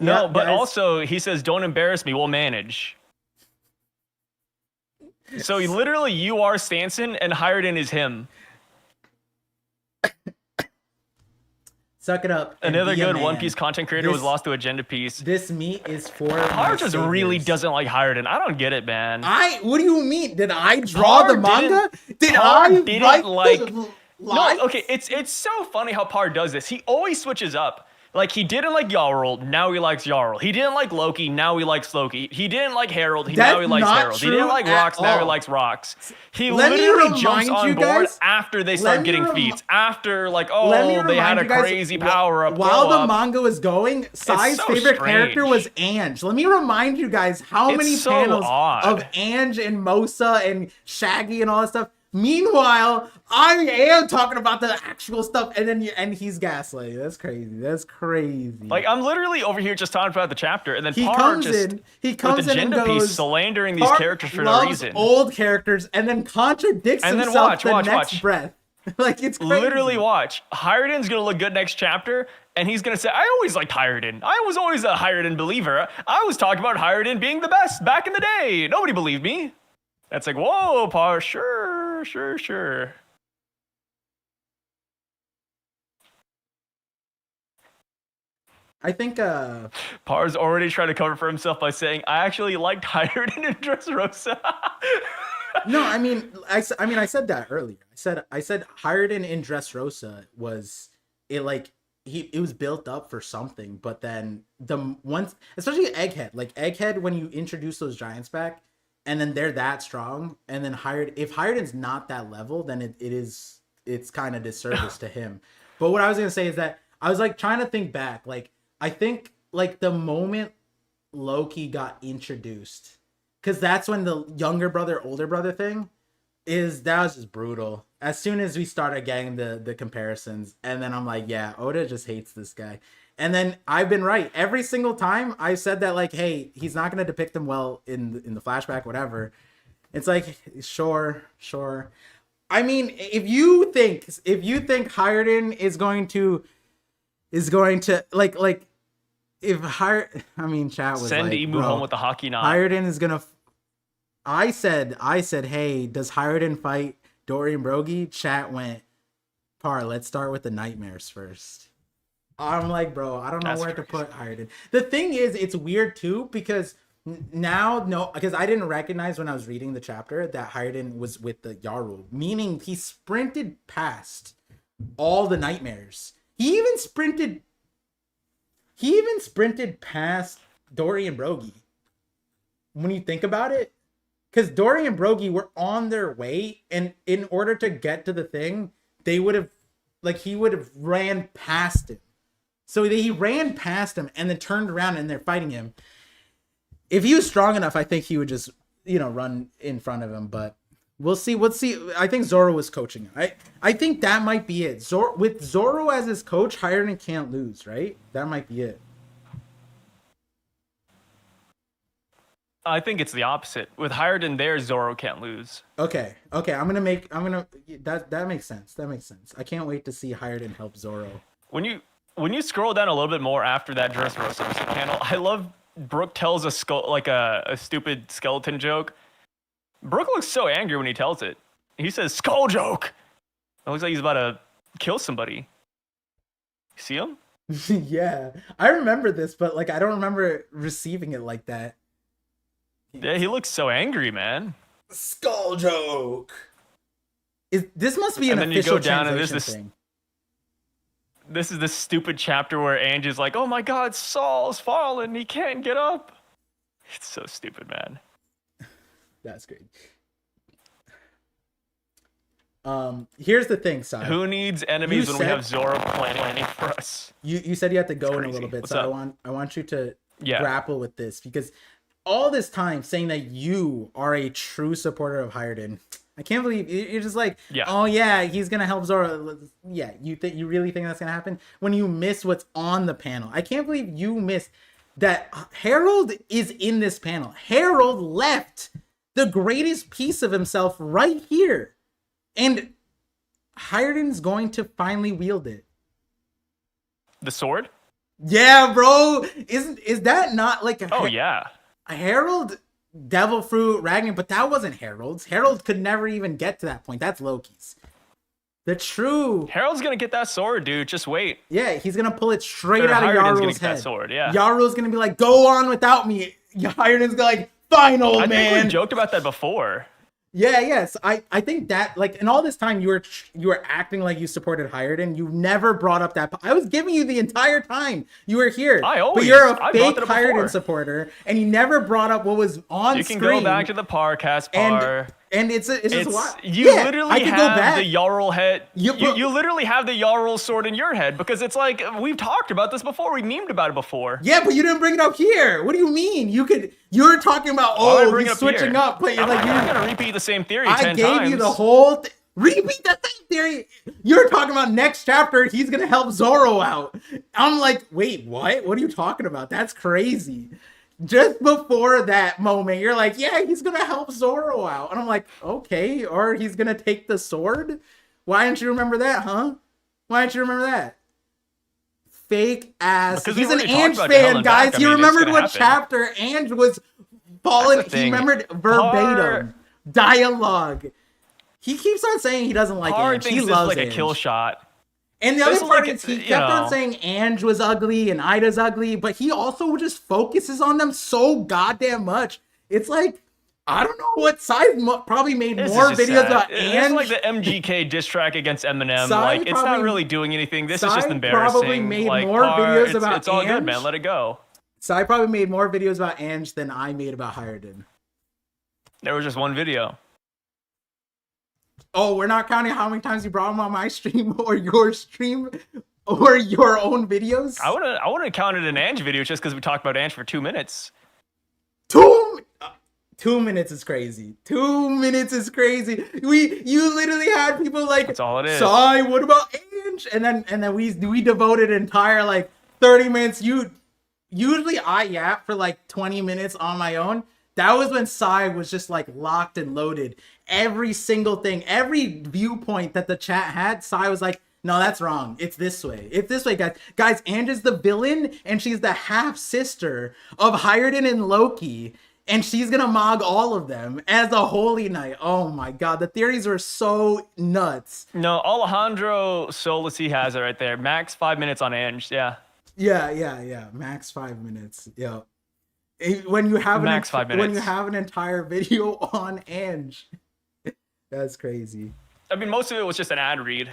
No, Yeah, but guys. also he says, "Don't embarrass me. We'll manage." So literally, you are Stanson, and Hiredin is him. Suck it up. and Another be a good man. One Piece content creator was lost to Agenda Piece. This meat is for. Par just really doesn't like Hiredin. I don't get it, man. What do you mean? Did I draw the manga? Did I didn't write like? the No, okay. It's so funny how Par does this. He always switches up. Like, he didn't like Jarl, now he likes Jarl. He didn't like Loki, now he likes Loki. He didn't like Harold, now he likes Harold. He didn't like Rocks, now he likes Rocks. He literally jumps on board after they start getting feats. After, like, oh, they had a crazy power-up. While the manga was going, Sai's so favorite strange. character was Ange. Let me remind you guys how many so panels odd. of Ange and Mosa and Shaggy and all that stuff. Meanwhile, I am talking about the actual stuff, and he's gaslighting. That's crazy. That's crazy. Like, I'm literally over here just talking about the chapter, and then he Par comes just in. He comes with in and Agenda goes, Piece slandering these Par characters for no loves reason. old characters, and then contradicts And then himself watch. next breath. Like, it's crazy. Literally watch. Hiredin's gonna look good next chapter, and he's gonna say, I always liked Hiredin. I was always a Hiredin believer. I was talking about Hiredin being the best back in the day. Nobody believed me. That's like, whoa, Par, sure. I think Par's already trying to cover for himself by saying, I actually liked Hiredin in Dressrosa. No, I mean I said that earlier. I said Hiredin in Dressrosa was it like it was built up for something, but then especially Egghead, when you introduce those giants back and then they're that strong, and then if Hiredin's not that level, then it's kind of disservice to him. But what I was gonna say is that I was like trying to think back. Like, I think like the moment Loki got introduced, because that's when the younger brother, older brother thing that was just brutal. As soon as we started getting the comparisons, and then I'm like, yeah, Oda just hates this guy. And then I've been right every single time. I said that, like, hey, he's not gonna depict him well in the flashback, whatever. It's like, sure. I mean, if you think Hiredin is going to like if chat was send like, Emu home with the hockey knot. Hiredin is gonna. I said, hey, does Hiredin fight Dorian Brogy? Chat went, Par, let's start with the nightmares first. I'm like, bro, I don't know where to put Hiredin. The thing is, it's weird too, because because I didn't recognize when I was reading the chapter that Hiredin was with the Yarul, meaning he sprinted past all the nightmares. He even sprinted past Dorian Brogy. When you think about it, because Dorian Brogy were on their way, and in order to get to the thing, he would have ran past him. So he ran past him and then turned around, and they're fighting him. If he was strong enough, I think he would just, run in front of him. But we'll see. I think Zoro was coaching him. I think that might be it. With Zoro as his coach, Hiredin can't lose, right? That might be it. I think it's the opposite. With Hiredin there, Zoro can't lose. Okay. That makes sense. I can't wait to see Hiredin help Zoro. When you scroll down a little bit more after that Dressrosa panel, I love Brook tells a stupid skeleton joke. Brook looks so angry when he tells it. He says, skull joke. It looks like he's about to kill somebody. You see him? Yeah. I remember this, but I don't remember receiving it like that. Yeah, he looks so angry, man. Skull joke. This must be an official translation thing. This is the stupid chapter where Ange is like, oh my god, Saul's fallen. He can't get up. It's so stupid, man. That's great. Here's the thing, Sai. Who needs enemies when we have Zoro planning for us? You said you had to go in a little bit, What's so up? I want you to Yeah. grapple with this, because all this time saying that you are a true supporter of Hiredin, I can't believe you're just like, Yeah. oh yeah, he's gonna help Zoro. Yeah, you really think that's gonna happen when you miss what's on the panel? I can't believe you missed that Harold is in this panel. Harold left the greatest piece of himself right here, and Hiredin's going to finally wield it. The sword? Yeah, bro. Is that not like Oh yeah. a Harold, Devil Fruit, Ragnar? But that wasn't Harold's. Harold could never even get to that point. That's Loki's. The true Harold's gonna get that sword, dude. Just wait. Yeah, he's gonna pull it straight Or out of Hiredin's gonna Yarul's get that head. sword, yeah. Yarul's gonna be like, "Go on without me." Hiredin's gonna like, "Fine, old I man." think we joked about that before. Yeah, yes. I think that, like, in all this time you were acting like you supported Hiredin. You never brought up that. I was giving you the entire time you were here. But you're a I fake brought that up Hiredin before. supporter, and you never brought up what was on You can screen. go back to the Parcast Par. And it's just wild. You Yeah, I literally could go have back. the Jarl head. You- You literally have the Jarl sword in your head because it's like we've talked about this before. We memed about it before. Yeah, but you didn't bring it up here. What do you mean? You're talking about, Why would I oh, bring he's it up switching here? up, but I'm like not you. gonna repeat the same theory I 10 gave times. you the whole repeat the same theory. You're talking about next chapter. He's gonna help Zoro out. I'm like, wait, what? What are you talking about? That's crazy. Just before that moment, you're like, yeah, he's gonna help Zoro out, and I'm like, okay, or he's gonna take the sword. Why didn't you remember that, huh? Why didn't you remember that? Fake ass. Because we He's an already talked Ange about to hell fan, and guys. back. I He mean, it's remembered gonna what happen. chapter Ange was falling. That's the He thing. remembered verbatim dialogue. He keeps on saying he doesn't like Par Ange. thinks He this is loves like Ange. a kill shot. And the This other is part like is he it's, you kept on know. saying Ange was ugly and Ida's ugly, but he also just focuses on them so goddamn much. It's like, I don't know what side probably made This is more just videos sad. about This Ange. is like the MGK diss track against Eminem. Sai Like it's not probably- really doing anything. This is Sai just embarrassing. probably made like, more Par, videos it's, about It's all good, Ange. man. Let it go. So I probably made more videos about Ange than I made about Hiredin. There was just one video. Oh, we're not counting how many times you brought him on my stream or your stream or your own videos? I would have counted an Ange video just because we talked about Ange for 2 minutes. 2 minutes is crazy. 2 minutes is crazy. You literally had people like, That's all it is. Sai, what about Ange? And then we devoted entire like 30 minutes. Usually I yap for like 20 minutes on my own. That was when Sai was just like locked and loaded. Every single thing, every viewpoint that the chat had, Sai was like, no, that's wrong. It's this way. It's this way, guys. Guys, Ange is the villain, and she's the half sister of Hiredin and Loki, and she's gonna mog all of them as a holy knight. Oh my god, the theories were so nuts. No, Alejandro Solisi has it right there. Max 5 minutes on Ange. Yeah. Yeah. Max 5 minutes. Yeah. When you have Max 5 minutes. when you have an entire video on Ange, that's crazy. I mean, most of it was just an ad read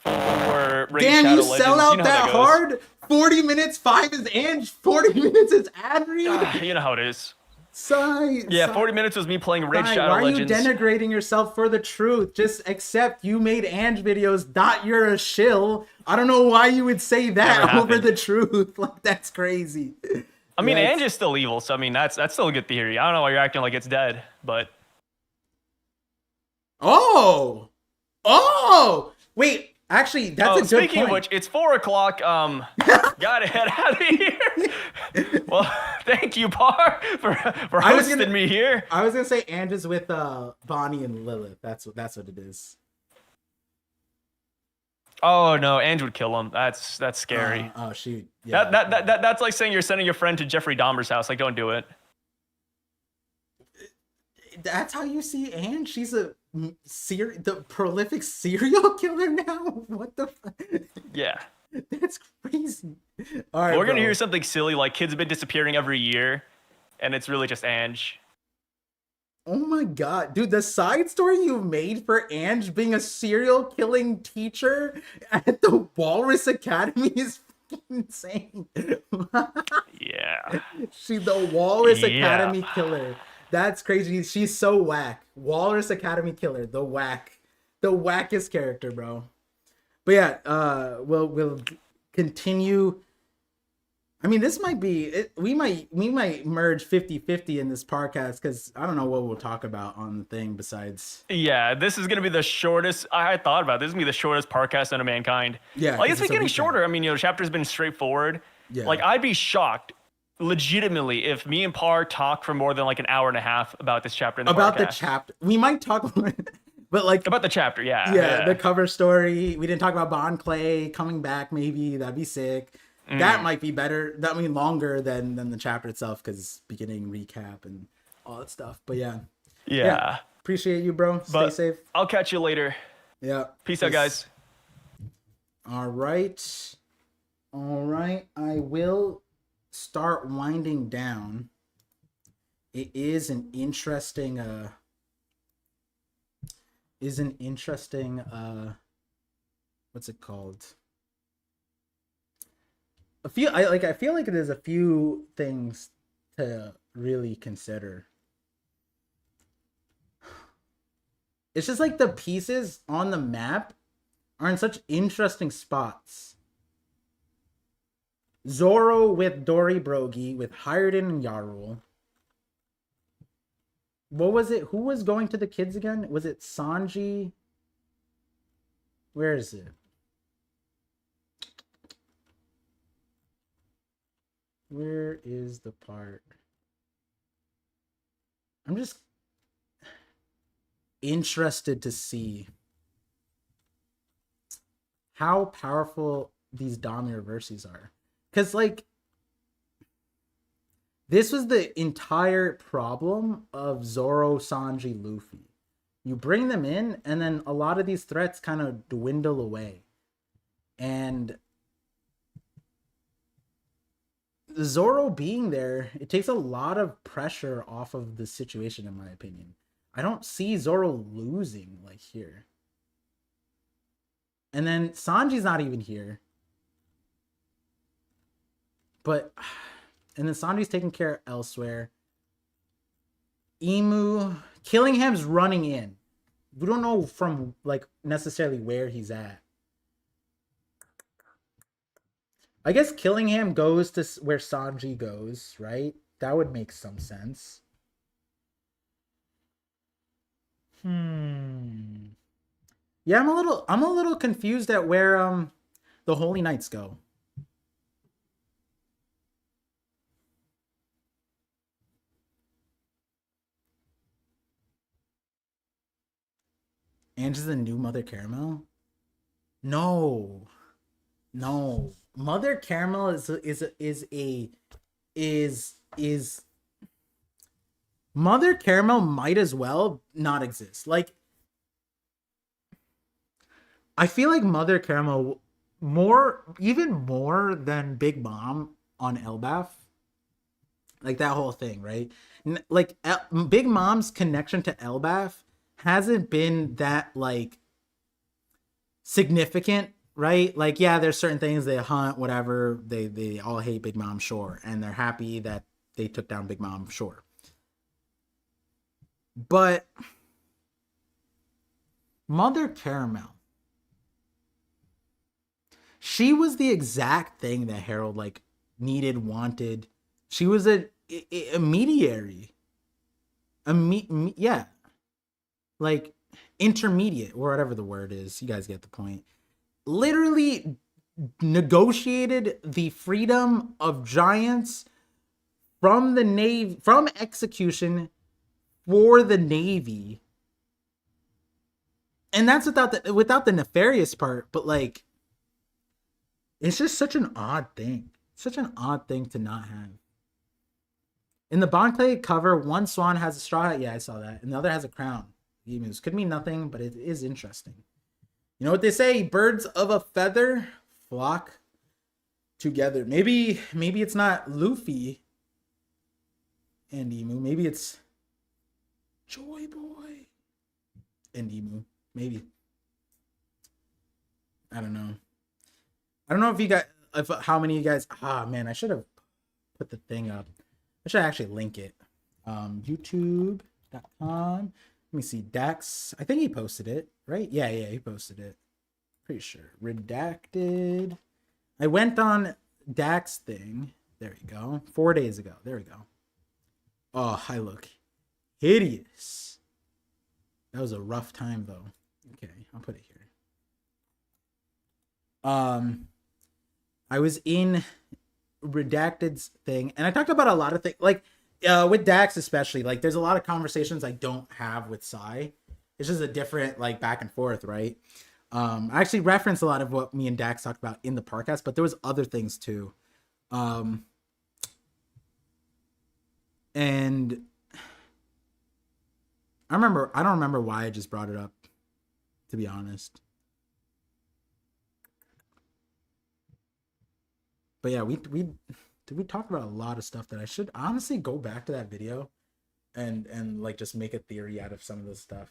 for Raid Damn, Shadow you sell Legends. out You know how that goes. hard? 40 minutes, 5 is Ange, 40 minutes is ad read? You know how it is. Sai, Yeah, Sai, 40 minutes was me playing Raid Sai, Shadow why are you Legends. denigrating yourself for the truth? Just accept you made Ange videos, not you're a shill. I don't know why you would say that Never over happened. the truth. Like, that's crazy. I mean, That's- Ange is still evil, so I mean, that's still a good theory. I don't know why you're acting like it's dead, but Oh! Wait, actually, that's a good speaking point. of which, it's 4 o'clock. Gotta head out of here. Well, thank you, Par, for I was hosting gonna- me here. I was gonna say Ange is with Bonnie and Lilith. That's what it is. Oh no, Ange would kill him. That's scary. Oh shoot. Yeah. That's like saying you're sending your friend to Jeffrey Dahmer's house. Like, don't do it. That's how you see Anne? She's the prolific serial killer now? What the fuck? Yeah. That's crazy. All right, We're gonna bro. hear something silly like kids have been disappearing every year, and it's really just Ange. Oh my god, dude, the side story you made for Ange being a serial killing teacher at the Walrus Academy is fucking insane. Yeah. She's the Walrus Yeah. Academy killer. That's crazy. She's so whack. Walrus Academy killer, the wackest character, bro. But yeah, we'll continue. I mean, this might be it. We might merge 50-50 in this podcast because I don't know what we'll talk about on the thing besides. Yeah, this is gonna be the shortest. I thought about this. Is gonna be the shortest podcast under mankind. Yeah, Like because it's been it's a getting recap. shorter. I mean, the chapter's been straightforward. Yeah. Like I'd be shocked, legitimately, if me and Par talk for more than like an hour and a half about this chapter in the About the podcast. chapter, we might talk, but like About the chapter, yeah. yeah, the cover story. We didn't talk about Bond Clay coming back. Maybe that'd be sick. That might be better. That mean longer than the chapter itself because beginning recap and all that stuff. But yeah, Yeah. appreciate you, bro. Stay But safe. I'll catch you later. Yeah. Peace out, guys. All right. All right. I will start winding down. It is an interesting what's it called? I feel like there's a few things to really consider. It's just like the pieces on the map are in such interesting spots. Zoro with Dory Brogi, with Hiredin and Yarul. What was it? Who was going to the kids again? Was it Sanji? Where is it? Where is the part? I'm just interested to see how powerful these Dami reverses are. Because, like, this was the entire problem of Zoro, Sanji, Luffy. You bring them in, and then a lot of these threats kind of dwindle away. And Zoro being there, it takes a lot of pressure off of the situation, in my opinion. I don't see Zoro losing, like, here. And then Sanji's not even here. But, and then Sanji's taken care of elsewhere. Killingham's running in. We don't know from, like, necessarily where he's at. I guess Killingham goes to where Sanji goes, right? That would make some sense. Yeah, I'm a little confused at where the Holy Knights go. Angie's the new Mother Caramel? No. Mother Caramel is Mother Caramel might as well not exist. Like, I feel like Mother Caramel even more than Big Mom on Elbaf. Like that whole thing, right? Big Mom's connection to Elbaf hasn't been that, like, significant, right? Like, yeah, there's certain things they hunt, whatever. They all hate Big Mom, sure, and they're happy that they took down Big Mom, sure. But Mother Caramel, she was the exact thing that Harold, like, needed, wanted. She was a mediary. Yeah. Like, intermediate, or whatever the word is. You guys get the point. Literally negotiated the freedom of giants from the Navy, from execution for the Navy. And that's without the nefarious part, but, like, it's just such an odd thing. Such an odd thing to not have. In the Bond Clay cover, one swan has a straw hat. Yeah, I saw that. And the other has a crown. Emus could mean nothing, but it is interesting. You know what they say? Birds of a feather flock together. Maybe it's not Luffy and Emu. Maybe it's Joy Boy and Emu. Maybe. I don't know. I don't know how many of you guys. Man, I should have put the thing up. I should actually link it. YouTube.com. Let me see. Dax. I think he posted it, right? Yeah, he posted it. Pretty sure. Redacted. I went on Dax thing. There we go. 4 days ago. There we go. Oh, I look hideous. That was a rough time though. Okay, I'll put it here. I was in Redacted's thing, and I talked about a lot of things, like with Dax especially. Like, there's a lot of conversations I don't have with Sai. It's just a different like back and forth, right? I actually referenced a lot of what me and Dax talked about in the podcast, but there was other things too. And I don't remember why I just brought it up, to be honest. But yeah, we talked about a lot of stuff that I should honestly go back to that video and like just make a theory out of some of those stuff.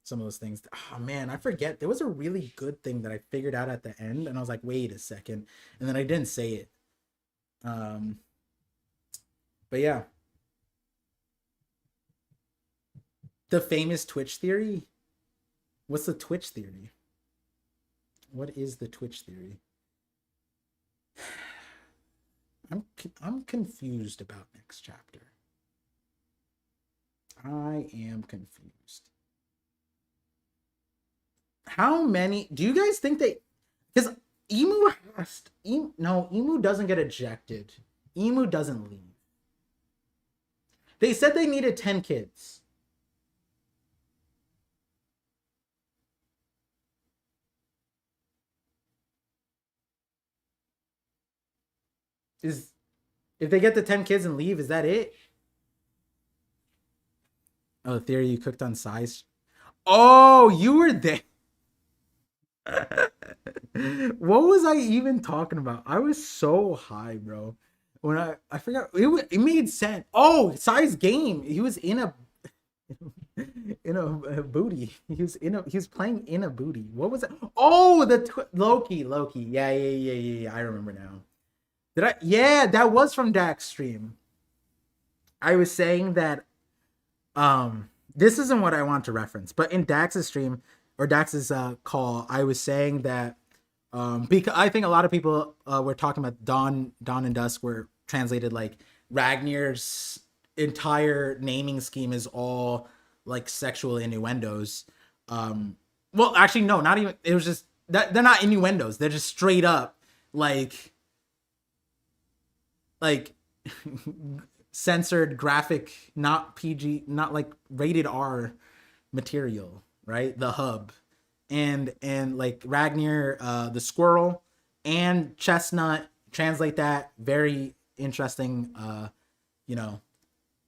Some of those things. Oh man, I forget. There was a really good thing that I figured out at the end, and I was like, wait a second. And then I didn't say it. But yeah. The famous Twitch theory? What's the Twitch theory? What is the Twitch theory? I'm confused about next chapter. I am confused. How many do you guys think they, because Emu doesn't get ejected. Emu doesn't leave. They said they needed 10 kids. If they get the 10 kids and leave, is that it? Oh, the theory you cooked on size. Oh, you were there. What was I even talking about? I was so high, bro. When I forgot, it made sense. Oh, size game. He was in a booty. He was playing in a booty. What was it? Oh, Loki. Yeah. I remember now. Yeah, that was from Dax stream. I was saying that this isn't what I want to reference, but in Dax's stream or Dax's call, I was saying that because I think a lot of people were talking about Dawn and Dusk were translated like Ragnar's entire naming scheme is all like sexual innuendos. Well, actually, no, not even. It was just that they're not innuendos. They're just straight up like censored graphic, not PG, not like rated R material, right? The hub and like Ragnar, the squirrel, and Chestnut translate that. Very interesting.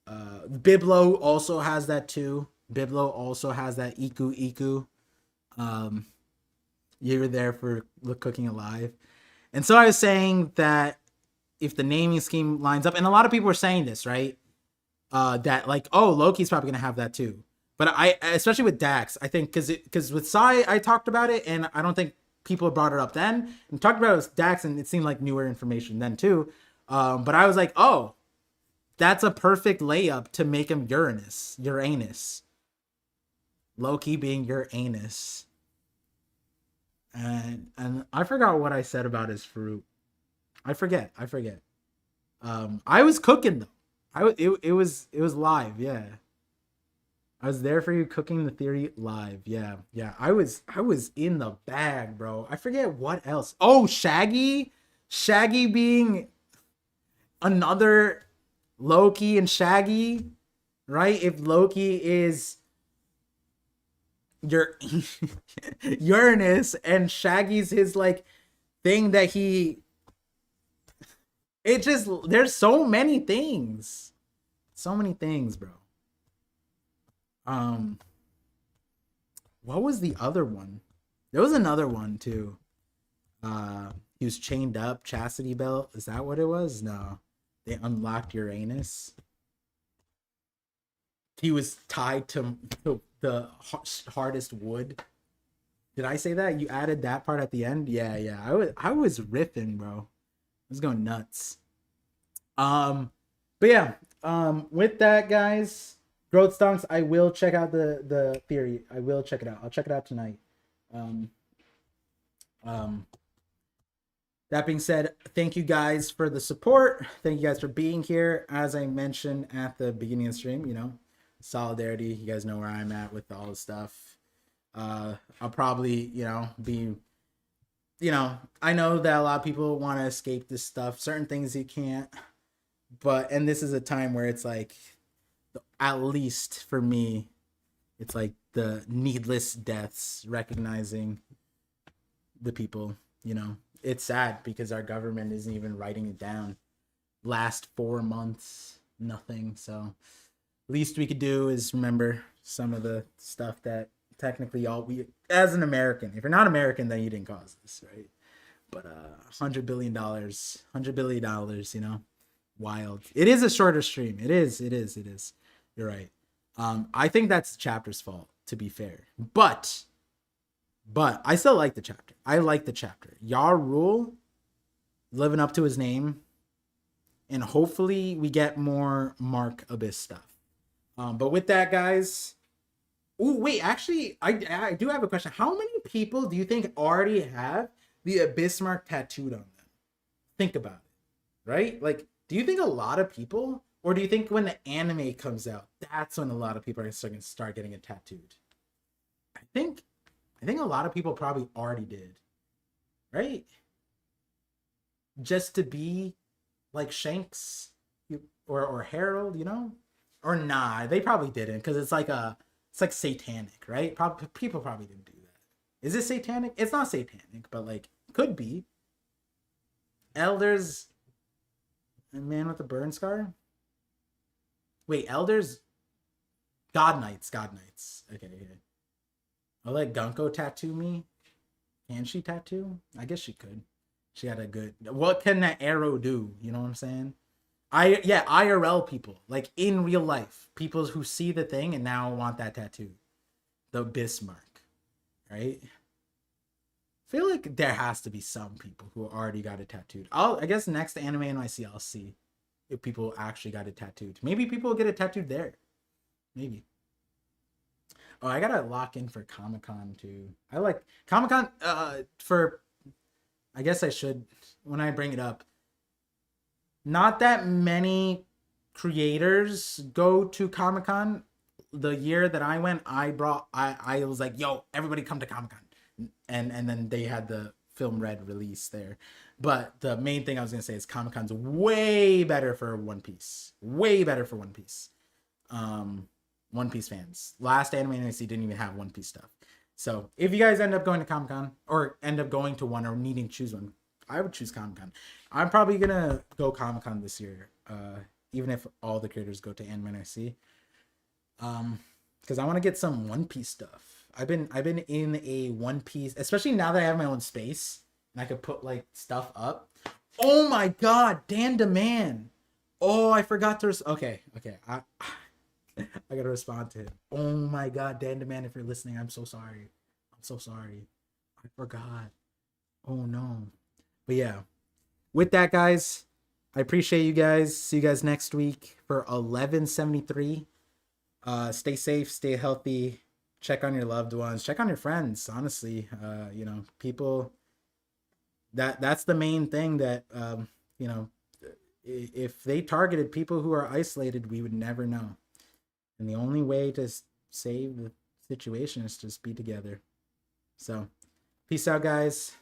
Biblo also has that too. Biblo also has that Iku. You were there for Cooking Alive. And so I was saying that if the naming scheme lines up, and a lot of people were saying this, right? That like, oh, Loki's probably gonna have that too. But I, especially with Dax, I think because with Sai, I talked about it, and I don't think people brought it up then. And talked about it with Dax, and it seemed like newer information then too. But I was like, oh, that's a perfect layup to make him Uranus. Loki being Uranus. And I forgot what I said about his fruit. I forget. I was cooking though. It was live, yeah. I was there for you cooking the theory live. Yeah. I was in the bag, bro. I forget what else. Oh, Shaggy being another Loki and Shaggy, right? If Loki is Uranus and Shaggy's his like thing that he, it just, there's so many things, bro. What was the other one? There was another one too. He was chained up, chastity belt. Is that what it was? No, they unlocked Uranus. He was tied to the hardest wood. Did I say that? You added that part at the end? Yeah. I was riffing, bro. I was going nuts. But yeah, with that, guys, growth stonks, I will check out the theory. I will check it out. I'll check it out tonight. That being said, thank you guys for the support. Thank you guys for being here. As I mentioned at the beginning of the stream, you know, solidarity. You guys know where I'm at with all the stuff. I'll probably, you know, be, you know, I know that a lot of people want to escape this stuff. Certain things you can't. But, and this is a time where it's like, at least for me, it's like the needless deaths, recognizing the people, you know. It's sad because our government isn't even writing it down. Last 4 months, nothing. So least we could do is remember some of the stuff that technically all we, as an American, if you're not American, then you didn't cause this, right? But $100 billion, $100 billion, you know, wild. It is a shorter stream. It is. You're right. I think that's the chapter's fault, to be fair. But I still like the chapter. I like the chapter. Yar Rule, living up to his name, and hopefully we get more Mark Abyss stuff. But with that, guys. Oh wait, actually, I do have a question. How many people do you think already have the Abyss Mark tattooed on them? Think about it, right? Like, do you think a lot of people, or do you think when the anime comes out, that's when a lot of people are going to start getting it tattooed? I think a lot of people probably already did, right? Just to be like Shanks or Harold, you know? Or nah, they probably didn't, because it's like satanic, right? People probably didn't do that. Is it satanic? It's not satanic, but like could be. Elders, a man with a burn scar. Wait, elders, God Knights. Okay. I'll let Gunko tattoo me. Can she tattoo? I guess she could. She had a good. What can that arrow do? You know what I'm saying? IRL people, like in real life, people who see the thing and now want that tattoo, the Bismarck, right? I feel like there has to be some people who already got it tattooed. I guess next Anime NYC, I'll see if people actually got it tattooed. Maybe people will get it tattooed there. Maybe. Oh, I gotta lock in for Comic-Con too. I like Comic-Con for, I guess I should, when I bring it up, not that many creators go to Comic-Con. The year that I went, I was like, yo, everybody come to Comic-Con. And then they had the Film Red release there. But the main thing I was gonna say is Comic-Con's way better for One Piece. Way better for One Piece. One Piece fans. Last Anime NYC didn't even have One Piece stuff. So if you guys end up going to Comic-Con or end up going to one or needing to choose one, I would choose Comic-Con. I'm probably gonna go Comic-Con this year, even if all the creators go to Anime NYC. Because I want to get some One Piece stuff. I've been in a One Piece, especially now that I have my own space and I could put like stuff up. Oh my God, Dan DeMan. Oh, I forgot to. Okay. I gotta respond to him. Oh my God, Dan DeMan, if you're listening, I'm so sorry. I forgot. Oh no. But yeah, with that, guys, I appreciate you guys. See you guys next week for 1173. Stay safe, stay healthy, check on your loved ones, check on your friends. Honestly, you know, people, that's the main thing that, you know, if they targeted people who are isolated, we would never know. And the only way to save the situation is to just be together. So peace out, guys.